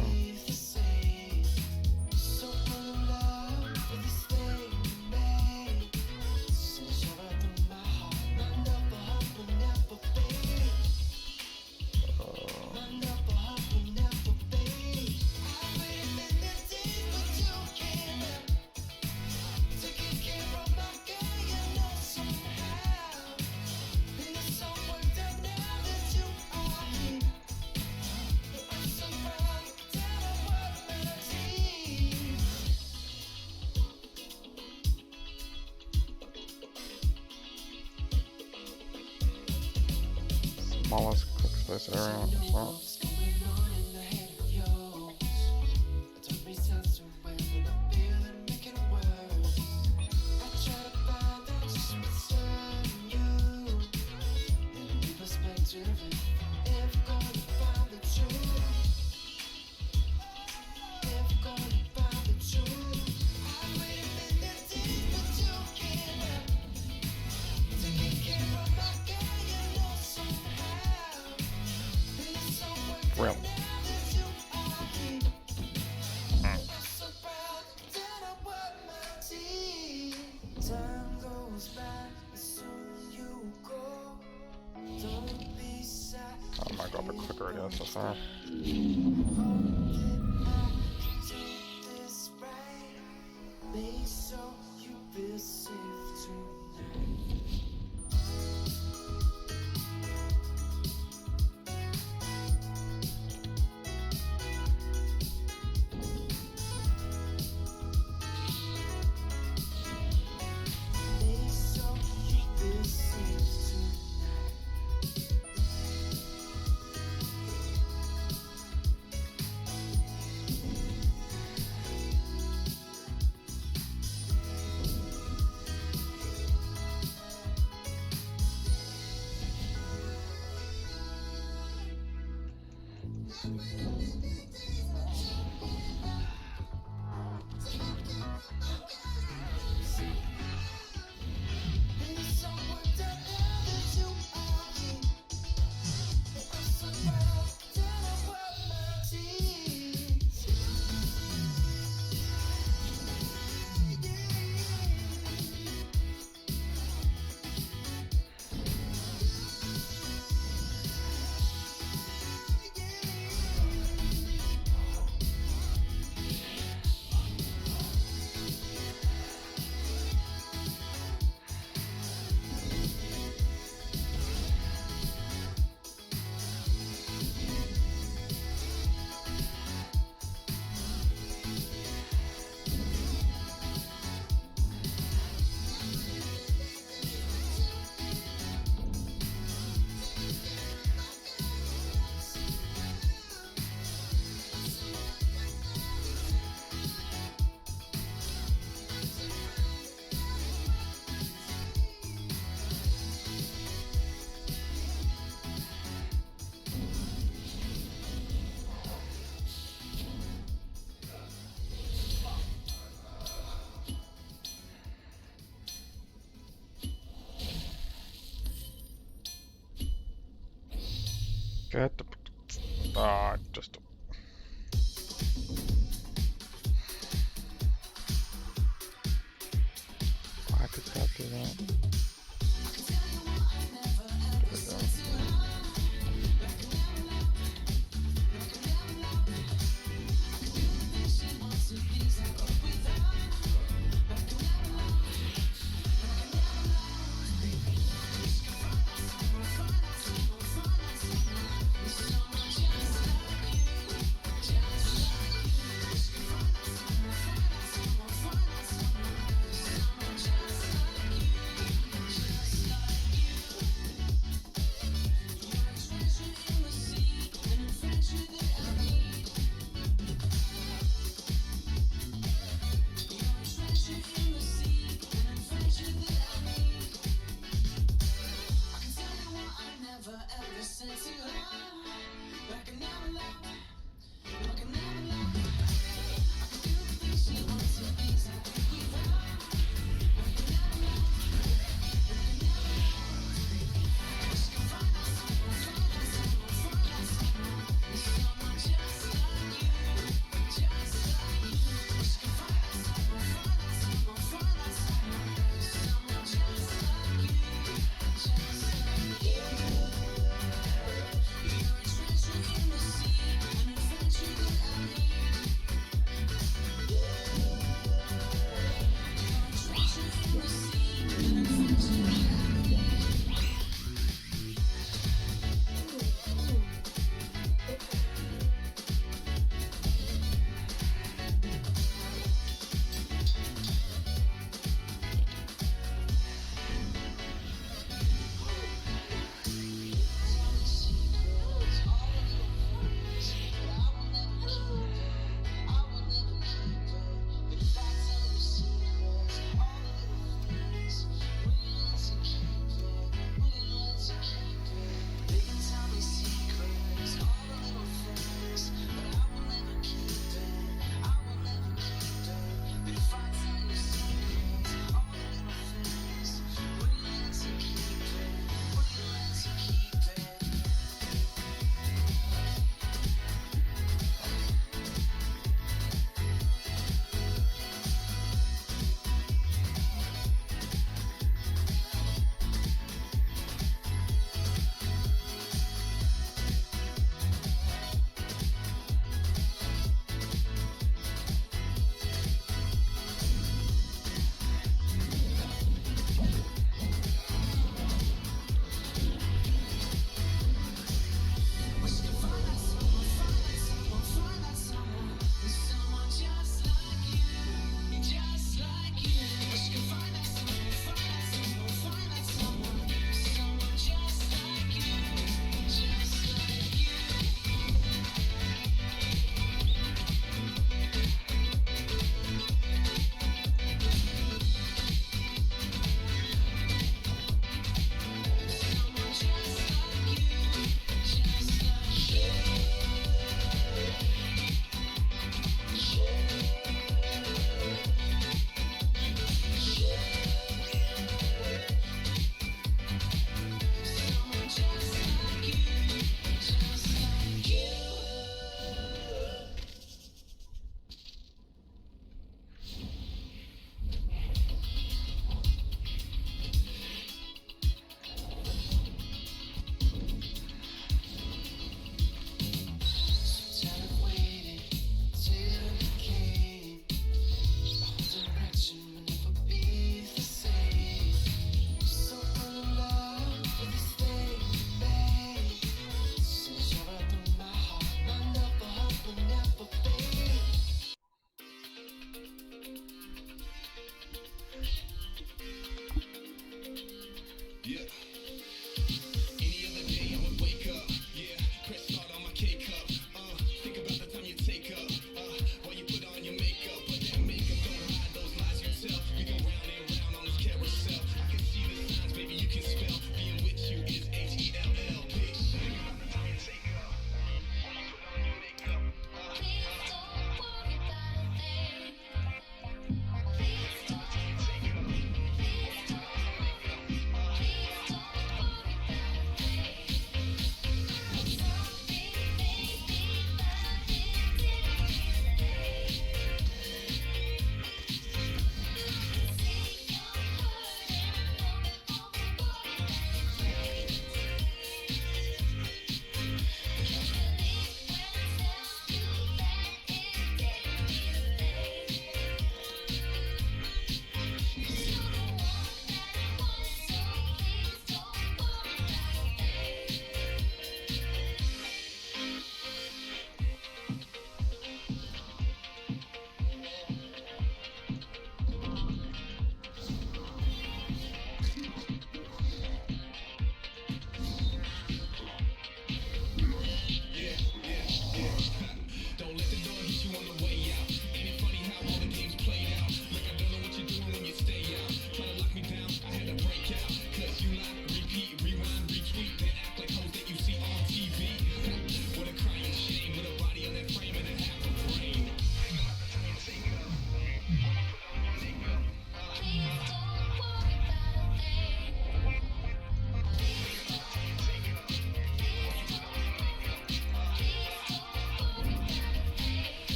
Smallest quick space area. Well, really. I might go a bit quicker, I guess, so far. Get the... just... Why did that do that?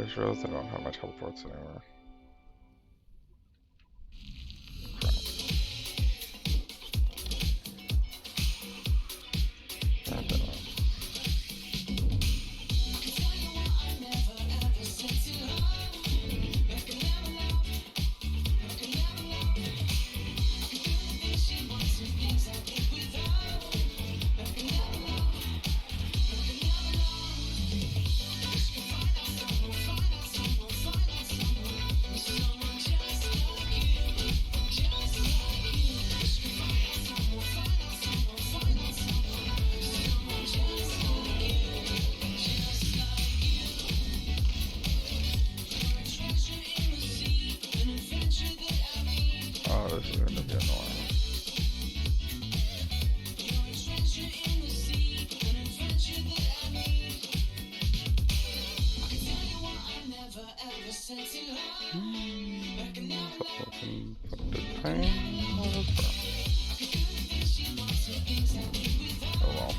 just realized I don't have my teleports anymore. Oh, this is going to be annoying. Oh well.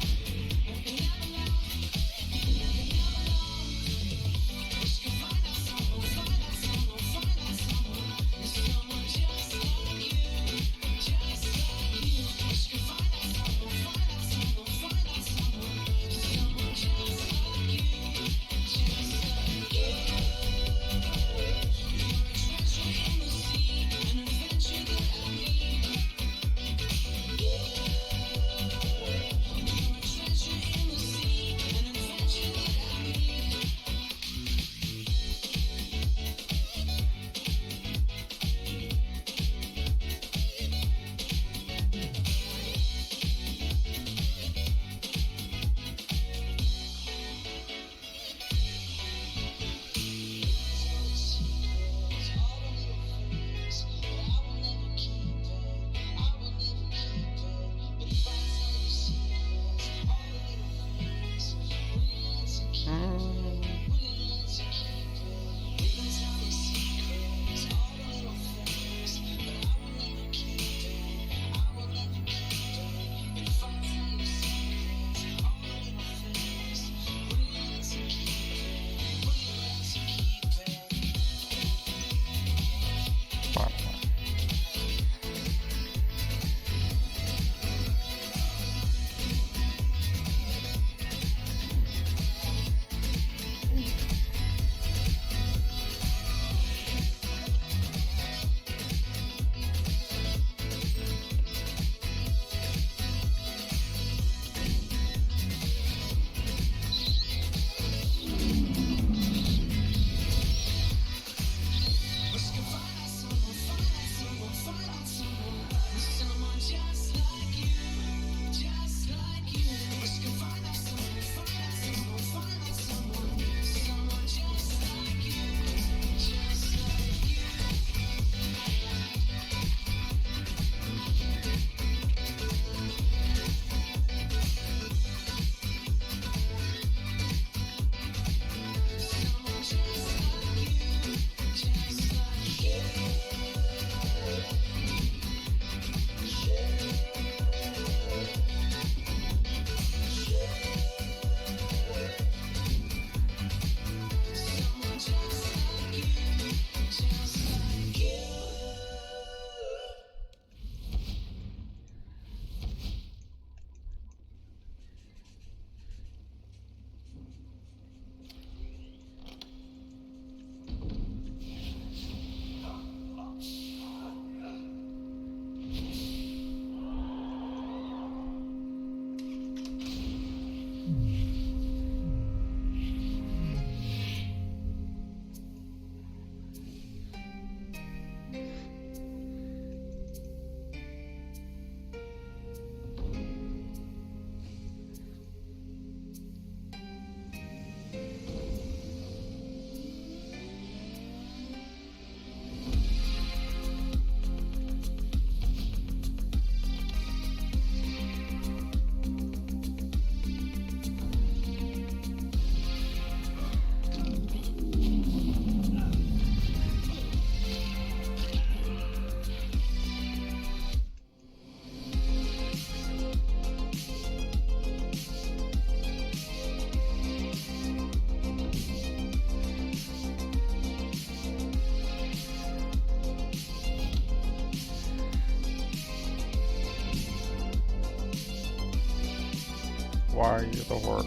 Why are you the work?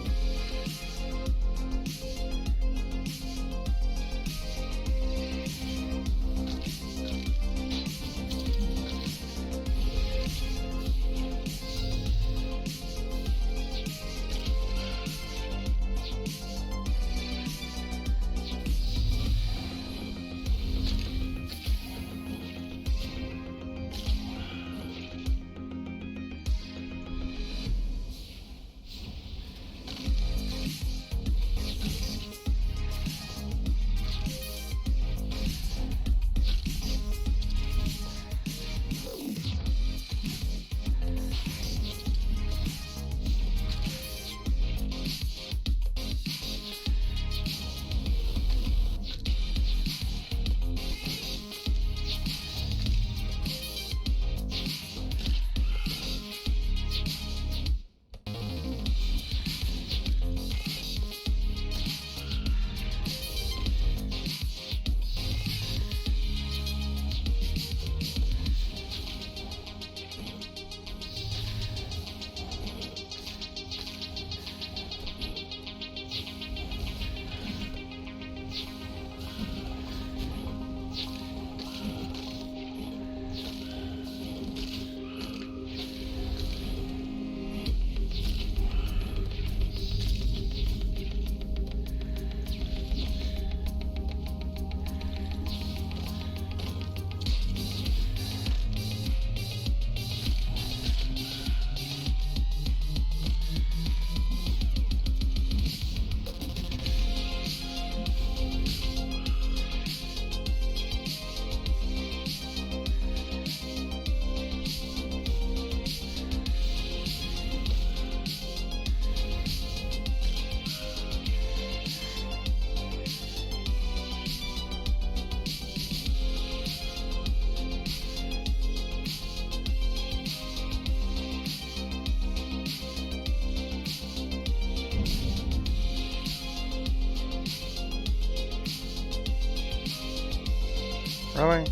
Really?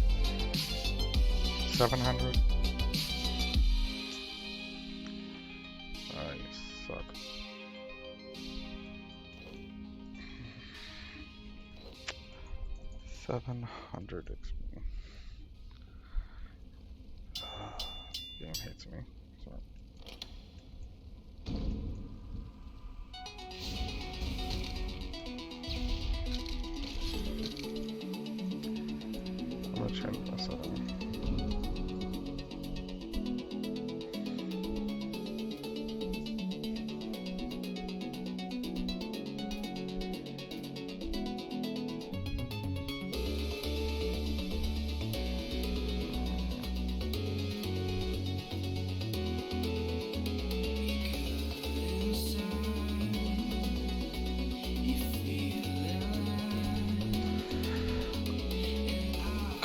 700? Oh, you suck. $700 XP. Game hates me. Sorry. I'm gonna change my setting.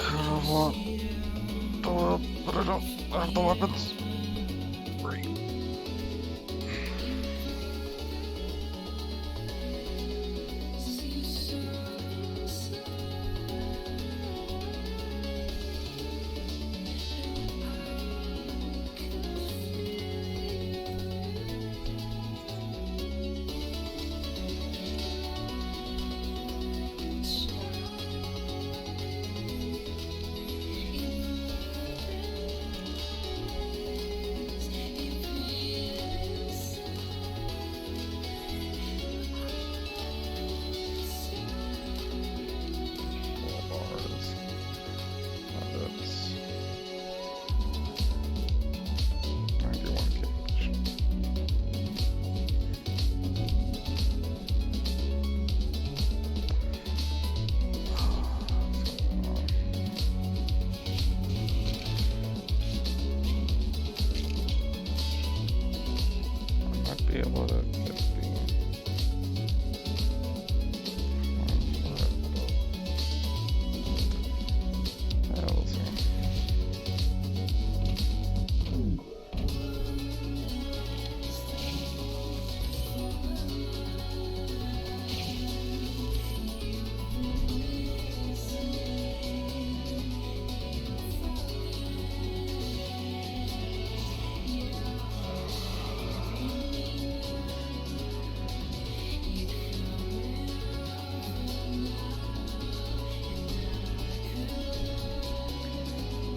I want the whip, but I don't have the weapons. Great.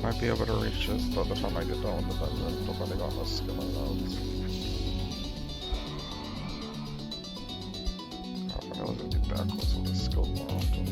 Might be able to reach this by the time I get done with the dungeon, depending on the skill nodes. I'm gonna do backwards with the skill more often.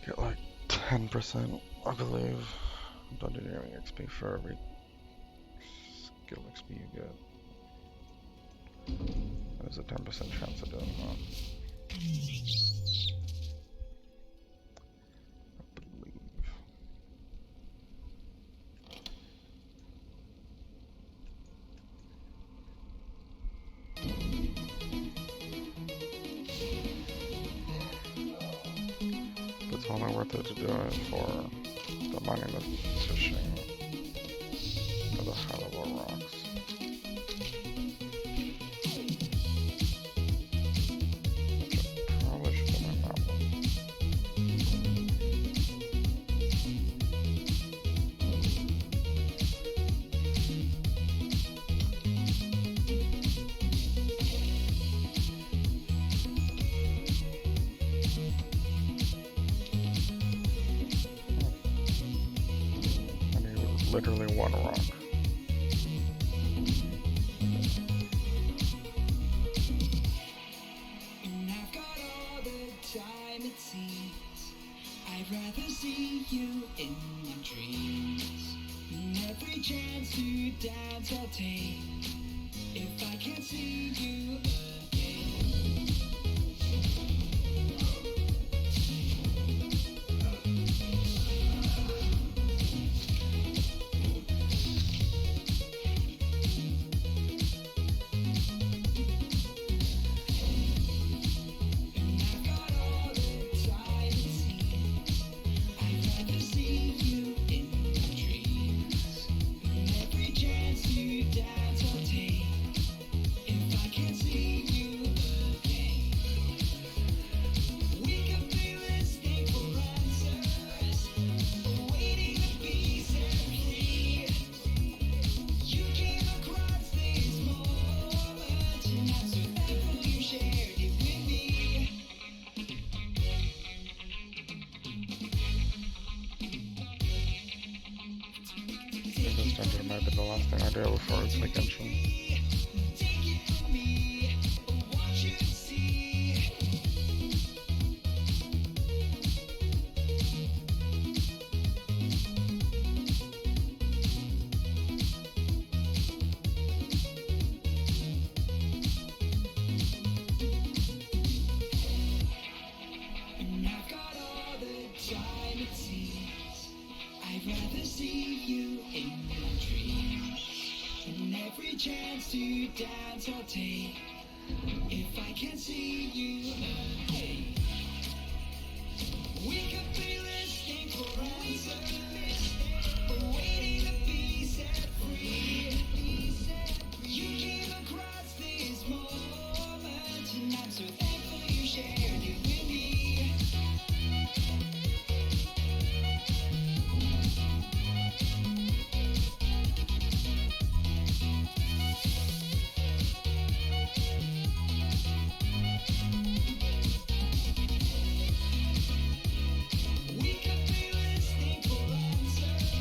Get like 10%, I believe, dungeoneering XP for every skill XP you get. There's a 10% chance of doing that. I believe. It's only worth it to do it for the mining, the fishing, for the high level rocks. Probably should have done that one. Literally one rock. And I've got all the time it seems. I'd rather see you in my dreams. And every chance to dance I'll take. If I can't see you again. This dungeon might be the last thing I do before it's like Genshin. And I've got all the time it seems. I'd rather see you in my dreams. And every chance to dance I'll take. If I can see you, hey. We could be listening for answers, waiting to be set free. You came across this moment, and I'm so thankful you shared it with me. We could be listening for answers,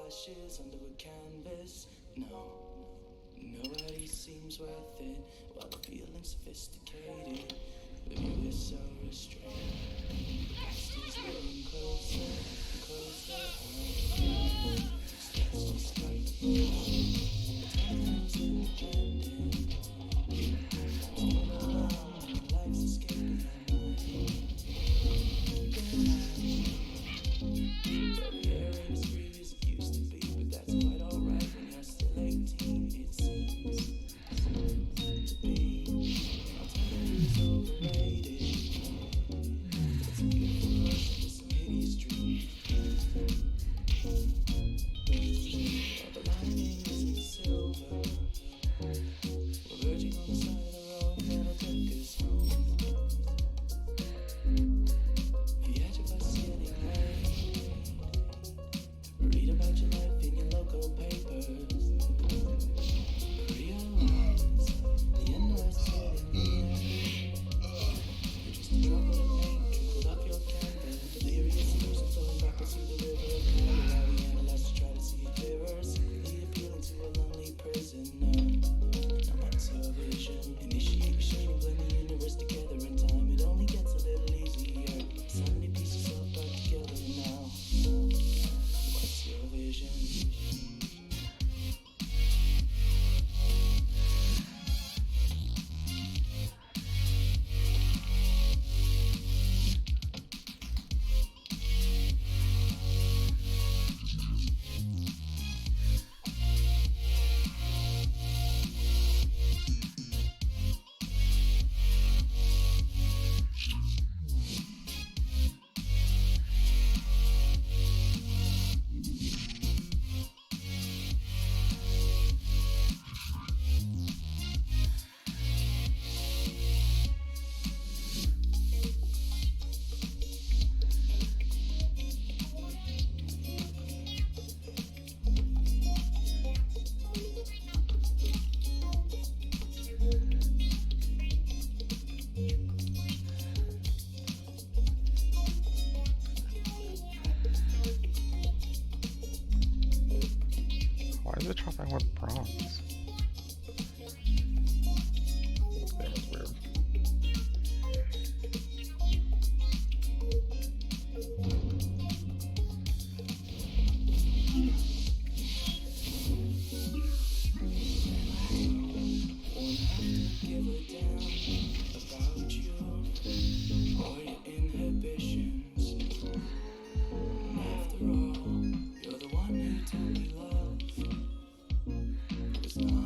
ashes under a canvas. No, nobody seems worth it while the feeling's sophisticated. But you is so restrained. The past is getting closer, closer. That's just like the time's independent. All alone, life's escaping my mind. The air ain't as free as it used to be, but that's quite alright when you're still 18, it seems to be. I'll tell you it's overrated. It's a beautiful rush into some hideous dream. But the lining isn't silver. We're verging on the side of the road that'll take us home. The edge of us getting late. Read about your life in your local papers. Realize the end of us getting near. You're just a drop of ink pulled up your canvas. Delirious person flowing backwards through the river of color. While we analyze to try to see it clearer. Secretly appealing to a lonely prisoner. Now what's your vision? Initiate machining, blend the universe together in time. It only gets a little easier. So many pieces all back together now. What's your vision? Why is it chopping with bronze? This game is weird. Give a damn about you or your inhibitions. And after all, you're the one who told me love was not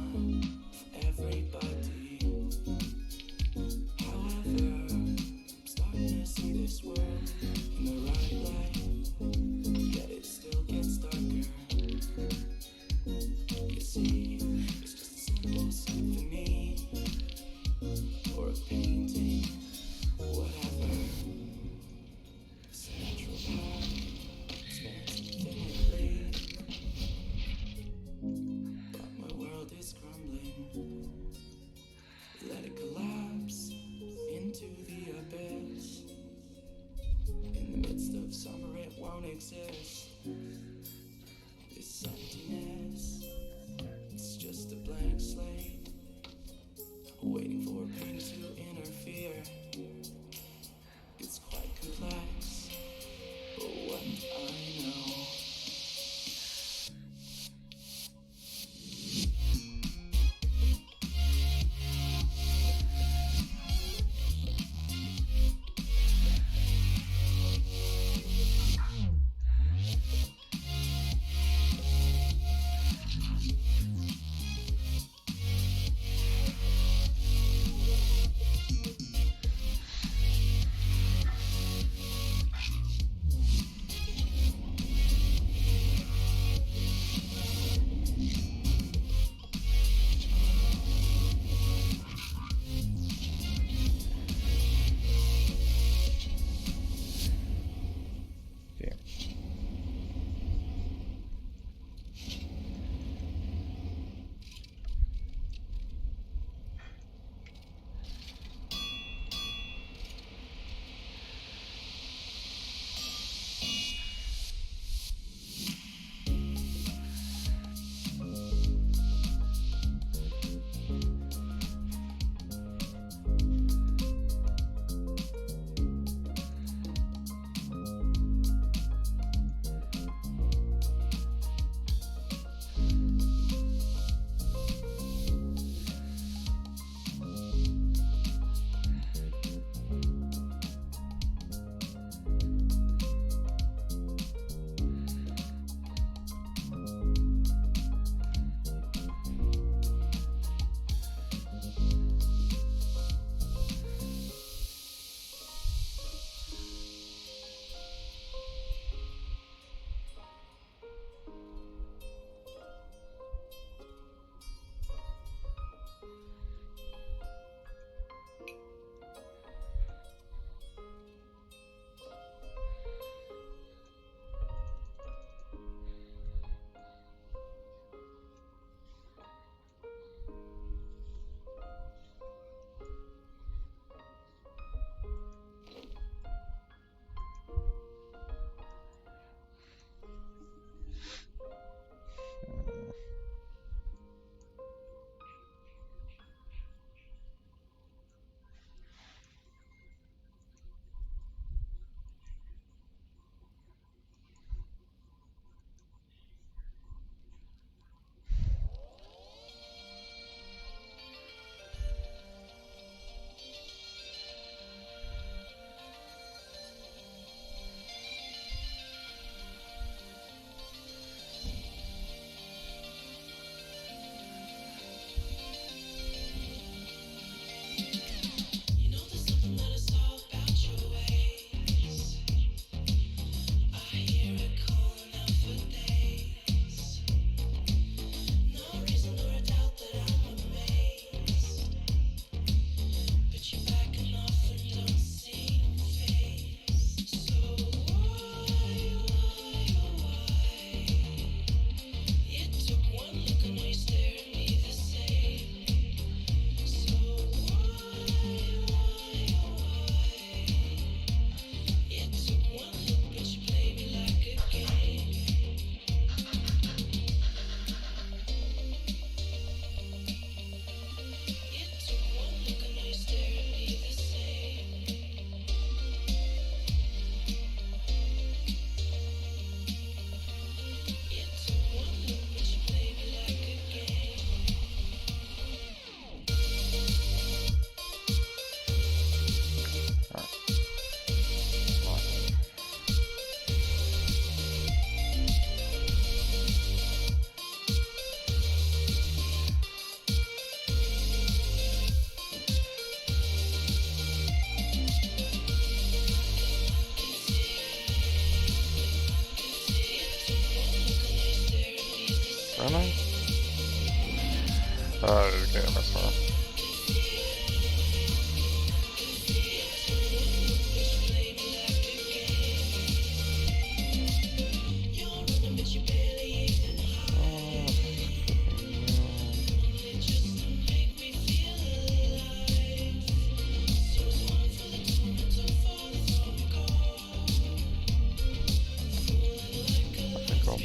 This game as well.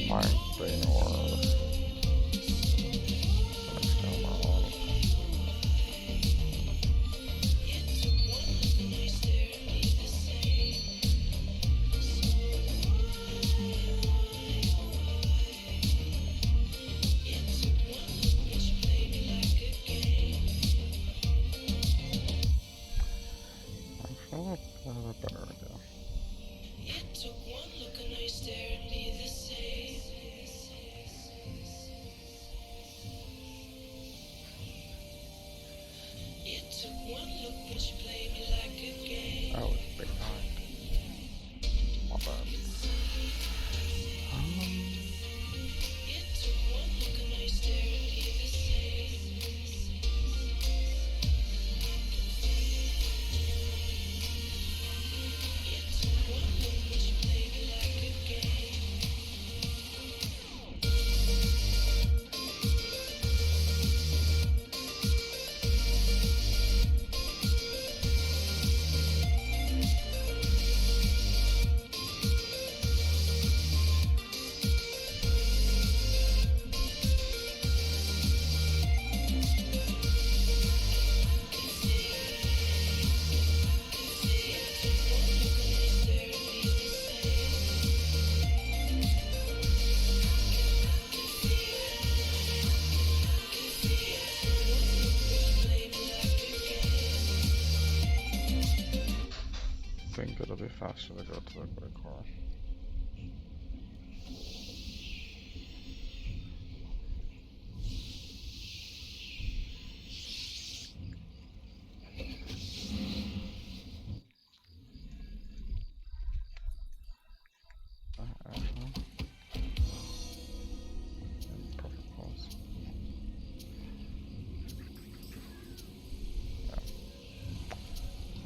Mind Brain Orb. Next time on. I feel like I have a better idea. It took one look and I stared at me the same. It took one look but you played me like a game. I was behind. My bad. It took one look and I stared at me the same. It took one look but you played me like a game. I think it'll be faster to go to the quick core. Perfect pause.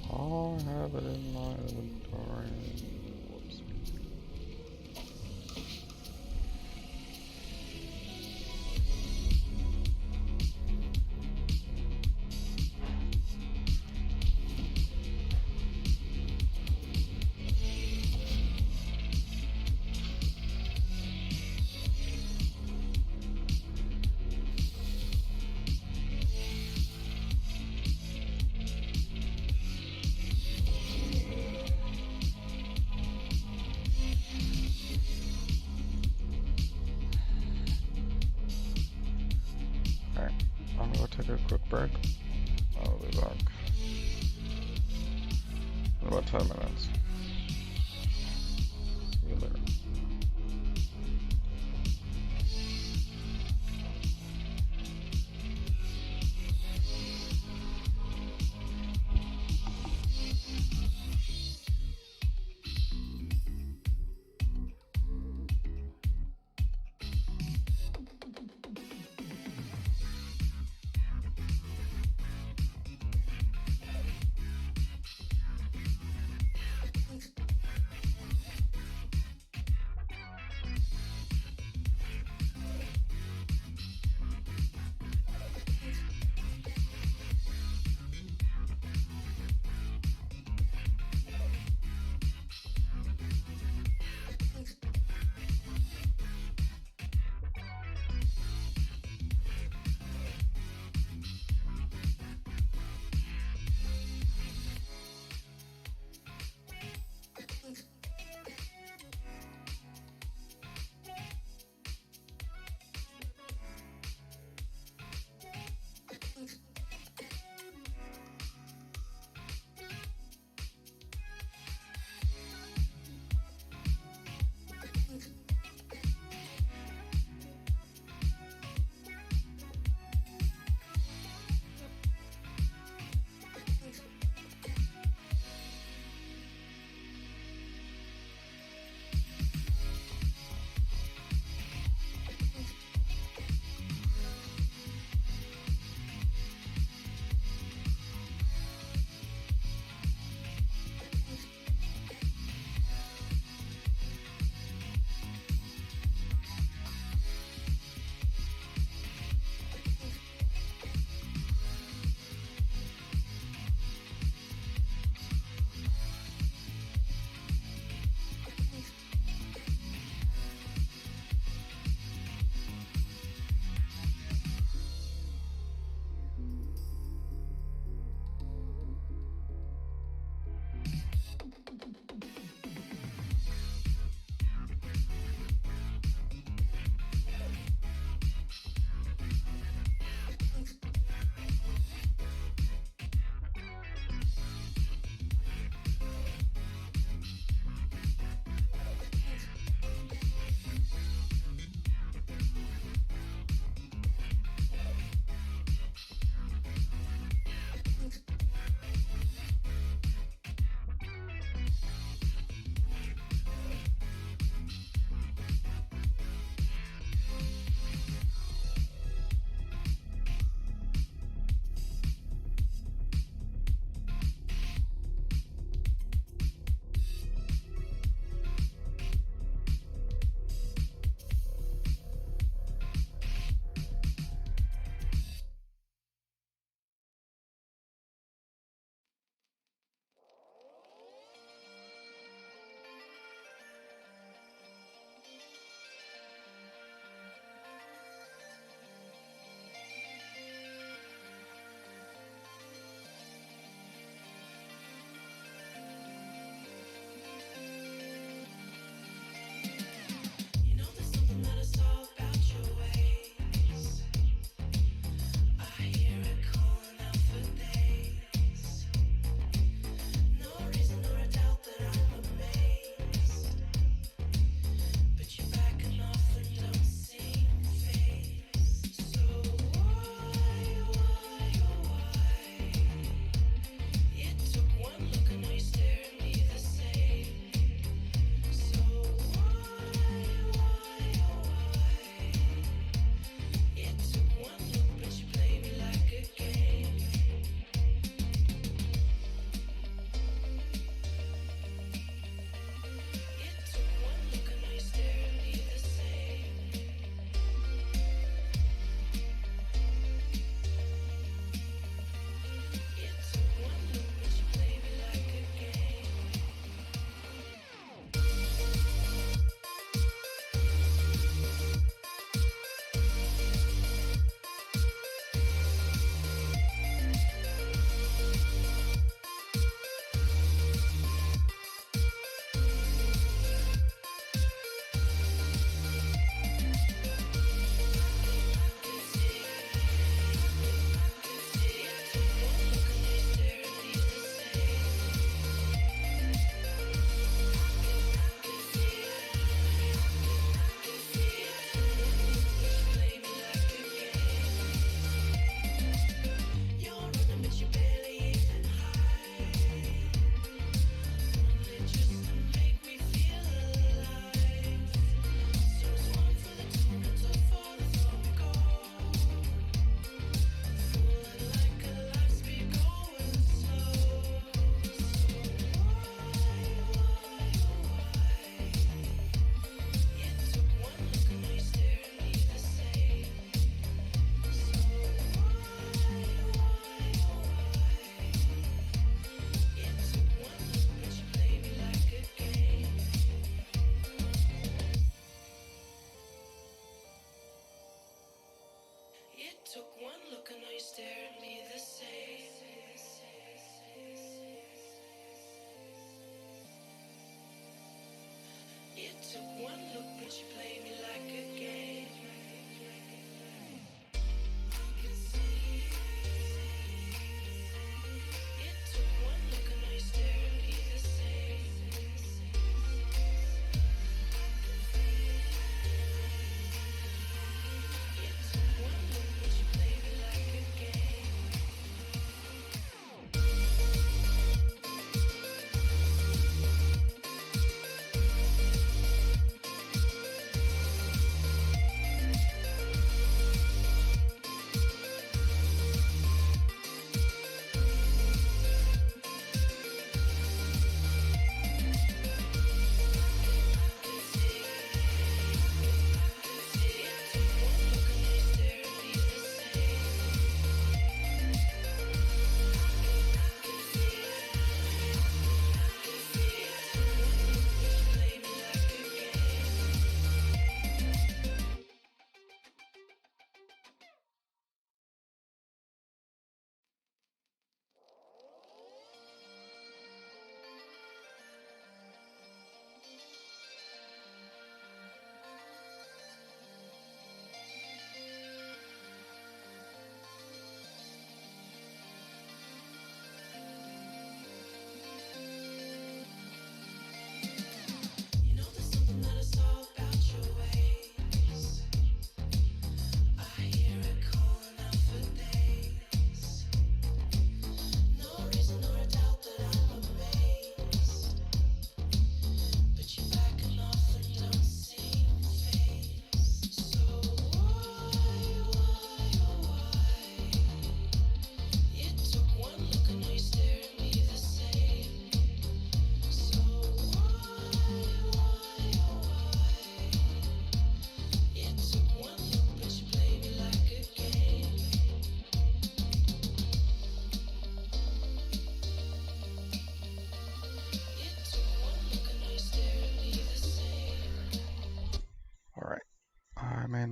Oh, I have it in my inventory. Whoops. Alright, I'm gonna take a quick break. I'll be back in about 10 minutes. See you later.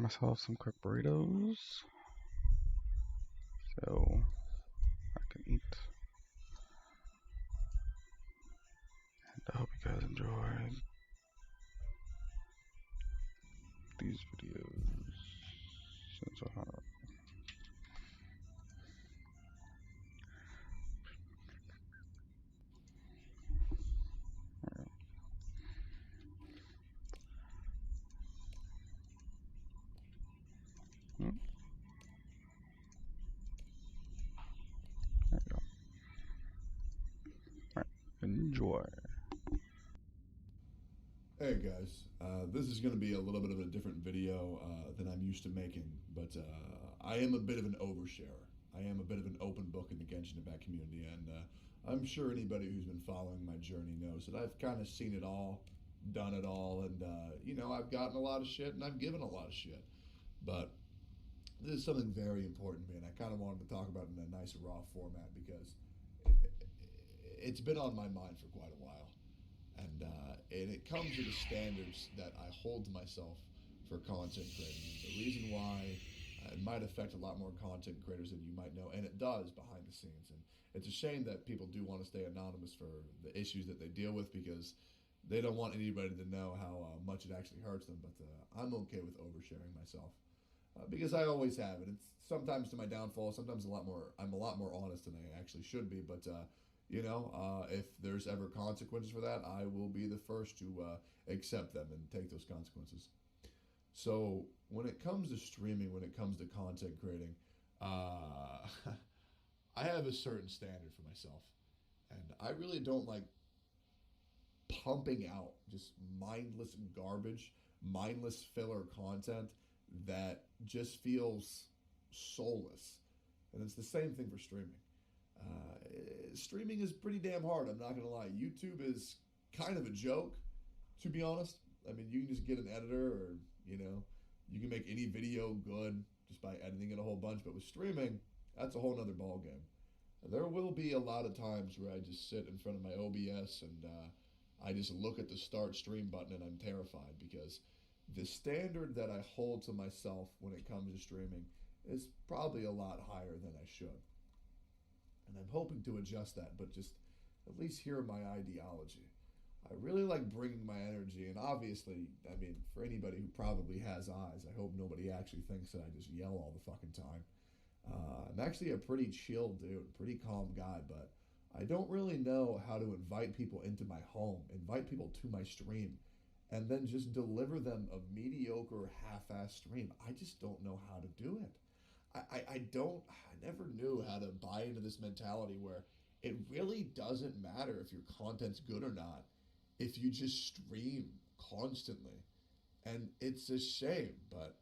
myself some quick burritos so I can eat. And I hope you guys enjoyed these videos. Since I have there you go. Alright, enjoy. Hey guys, this is going to be a little bit of a different video than I'm used to making, but I am a bit of an oversharer. I am a bit of an open book in the Genshin Impact community, and I'm sure anybody who's been following my journey knows that I've kind of seen it all, done it all, and I've gotten a lot of shit and I've given a lot of shit. But this is something very important to me, and I kind of wanted to talk about it in a nice raw format because it's been on my mind for quite a while. And it comes to the standards that I hold to myself for content creating. The reason why it might affect a lot more content creators than you might know, and it does behind the scenes. And it's a shame that people do want to stay anonymous for the issues that they deal with because they don't want anybody to know how much it actually hurts them. But I'm okay with oversharing myself because I always have it. It's sometimes to my downfall. Sometimes I'm a lot more honest than I actually should be. But if there's ever consequences for that, I will be the first to accept them and take those consequences. So when it comes to streaming, when it comes to content creating, I have a certain standard for myself. And I really don't like pumping out just mindless garbage, mindless filler content that just feels soulless. And it's the same thing for streaming. Streaming is pretty damn hard, I'm not going to lie. YouTube is kind of a joke, to be honest. I mean, you can just get an editor or, you can make any video good just by editing it a whole bunch. But with streaming, that's a whole nother ballgame. There will be a lot of times where I just sit in front of my OBS and I just look at the start stream button and I'm terrified because the standard that I hold to myself when it comes to streaming is probably a lot higher than I should. And I'm hoping to adjust that, but just at least hear my ideology. I really like bringing my energy, and obviously, I mean, for anybody who probably has eyes, I hope nobody actually thinks that I just yell all the fucking time. I'm actually a pretty chill dude, pretty calm guy, but I don't really know how to invite people into my home, invite people to my stream, and then just deliver them a mediocre, half-assed stream. I just don't know how to do it. I never knew how to buy into this mentality where it really doesn't matter if your content's good or not if you just stream constantly. And it's a shame, but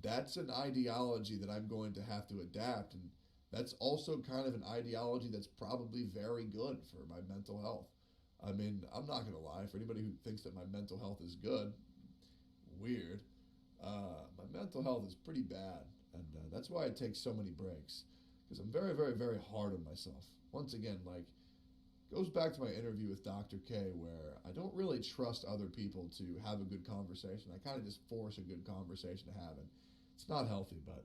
that's an ideology that I'm going to have to adapt. And that's also kind of an ideology that's probably very good for my mental health. I mean, I'm not going to lie. For anybody who thinks that my mental health is good, weird. My mental health is pretty bad. And that's why I take so many breaks. Because I'm very, very, very hard on myself. Once again, goes back to my interview with Dr. K, where I don't really trust other people to have a good conversation. I kind of just force a good conversation to have. And it's not healthy, but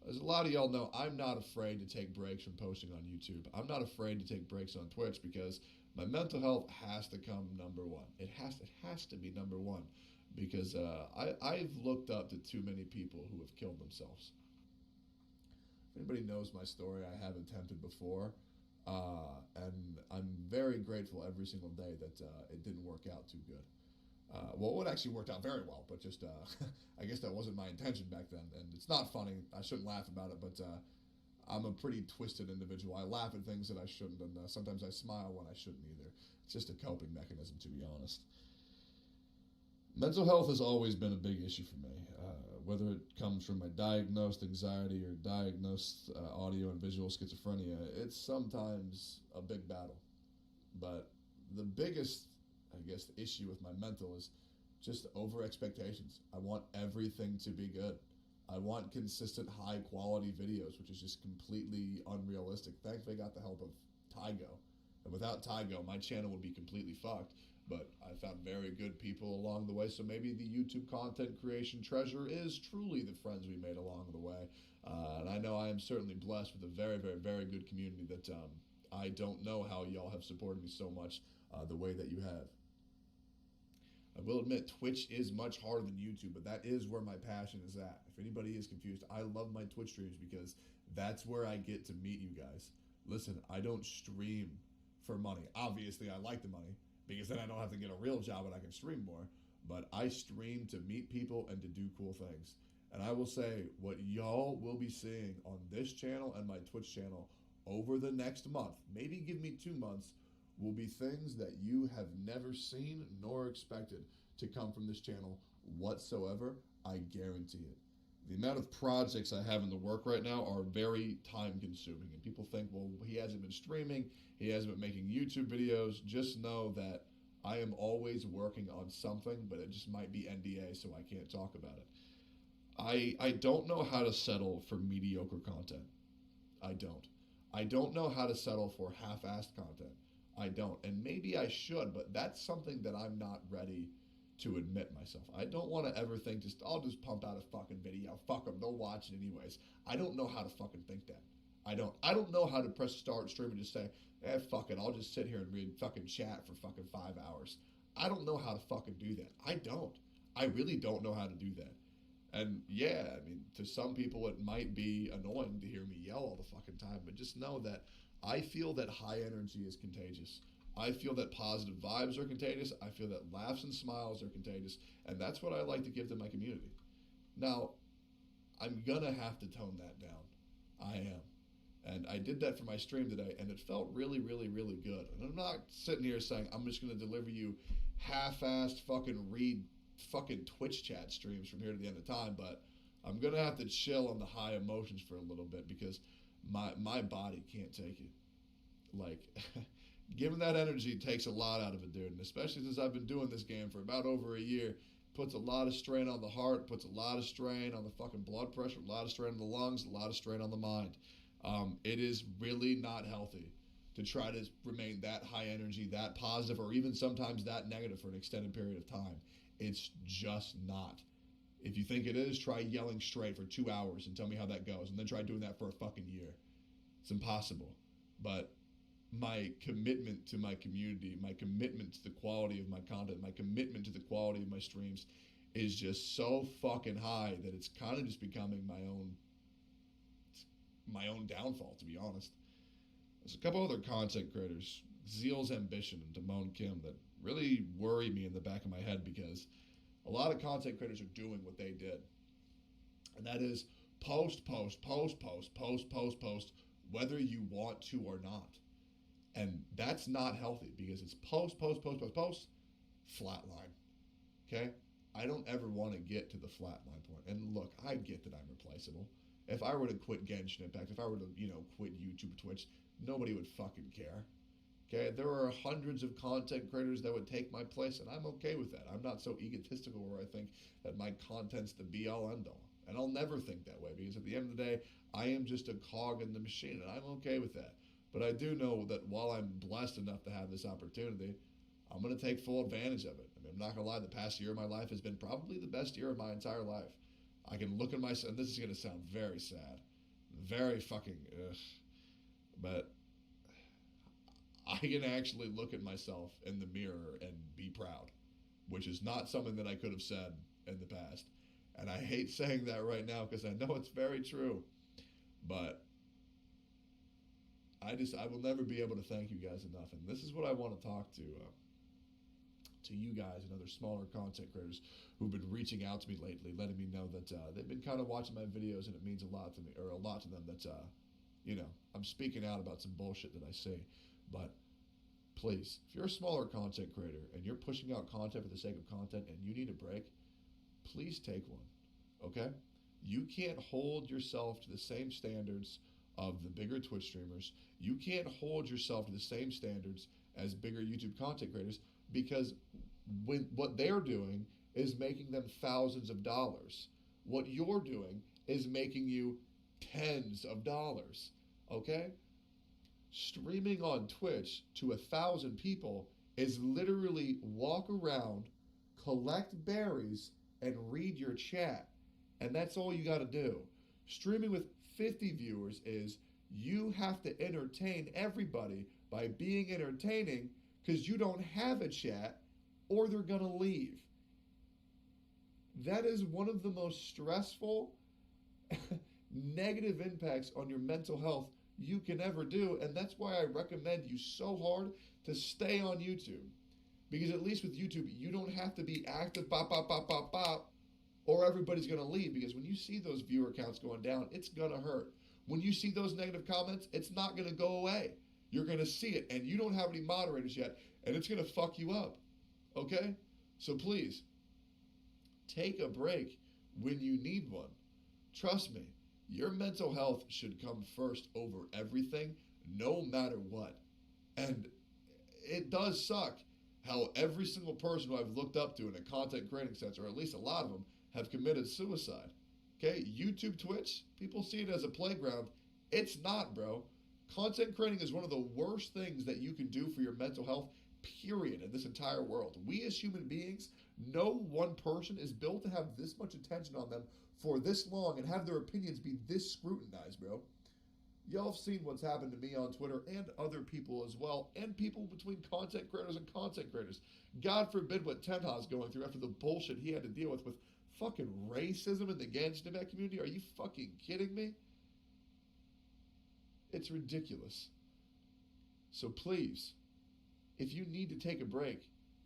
as a lot of y'all know, I'm not afraid to take breaks from posting on YouTube. I'm not afraid to take breaks on Twitch because my mental health has to come number one. It has to be number one. Because I've looked up to too many people who have killed themselves. If anybody knows my story, I have attempted before. And I'm very grateful every single day that it didn't work out too good. Well, it actually worked out very well, but just I guess that wasn't my intention back then. And it's not funny. I shouldn't laugh about it, but I'm a pretty twisted individual. I laugh at things that I shouldn't, and sometimes I smile when I shouldn't either. It's just a coping mechanism, to be honest. Mental health has always been a big issue for me, whether it comes from my diagnosed anxiety or diagnosed audio and visual schizophrenia. It's sometimes a big battle. But the biggest, I guess, issue with my mental is just over expectations. I want everything to be good. I want consistent high quality videos, which is just completely unrealistic. Thankfully I got the help of Tygo. And without Tygo, my channel would be completely fucked. but I found very good people along the way. So maybe the YouTube content creation treasure is truly the friends we made along the way. And I know I am certainly blessed with a very, very, very good community that I don't know how y'all have supported me so much the way that you have. I will admit, Twitch is much harder than YouTube, but that is where my passion is at. If anybody is confused, I love my Twitch streams because that's where I get to meet you guys. Listen, I don't stream for money. Obviously, I like the money because then I don't have to get a real job and I can stream more. But I stream to meet people and to do cool things. And I will say, what y'all will be seeing on this channel and my Twitch channel over the next month, maybe give me 2 months, will be things that you have never seen nor expected to come from this channel whatsoever. I guarantee it. The amount of projects I have in the work right now are very time consuming. And people think, well, he hasn't been streaming, he hasn't been making YouTube videos. Just know that I am always working on something, but it just might be NDA, so I can't talk about it. I don't know how to settle for mediocre content. I don't know how to settle for half-assed content. I don't. And maybe I should, but that's something that I'm not ready to admit myself. I don't want to ever think I'll just pump out a fucking video. Fuck them. They'll watch it anyways. I don't know how to fucking think that. I don't know how to press start stream and just say, fuck it. I'll just sit here and read fucking chat for fucking 5 hours. I don't know how to fucking do that. I don't. I really don't know how to do that. And yeah, I mean, to some people it might be annoying to hear me yell all the fucking time, but just know that I feel that high energy is contagious. I feel that positive vibes are contagious. I feel that laughs and smiles are contagious. And that's what I like to give to my community. Now, I'm going to have to tone that down. I am. And I did that for my stream today, and it felt really, really, really good. And I'm not sitting here saying I'm just going to deliver you half-assed fucking read fucking Twitch chat streams from here to the end of time, but I'm going to have to chill on the high emotions for a little bit because my body can't take it. Like, giving that energy takes a lot out of it, dude. And especially since I've been doing this game for about over a year, puts a lot of strain on the heart, puts a lot of strain on the fucking blood pressure, a lot of strain on the lungs, a lot of strain on the mind. It is really not healthy to try to remain that high energy, that positive, or even sometimes that negative for an extended period of time. It's just not. If you think it is, try yelling straight for 2 hours and tell me how that goes, and then try doing that for a fucking year. It's impossible. But my commitment to my community, my commitment to the quality of my content, my commitment to the quality of my streams is just so fucking high that it's kind of just becoming my own downfall, to be honest. There's a couple other content creators, Zeal's Ambition and Damone Kim, that really worry me in the back of my head because a lot of content creators are doing what they did. And that is post, whether you want to or not. And that's not healthy because it's post, flatline. Okay? I don't ever want to get to the flatline point. And look, I get that I'm replaceable. If I were to quit Genshin Impact, if I were to, quit YouTube, Twitch, nobody would fucking care. Okay? There are hundreds of content creators that would take my place, and I'm okay with that. I'm not so egotistical where I think that my content's the be-all, end-all. And I'll never think that way because at the end of the day, I am just a cog in the machine, and I'm okay with that. But I do know that while I'm blessed enough to have this opportunity, I'm going to take full advantage of it. I mean, I'm not going to lie, the past year of my life has been probably the best year of my entire life. I can look at myself, and this is going to sound very sad, very fucking ugh, but I can actually look at myself in the mirror and be proud, which is not something that I could have said in the past. And I hate saying that right now because I know it's very true, but I will never be able to thank you guys enough. And this is what I want to talk to you guys and other smaller content creators who've been reaching out to me lately, letting me know that they've been kind of watching my videos and it means a lot to me, or a lot to them that, I'm speaking out about some bullshit that I say. But please, if you're a smaller content creator and you're pushing out content for the sake of content and you need a break, please take one, okay? You can't hold yourself to the same standards of the bigger Twitch streamers. You can't hold yourself to the same standards as bigger YouTube content creators because what they're doing is making them thousands of dollars. What you're doing is making you tens of dollars, okay? Streaming on Twitch to 1,000 people is literally walk around, collect berries, and read your chat. And that's all you got to do. Streaming with 50 viewers is you have to entertain everybody by being entertaining because you don't have a chat or they're going to leave. That is one of the most stressful, negative impacts on your mental health you can ever do. And that's why I recommend you so hard to stay on YouTube. Because at least with YouTube, you don't have to be active, bop, bop, bop, bop, bop, or everybody's going to leave. Because when you see those viewer counts going down, it's going to hurt. When you see those negative comments, it's not going to go away. You're going to see it, and you don't have any moderators yet, and it's going to fuck you up. Okay? So please, take a break when you need one. Trust me, your mental health should come first over everything, no matter what. And it does suck how every single person who I've looked up to in a content creating sense, or at least a lot of them, have committed suicide. Okay, YouTube, Twitch, people see it as a playground. It's not, bro. Content creating is one of the worst things that you can do for your mental health, period, in this entire world. We as human beings, no one person is built to have this much attention on them for this long and have their opinions be this scrutinized, bro. Y'all have seen what's happened to me on Twitter and other people as well, and people between content creators and content creators. God forbid what Tenha's going through after the bullshit he had to deal with fucking racism in the Genshin Impact community. Are you fucking kidding me? It's ridiculous. So please, if you need to take a break,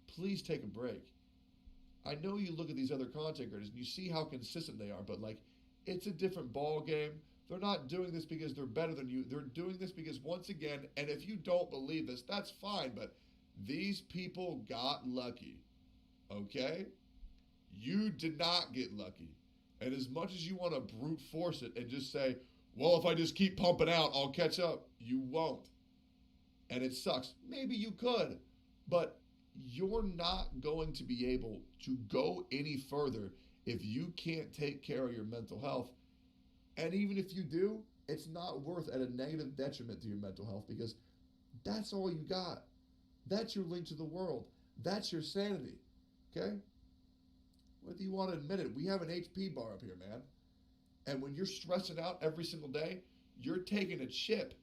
please take a break. I know you look at these other content creators and you see how consistent they are, but like, it's a different ball game. They're not doing this because they're better than you. They're doing this because, once again, and if you don't believe this, that's fine, but these people got lucky. Okay? You did not get lucky. And as much as you want to brute force it and just say, well, if I just keep pumping out, I'll catch up, you won't. And it sucks. Maybe you could, but you're not going to be able to go any further if you can't take care of your mental health. And even if you do, it's not worth at a negative detriment to your mental health, because that's all you got. That's your link to the world. That's your sanity. Okay? Whether you want to admit it, we have an HP bar up here, man. And when you're stressing out every single day, you're taking a chip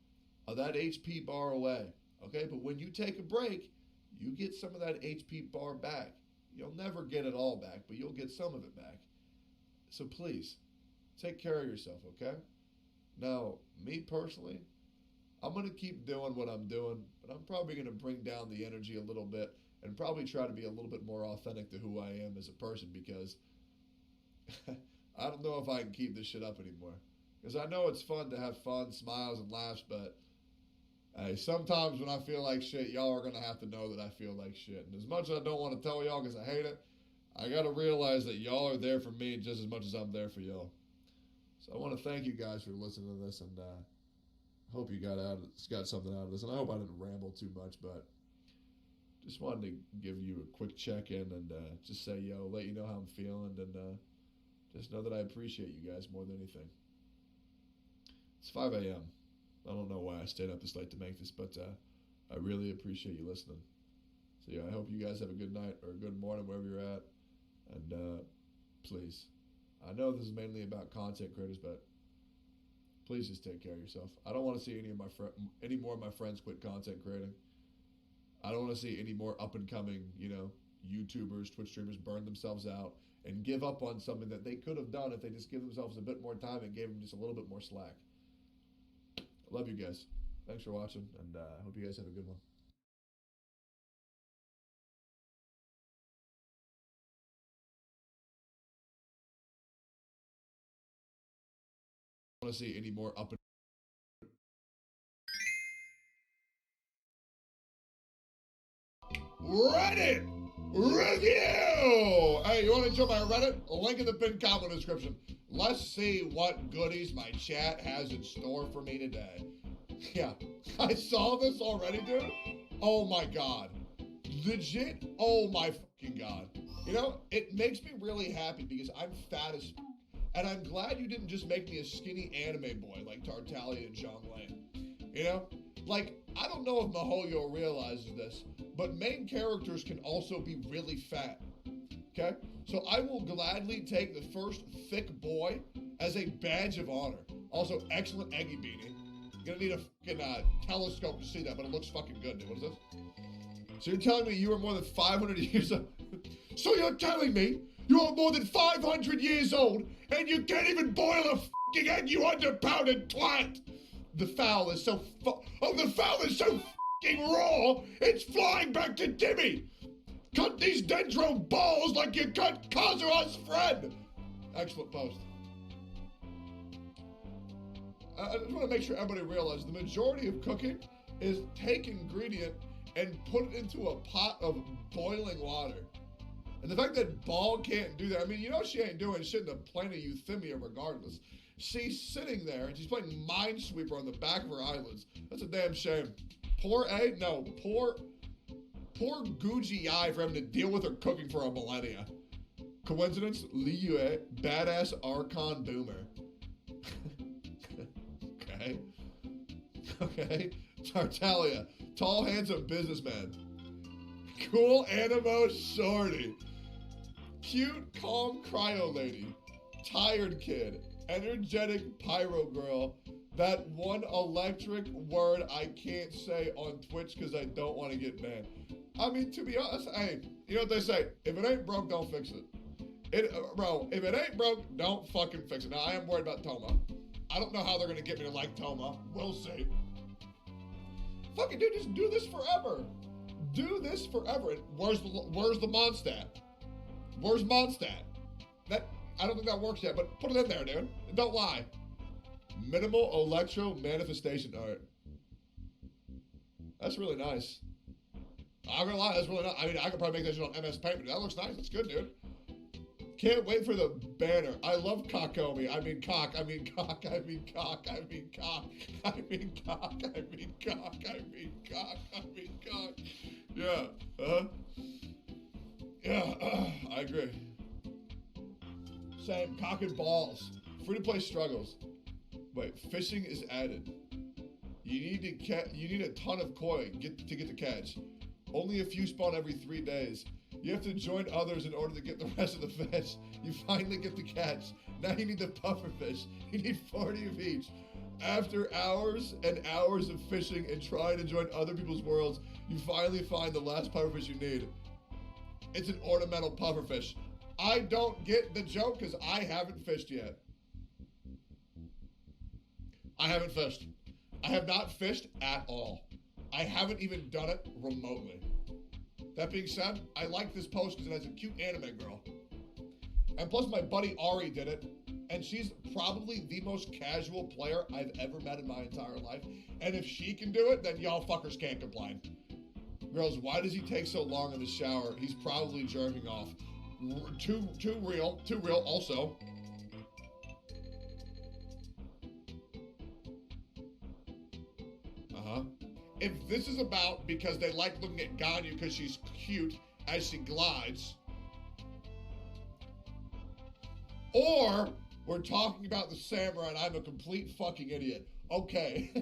of that HP bar away. Okay? But when you take a break, you get some of that HP bar back. You'll never get it all back, but you'll get some of it back. So please, take care of yourself, okay? Now, me personally, I'm going to keep doing what I'm doing, but I'm probably going to bring down the energy a little bit and probably try to be a little bit more authentic to who I am as a person, because I don't know if I can keep this shit up anymore. Because I know it's fun to have fun, smiles, and laughs, but hey, sometimes when I feel like shit, y'all are going to have to know that I feel like shit. And as much as I don't want to tell y'all because I hate it, I got to realize that y'all are there for me just as much as I'm there for y'all. So I want to thank you guys for listening to this, and hope you got something out of this. And I hope I didn't ramble too much, but just wanted to give you a quick check-in and just say, yo, let you know how I'm feeling, and just know that I appreciate you guys more than anything. It's 5 a.m. I don't know why I stayed up this late to make this, but I really appreciate you listening. So yeah, I hope you guys have a good night or a good morning wherever you're at. And please, I know this is mainly about content creators, but please just take care of yourself. I don't want to see any more of my friends quit content creating. I don't want to see any more up and coming, YouTubers, Twitch streamers burn themselves out and give up on something that they could have done if they just give themselves a bit more time and gave them just a little bit more slack. I love you guys. Thanks for watching, and I hope you guys have a good one. I don't want to see any more up and Reddit review. Hey, you want to join my Reddit? A link in the pinned comment description. Let's see what goodies my chat has in store for me today. Yeah, I saw this already, dude. Oh my god. Legit, oh my fucking god. It makes me really happy because I'm fat as fuck. And I'm glad you didn't just make me a skinny anime boy like Tartaglia and Zhang Lei. Like, I don't know if Mahoyo realizes this, but main characters can also be really fat. Okay? So I will gladly take the first thick boy as a badge of honor. Also, excellent eggy beanie. You're gonna need a fucking telescope to see that, but it looks fucking good, dude. What is this? So you're telling me you are more than 500 years old? So you're telling me you are more than 500 years old and you can't even boil a fucking egg, you underpounded twat! The fowl is so the fowl is so fucking raw, it's flying back to Timmy! Cut these dendro balls like you cut Kazuha's friend! Excellent post. I just want to make sure everybody realizes the majority of cooking is take ingredient and put it into a pot of boiling water. And the fact that Ball can't do that, I mean, you know she ain't doing shit in the planet Euthymia regardless. She's sitting there and she's playing Minesweeper on the back of her eyelids. That's a damn shame. Poor A? No, poor Gucci Eye for having to deal with her cooking for a millennia. Coincidence? Li Yue, badass Archon boomer. Okay. Okay. Tartaglia, tall, handsome businessman. Cool animo shorty. Cute, calm cryo lady. Tired kid. Energetic pyro girl. That one electric word I can't say on Twitch because I don't want to get banned. I mean, to be honest, hey, you know what they say? If it ain't broke, don't fix it. Bro, if it ain't broke, don't fucking fix it. Now, I am worried about Toma. I don't know how they're going to get me to like Toma. We'll see. Fucking dude, just do this forever. Do this forever. And where's the Mondstadt? Where's Mondstadt? I don't think that works yet, but put it in there, dude. Don't lie. Minimal electro manifestation art. That's really nice. I'm gonna lie, that's really nice. I mean, I could probably make that shit on MS Paint, but that looks nice. That's good, dude. Can't wait for the banner. I love Kokomi. I mean cock. I mean cock. I mean cock. I mean cock. I mean cock. I mean cock. I mean cock. I mean cock. Yeah. Yeah. I agree. Same. Cock and balls. Free to play struggles. Wait. Fishing is added. You need a ton of koi to get the catch. Only a few spawn every 3 days. You have to join others in order to get the rest of the fish. You finally get the catch. Now you need the pufferfish. You need 40 of each. After hours and hours of fishing and trying to join other people's worlds, you finally find the last pufferfish you need. It's an ornamental pufferfish. I don't get the joke because I haven't fished yet. I haven't fished. I have not fished at all. I haven't even done it remotely. That being said, I like this post because it has a cute anime girl. And plus my buddy Ari did it, and she's probably the most casual player I've ever met in my entire life. And if she can do it, then y'all fuckers can't complain. Girls, why does he take so long in the shower? He's probably jerking off. Too real also. If this is about because they like looking at Ganyu because she's cute as she glides, or we're talking about the samurai and I'm a complete fucking idiot. Okay.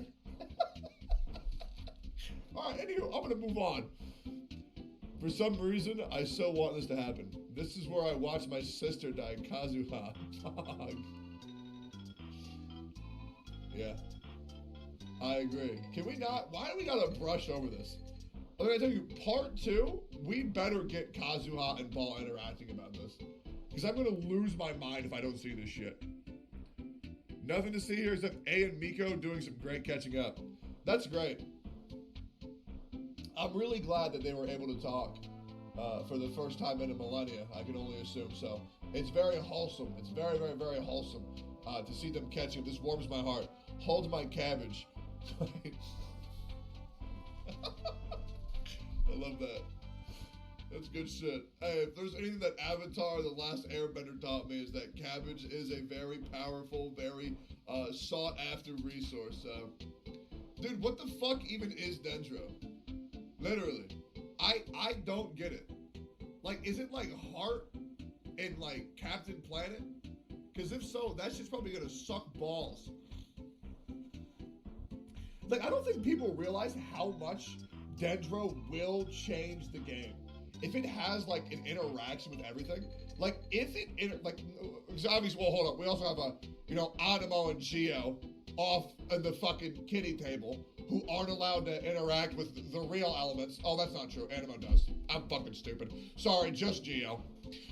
Alright, anywho, I'm gonna move on. For some reason, I so want this to happen. This is where I watch my sister die, Kazuha. Yeah. I agree. Can we not? Why do we gotta brush over this? I'm gonna tell you, part 2, we better get Kazuha and Ball interacting about this. Because I'm gonna lose my mind if I don't see this shit. Nothing to see here except A and Miko doing some great catching up. That's great. I'm really glad that they were able to talk for the first time in a millennia, I can only assume. So it's very wholesome. It's very, very, very wholesome to see them catching. This warms my heart. Hold my cabbage. I love that. That's good shit. Hey, if there's anything that Avatar, The Last Airbender taught me is that cabbage is a very powerful, very sought after resource. Dude, what the fuck even is Dendro? Literally. I don't get it. Like, is it like Heart in like Captain Planet? Because if so, that shit's probably gonna suck balls. Like, I don't think people realize how much Dendro will change the game. If it has, like, an interaction with everything. Like, if it, obviously, well, hold on. We also have Animo and Geo off in the fucking kiddie table who aren't allowed to interact with the real elements. Oh, that's not true. Animo does. I'm fucking stupid. Sorry, just Geo.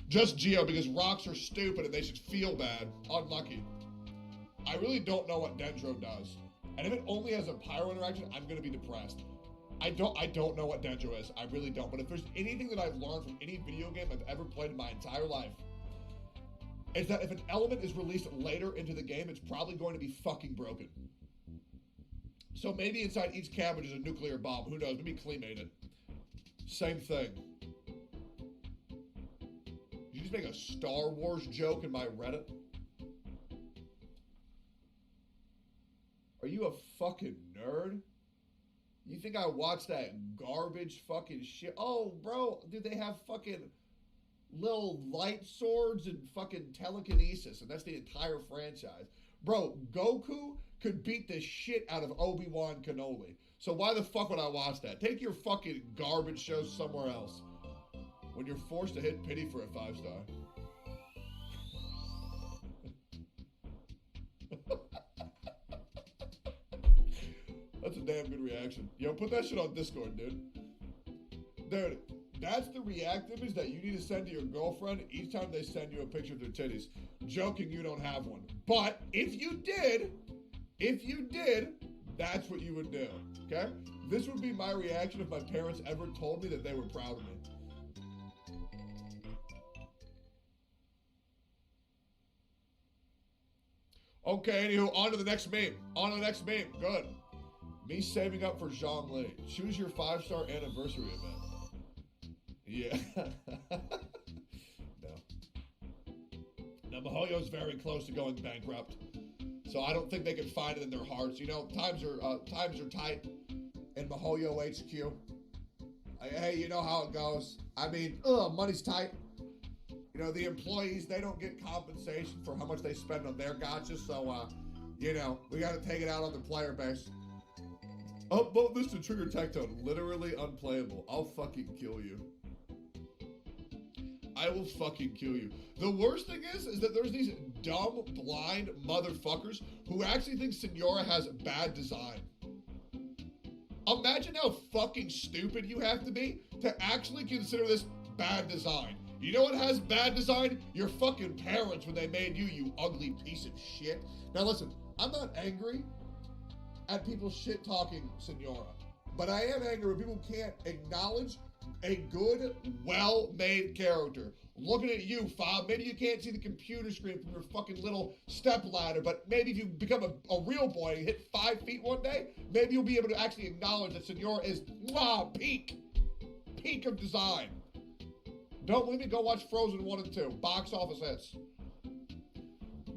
Just Geo, because rocks are stupid and they should feel bad. Unlucky. I really don't know what Dendro does. And if it only has a pyro interaction, I'm gonna be depressed. I don't know what Dendro is. I really don't. But if there's anything that I've learned from any video game I've ever played in my entire life, it's that if an element is released later into the game, it's probably going to be fucking broken. So maybe inside each cabbage is a nuclear bomb. Who knows? Maybe Klee made it. Same thing. Did you just make a Star Wars joke in my Reddit? Are you a fucking nerd? You think I watched that garbage fucking shit? Oh, bro, dude, they have fucking little light swords and fucking telekinesis, and that's the entire franchise. Bro, Goku could beat the shit out of Obi-Wan Kenobi. So why the fuck would I watch that? Take your fucking garbage show somewhere else. When you're forced to hit pity for a 5-star. That's a damn good reaction. Yo, put that shit on Discord, dude. Dude, that's the reactiveness that you need to send to your girlfriend each time they send you a picture of their titties. Joking, you don't have one. But if you did, that's what you would do, okay? This would be my reaction if my parents ever told me that they were proud of me. Okay, anywho, on to the next meme. Good. Me saving up for Zhongli. Choose your 5-star anniversary event. Yeah. No, MiHoYo's very close to going bankrupt. So I don't think they can find it in their hearts. You know, times are tight in MiHoYo HQ. Hey, you know how it goes. I mean, money's tight. You know, the employees, they don't get compensation for how much they spend on their gotchas. So, you know, we got to take it out on the player base. Upvote this to trigger Tectone. Literally unplayable. I'll fucking kill you. I will fucking kill you. The worst thing is that there's these dumb, blind motherfuckers who actually think Senora has bad design. Imagine how fucking stupid you have to be to actually consider this bad design. You know what has bad design? Your fucking parents when they made you, you ugly piece of shit. Now listen, I'm not angry at people shit-talking Senora. But I am angry when people can't acknowledge a good, well-made character. Looking at you, Fob, maybe you can't see the computer screen from your fucking little stepladder, but maybe if you become a real boy and hit 5 feet one day, maybe you'll be able to actually acknowledge that Senora is peak of design. Don't believe me? Go watch Frozen 1 and 2. Box office hits.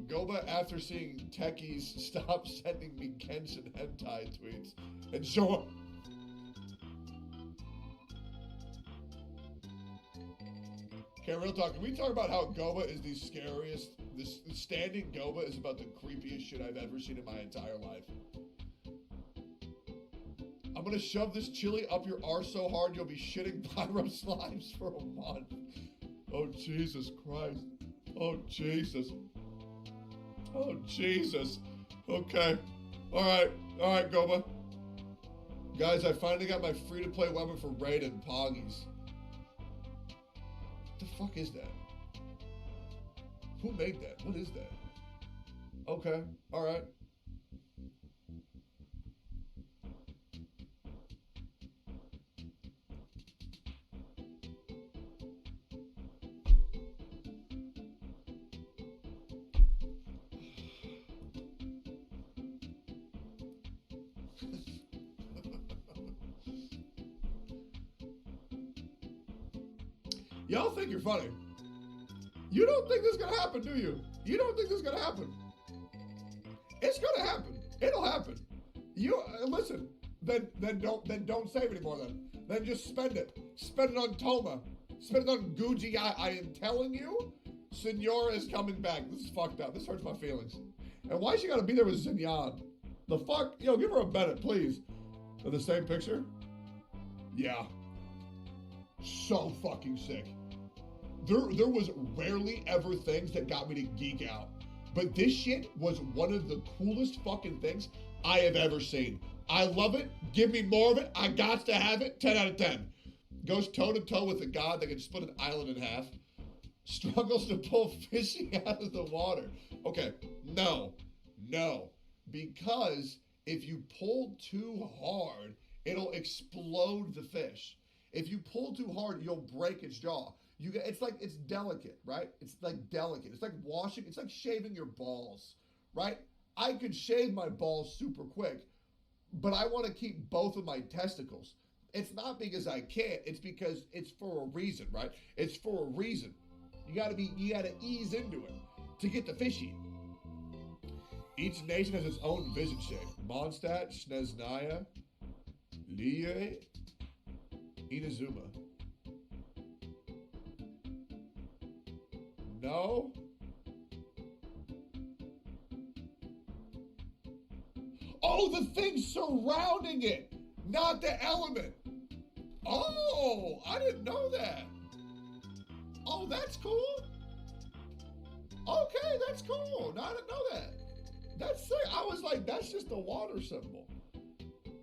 Goba, after seeing techies, stop sending me Genshin hentai tweets. And show up. Okay, real talk. Can we talk about how Goba is the scariest? This standing Goba is about the creepiest shit I've ever seen in my entire life. I'm gonna shove this chili up your arse so hard you'll be shitting pyro slimes for a month. Oh, Jesus Christ. Oh, Jesus. Oh, Jesus. Okay. Alright, Goba. Guys, I finally got my free-to-play weapon for Raid and Poggies. What the fuck is that? Who made that? What is that? Okay, alright. Y'all think you're funny. You don't think this is gonna happen, do you? You don't think this is gonna happen. It's gonna happen. It'll happen. You listen. Then don't save anymore. Then just spend it. Spend it on Toma. Spend it on Gucci. I am telling you, Senora is coming back. This is fucked up. This hurts my feelings. And why she gotta be there with Zinyan? The fuck? Yo, give her a Bennett, please. Are the same picture? Yeah. So fucking sick. There was rarely ever things that got me to geek out. But this shit was one of the coolest fucking things I have ever seen. I love it. Give me more of it. I got to have it. 10 out of 10. Goes toe to toe with a god that can split an island in half. Struggles to pull fishing out of the water. Okay, no. Because if you pull too hard, it'll explode the fish. If you pull too hard, you'll break its jaw. It's delicate, right? It's like delicate. It's like washing, it's like shaving your balls, right? I could shave my balls super quick, but I want to keep both of my testicles. It's not because I can't, it's because it's for a reason, right? It's for a reason. You gotta ease into it to get the fishy. Each nation has its own vision shape. Mondstadt, Snezhnaya, Liye, Inazuma. No? Oh, the thing surrounding it, not the element. Oh, I didn't know that. Oh, that's cool. Okay, that's cool. No, I didn't know that. That's sick. I was like, that's just a water symbol.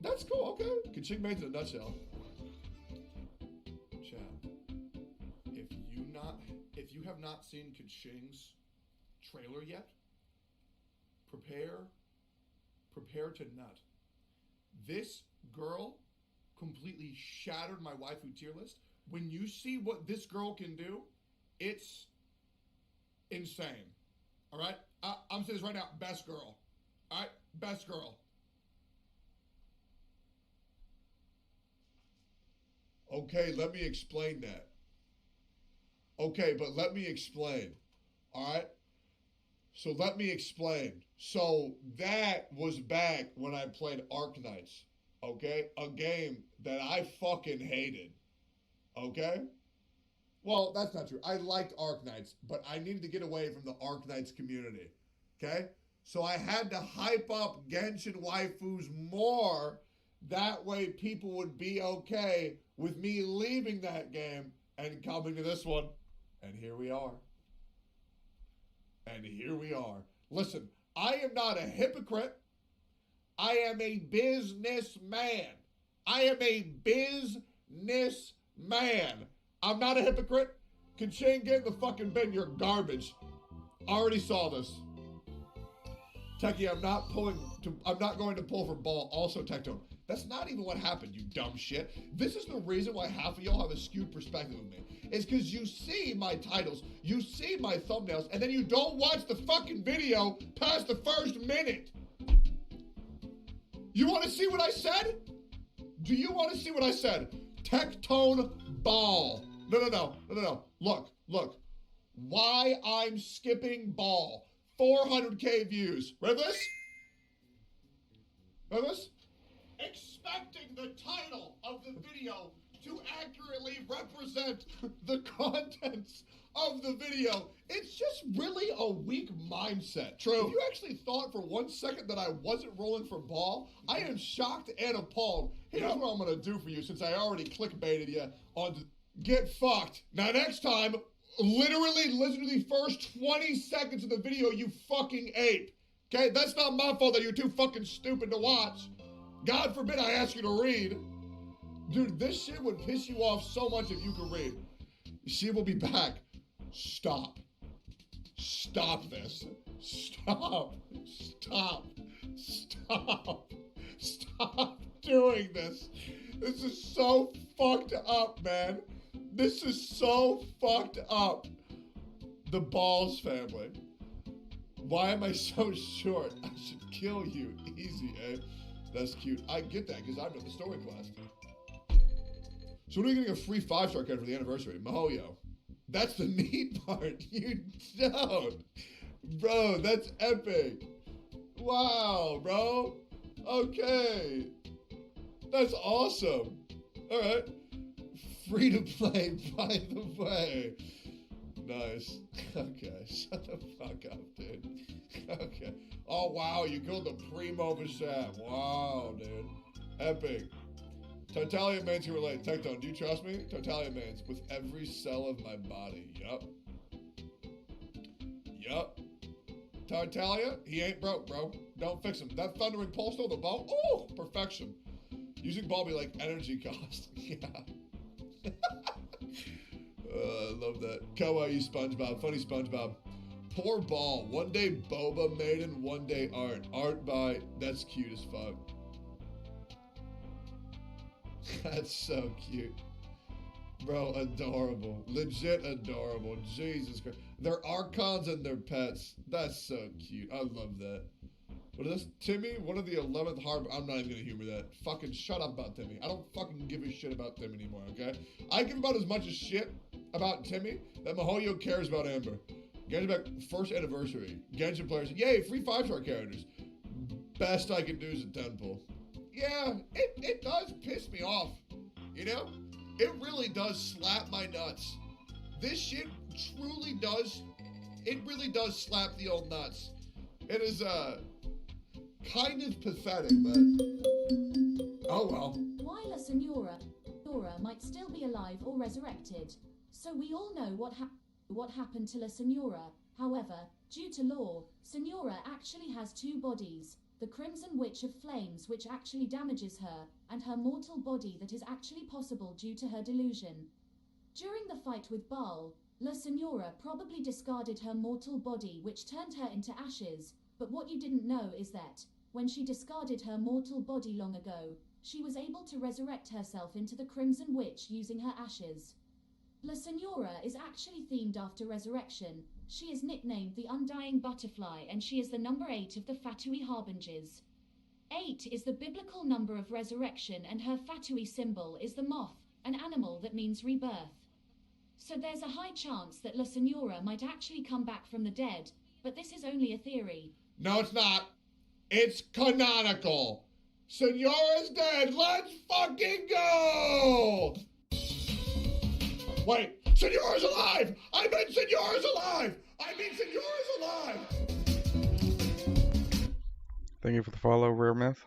That's cool, okay. Kaching Maid's in a nutshell. Chat. If you have not seen Kaching's trailer yet, prepare to nut. This girl completely shattered my waifu tier list. When you see what this girl can do, it's insane. All right? I'm saying this right now, best girl. All right? Best girl. Okay, let me explain that. Okay, but let me explain. All right? So let me explain. So that was back when I played Arknights. Okay? A game that I fucking hated. Okay? Well, that's not true. I liked Arknights, but I needed to get away from the Arknights community. Okay? So I had to hype up Genshin waifus more. That way people would be okay with me leaving that game and coming to this one. And here we are. And here we are. Listen, I am not a hypocrite. I am a businessman. I am a businessman. I'm not a hypocrite. Kaching, get in the fucking bin. You're garbage. Already saw this. Techie, I'm not going to pull for ball. Also, Tectone. That's not even what happened, you dumb shit. This is the reason why half of y'all have a skewed perspective of me. It's because you see my titles, you see my thumbnails, and then you don't watch the fucking video past the first minute. You want to see what I said? Do you want to see what I said? Tectone ball. No. Look. Why I'm skipping ball. 400K views. Ready for this? Expecting the title of the video to accurately represent the contents of the video. It's just really a weak mindset. True. If you actually thought for 1 second that I wasn't rolling for ball, I am shocked and appalled. Here's what I'm gonna do for you since I already clickbaited you on get fucked. Now next time, literally listen to the first 20 seconds of the video, you fucking ape. Okay, that's not my fault that you're too fucking stupid to watch. God forbid I ask you to read. Dude, this shit would piss you off so much if you could read. She will be back. Stop. Stop this. Stop doing this. This is so fucked up, man. This is so fucked up. The Balls family. Why am I so short? I should kill you. Easy, eh? That's cute. I get that because I'm in the story quest. So when are you getting a free 5-star card for the anniversary? Mahoyo. That's the neat part. You don't. Bro, that's epic. Wow, bro. Okay. That's awesome. All right. Free to play, by the way. nice. Okay, shut the fuck up, dude. Okay. Oh, wow, you killed the primo Vasham. Wow, dude. Epic. Tartaglia mains can relate. Tectone, do you trust me? Tartaglia mains with every cell of my body. Yup. Yup. Tartaglia, he ain't broke, bro. Don't fix him. That thundering pulse though, the ball, oh, perfection. Using ball be like energy cost. Yeah. I love that. Kawaii SpongeBob. Funny SpongeBob. Poor ball. One day Boba Maiden, one day art. Art by, that's cute as fuck. That's so cute. Bro, adorable. Legit adorable. Jesus Christ. They're archons and they're pets. That's so cute. I love that. What is this? Timmy? One of the 11th Harbor. I'm not even gonna humor that. Fucking shut up about Timmy. I don't fucking give a shit about Timmy anymore, okay? I give about as much as shit about Timmy that Mihoyo cares about Amber. Genshin back first anniversary. Genshin players, yay, free 5-star characters. Best I can do is a 10 pull. Yeah, it does piss me off. You know? It really does slap my nuts. This shit truly does, it really does slap the old nuts. It is, kind of pathetic, but oh well. While a Senora might still be alive or resurrected, so we all know what happened to La Senora. However, due to law, Senora actually has two bodies, the Crimson Witch of Flames, which actually damages her, and her mortal body that is actually possible due to her delusion. During the fight with Baal, La Senora probably discarded her mortal body, which turned her into ashes, but what you didn't know is that when she discarded her mortal body long ago, she was able to resurrect herself into the Crimson Witch using her ashes. La Senora is actually themed after resurrection. She is nicknamed the Undying Butterfly, and she is the number 8 of the Fatui Harbingers. 8 is the biblical number of resurrection, and her Fatui symbol is the moth, an animal that means rebirth. So there's a high chance that La Senora might actually come back from the dead, but this is only a theory. No, it's not. It's canonical. Senora's dead. Let's fucking go! Wait, Senora's alive! I meant Senora's alive! I mean Senora's alive! Thank you for the follow, Rare Myth.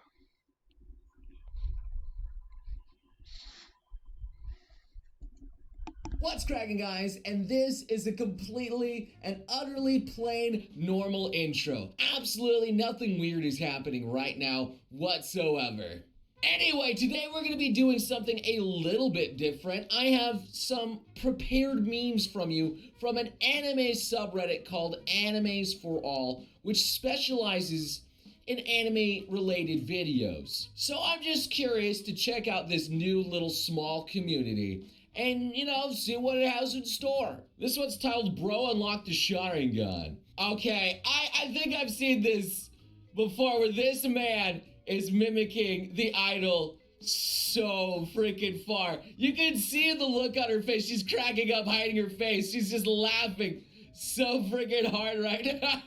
What's cracking, guys? And this is a completely and utterly plain normal intro. Absolutely nothing weird is happening right now whatsoever. Anyway, today we're going to be doing something a little bit different. I have some prepared memes from you from an anime subreddit called Animes for All, which specializes in anime-related videos. So I'm just curious to check out this new little small community and, you know, see what it has in store. This one's titled Bro Unlock the Sharingan. Okay, I think I've seen this before where this man is mimicking the idol so freaking far. You can see the look on her face. She's cracking up, hiding her face. She's just laughing so freaking hard right now.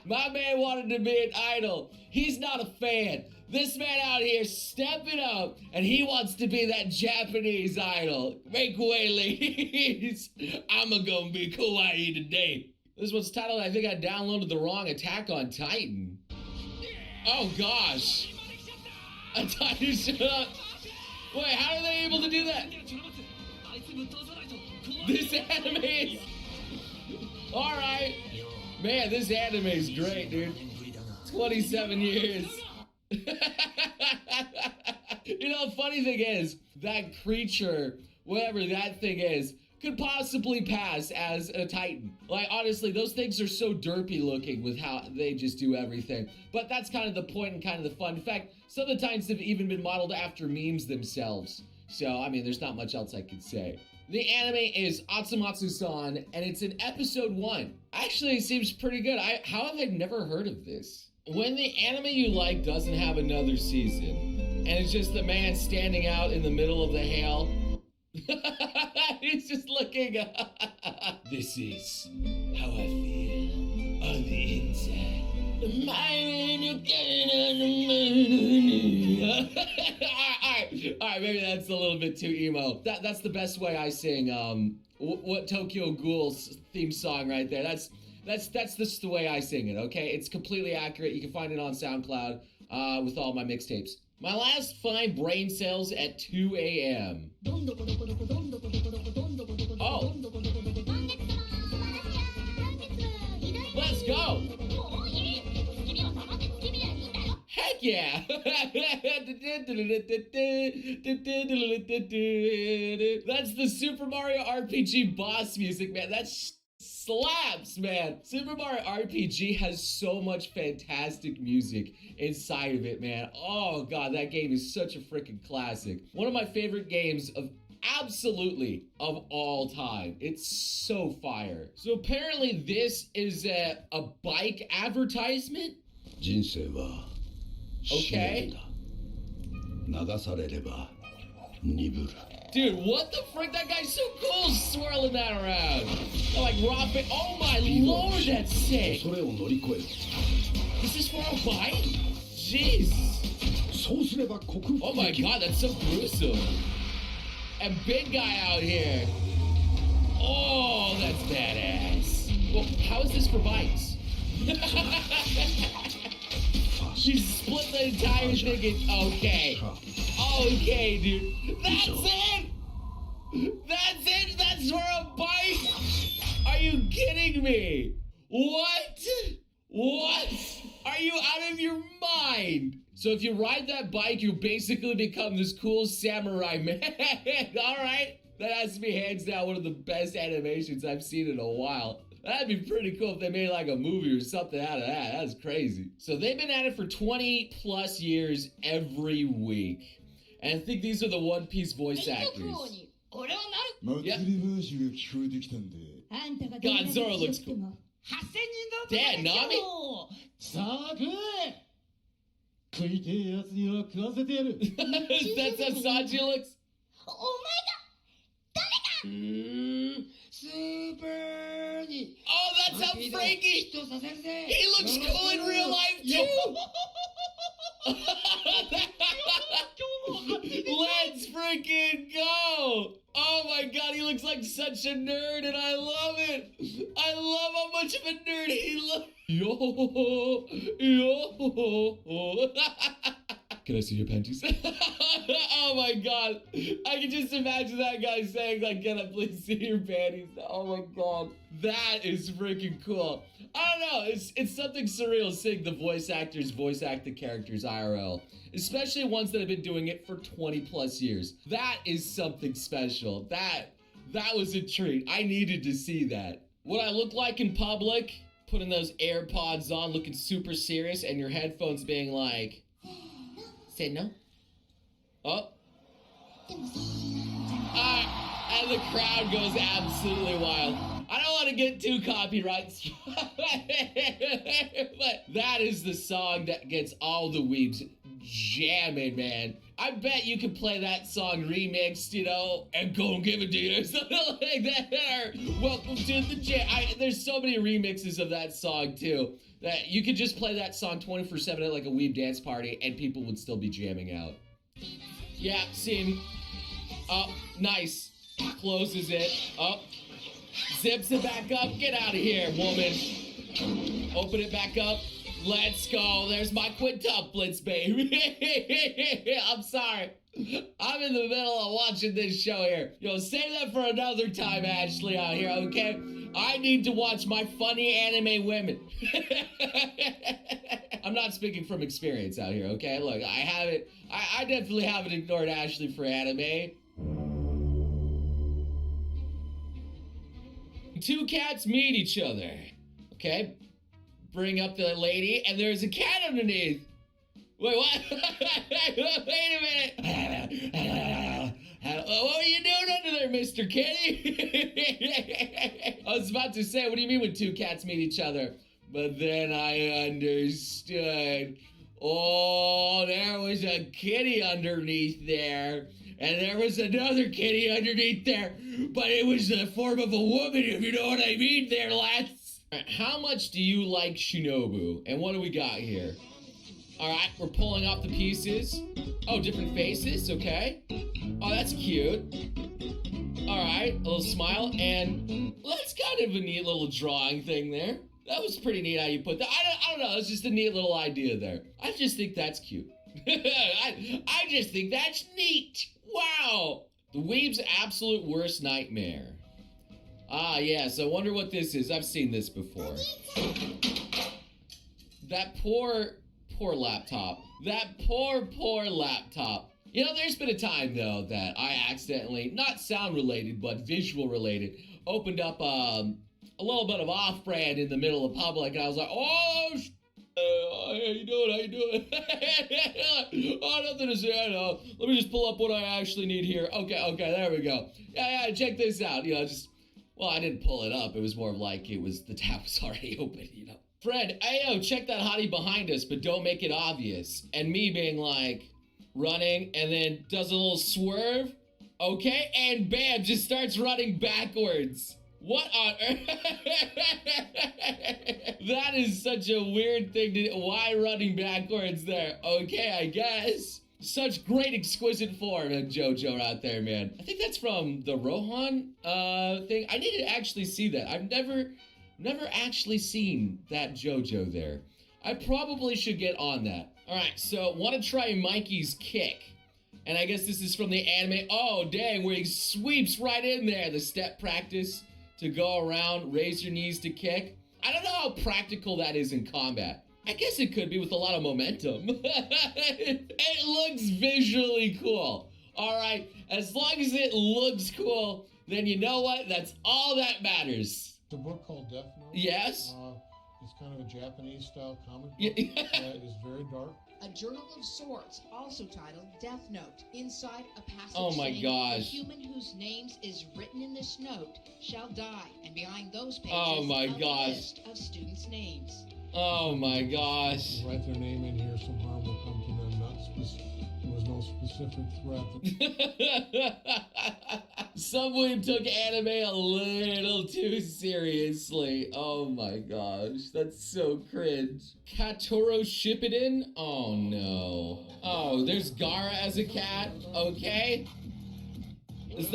My man wanted to be an idol. He's not a fan. This man out here stepping up, and he wants to be that Japanese idol. Make way, ladies. I'm gonna be kawaii today. This one's titled, I think I downloaded the wrong Attack on Titan. Oh gosh. A Titan shut up. Wait, how are they able to do that? This anime is... Alright. Man, this anime is great, dude. 27 years. You know, the funny thing is, that creature, whatever that thing is, could possibly pass as a Titan. Like, honestly, those things are so derpy looking with how they just do everything. But that's kind of the point and kind of the fun. In fact, some of the Titans have even been modeled after memes themselves. So, I mean, there's not much else I could say. The anime is Atsumatsu-san, and it's in episode 1. Actually, it seems pretty good. How have I never heard of this? When the anime you like doesn't have another season, and it's just the man standing out in the middle of the hail, he's just looking. This is how I feel on the inside. Alright, maybe that's a little bit too emo. That's the best way I sing, what Tokyo Ghoul's theme song right there. That's just the way I sing it, okay? It's completely accurate. You can find it on SoundCloud, with all my mixtapes. My last 5 brain cells at 2 a.m. Oh. Let's go. Heck yeah. That's the Super Mario RPG boss music, man. That's slaps, man. Super Mario RPG has so much fantastic music inside of it, man. Oh god, that game is such a freaking classic. One of my favorite games of absolutely of all time. It's so fire. So apparently this is a bike advertisement. 人生は試練だ。流されれば鈍る。 Dude, what the frick? That guy's so cool swirling that around. Like rock. Oh my lord, that's sick. This is for a bike? Jeez. Oh my god, that's so gruesome. And big guy out here. Oh, that's badass. Well, how is this for bikes? She split the entire thing in. Okay. Okay, dude. That's it! That's it! That's for a bike! Are you kidding me? What? What? Are you out of your mind? So if you ride that bike, you basically become this cool samurai man. Alright? That has to be hands down one of the best animations I've seen in a while. That'd be pretty cool if they made like a movie or something out of that. That's crazy. So they've been at it for 20 plus years every week. And I think these are the One Piece voice actors. Yep. God, Zoro looks cool. Damn, Nami? That's how Sanji looks? Oh, that's how Frankie! He looks cool in real life too! Let's freaking go! Oh my god, he looks like such a nerd and I love it! I love how much of a nerd he looks! Yo! Can I see your panties? Oh my god. I can just imagine that guy saying like, can I please see your panties? Oh my god. That is freaking cool. I don't know. It's something surreal seeing the voice actors voice act the characters IRL. Especially ones that have been doing it for 20 plus years. That is something special. That was a treat. I needed to see that. What I look like in public, putting those AirPods on, looking super serious, and your headphones being like, say no. Oh. And the crowd goes absolutely wild. I don't want to get too copyright struck, but that is the song that gets all the weebs jamming, man. I bet you could play that song remixed, you know, and go and give it to you or something like that. Or welcome to the jam. There's so many remixes of that song too that you could just play that song 24/7 at like a weeb dance party and people would still be jamming out. Yeah, scene. Oh, nice. Closes it. Oh, zips it back up. Get out of here, woman. Open it back up. Let's go. There's my quintuplets, baby. I'm sorry. I'm in the middle of watching this show here. Yo, save that for another time, Ashley, out here, okay? I need to watch my funny anime women. I'm not speaking from experience out here, okay? Look, I definitely haven't ignored Ashley for anime. Two cats meet each other, okay? Bring up the lady, and there's a cat underneath. Wait, what? Wait a minute. What are you doing under there, Mr. Kitty? I was about to say, what do you mean when two cats meet each other? But then I understood. Oh, there was a kitty underneath there. And there was another kitty underneath there. But it was the form of a woman, if you know what I mean there, lads. How much do you like Shinobu? And what do we got here? All right, we're pulling off the pieces. Oh, different faces, okay. Oh, that's cute. All right, a little smile, and that's kind of a neat little drawing thing there. That was pretty neat how you put that. I don't know, it's just a neat little idea there. I just think that's cute. I just think that's neat. Wow. The weeb's absolute worst nightmare. Ah, yes, I wonder what this is. I've seen this before. That poor laptop. That poor laptop. You know, there's been a time, though, that I accidentally, not sound related, but visual related, opened up a little bit of off-brand in the middle of public, and I was like, oh, how you doing? How you doing? Oh, nothing to say. I know. Let me just pull up what I actually need here. Okay, there we go. Yeah, check this out. You know, well, I didn't pull it up. It was more of like the tab was already open, you know. Fred, ayo, check that hottie behind us, but don't make it obvious. And me being like, running, and then does a little swerve. Okay, and bam, just starts running backwards. What on earth? That is such a weird thing to do. Why running backwards there? Okay, I guess. Such great exquisite form of JoJo out there, man. I think that's from the Rohan thing. I need to actually see that. I've never actually seen that JoJo there. I probably should get on that. All right, so want to try Mikey's kick. And I guess this is from the anime. Oh, dang, where he sweeps right in there. The step practice to go around, raise your knees to kick. I don't know how practical that is in combat. I guess it could be with a lot of momentum. It looks visually cool. All right, as long as it looks cool, then you know what? That's all that matters. The book called Death Note. Yes. It's kind of a Japanese-style comic book. Yeah. It is very dark. A journal of sorts, also titled Death Note. Inside a passage Oh my saying, gosh. the human whose names is written in this note shall die, and behind those pages Oh my a gosh. list of students' names. Oh my gosh. Write their name in here, some harm will come to them. There was no specific threat. Some weeb took anime a little too seriously. Oh my gosh, that's so cringe. Katoro Shippuden? Oh no. Oh, there's Gaara as a cat. Okay.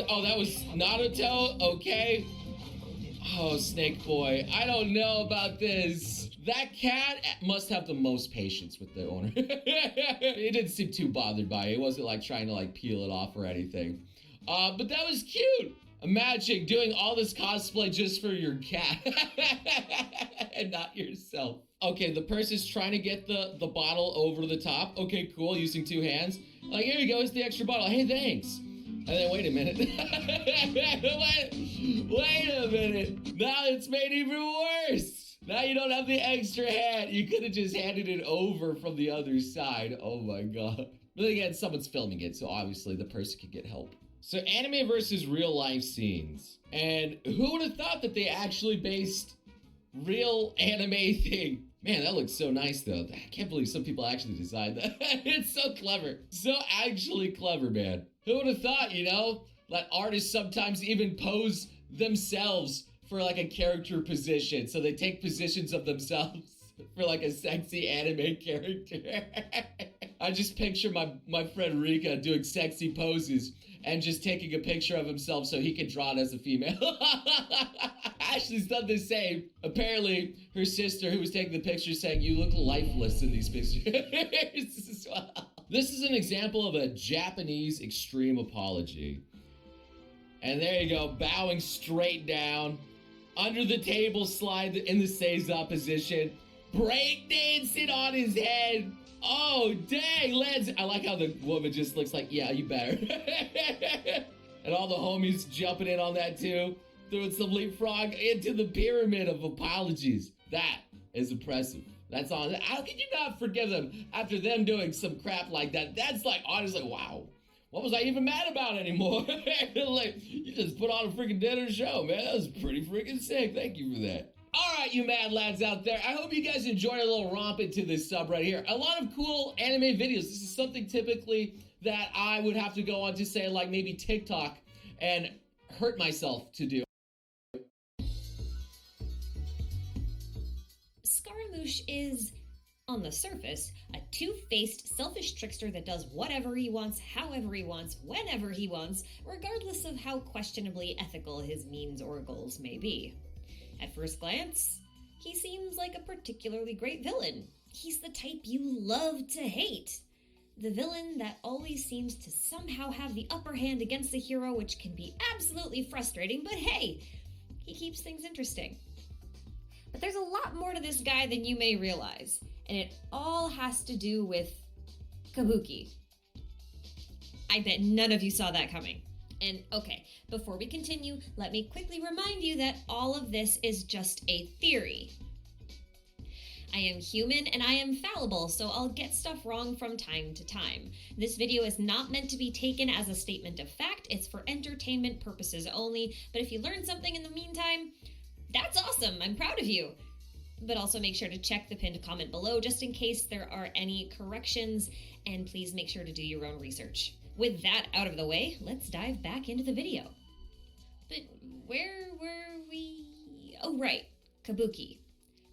Oh, that was Naruto? Okay. Oh, Snake Boy. I don't know about this. That cat must have the most patience with the owner. It didn't seem too bothered by it. It wasn't like trying to like peel it off or anything. But that was cute. Imagine doing all this cosplay just for your cat and not yourself. Okay, the person's trying to get the bottle over the top. Okay, cool, using two hands. Like, here you go, it's the extra bottle. Hey, thanks. And then wait a minute. wait a minute. Now it's made even worse. Now you don't have the extra hand. You could have just handed it over from the other side. Oh my god. But again, someone's filming it, so obviously the person can get help. So anime versus real life scenes. And who would have thought that they actually based real anime thing? Man, that looks so nice though. I can't believe some people actually designed that. It's so clever. So actually clever, man. Who would have thought, you know, that artists sometimes even pose themselves for like a character position. So they take positions of themselves for like a sexy anime character. I just picture my friend Rika doing sexy poses and just taking a picture of himself so he can draw it as a female. Ashley's done the same. Apparently, her sister who was taking the picture saying, you look lifeless in these pictures as well. This is an example of a Japanese extreme apology. And there you go, bowing straight down, under the table slide in the seiza position, breakdancing on his head. Oh, dang, Lance. I like how the woman just looks like, yeah, you better. And all the homies jumping in on that too, throwing some leapfrog into the pyramid of apologies. That is impressive. That's on. How could you not forgive them after them doing some crap like that? That's like, honestly, wow. What was I even mad about anymore? Like, you just put on a freaking dinner show, man. That was pretty freaking sick. Thank you for that. All right, you mad lads out there. I hope you guys enjoyed a little romp into this sub right here. A lot of cool anime videos. This is something typically that I would have to go on to say like maybe TikTok and hurt myself to do. Scaramouche is On the surface, a two-faced, selfish trickster that does whatever he wants, however he wants, whenever he wants, regardless of how questionably ethical his means or goals may be. At first glance, he seems like a particularly great villain. He's the type you love to hate. The villain that always seems to somehow have the upper hand against the hero, which can be absolutely frustrating, but hey, he keeps things interesting. But there's a lot more to this guy than you may realize, and it all has to do with Kabuki. I bet none of you saw that coming. And okay, before we continue, let me quickly remind you that all of this is just a theory. I am human and I am fallible, so I'll get stuff wrong from time to time. This video is not meant to be taken as a statement of fact, it's for entertainment purposes only, but if you learned something in the meantime, that's awesome, I'm proud of you. But also make sure to check the pinned comment below just in case there are any corrections, and please make sure to do your own research. With that out of the way, let's dive back into the video. But where were we? Oh right, Kabuki.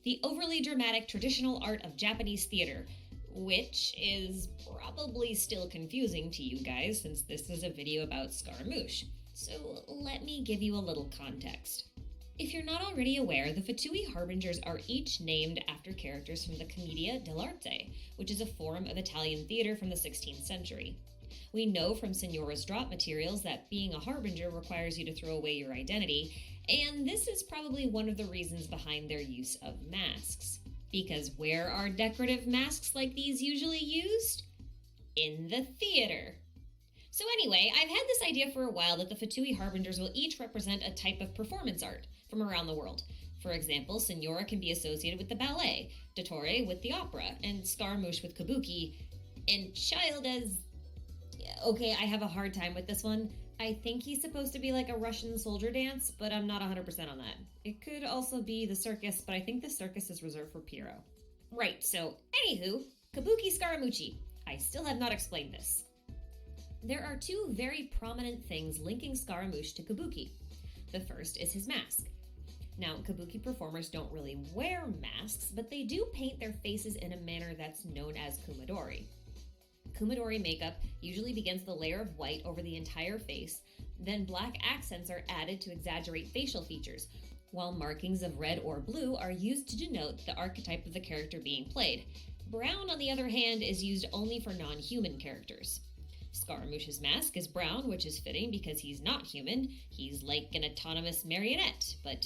The overly dramatic traditional art of Japanese theater, which is probably still confusing to you guys since this is a video about Scaramouche. So let me give you a little context. If you're not already aware, the Fatui Harbingers are each named after characters from the Commedia dell'arte, which is a form of Italian theater from the 16th century. We know from Signora's drop materials that being a harbinger requires you to throw away your identity, and this is probably one of the reasons behind their use of masks. Because where are decorative masks like these usually used? In the theater. So anyway, I've had this idea for a while that the Fatui Harbingers will each represent a type of performance art from around the world. For example, Signora can be associated with the ballet, Dottore with the opera, and Scaramouche with Kabuki, and Child as... Okay, I have a hard time with this one. I think he's supposed to be like a Russian soldier dance, but I'm not 100% on that. It could also be the circus, but I think the circus is reserved for Piero. Right, so anywho, Kabuki Scaramucci. I still have not explained this. There are two very prominent things linking Scaramouche to Kabuki. The first is his mask. Now, Kabuki performers don't really wear masks, but they do paint their faces in a manner that's known as kumadori. Kumadori makeup usually begins with a layer of white over the entire face, then black accents are added to exaggerate facial features, while markings of red or blue are used to denote the archetype of the character being played. Brown, on the other hand, is used only for non-human characters. Scaramouche's mask is brown, which is fitting because he's not human. He's like an autonomous marionette, but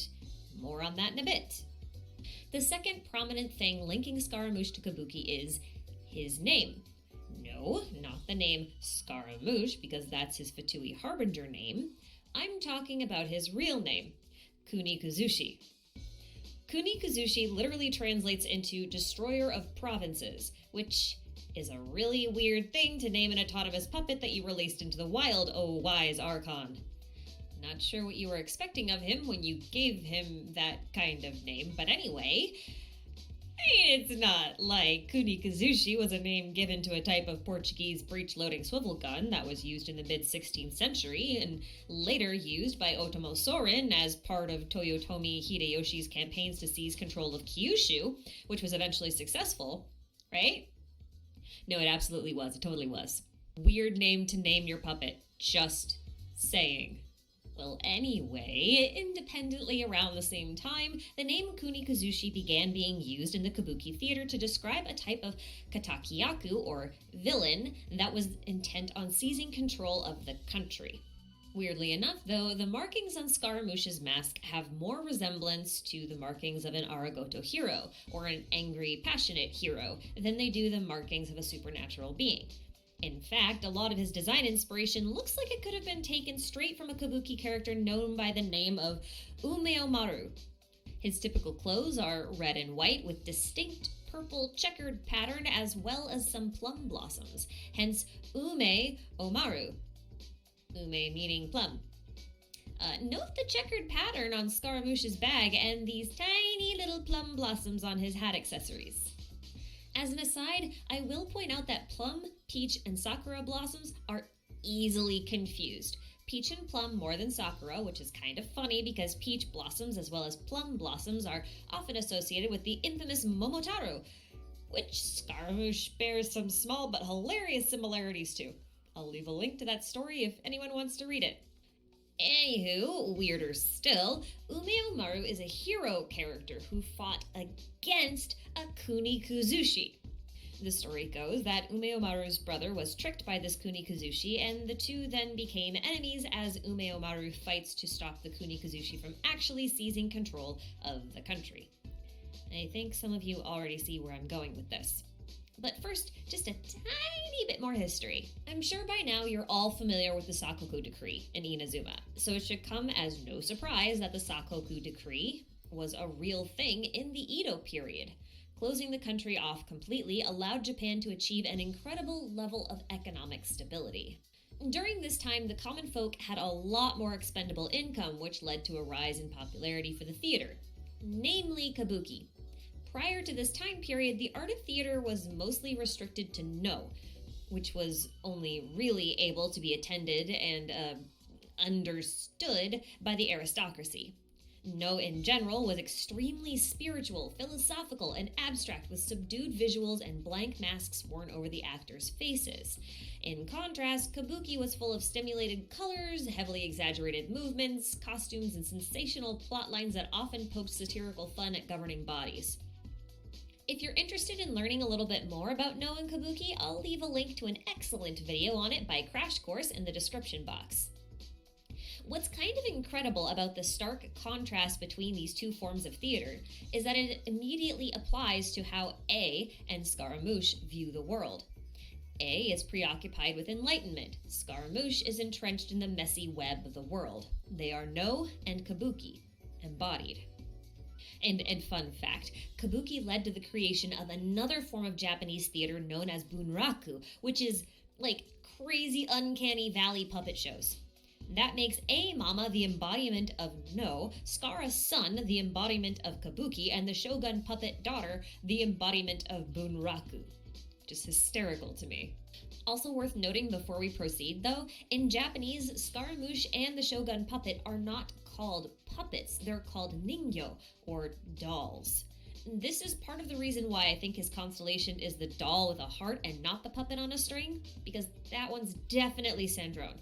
more on that in a bit. The second prominent thing linking Scaramouche to Kabuki is his name. No, not the name Scaramouche, because that's his Fatui Harbinger name. I'm talking about his real name, Kunikuzushi. Kunikuzushi literally translates into Destroyer of Provinces, which is a really weird thing to name an autonomous puppet that you released into the wild, oh wise Archon. Not sure what you were expecting of him when you gave him that kind of name, but anyway... it's not like Kunikuzushi was a name given to a type of Portuguese breech-loading swivel gun that was used in the mid-16th century and later used by Otomo Sorin as part of Toyotomi Hideyoshi's campaigns to seize control of Kyushu, which was eventually successful, right? No, it absolutely was. It totally was. Weird name to name your puppet. Just saying. Well, anyway, independently around the same time, the name Kunikuzushi began being used in the Kabuki theater to describe a type of katakiyaku, or villain, that was intent on seizing control of the country. Weirdly enough, though, the markings on Scaramouche's mask have more resemblance to the markings of an Aragoto hero, or an angry, passionate hero, than they do the markings of a supernatural being. In fact, a lot of his design inspiration looks like it could have been taken straight from a Kabuki character known by the name of Umeomaru. His typical clothes are red and white with distinct purple checkered pattern as well as some plum blossoms, hence Umeomaru. Ume meaning plum. Note the checkered pattern on Scaramouche's bag and these tiny little plum blossoms on his hat accessories. As an aside, I will point out that plum, peach, and sakura blossoms are easily confused. Peach and plum more than sakura, which is kind of funny because peach blossoms as well as plum blossoms are often associated with the infamous Momotaro. which Scaramouche bears some small but hilarious similarities to. I'll leave a link to that story if anyone wants to read it. Anywho, weirder still, Umeomaru is a hero character who fought against a Kunikuzushi. The story goes that Umeomaru's brother was tricked by this Kunikuzushi, and the two then became enemies as Umeomaru fights to stop the Kunikuzushi from actually seizing control of the country. I think some of you already see where I'm going with this. But first, just a tiny bit more history. I'm sure by now you're all familiar with the Sakoku Decree in Inazuma, so it should come as no surprise that the Sakoku Decree was a real thing in the Edo period. Closing the country off completely allowed Japan to achieve an incredible level of economic stability. During this time, the common folk had a lot more expendable income, which led to a rise in popularity for the theater, namely kabuki. Prior to this time period, the art of theater was mostly restricted to No, which was only really able to be attended and understood by the aristocracy. No in general was extremely spiritual, philosophical, and abstract, with subdued visuals and blank masks worn over the actors' faces. In contrast, kabuki was full of stimulated colors, heavily exaggerated movements, costumes, and sensational plot lines that often poked satirical fun at governing bodies. If you're interested in learning a little bit more about No and kabuki, I'll leave a link to an excellent video on it by Crash Course in the description box. What's kind of incredible about the stark contrast between these two forms of theater is that it immediately applies to how A and Scaramouche view the world. A is preoccupied with enlightenment. Scaramouche is entrenched in the messy web of the world. They are No and kabuki, embodied. And fun fact, kabuki led to the creation of another form of Japanese theater known as bunraku, which is like crazy uncanny valley puppet shows. That makes A Mama the embodiment of No, Skara's son the embodiment of kabuki, and the shogun puppet daughter the embodiment of bunraku. Just hysterical to me. Also worth noting before we proceed though, in Japanese, Scaramouche and the shogun puppet are not called puppets, they're called ningyo, or dolls. This is part of the reason why I think his constellation is the doll with a heart and not the puppet on a string, because that one's definitely Sandrone.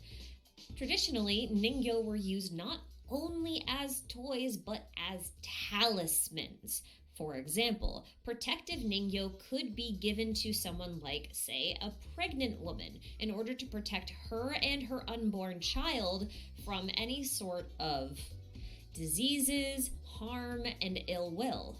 Traditionally, ningyo were used not only as toys, but as talismans. For example, protective ningyo could be given to someone like, say, a pregnant woman in order to protect her and her unborn child from any sort of diseases, harm, and ill will.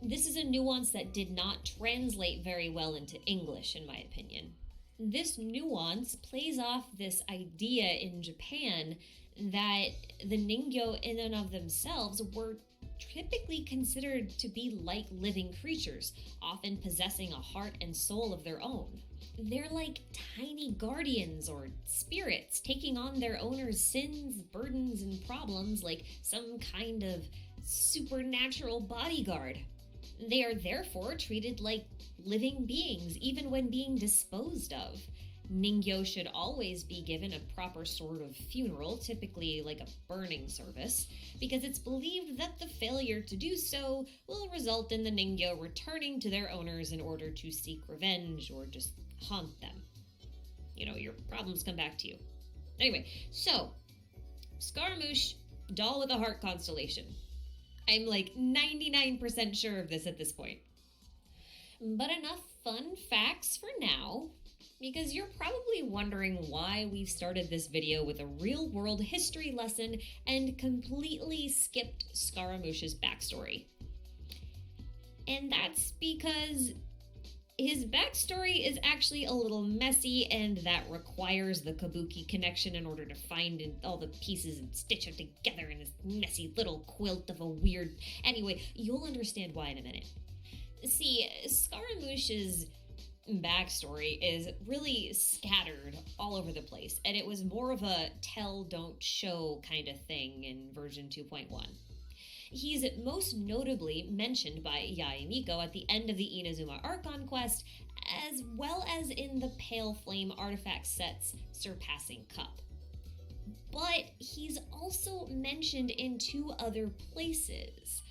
This is a nuance that did not translate very well into English, in my opinion. This nuance plays off this idea in Japan that the ningyo in and of themselves were typically considered to be like living creatures, often possessing a heart and soul of their own. They're like tiny guardians or spirits taking on their owner's sins, burdens, and problems like some kind of supernatural bodyguard. They are therefore treated like living beings, even when being disposed of. Ningyo should always be given a proper sort of funeral, typically like a burning service, because it's believed that the failure to do so will result in the ningyo returning to their owners in order to seek revenge or just haunt them. You know, your problems come back to you. Anyway, so, Scaramouche, doll with a heart constellation. I'm like 99% sure of this at this point. But enough fun facts for now, because you're probably wondering why we've started this video with a real-world history lesson and completely skipped Scaramouche's backstory. And that's because his backstory is actually a little messy, and that requires the kabuki connection in order to find all the pieces and stitch it together in this messy little quilt of a weird... Anyway, you'll understand why in a minute. See, Scaramouche's backstory is really scattered all over the place, and it was more of a tell, don't show kind of thing in version 2.1. He's most notably mentioned by Yae Miko at the end of the Inazuma Archon quest, as well as in the Pale Flame artifact set's Surpassing Cup. But he's also mentioned in two other places.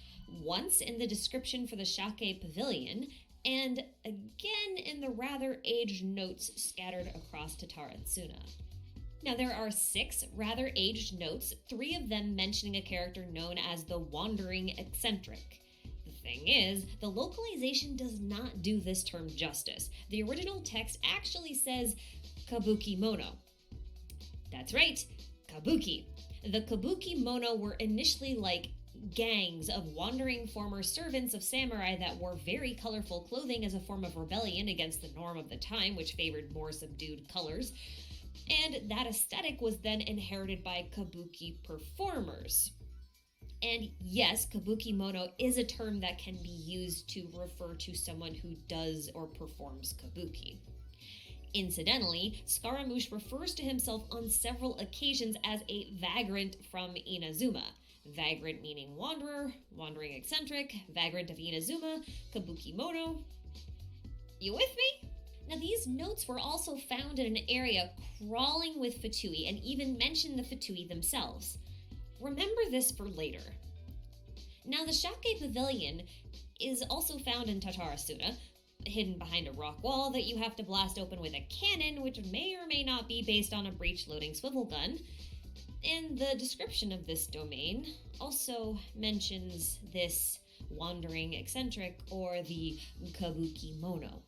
Once in the description for the Shake Pavilion, and again in the rather aged notes scattered across Tataratsuna. Now, there are 6 rather aged notes, 3 of them mentioning a character known as the Wandering Eccentric. The thing is, the localization does not do this term justice. The original text actually says Kabuki Mono. That's right, Kabuki. The Kabuki Mono were initially like gangs of wandering former servants of samurai that wore very colorful clothing as a form of rebellion against the norm of the time, which favored more subdued colors. And that aesthetic was then inherited by kabuki performers. And yes, kabuki mono is a term that can be used to refer to someone who does or performs kabuki. Incidentally, Scaramouche refers to himself on several occasions as a vagrant from Inazuma. Vagrant meaning wanderer, wandering eccentric, vagrant of Inazuma, kabuki mono. You with me? Now, these notes were also found in an area crawling with Fatui and even mention the Fatui themselves. Remember this for later. Now, the Shake Pavilion is also found in Tatarasuna, hidden behind a rock wall that you have to blast open with a cannon, which may or may not be based on a breech-loading swivel gun. And the description of this domain also mentions this wandering eccentric or the kabuki mono.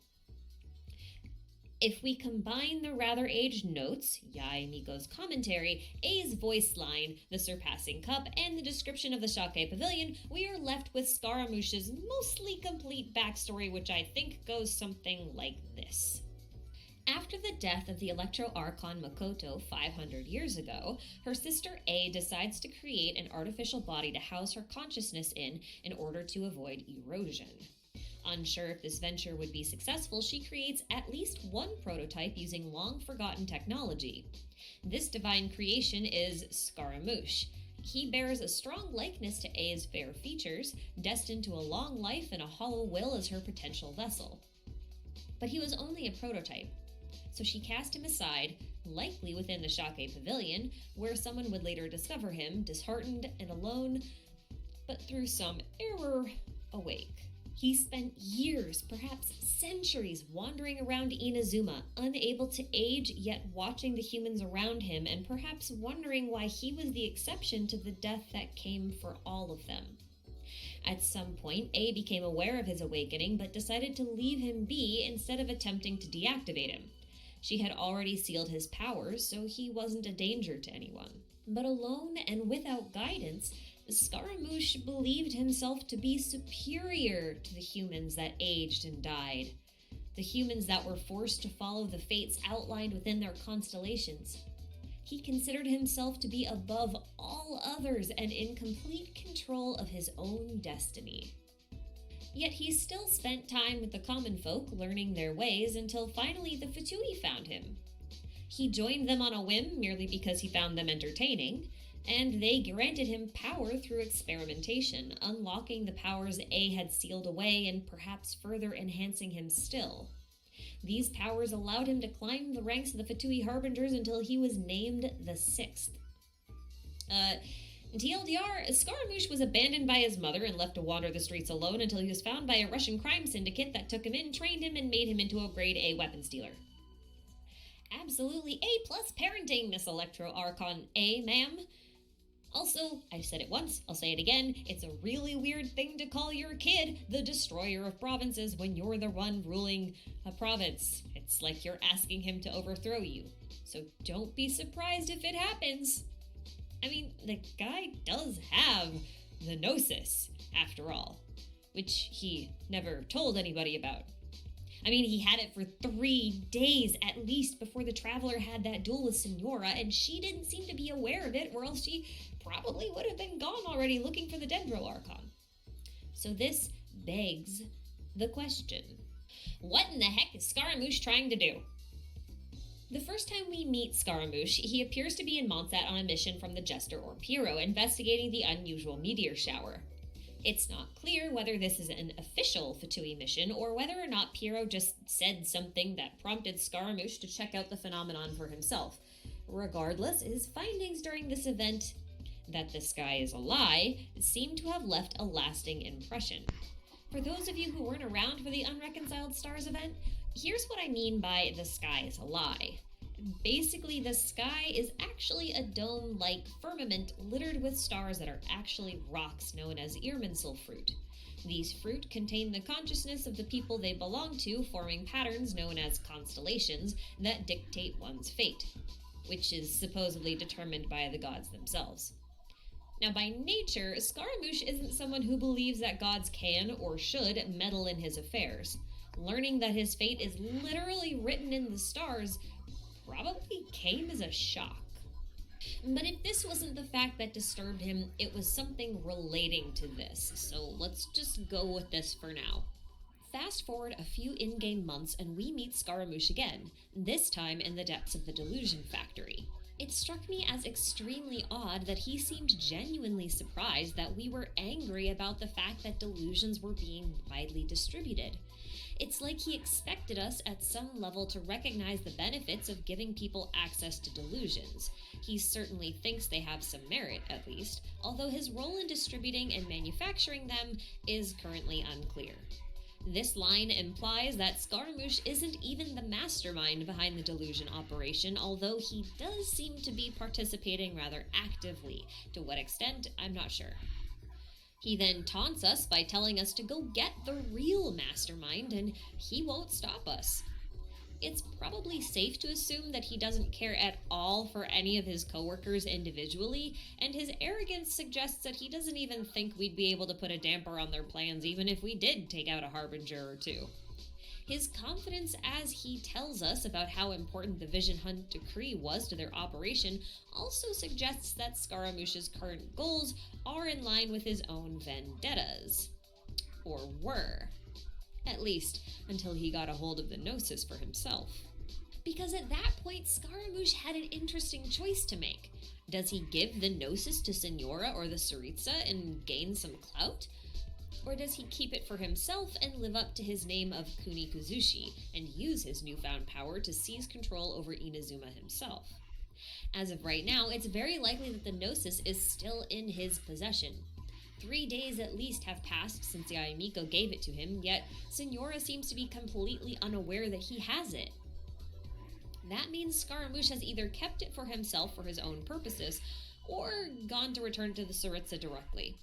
If we combine the rather aged notes, Yae Miko's commentary, A's voice line, the surpassing cup, and the description of the Shake Pavilion, we are left with Scaramouche's mostly complete backstory, which I think goes something like this. After the death of the Electro Archon Makoto 500 years ago, her sister A decides to create an artificial body to house her consciousness in order to avoid erosion. Unsure if this venture would be successful, she creates at least one prototype using long-forgotten technology. This divine creation is Scaramouche. He bears a strong likeness to A's fair features, destined to a long life and a hollow will as her potential vessel. But he was only a prototype, so she cast him aside, likely within the Shake Pavilion, where someone would later discover him, disheartened and alone, but through some error, awake. He spent years, perhaps centuries, wandering around Inazuma, unable to age, yet watching the humans around him and perhaps wondering why he was the exception to the death that came for all of them. At some point, A became aware of his awakening, but decided to leave him be instead of attempting to deactivate him. She had already sealed his powers, so he wasn't a danger to anyone. But alone and without guidance, Scaramouche believed himself to be superior to the humans that aged and died, the humans that were forced to follow the fates outlined within their constellations. He considered himself to be above all others and in complete control of his own destiny. Yet he still spent time with the common folk, learning their ways, until finally the Fatui found him. He joined them on a whim merely because he found them entertaining, and they granted him power through experimentation, unlocking the powers A had sealed away and perhaps further enhancing him still. These powers allowed him to climb the ranks of the Fatui Harbingers until he was named the 6th. TLDR, Scaramouche was abandoned by his mother and left to wander the streets alone until he was found by a Russian crime syndicate that took him in, trained him, and made him into a grade A weapons dealer. Absolutely A+ parenting, Miss Electro Archon A, ma'am. Also, I've said it once, I'll say it again, it's a really weird thing to call your kid the destroyer of provinces when you're the one ruling a province. It's like you're asking him to overthrow you. So don't be surprised if it happens. I mean, the guy does have the Gnosis, after all, which he never told anybody about. I mean, he had it for 3 days at least before the Traveler had that duel with Signora, and she didn't seem to be aware of it, or else she probably would have been gone already looking for the Dendro Archon. So this begs the question, what in the heck is Scaramouche trying to do? The first time we meet Scaramouche, he appears to be in Monsat on a mission from the Jester or Pyro, investigating the unusual meteor shower. It's not clear whether this is an official Fatui mission or whether or not Pyro just said something that prompted Scaramouche to check out the phenomenon for himself. Regardless, his findings during this event, that the sky is a lie, seem to have left a lasting impression. For those of you who weren't around for the Unreconciled Stars event, here's what I mean by the sky is a lie. Basically, the sky is actually a dome-like firmament littered with stars that are actually rocks known as Irminsul fruit. These fruit contain the consciousness of the people they belong to, forming patterns known as constellations that dictate one's fate, which is supposedly determined by the gods themselves. Now, by nature, Scaramouche isn't someone who believes that gods can or should meddle in his affairs. Learning that his fate is literally written in the stars probably came as a shock. But if this wasn't the fact that disturbed him, it was something relating to this, so let's just go with this for now. Fast forward a few in-game months and we meet Scaramouche again, this time in the depths of the Delusion Factory. It struck me as extremely odd that he seemed genuinely surprised that we were angry about the fact that delusions were being widely distributed. It's like he expected us at some level to recognize the benefits of giving people access to delusions. He certainly thinks they have some merit, at least, although his role in distributing and manufacturing them is currently unclear. This line implies that Scaramouche isn't even the mastermind behind the delusion operation, although he does seem to be participating rather actively. To what extent, I'm not sure. He then taunts us by telling us to go get the real mastermind, and he won't stop us. It's probably safe to assume that he doesn't care at all for any of his coworkers individually, and his arrogance suggests that he doesn't even think we'd be able to put a damper on their plans even if we did take out a harbinger or two. His confidence as he tells us about how important the Vision Hunt decree was to their operation also suggests that Scaramouche's current goals are in line with his own vendettas. Or were. At least, until he got a hold of the Gnosis for himself. Because at that point, Scaramouche had an interesting choice to make. Does he give the Gnosis to Signora or the Tsaritsa and gain some clout? Or does he keep it for himself and live up to his name of Kunikuzushi and use his newfound power to seize control over Inazuma himself? As of right now, it's very likely that the Gnosis is still in his possession. 3 days at least have passed since Yaemiko gave it to him, yet Signora seems to be completely unaware that he has it. That means Scaramouche has either kept it for himself for his own purposes, or gone to return to the Tsaritsa directly.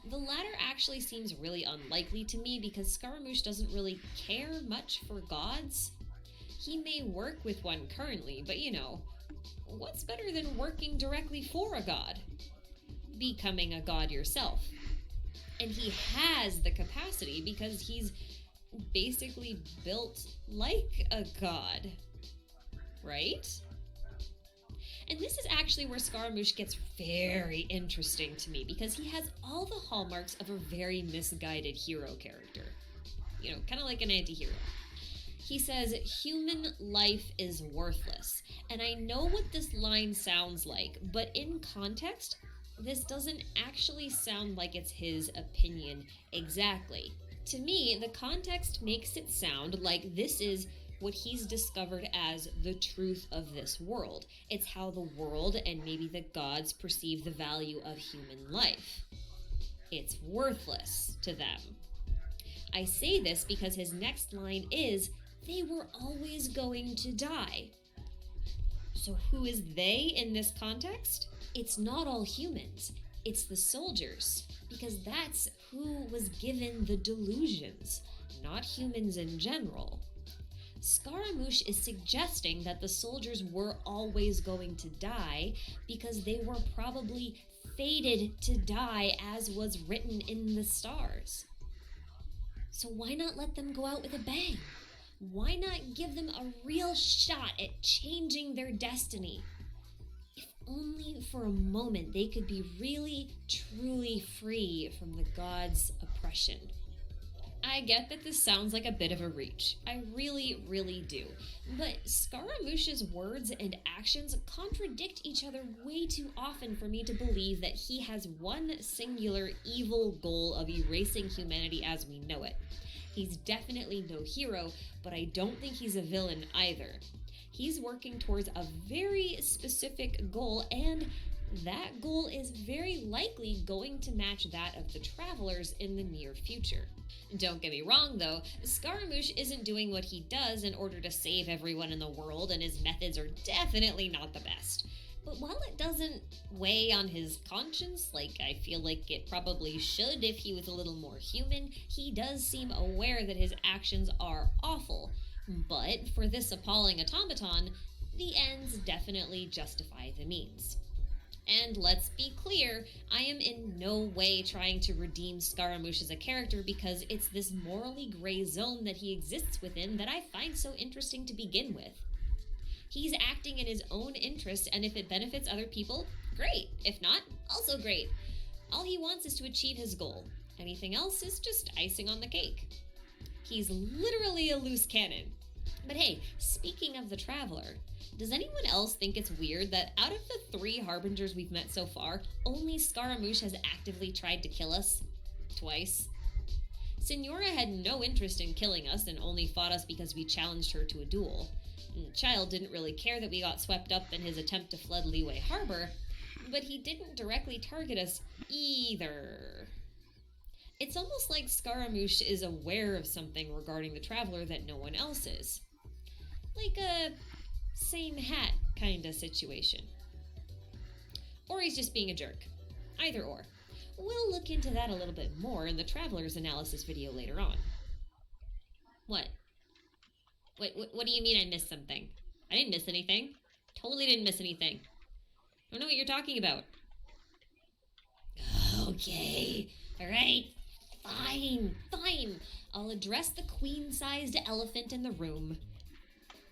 The latter actually seems really unlikely to me because Scaramouche doesn't really care much for gods. He may work with one currently, but you know, what's better than working directly for a god? Becoming a god yourself. And he has the capacity because he's basically built like a god. Right? And this is actually where Scaramouche gets very interesting to me because he has all the hallmarks of a very misguided hero character. You know, kind of like an anti-hero. He says, human life is worthless. And I know what this line sounds like, but in context, this doesn't actually sound like it's his opinion exactly. To me, the context makes it sound like this is what he's discovered as the truth of this world. It's how the world and maybe the gods perceive the value of human life. It's worthless to them. I say this because his next line is, they were always going to die. So who is they in this context? It's not all humans. It's the soldiers, because that's who was given the delusions, not humans in general. Scaramouche is suggesting that the soldiers were always going to die because they were probably fated to die as was written in the stars. So why not let them go out with a bang? Why not give them a real shot at changing their destiny? If only for a moment they could be really, truly free from the gods' oppression. I get that this sounds like a bit of a reach. I really, really do. But Scaramouche's words and actions contradict each other way too often for me to believe that he has one singular evil goal of erasing humanity as we know it. He's definitely no hero, but I don't think he's a villain either. He's working towards a very specific goal, and that goal is very likely going to match that of the travelers in the near future. Don't get me wrong though, Scaramouche isn't doing what he does in order to save everyone in the world, and his methods are definitely not the best. But while it doesn't weigh on his conscience like I feel like it probably should if he was a little more human, he does seem aware that his actions are awful. But for this appalling automaton, the ends definitely justify the means. And let's be clear, I am in no way trying to redeem Scaramouche as a character because it's this morally gray zone that he exists within that I find so interesting to begin with. He's acting in his own interest, and if it benefits other people, great. If not, also great. All he wants is to achieve his goal. Anything else is just icing on the cake. He's literally a loose cannon. But hey, speaking of the Traveler, does anyone else think it's weird that out of the 3 Harbingers we've met so far, only Scaramouche has actively tried to kill us? Twice. Signora had no interest in killing us and only fought us because we challenged her to a duel. And the child didn't really care that we got swept up in his attempt to flood Leeway Harbor, but he didn't directly target us either. It's almost like Scaramouche is aware of something regarding the Traveler that no one else is. Like a same hat kinda situation. Or he's just being a jerk. Either or. We'll look into that a little bit more in the Traveler's analysis video later on. What? Wait, what do you mean I missed something? I didn't miss anything. Totally didn't miss anything. I don't know what you're talking about. Okay. Alright. Fine. I'll address the queen-sized elephant in the room.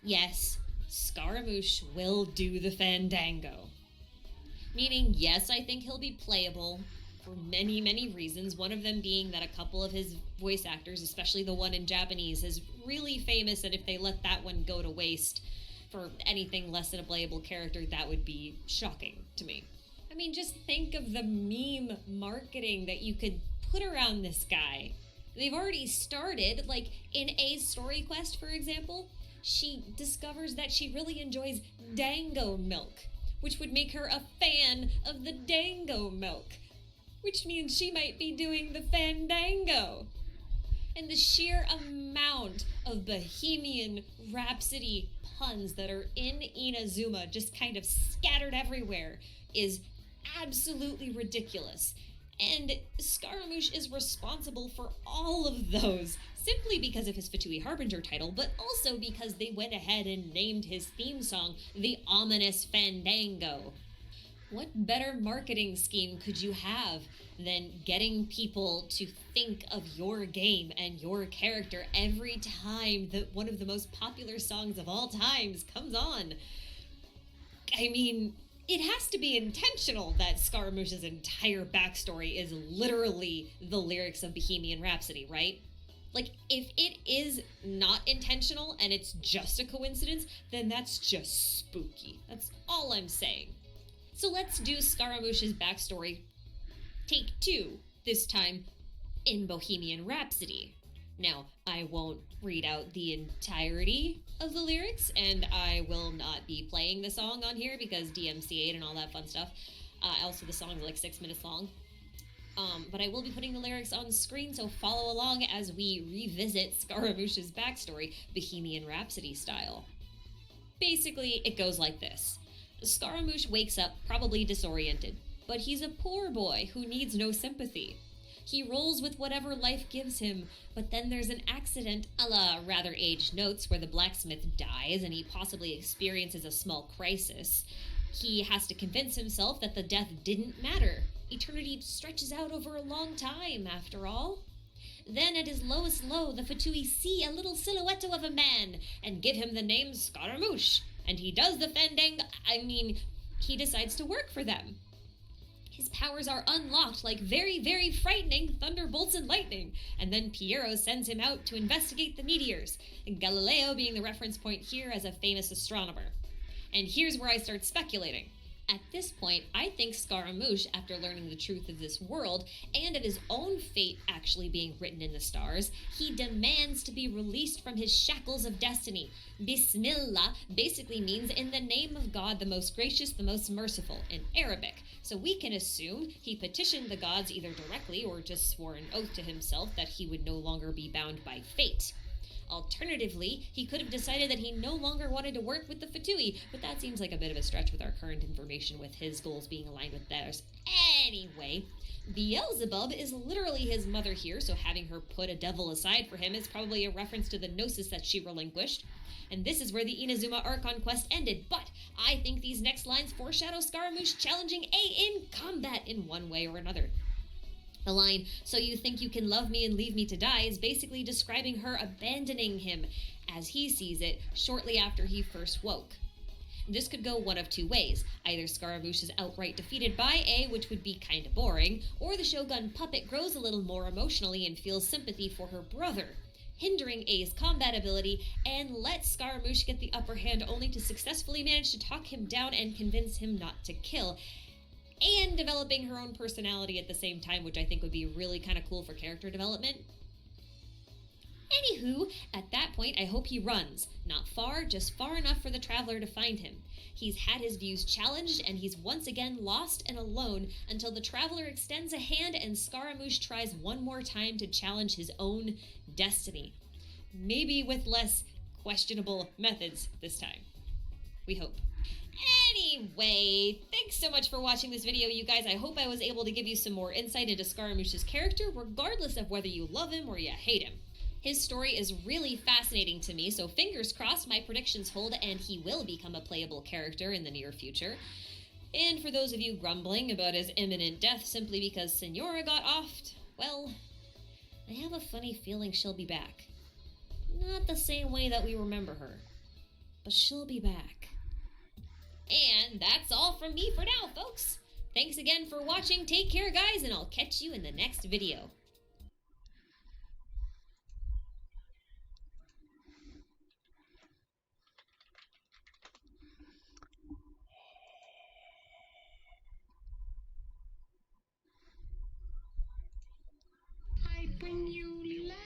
Yes, Scaramouche will do the fandango. Meaning, yes, I think he'll be playable for many, many reasons, one of them being that a couple of his voice actors, especially the one in Japanese, is really famous, and if they let that one go to waste for anything less than a playable character, that would be shocking to me. I mean, just think of the meme marketing that you could put around this guy. They've already started, like in A's story quest, for example, she discovers that she really enjoys dango milk, which would make her a fan of the dango milk, which means she might be doing the fandango. And the sheer amount of Bohemian Rhapsody puns that are in Inazuma, just kind of scattered everywhere, is absolutely ridiculous. And Scaramouche is responsible for all of those, simply because of his Fatui Harbinger title, but also because they went ahead and named his theme song the Ominous Fandango. What better marketing scheme could you have than getting people to think of your game and your character every time that one of the most popular songs of all times comes on? I mean, it has to be intentional that Scaramouche's entire backstory is literally the lyrics of Bohemian Rhapsody, right? Like, if it is not intentional and it's just a coincidence, then that's just spooky. That's all I'm saying. So let's do Scaramouche's backstory, take 2, this time in Bohemian Rhapsody. Now, I won't read out the entirety of the lyrics, and I will not be playing the song on here because DMCA'd and all that fun stuff. Also, the song is like 6 minutes long. But I will be putting the lyrics on screen, so follow along as we revisit Scaramouche's backstory, Bohemian Rhapsody style. Basically, it goes like this. Scaramouche wakes up probably disoriented, but he's a poor boy who needs no sympathy. He rolls with whatever life gives him, but then there's an accident a la Rather Aged Notes where the blacksmith dies and he possibly experiences a small crisis. He has to convince himself that the death didn't matter. Eternity stretches out over a long time, after all. Then at his lowest low, the Fatui see a little silhouette of a man and give him the name Scaramouche. And he does the he decides to work for them. His powers are unlocked like very, very frightening thunderbolts and lightning, and then Piero sends him out to investigate the meteors, and Galileo being the reference point here as a famous astronomer. And here's where I start speculating. At this point, I think Scaramouche, after learning the truth of this world and of his own fate actually being written in the stars, he demands to be released from his shackles of destiny. Bismillah basically means in the name of God, the most gracious, the most merciful in Arabic. So we can assume he petitioned the gods either directly or just swore an oath to himself that he would no longer be bound by fate. Alternatively, he could have decided that he no longer wanted to work with the Fatui, but that seems like a bit of a stretch with our current information, with his goals being aligned with theirs. Anyway, Beelzebub is literally his mother here, so having her put a devil aside for him is probably a reference to the gnosis that she relinquished. And this is where the Inazuma Archon quest ended, but I think these next lines foreshadow Scaramouche challenging A in combat in one way or another. The line, "So you think you can love me and leave me to die," is basically describing her abandoning him, as he sees it, shortly after he first woke. This could go one of two ways. Either Scaramouche is outright defeated by A, which would be kinda boring, or the Shogun puppet grows a little more emotionally and feels sympathy for her brother, hindering A's combat ability and lets Scaramouche get the upper hand only to successfully manage to talk him down and convince him not to kill, and developing her own personality at the same time, which I think would be really kind of cool for character development. Anywho, at that point, I hope he runs. Not far, just far enough for the traveler to find him. He's had his views challenged, and he's once again lost and alone until the traveler extends a hand and Scaramouche tries one more time to challenge his own destiny. Maybe with less questionable methods this time. We hope. Anyway, thanks so much for watching this video, you guys. I hope I was able to give you some more insight into Scaramouche's character, regardless of whether you love him or you hate him. His story is really fascinating to me, so fingers crossed my predictions hold and he will become a playable character in the near future. And for those of you grumbling about his imminent death simply because Senora got offed, well, I have a funny feeling she'll be back. Not the same way that we remember her, but she'll be back. And that's all from me for now, folks. Thanks again for watching. Take care, guys, and I'll catch you in the next video. I bring you love.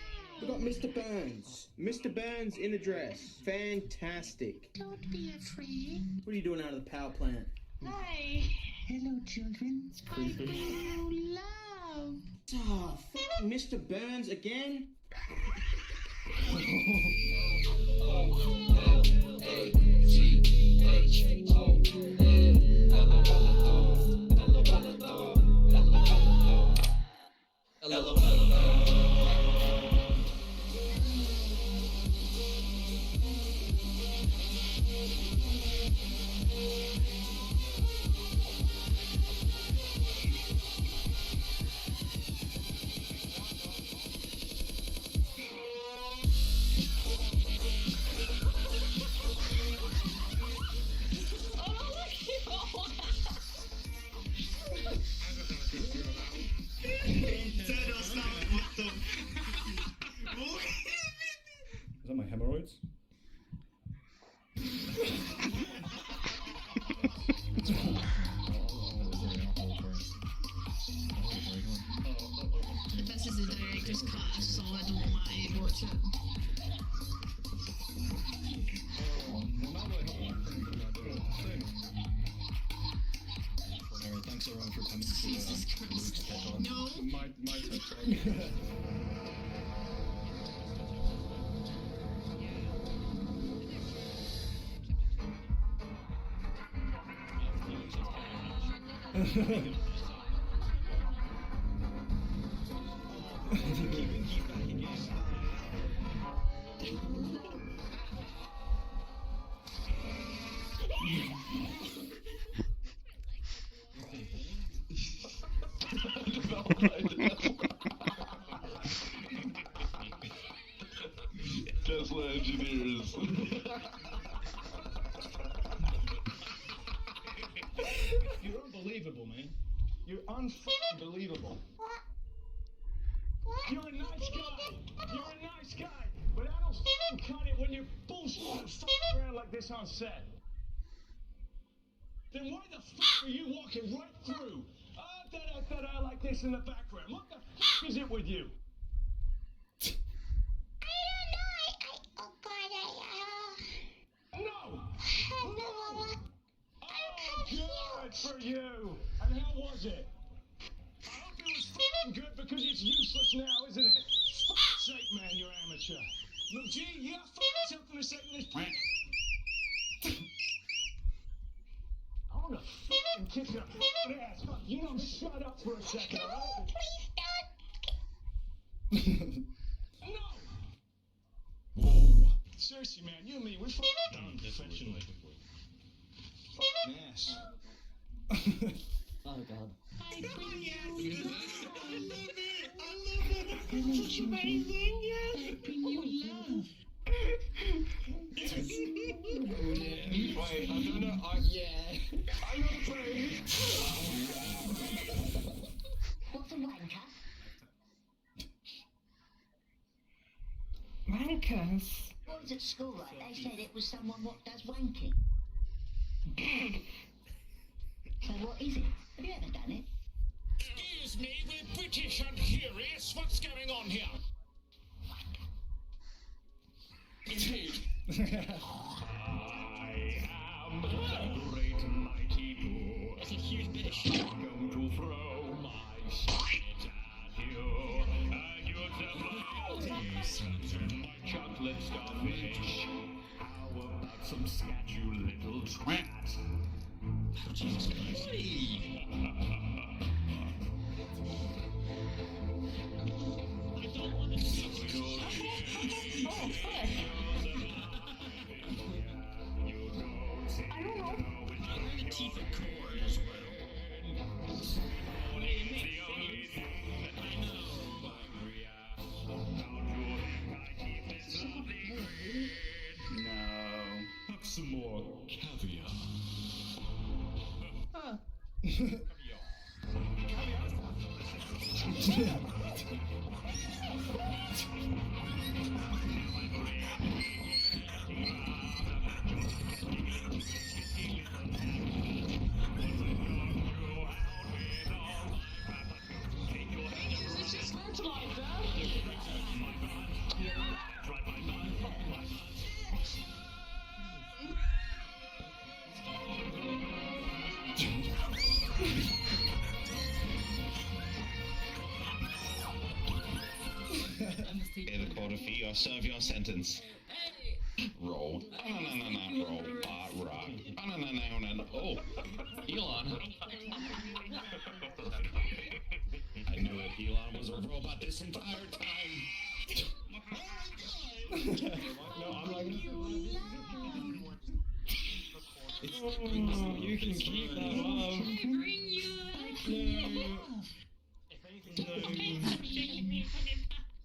We got Mr. Burns. Mr. Burns in a dress. Fantastic. Don't be afraid. What are you doing out of the power plant? Hi. Hello, children. It's creepy. I bring you love. Oh, Mr. Burns again? Is that my hemorrhoids? This is a director's cut, so I don't want to watch it. Alright, thanks everyone for coming to Jesus Christ. No. My TED Talk. Tesla engineers. You're unbelievable, man. You're unbelievable. You're a nice guy. You're a nice guy. But I don't cut it when you're bullshitting around like this on set. Then why the fuck are you walking right through? Da-da-da-da like this in the background. What the fuck is it with you? No! No! Oh, good for you! And how was it? I hope it was fucking good because it's useless now, isn't it? Fuck's sake, man, you're amateur. Look, gee, you got fucking something to say to this prick? I wanna fucking kick your fucking ass. Fuck, you don't shut up for a second, alright? No! Whoa! Seriously, man, you and me, we're fucking done professionally. Fucking ass. Oh god. I love it! It's amazing, yes! Bring you love. Wait, I don't know. I know the phrase. What's a wanker? Wankers. Boys at school, right? They said it was someone what does wanking. So what is it? Have you ever done it? Excuse me, we're British and curious. What's going on here? Indeed. I am the great and mighty Pooh. That's a huge bit of shit. I'm going to throw my shit at you. And you're the my chocolate starfish. How about some scat, you little twat? Oh, Jesus Christ. I don't want to see you. Oh, fuck. I don't know. I'm gonna keep it core as well. It's the only thing that I know. Don't you think I keep this lovely green? No. Have some more caviar. Huh. Pay the quota fee or serve your sentence. Roll. No. Roll. Rock. No. Oh, Elon. I knew it. Elon was a robot this entire time. No, I'm like. You can keep that love. No.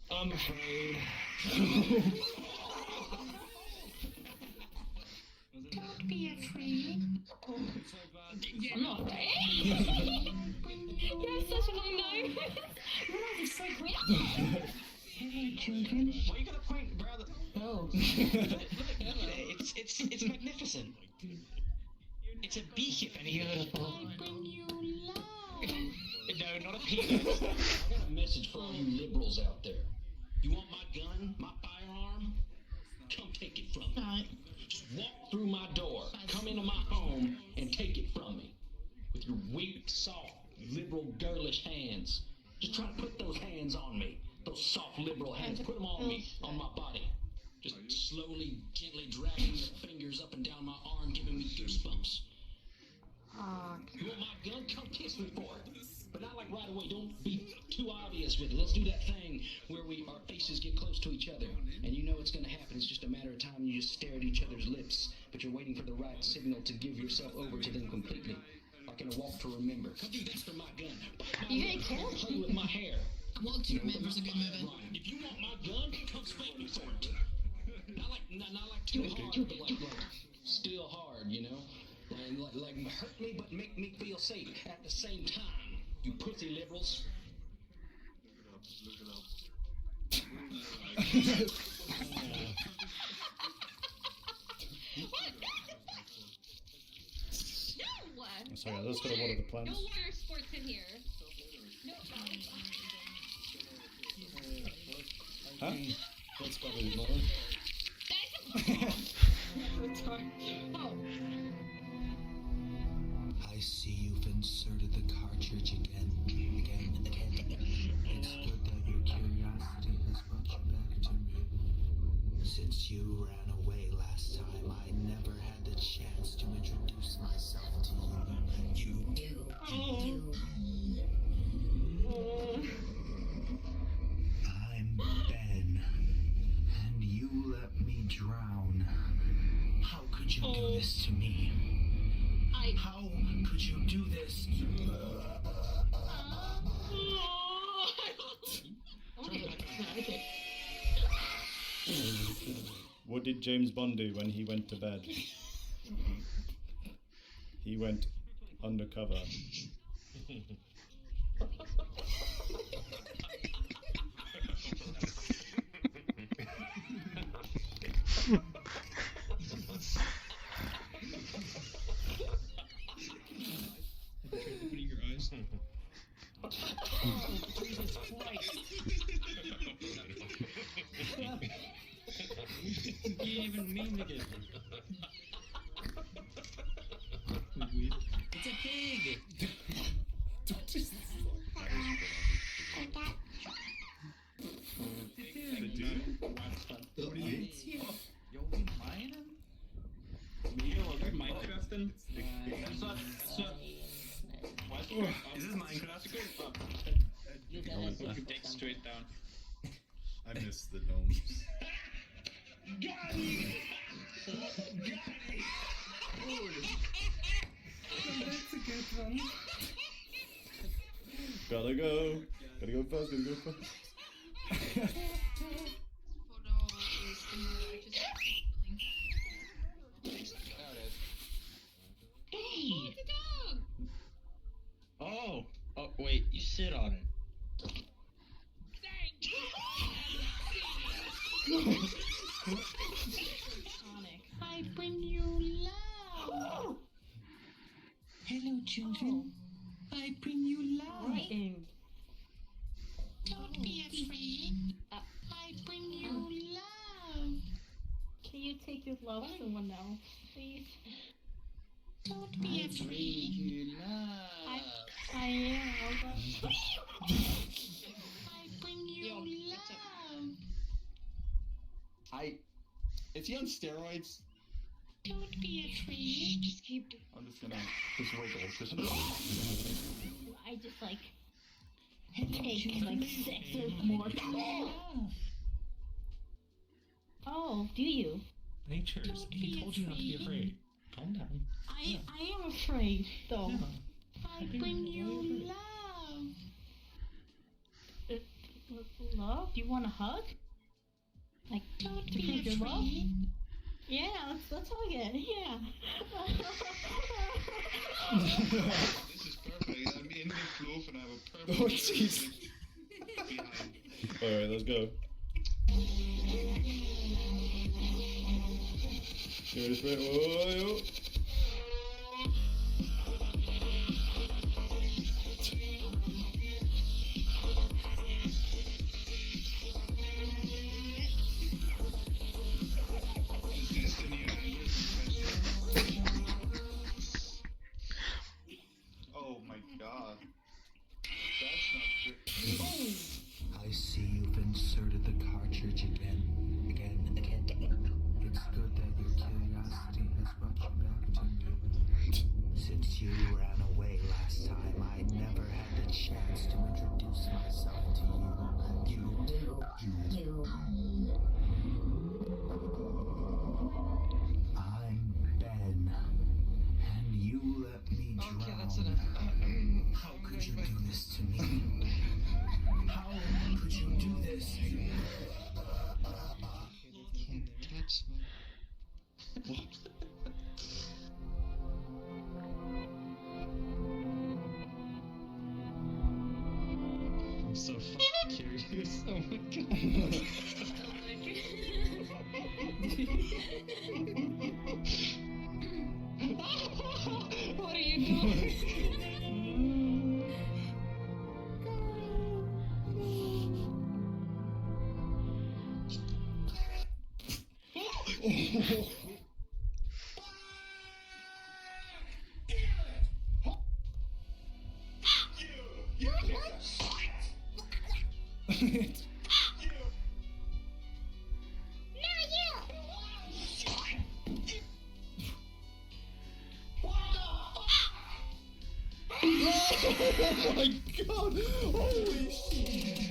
I'm afraid. Don't be afraid. I'm not. You have such a long nose. Your nose is so great. Hello, children. Why you gotta point, brother? Oh. It's magnificent. It's a beehive and beautiful. I bring you love. No, not a penis. I got a message for all you liberals out there. You want my gun, my firearm? Come take it from me. Right. Just walk through my door, come into my home, and take it from me. With your weak, soft, liberal, girlish hands. Just try to put those hands on me. Those soft, liberal hands. Put them on me, on my body. Just slowly, gently dragging your fingers up and down my arm, giving me goosebumps. You want my gun? Come kiss me for it. But not like right away. Don't be too obvious with it. Let's do that thing where our faces get close to each other. And you know it's going to happen. It's just a matter of time. You just stare at each other's lips. But you're waiting for the right signal to give yourself over to them completely. Like in a walk to remember. Come do this for my gun. You very careful. Play with my hair. A walk to remember is a good movie. If you want my gun, come spank me for it. Not like too hard, but like still hard, you know? Like hurt me but make me feel safe at the same time. You pussy liberals. No! Sorry, I just gotta water the No plants. water sports in here. No. Huh? That's probably more. Oh. I see you've inserted the cartridge again. It's good that your curiosity has brought you back to me. Since you ran away last time, I never had the chance to introduce myself to you. I'm Ben, and you let me drown. How could you do this to me? How could you do this? What did James Bond do when he went to bed? He went undercover. Opening your eyes. Jesus Christ. You even mean to get It's a pig! You'll be mining? Minecrafting? Is this Minecraft? Dig straight down. I miss the gnomes. Got it! That's a good one. Gotta go fast, gotta go fast. Hey! Oh, wait, you sit on it. I bring you love. Hello, children. I bring you love. Don't be afraid. I bring you love. Can you take your love to someone else, please? Don't be afraid. I am. I bring you love. Is he on steroids? Don't be afraid. Just keep doing. I'm just gonna just wiggle. I just like take like 6 or more. Oh, do you? Nature's. He told you not to be afraid. Calm down. I am afraid though. I bring you love. Love? Do you want a hug? Like Don't to be prove your love? afraid. Yeah, let's hug it. Yeah. This is perfect. I'm in the floof and I have a perfect. Oh, jeez. Alright, let's go. Give it a spray. Whoa. Oh my god. That's not good. I see you've inserted the cartridge again. It's good that your curiosity has brought you back to me. Since you ran away last time, I never had the chance to introduce myself to you. I'm Ben, and you let me drown. Okay, that's enough. How could you do this to me? How could you do this? Touch me. I'm so fucking curious. Oh my god. What are you doing? Oh my god! Holy shit!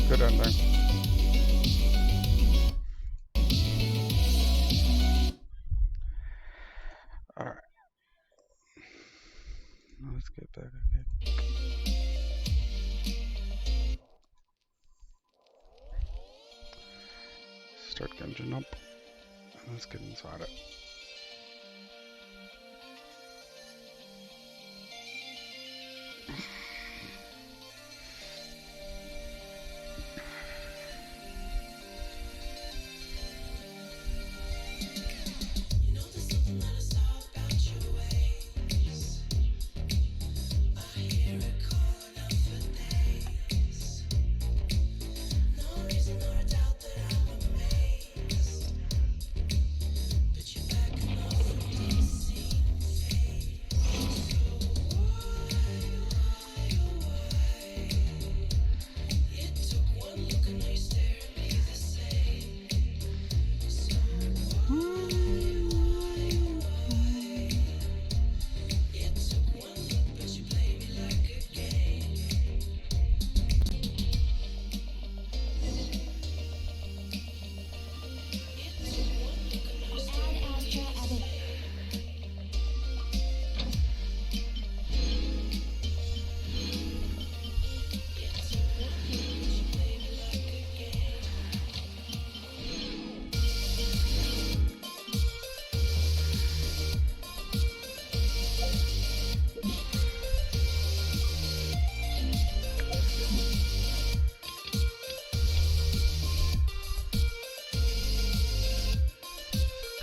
Good ending. Alright. Let's get back again. Start the engine up. And let's get inside it.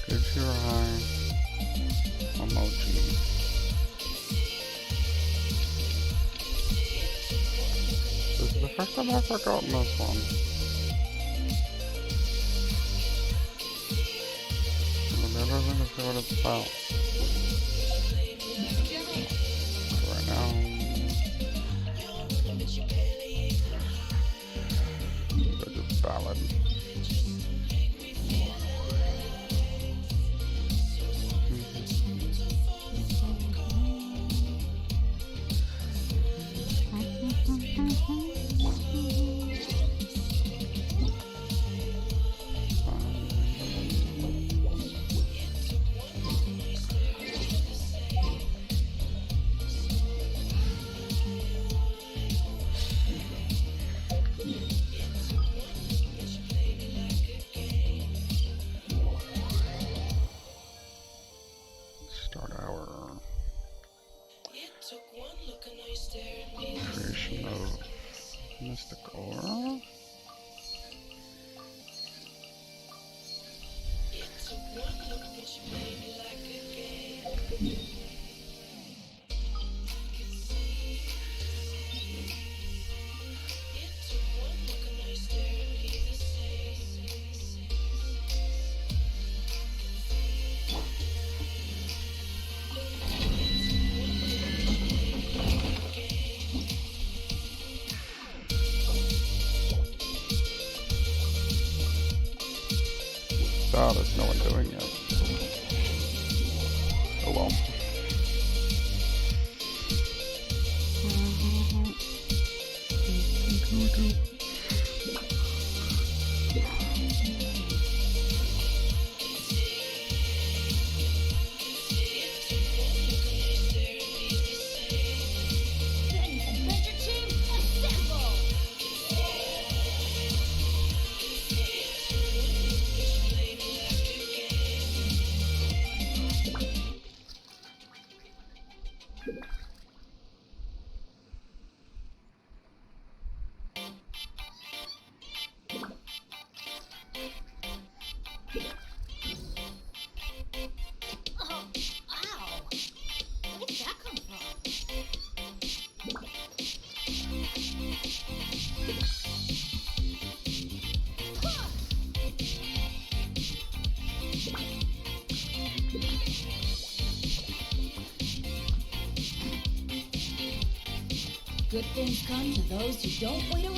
Close your eye. Emoji. This is the first time I've forgotten this one. I'm never going to see what it's about. So right now, it's just ballad. Start our creation of mystic aura. Oh, there's no one doing it. Oh well. Good things come to those who don't wait around.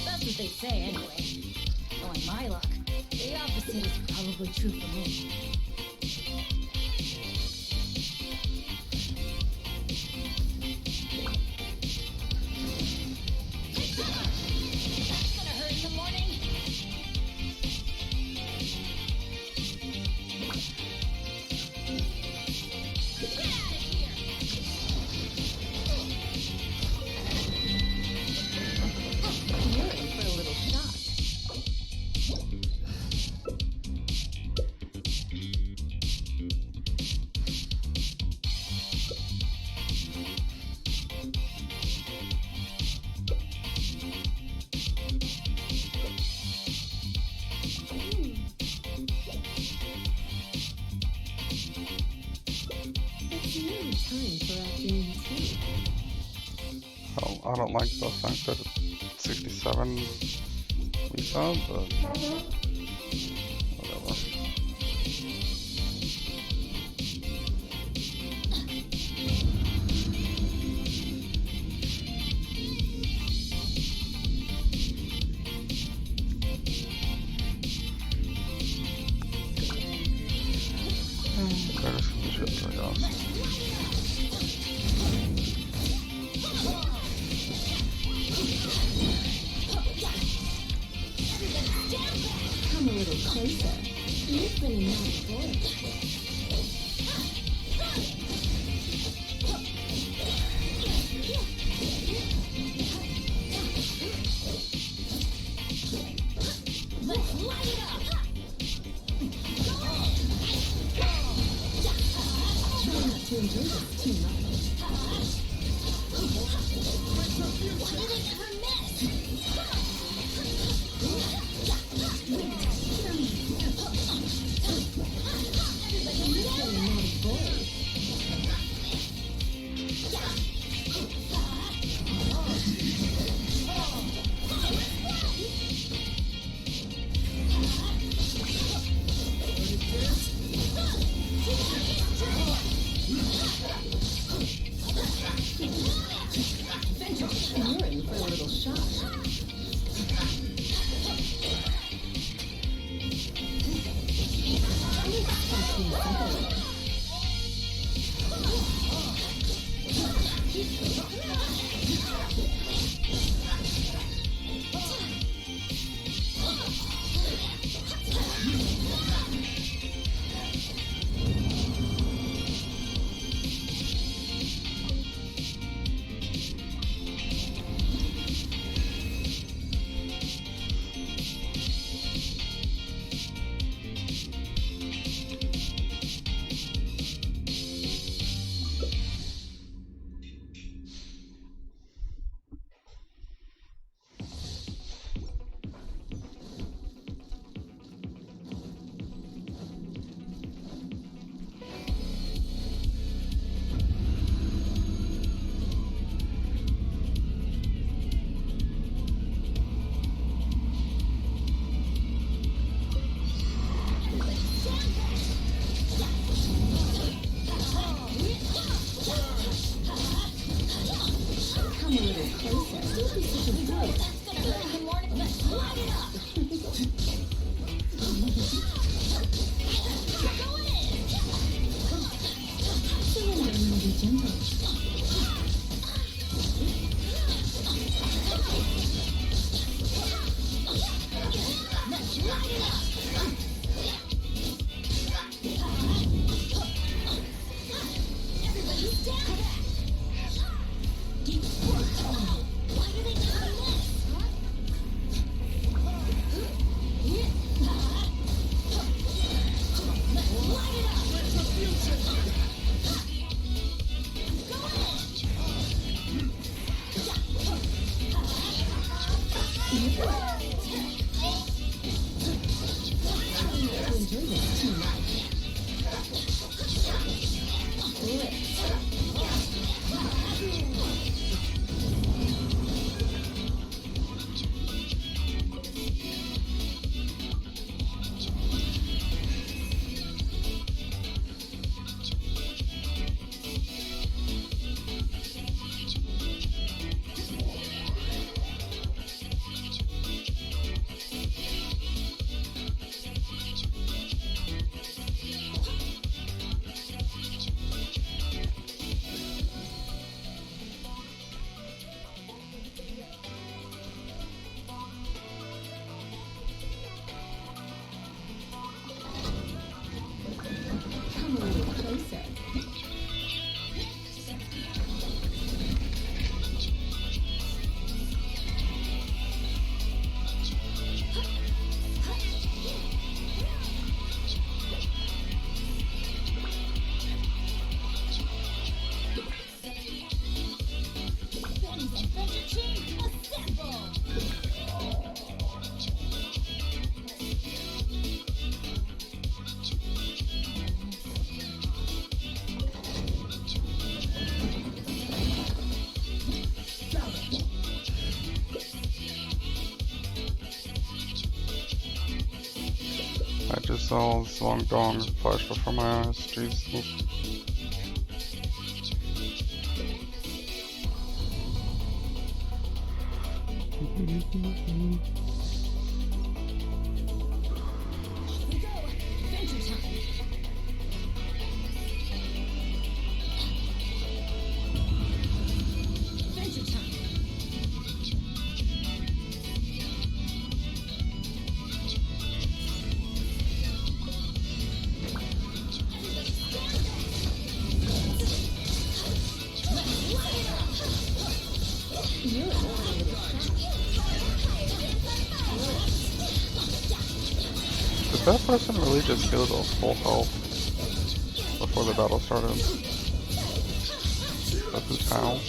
That's what they say anyway. Knowing my luck, the opposite is probably true for me. That's gonna hurt in the morning. Get out of here! You're in for a little shock. It's nearly time for afternoon tea. Well, I don't like the fact that it's 67 we saw, but whatever. Okay, this is legit, I guess. Come a little closer. You've been a naughty boy. Let's light it up! Try not to enjoy this too much. Why did I ever You're in for a little shock. Come a little closer. Don't be such a bully. That's gonna hurt in the morning. Let's light it up. Going in. Surrender and be gentle. Let's light it up. Everybody stand back. Deep work. Why do they never miss? Let's light it up. Retribution. Go ahead. Enjoy this too much. I just saw this long dong flash before my eyes. Jesus. Did that person really just go to full health before the battle started? That's his how?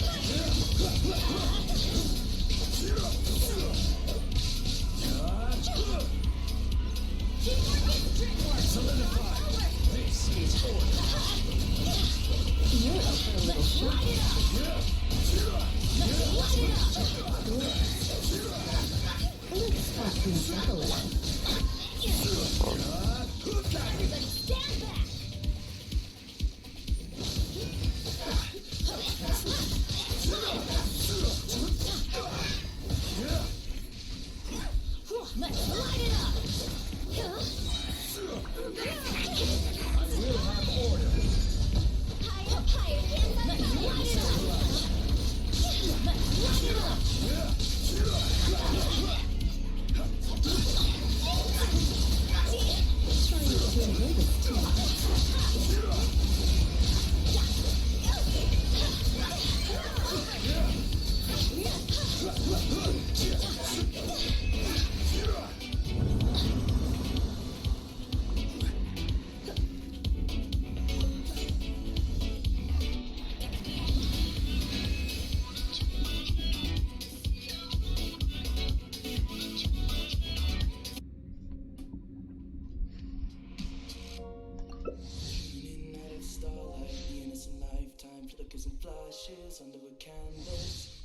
Under a canvas.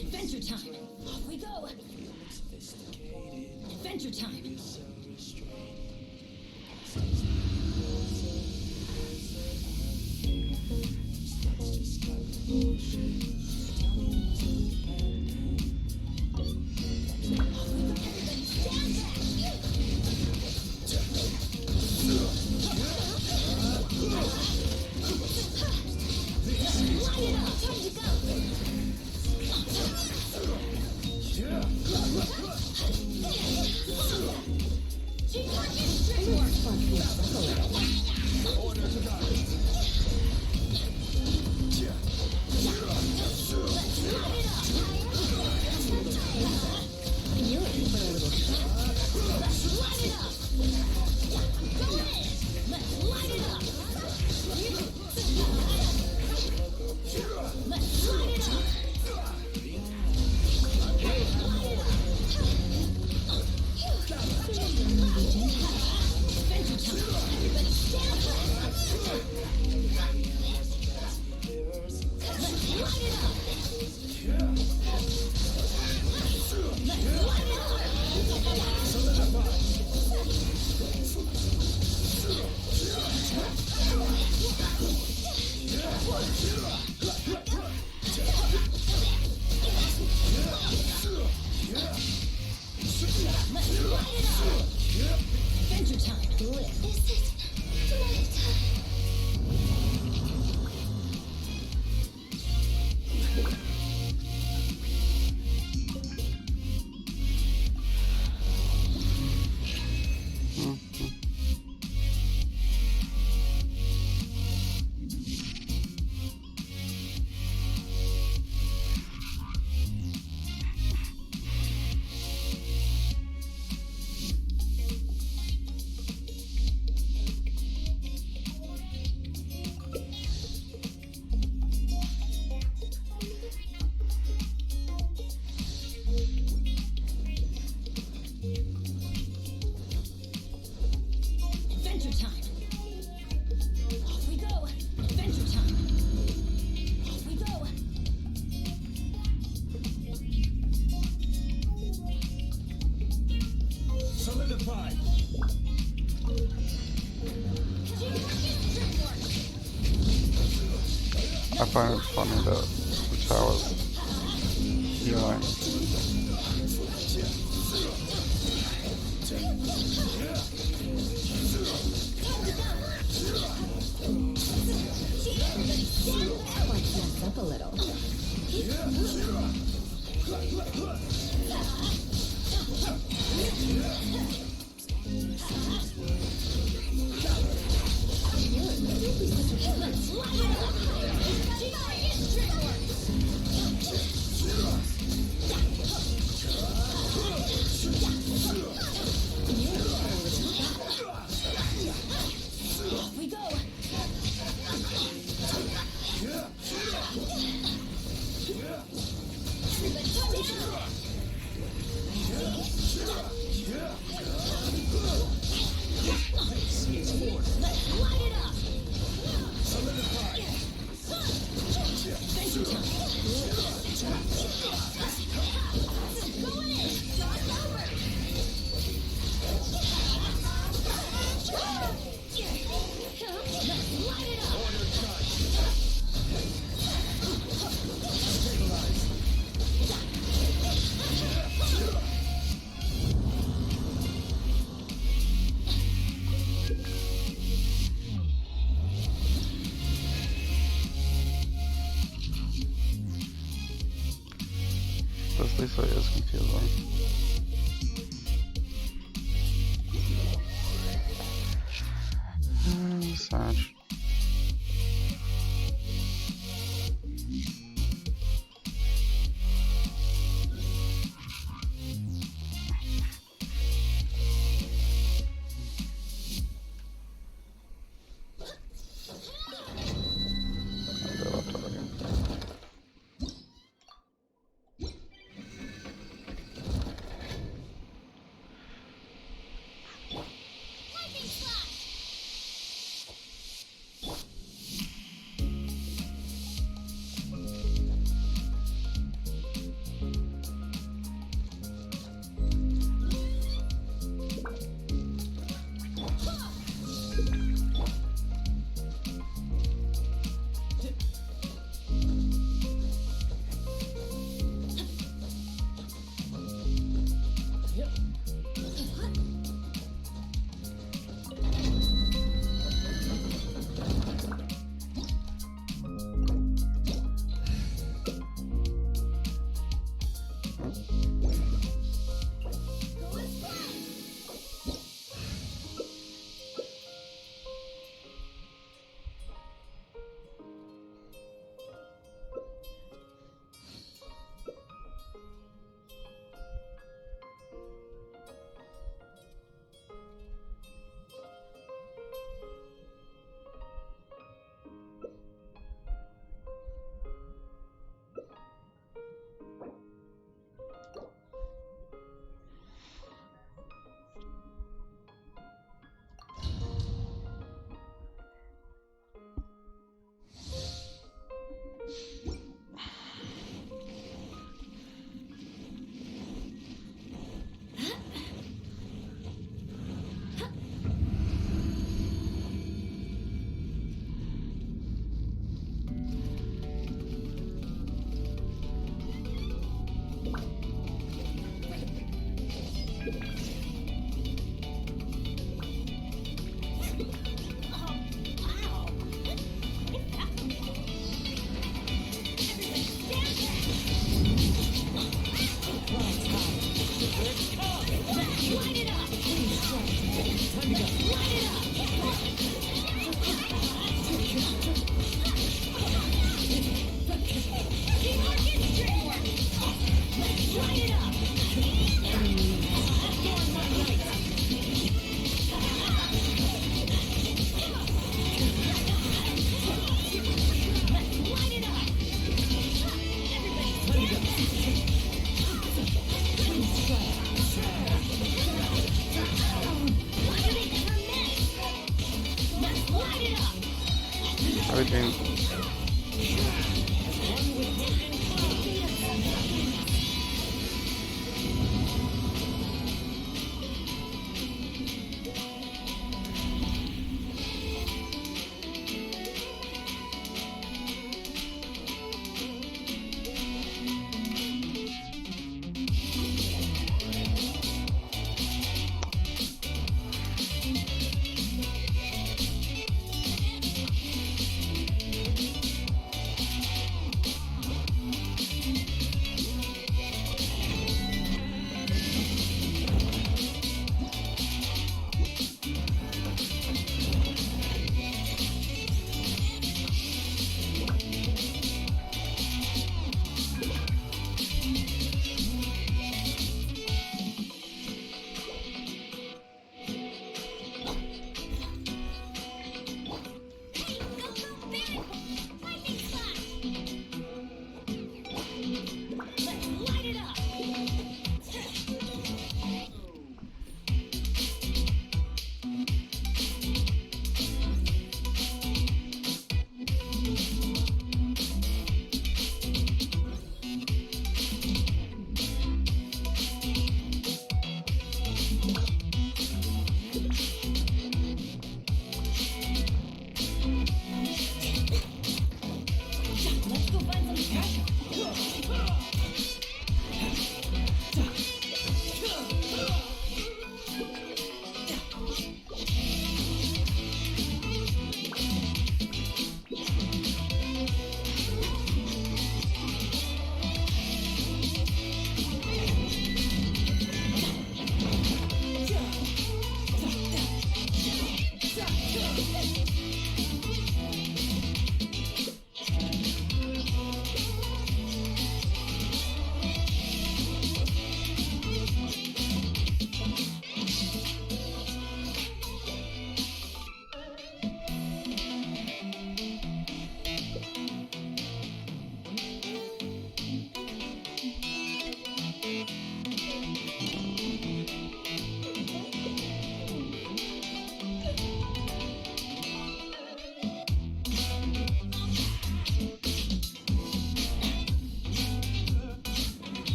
Adventure time! Off we go! Adventure time! Adventure time! This is Solidified. I find it funny that the tower's healing. Let's mess up a little. Off we go. This Lisa is confusing. Sage. Everything.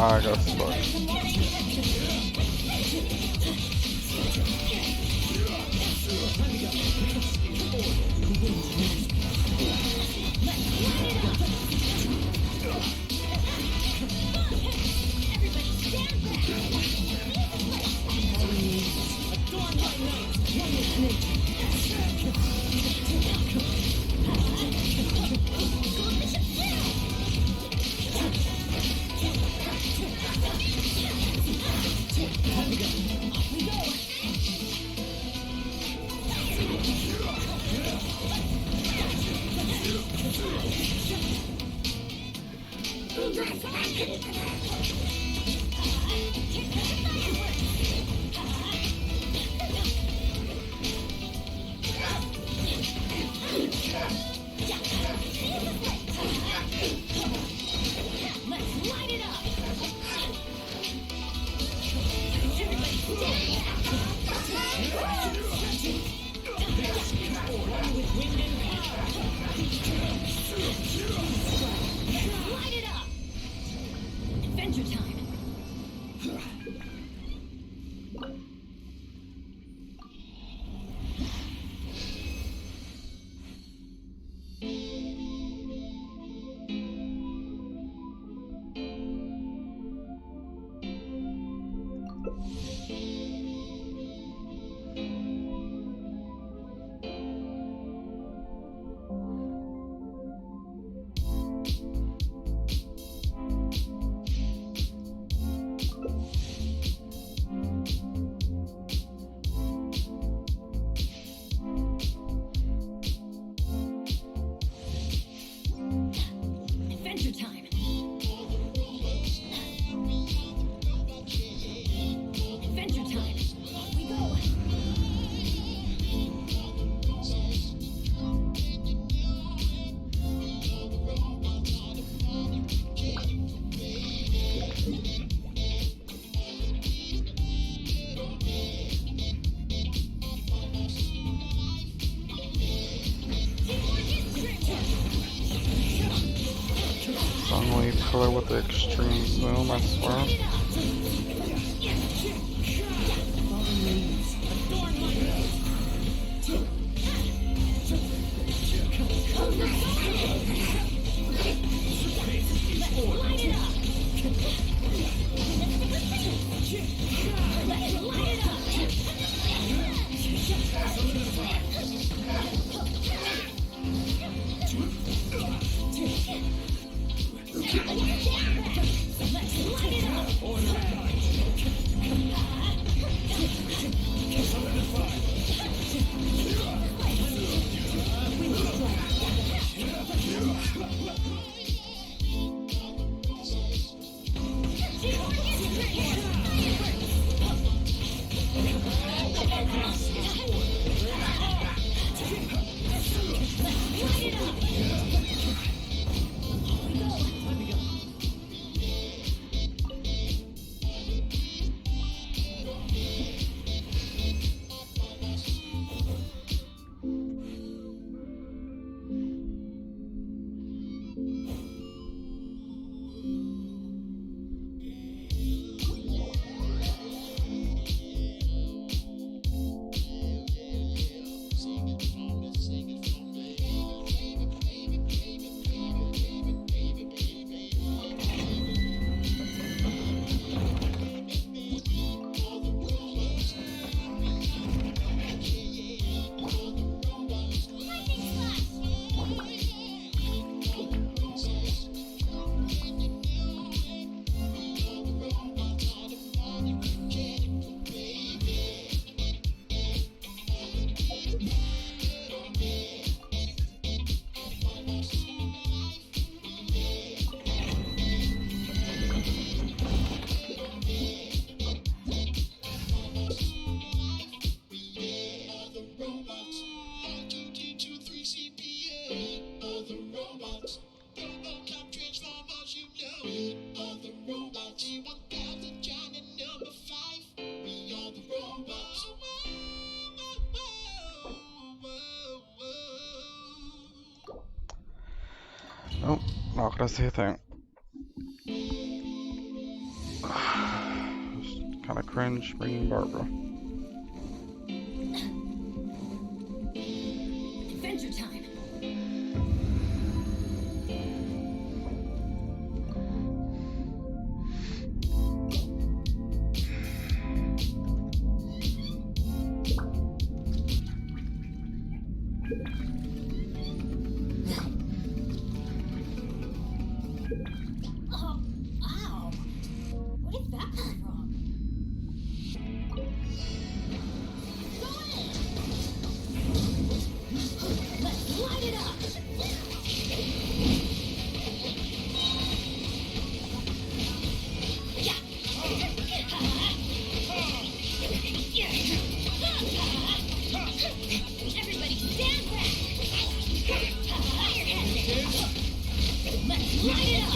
I got stuck. Adventure time. Adventure time. Adventure time. Off we go. Suddenly color with the extreme zoom, I swear. Nope, not gonna say a thing. Kind of cringe bringing Barbara. Adventure time. Oh, ow. Where did that come from? Go in! Let's light it up! Everybody stand back! Let's light it up!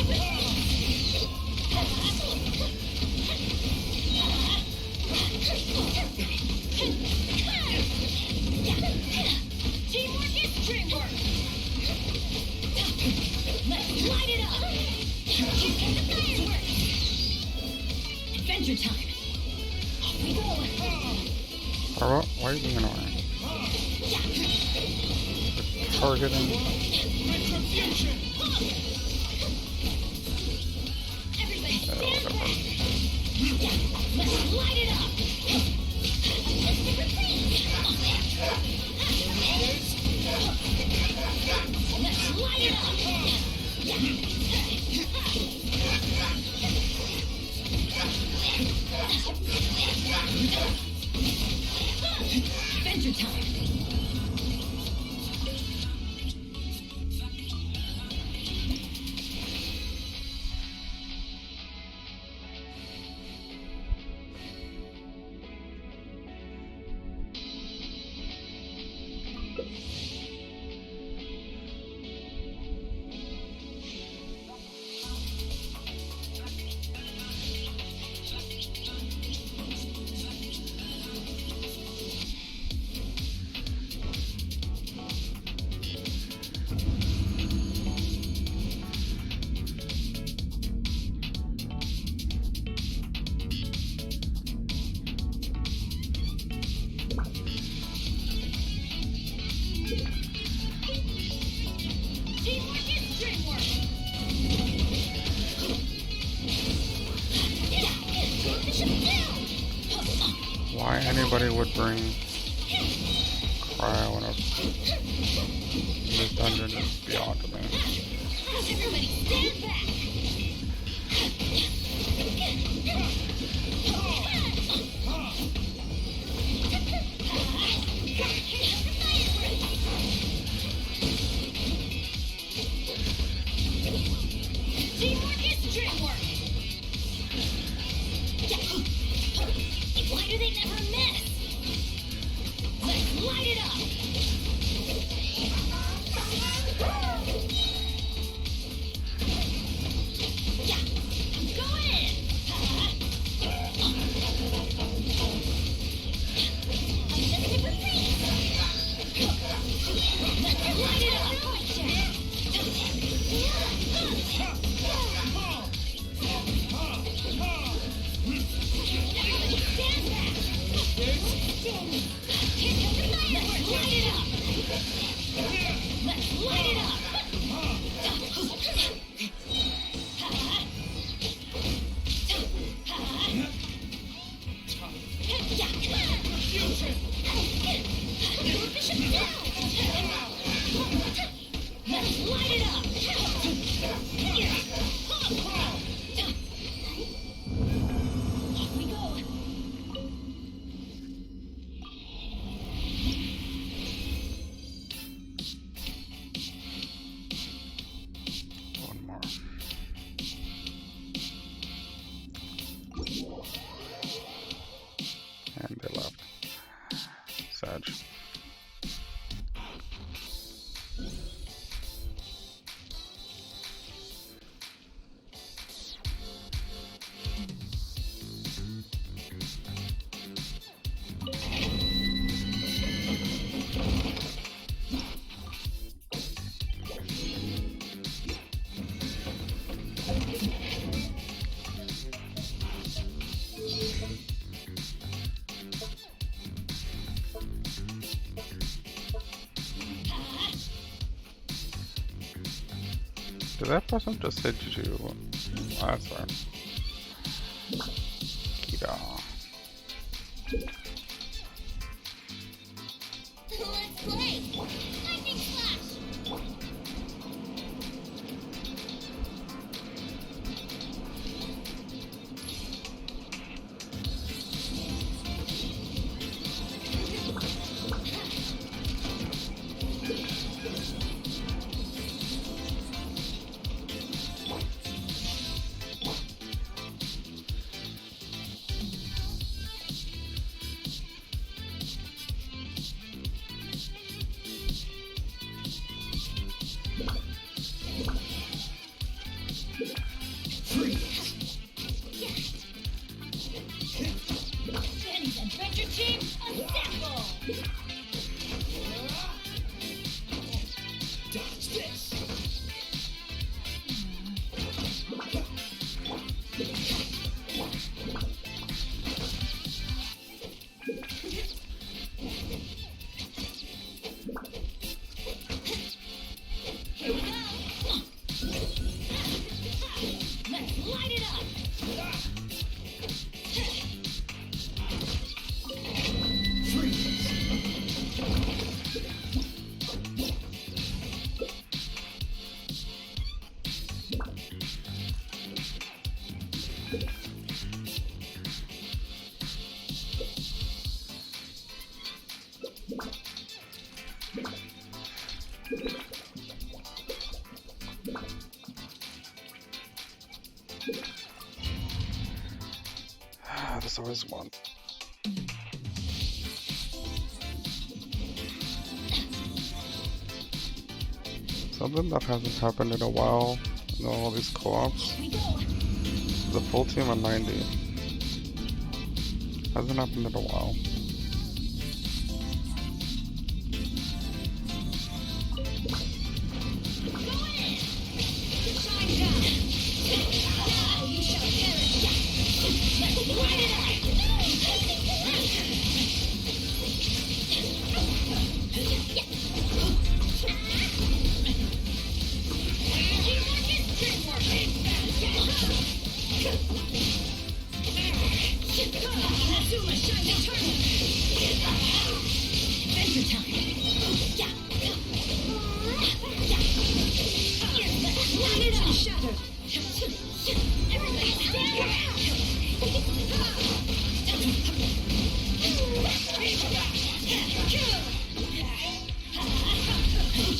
Teamwork is dreamwork! Let's light it up! Keep the fireworks! Adventure time! Off we go! Barbara, why are you being annoying? Targeting. Retribution! Everybody stand back! Let's light it up! Let's light it up! Adventure time! Teamwork is dreamwork! Why anybody would bring cryo in this dungeon is beyond me. Everybody stand back! Teamwork is dreamwork! Why do they never miss? Let's light it up! I'm going in! Let's light it up! Let's light it up! Let's light it up! Off we go! One more. And they left. Sag. Did that person just say Juju? Oh, that's fine. Kita. Let's play! Lightning Flash! Benny's Adventure Team, assemble! Dodge this! Here we go! Let's light it up! There's always one. Something that hasn't happened in a while in all these co-ops. The full team on 90. Hasn't happened in a while.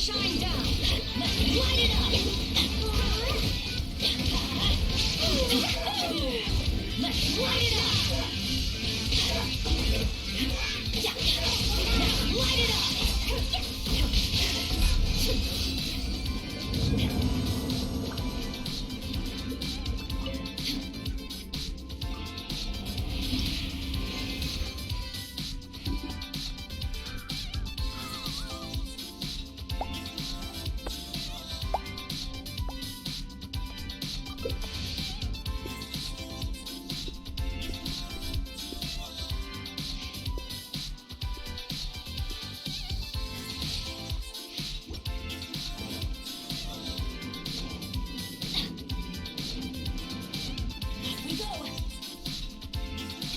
Shine down! Let's light it up! Let's light it up! Let's light it up!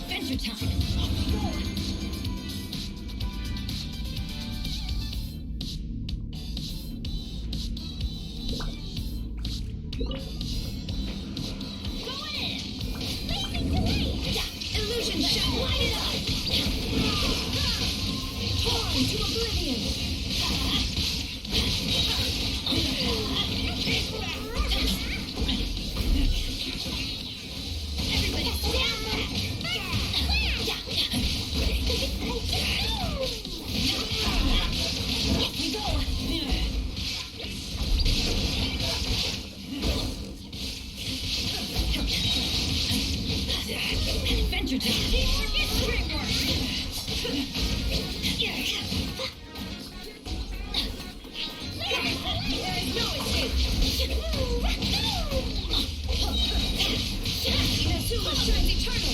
Adventure time! Go! Illusion shot! Light it up! Torn to oblivion! Everybody stand back! Here we go! Adventure time! Teamwork is teamwork! There is no escape! Inazuma shines eternal!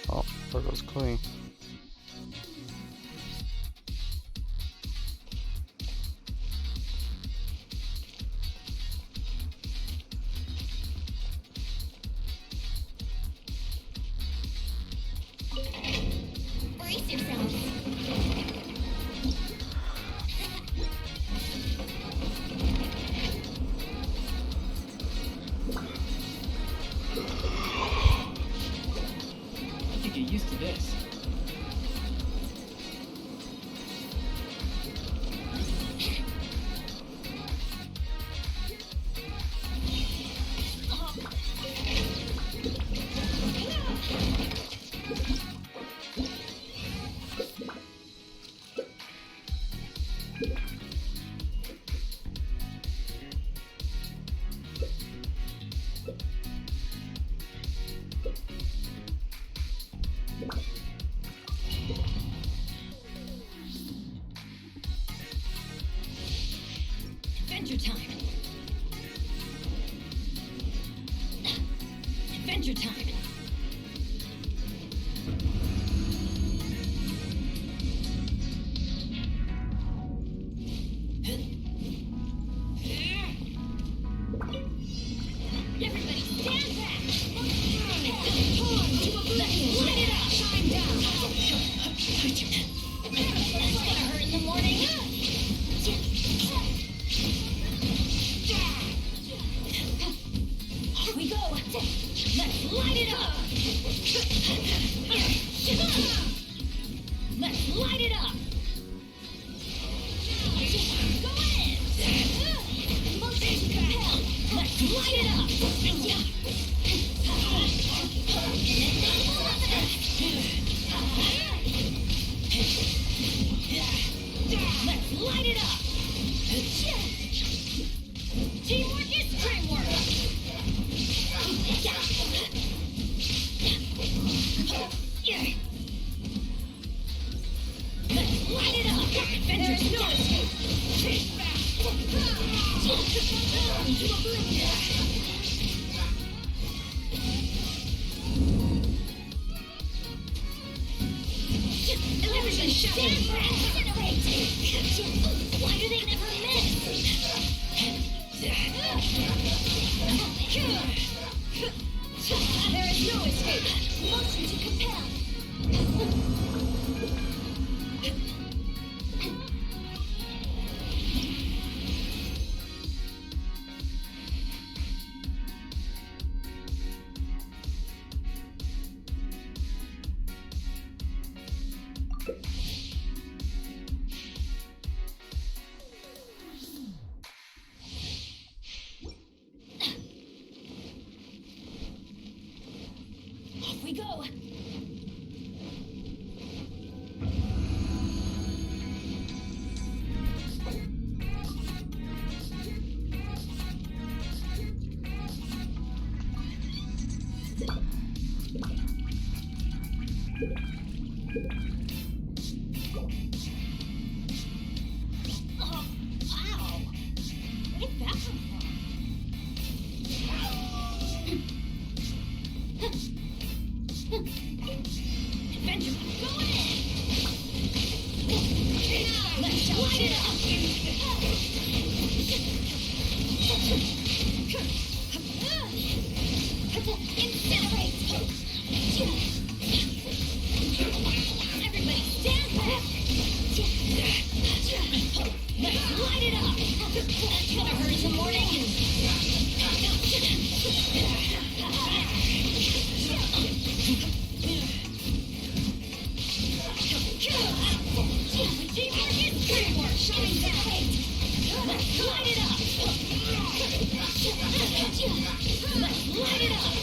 Oh, there goes Clee. Brace yourselves. You could get used to this. Adventure time. Adventure time. Everybody stand back. Let's light it up. Shine down. That's gonna hurt in the morning. Here we go. Let's light it up. Let's light it up. Go in. Motion to compel. Let's light it up. Let's light it up. Teamwork is dreamwork. Let's light it up. Adventure's no escape. Into oblivion. Everybody stand back. Incinerate. Why do they never miss? There is no escape. Motion to compel. Off we go. Oh, wow. Where did that come from? Adventure, go in! Let's light it up! Incinerate! Everybody stand back! Let's light it up! That's gonna hurt in the morning! Teamwork is dreamwork! Shine down! Let's light it up! Let's light it up!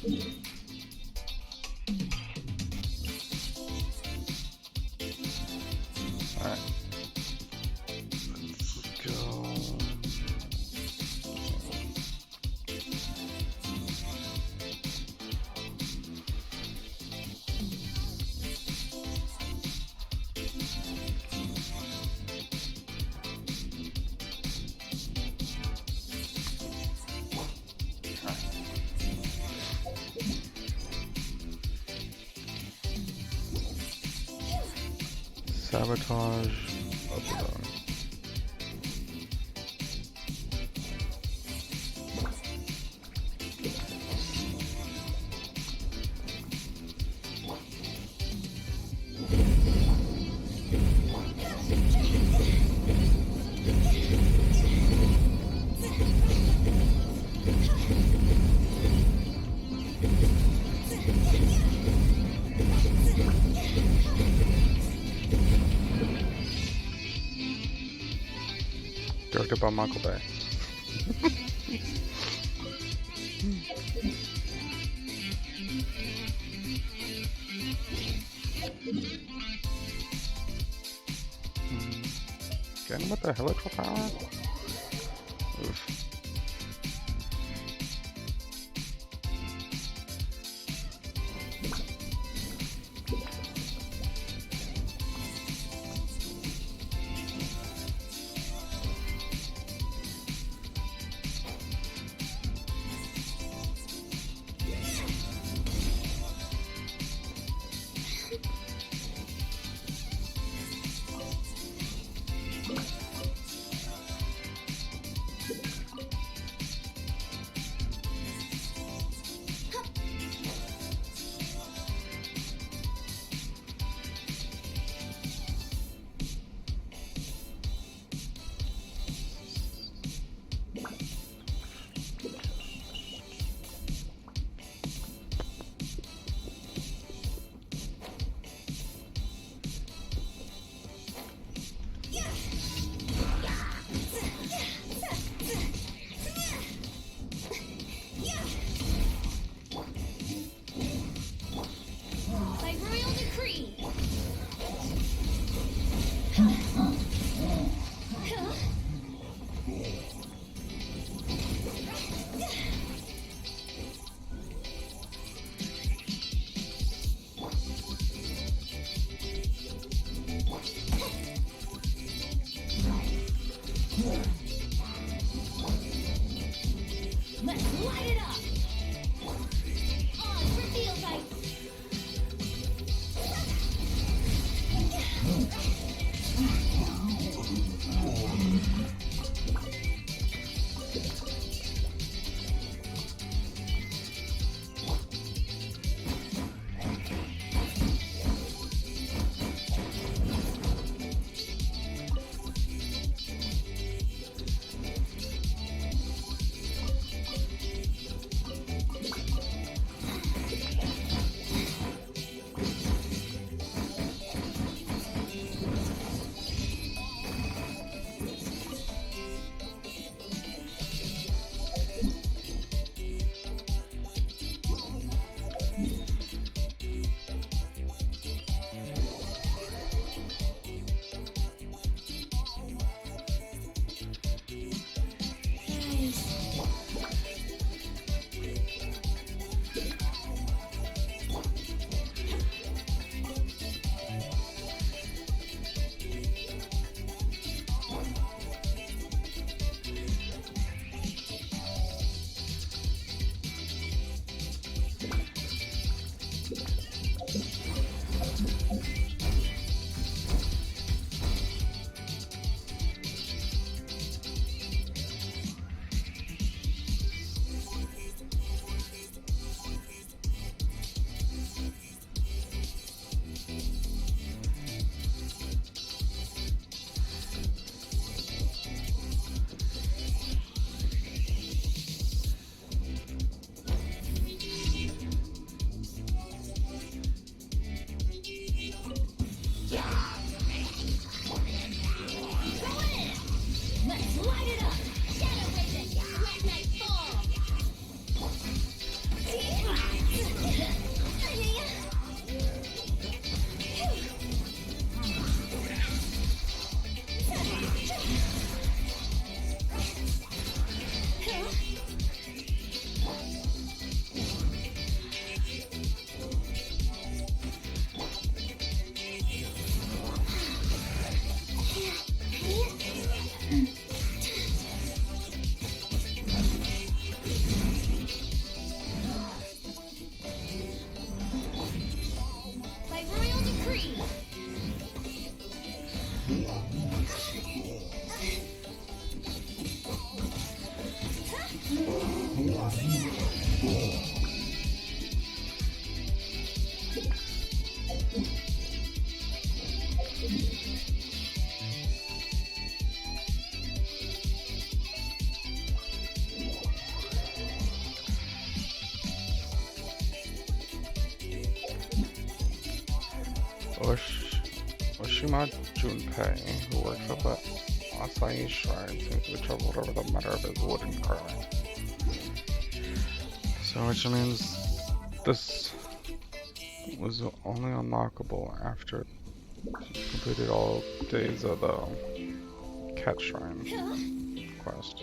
Alright. Let's go. Sabotage of the zone. Directed by Michael Bay. Getting with the helical power? Oof. Oshima Junpei, who works at the Asahi Shrine, seems to be troubled over the matter of his wooden carving. So, which means this was only unlockable after completed all days of the Cat Shrine quest.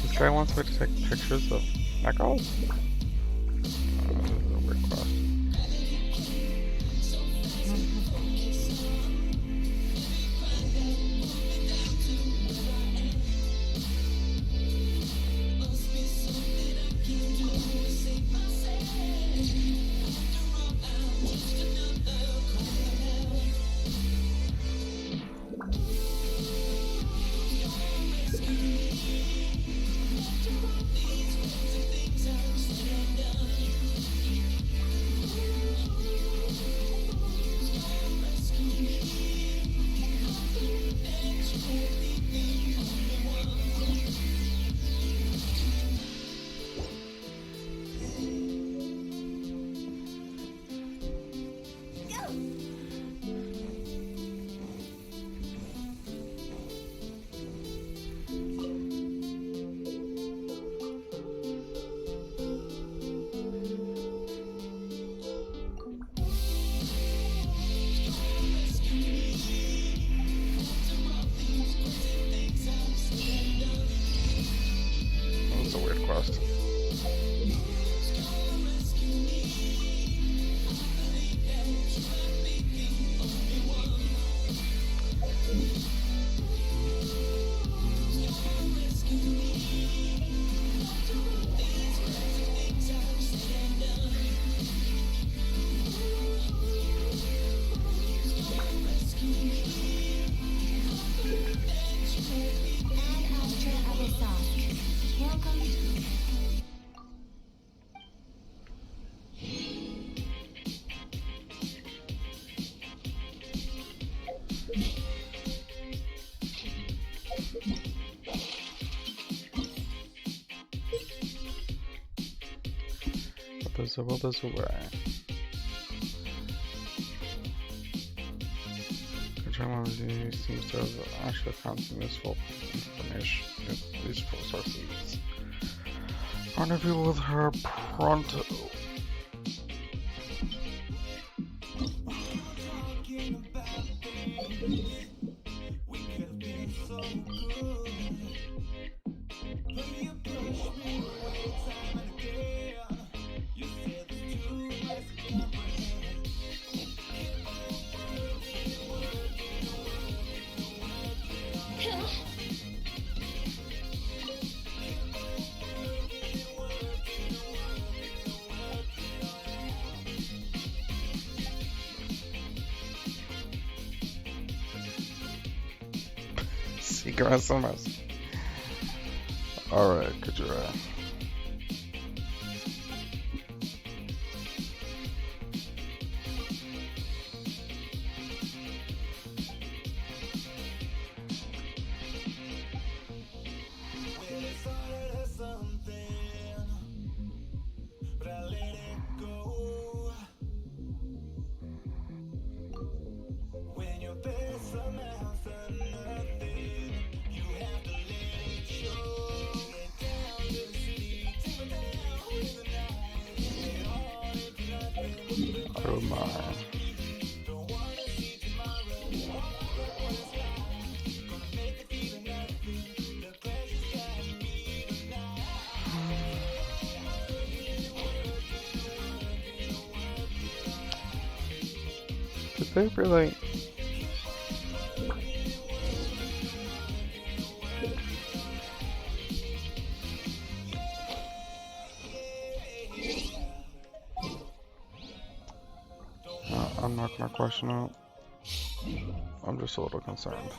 This guy wants me to take pictures of Echo? This is a weird quest. That's a weird quest. There's a way. He seems to have actually found some useful information, useful sources. Rendezvous with her pronto. Secret SMS. Alright, Kajira. Oh my. Did they really? I'm not gonna question it. I'm just a little concerned.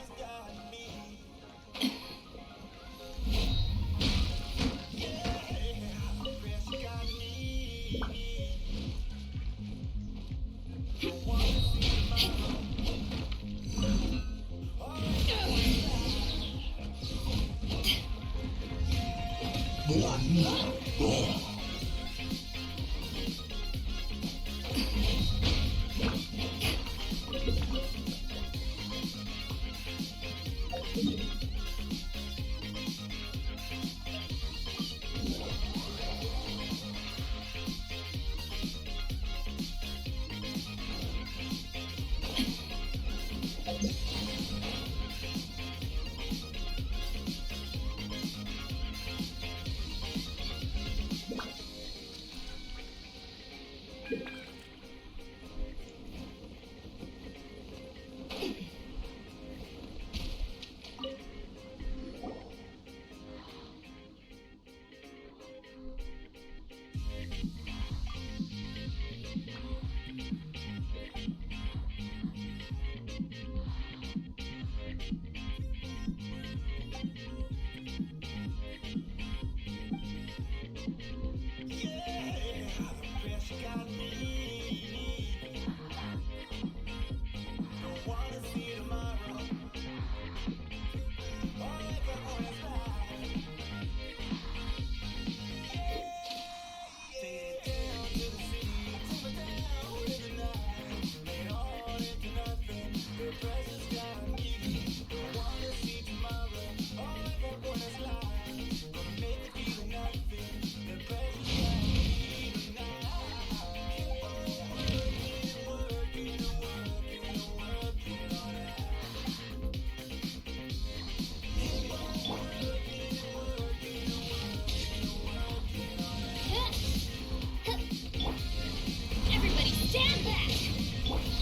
Everybody stand back!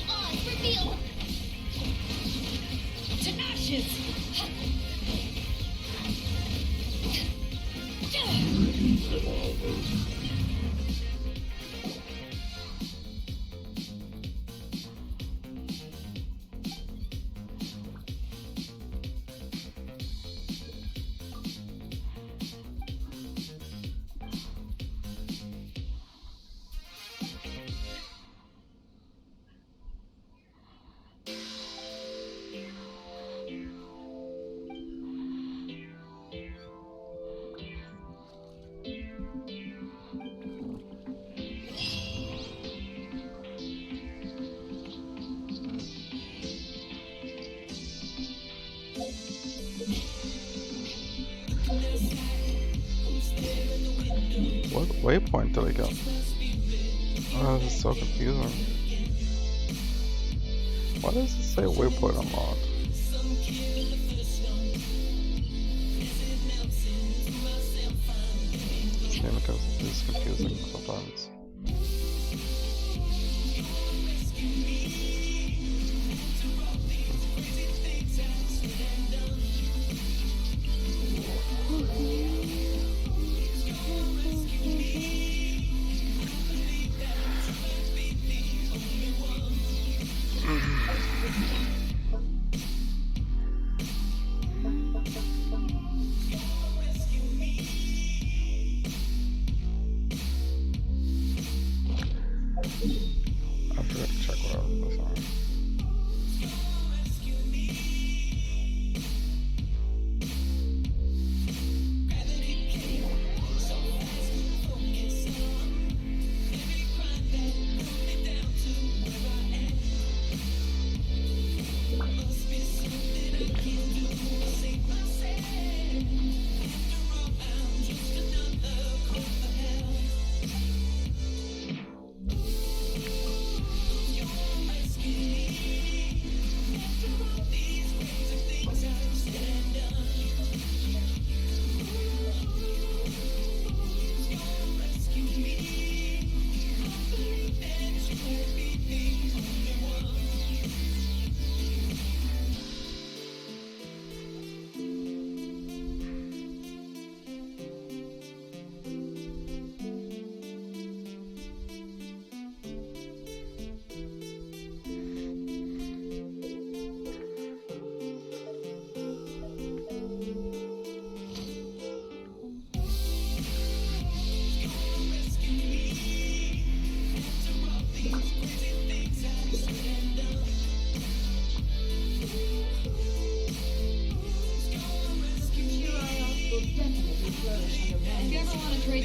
Oz reveal! Tenacious! What waypoint did I go? Oh, this is so confusing. Why does it say waypoint unlocked? This game is confusing sometimes.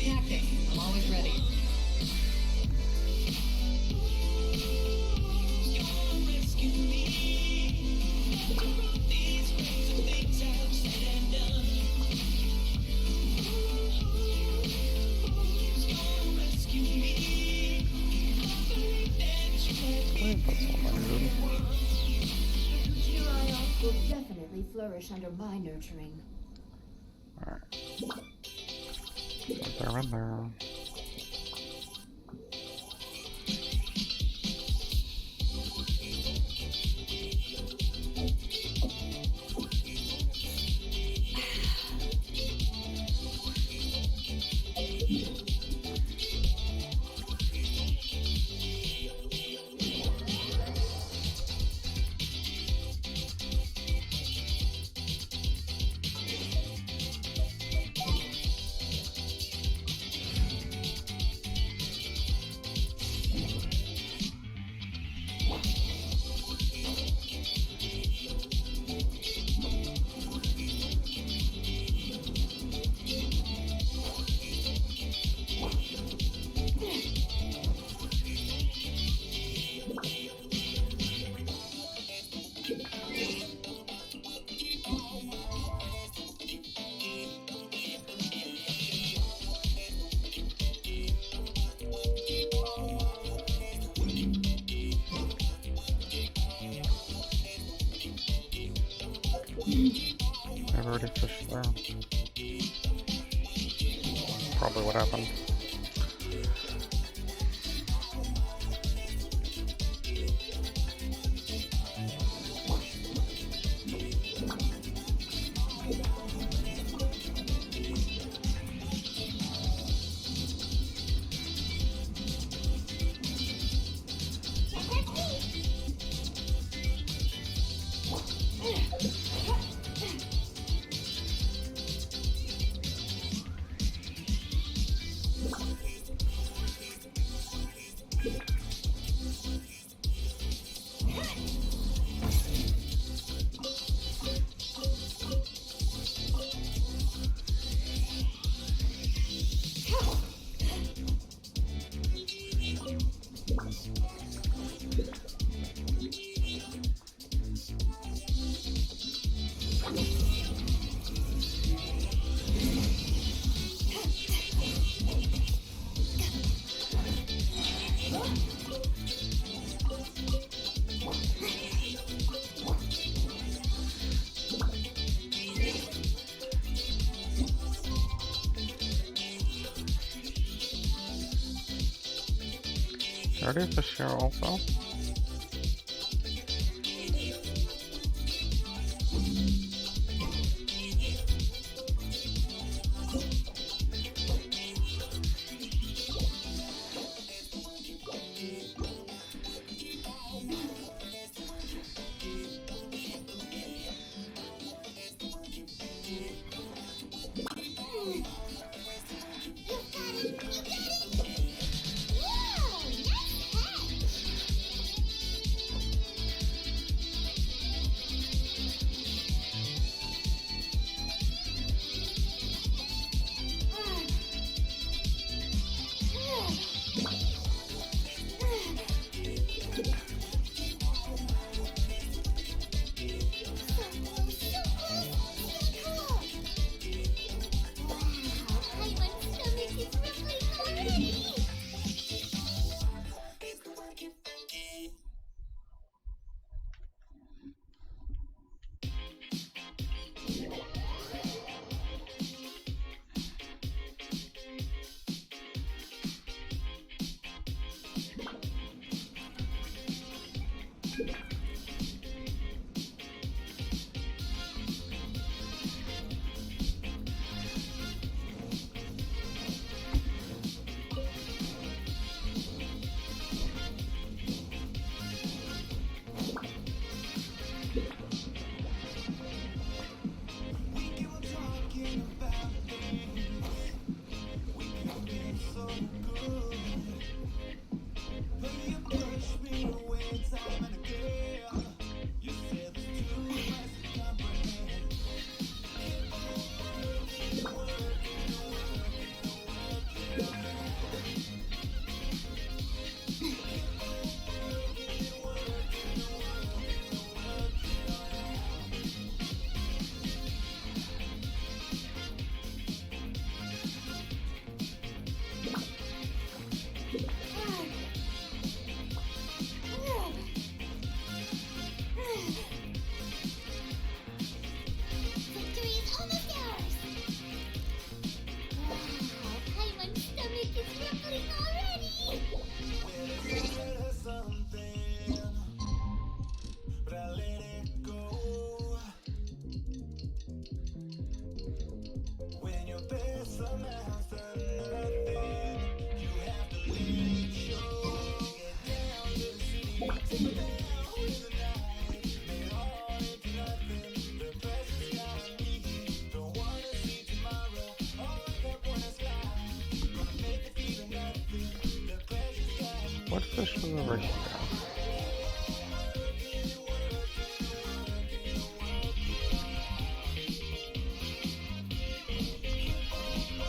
tactic. I'm always ready. Will definitely flourish under my nurturing. Alright. They're in there. I've already fished there. Probably what happened. Already fish here also.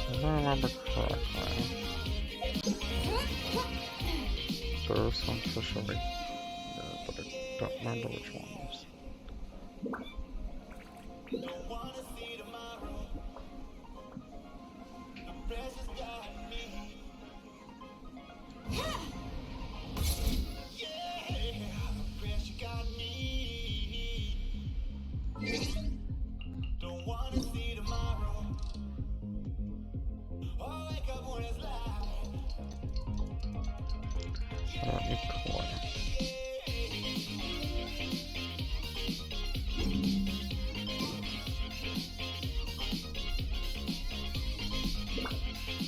If I remember correctly, there was some fish over here, but I don't remember which ones. I don't need koi.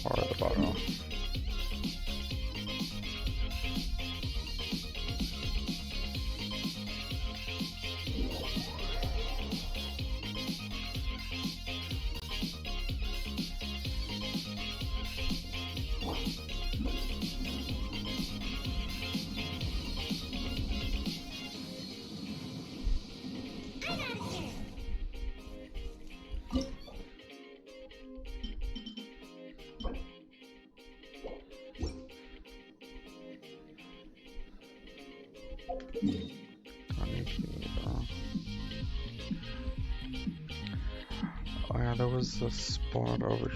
Or the bottom. Oh yeah, there was a spot over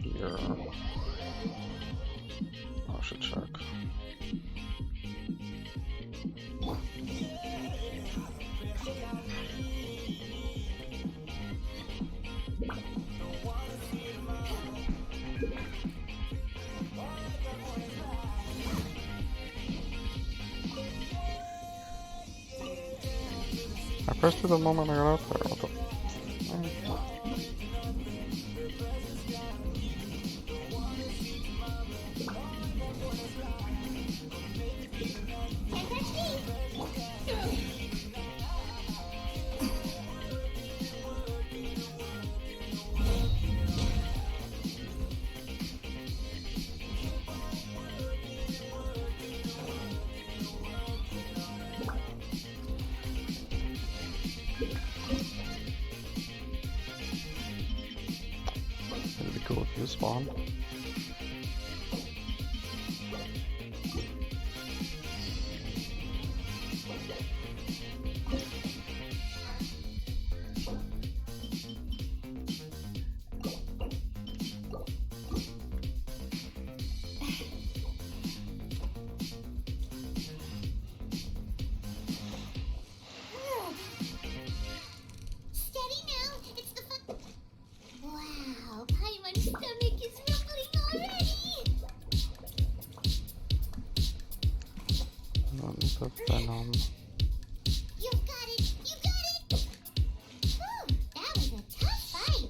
here. I should check. I pressed it the moment I got out there. What the? It'd be cool if you spawn. Steady now. It's the fun. Wow, Paimon's stomach is rumbling already. Not the venom. You got it. You got it. Whew, that was a tough fight.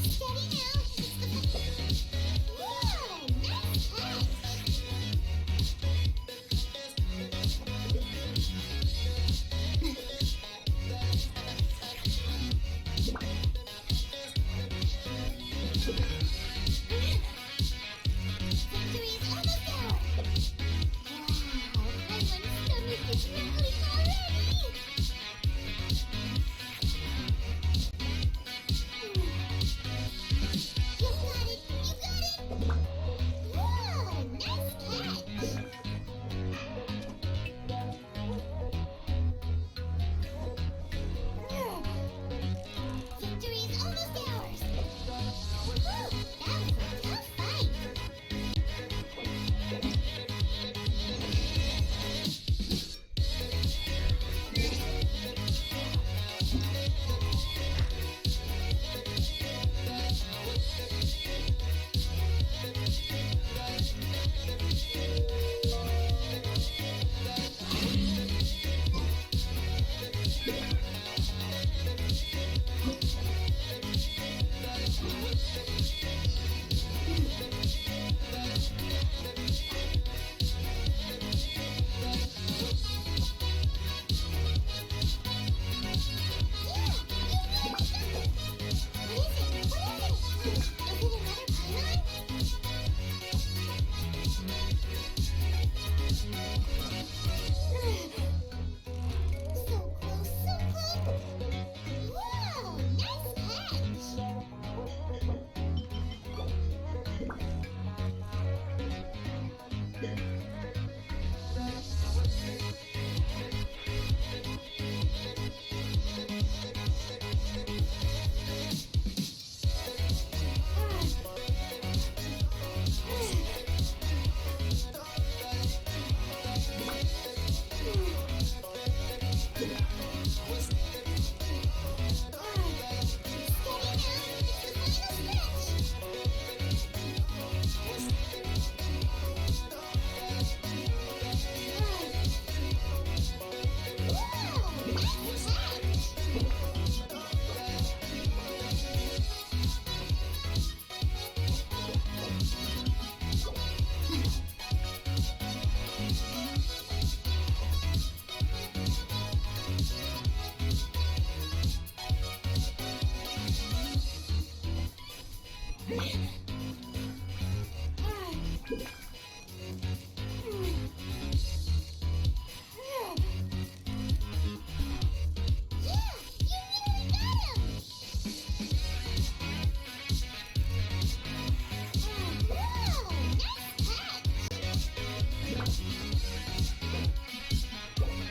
Steady now. It's the fun. Whoa, nice catch. Victory is almost there. Wow, Paimon's stomach is rumbling already.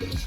Really?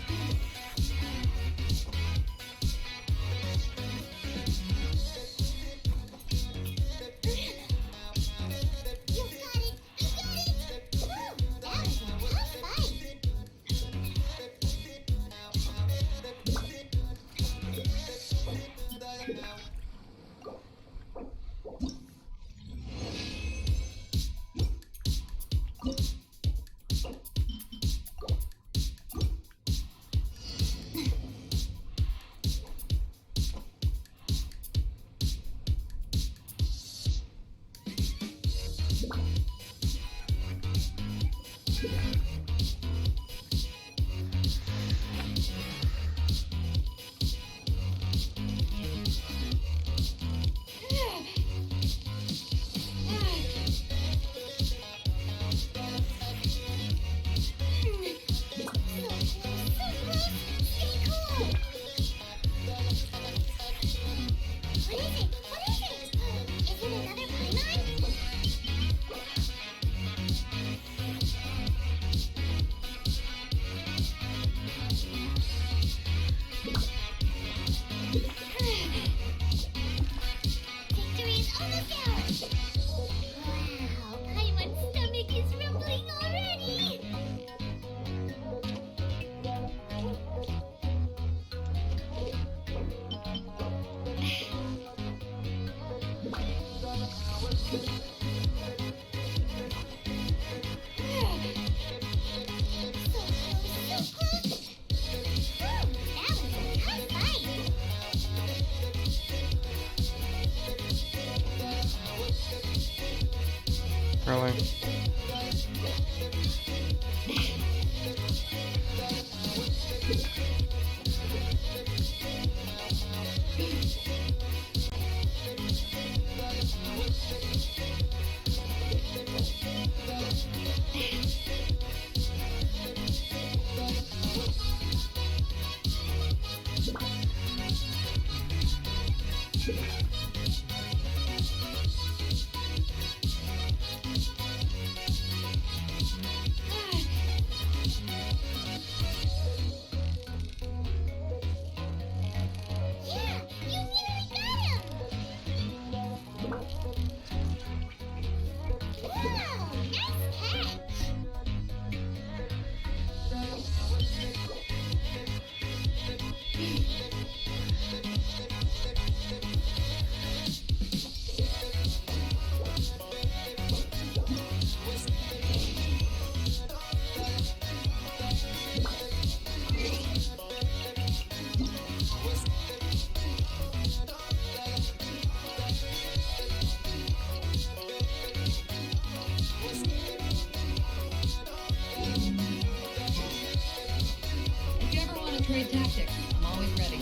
If you ever want to trade tactics, I'm always ready.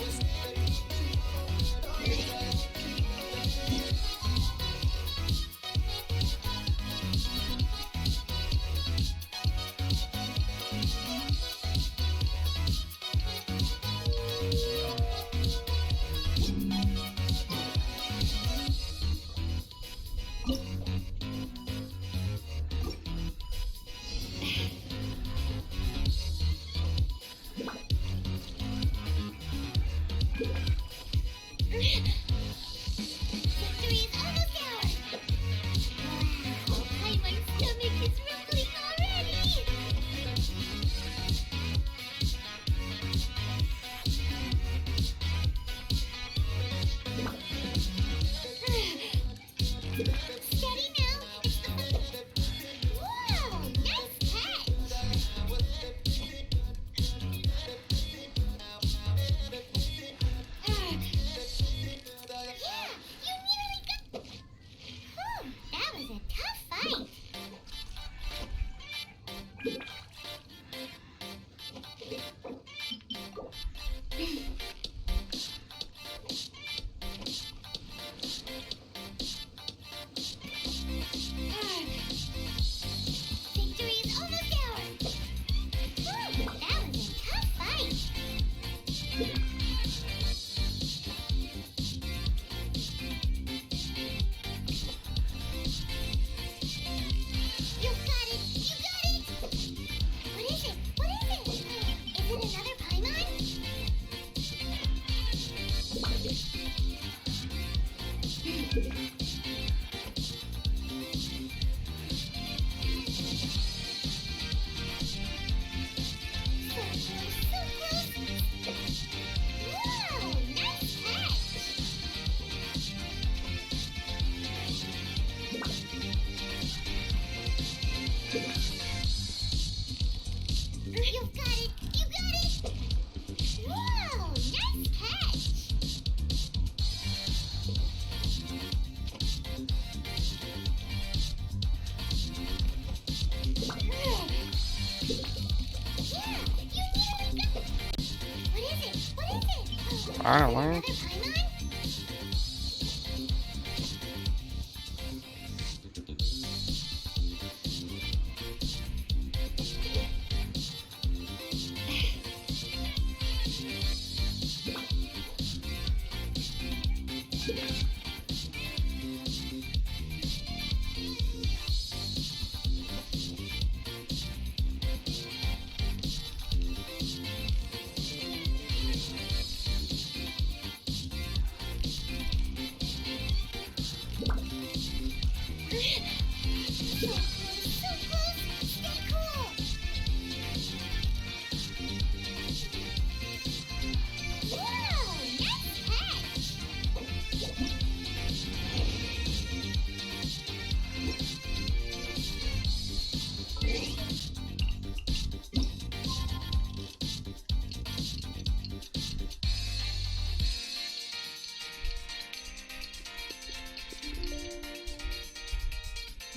Finally.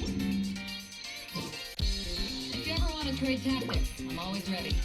If you ever want to trade tactics, I'm always ready.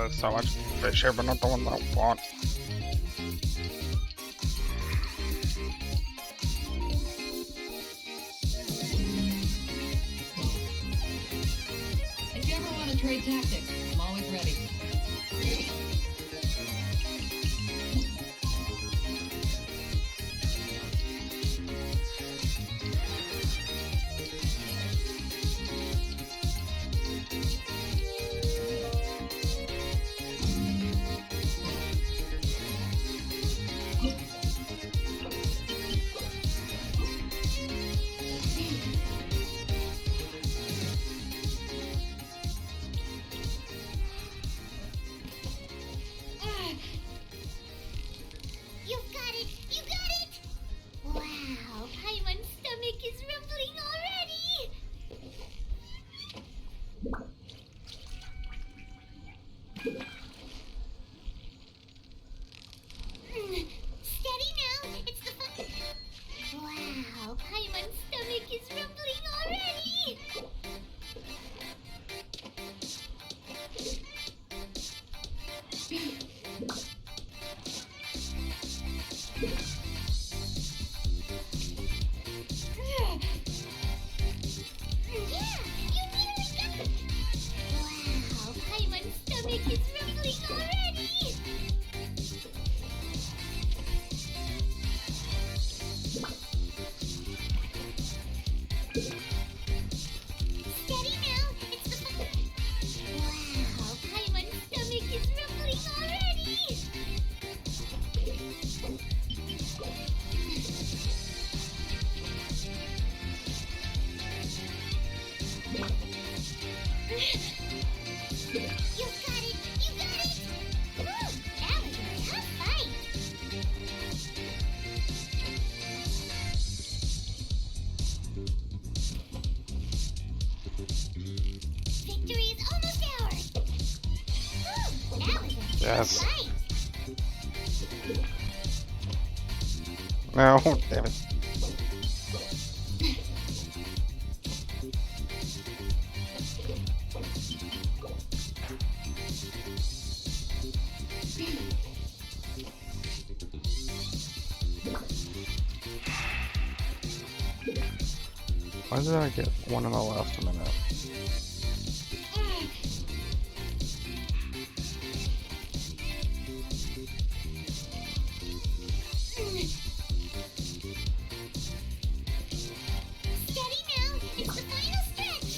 There's so much fish here, but not the one that I want. If you ever want to trade tactics, I'm always ready. Paimon's stomach is rumbling already! Wow, Paimon's stomach is rumbling already! Steady now, it's the Wow, Paimon's stomach is rumbling already! You got it! You got it! Woo, that was a tough fight! Victory is almost ours! Woo, that was a tough Yes. fight! No, damn it. Why did I get one in the last minute? Steady now, it's the final stretch!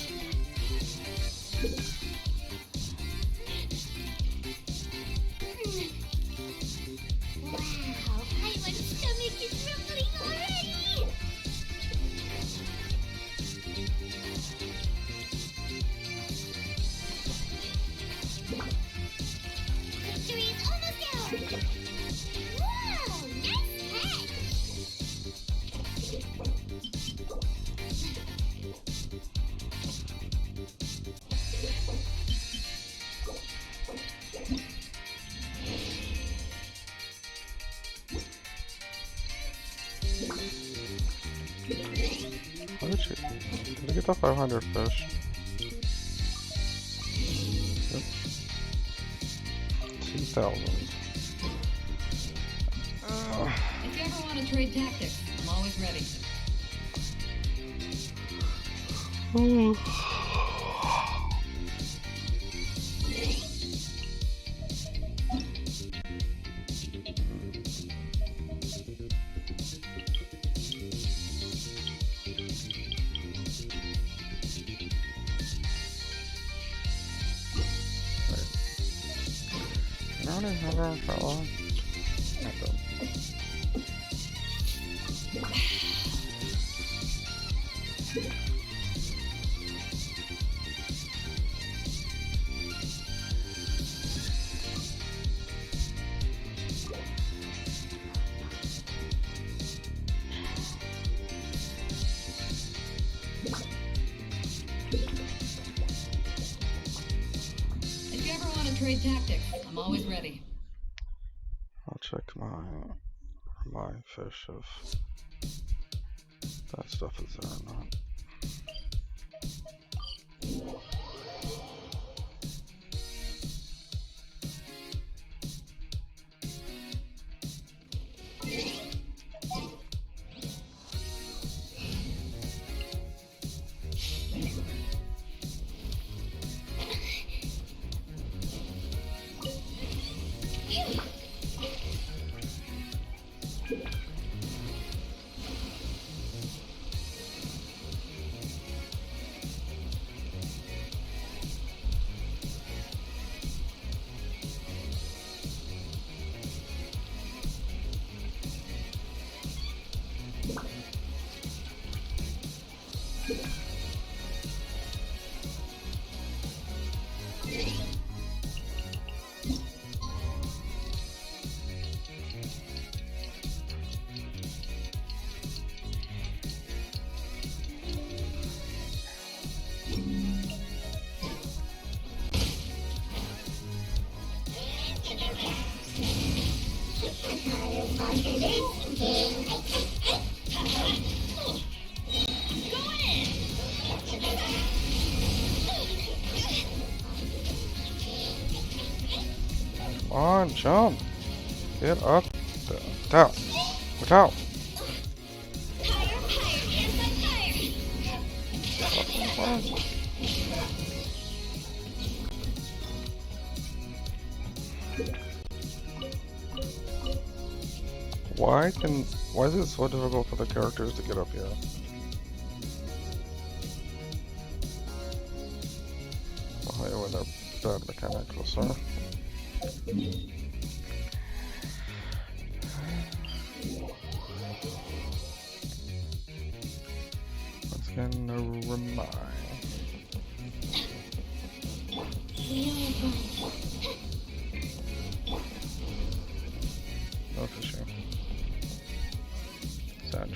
Wow, Paimon's stomach is rumbling already! Victory is almost ours! Whoa, nice catch! How did I get the 500 fish? Yep. 2,000. If you ever want to trade tactics, I'm always ready. Another fella. If you ever want to trade tactics, I'm always ready. I'll check my fish if that stuff is there or not. Jump! Get up there. Down. Down. Why is it so difficult for the characters to get up here? Why when they're bad mechanicals, sir? Let's get a remind. No fishing. Sag.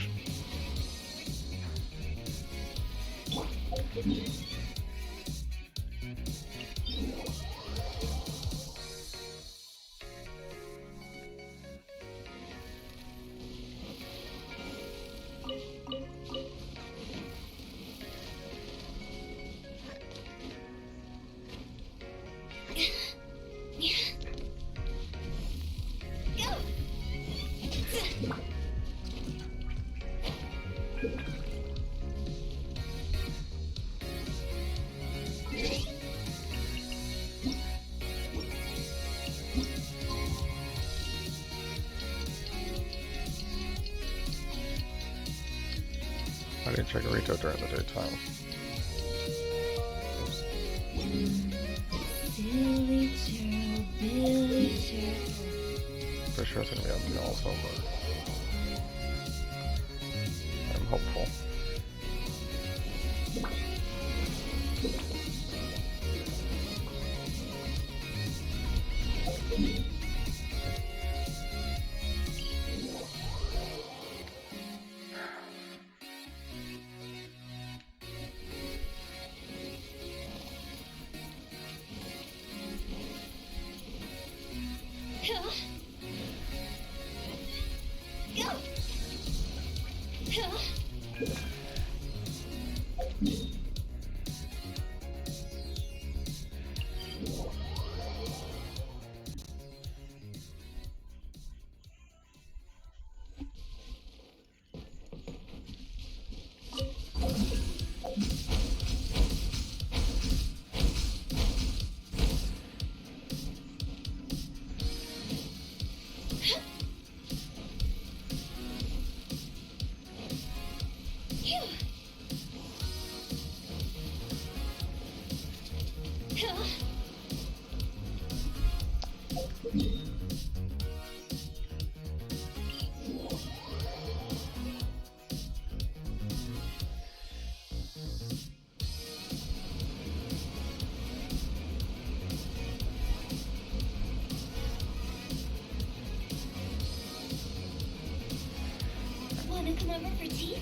I didn't check Rito during the daytime. Billy Joe, Billy Joe. For sure it's gonna be on me also, but I'm hopeful. Wanna come over for tea?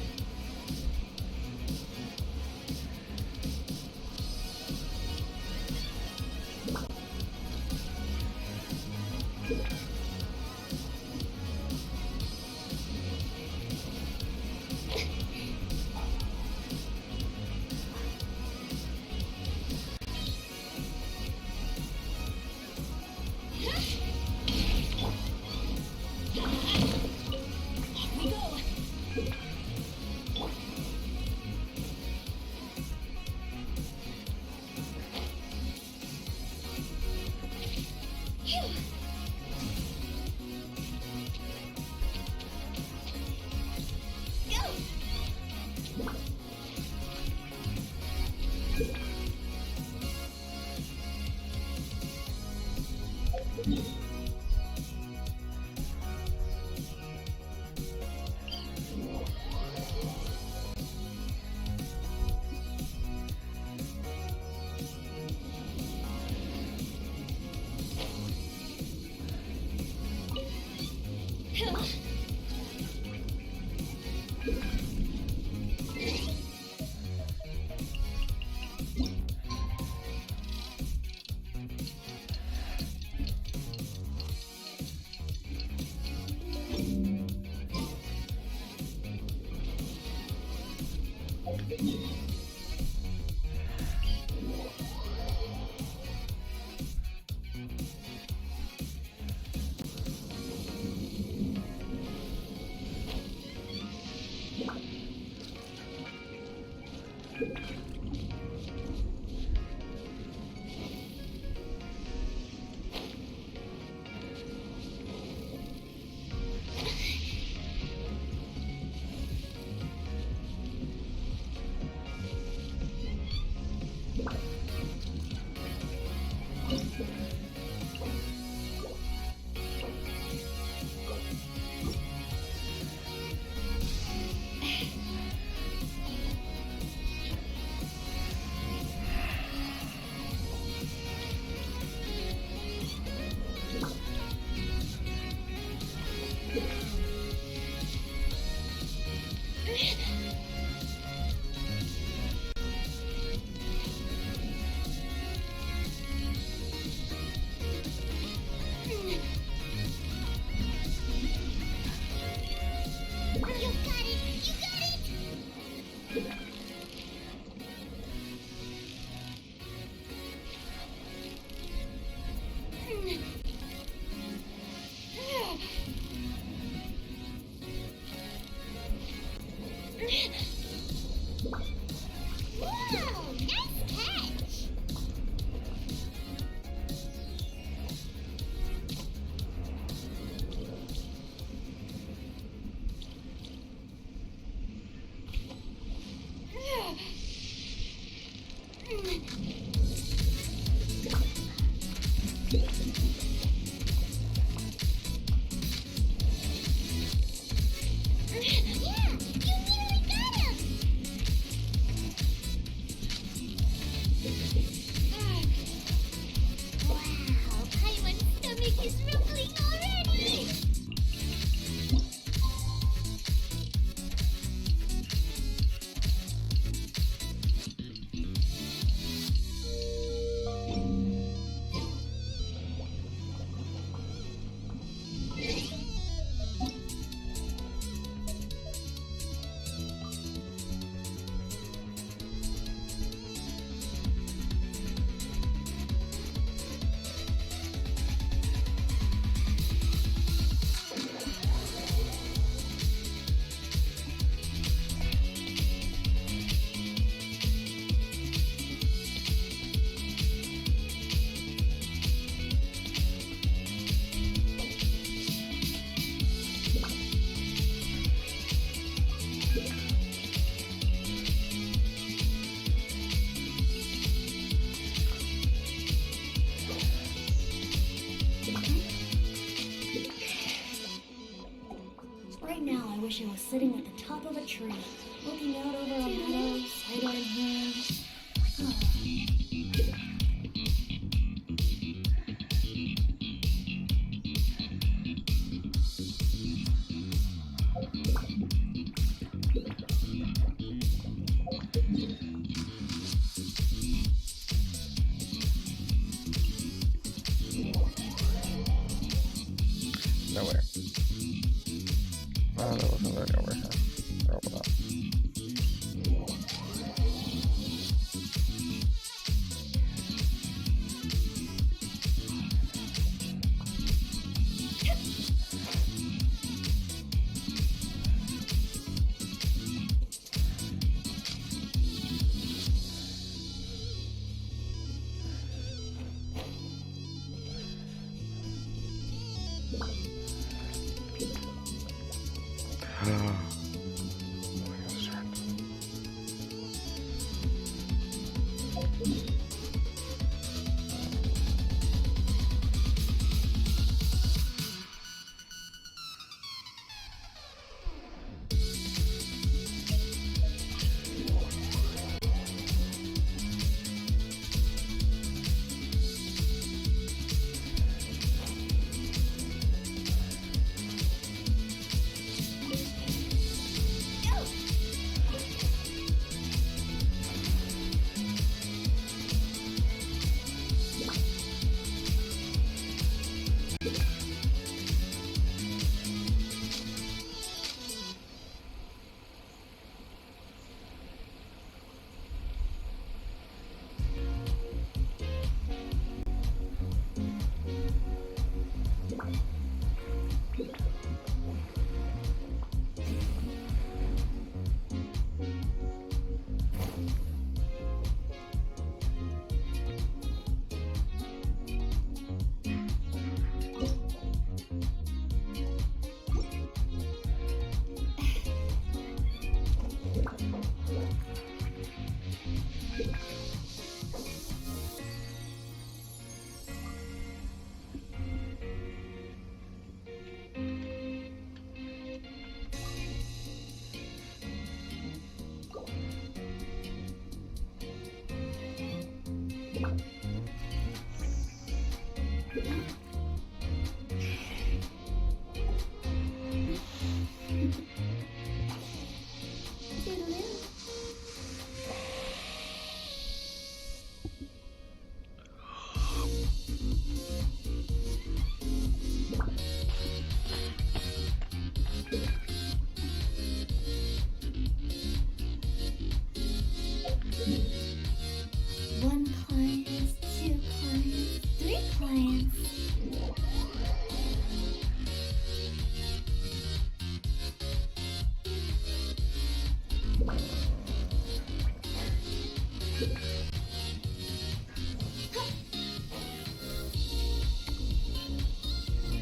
Whoa, nice catch! Wow, Paimon's stomach is rumbling already! Right now, I wish I was sitting at the top of a tree, looking out over a meadow, cider in hand. No way. Oh, there wasn't any over here. They're open up.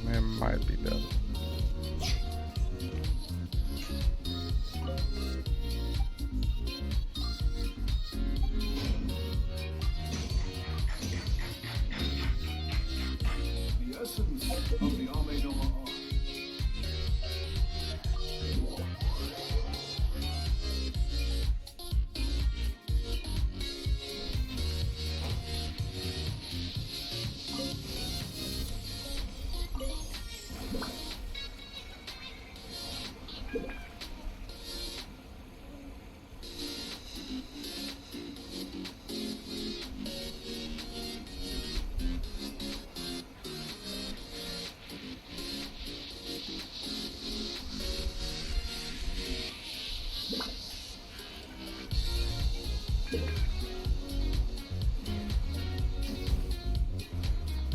It might be dead. The essence of the Ame no art.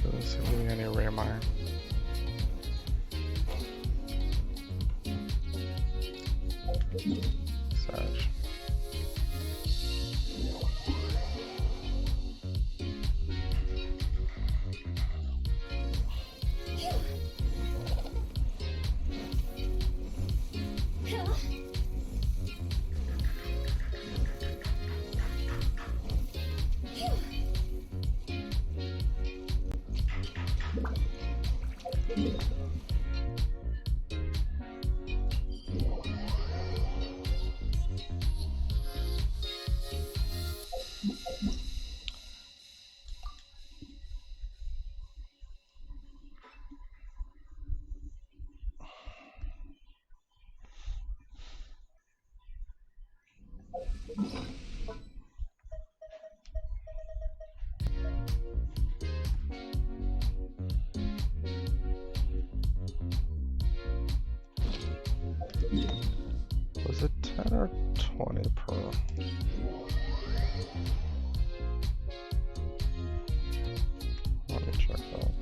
Doesn't seem to be any rare mine. Sage. Was it 10 or 20 per? Let me check that.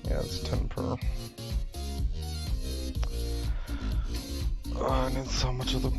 Yeah, it's 10 per. Oh, I need so much of the.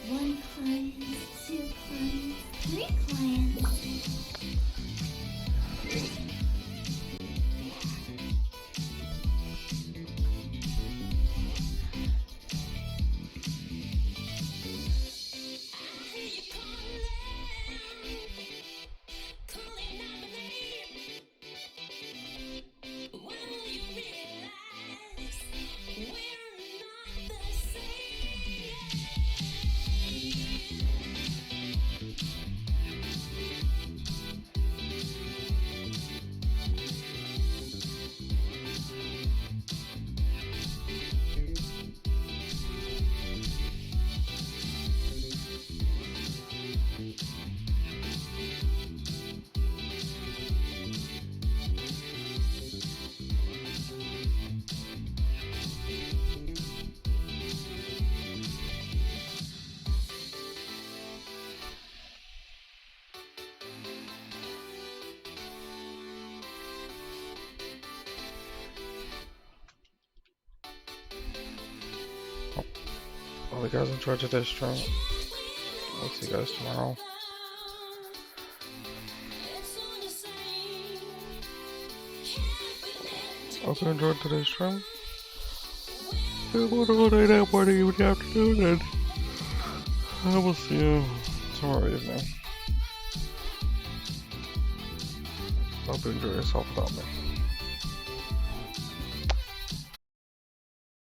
One client, two clients, three clients. Well, you guys enjoyed today's stream. I'll see you guys tomorrow. Hope you enjoyed today's stream. Have a wonderful day, night, morning, evening, afternoon, and I will see you tomorrow evening. Hope you enjoy yourself without me.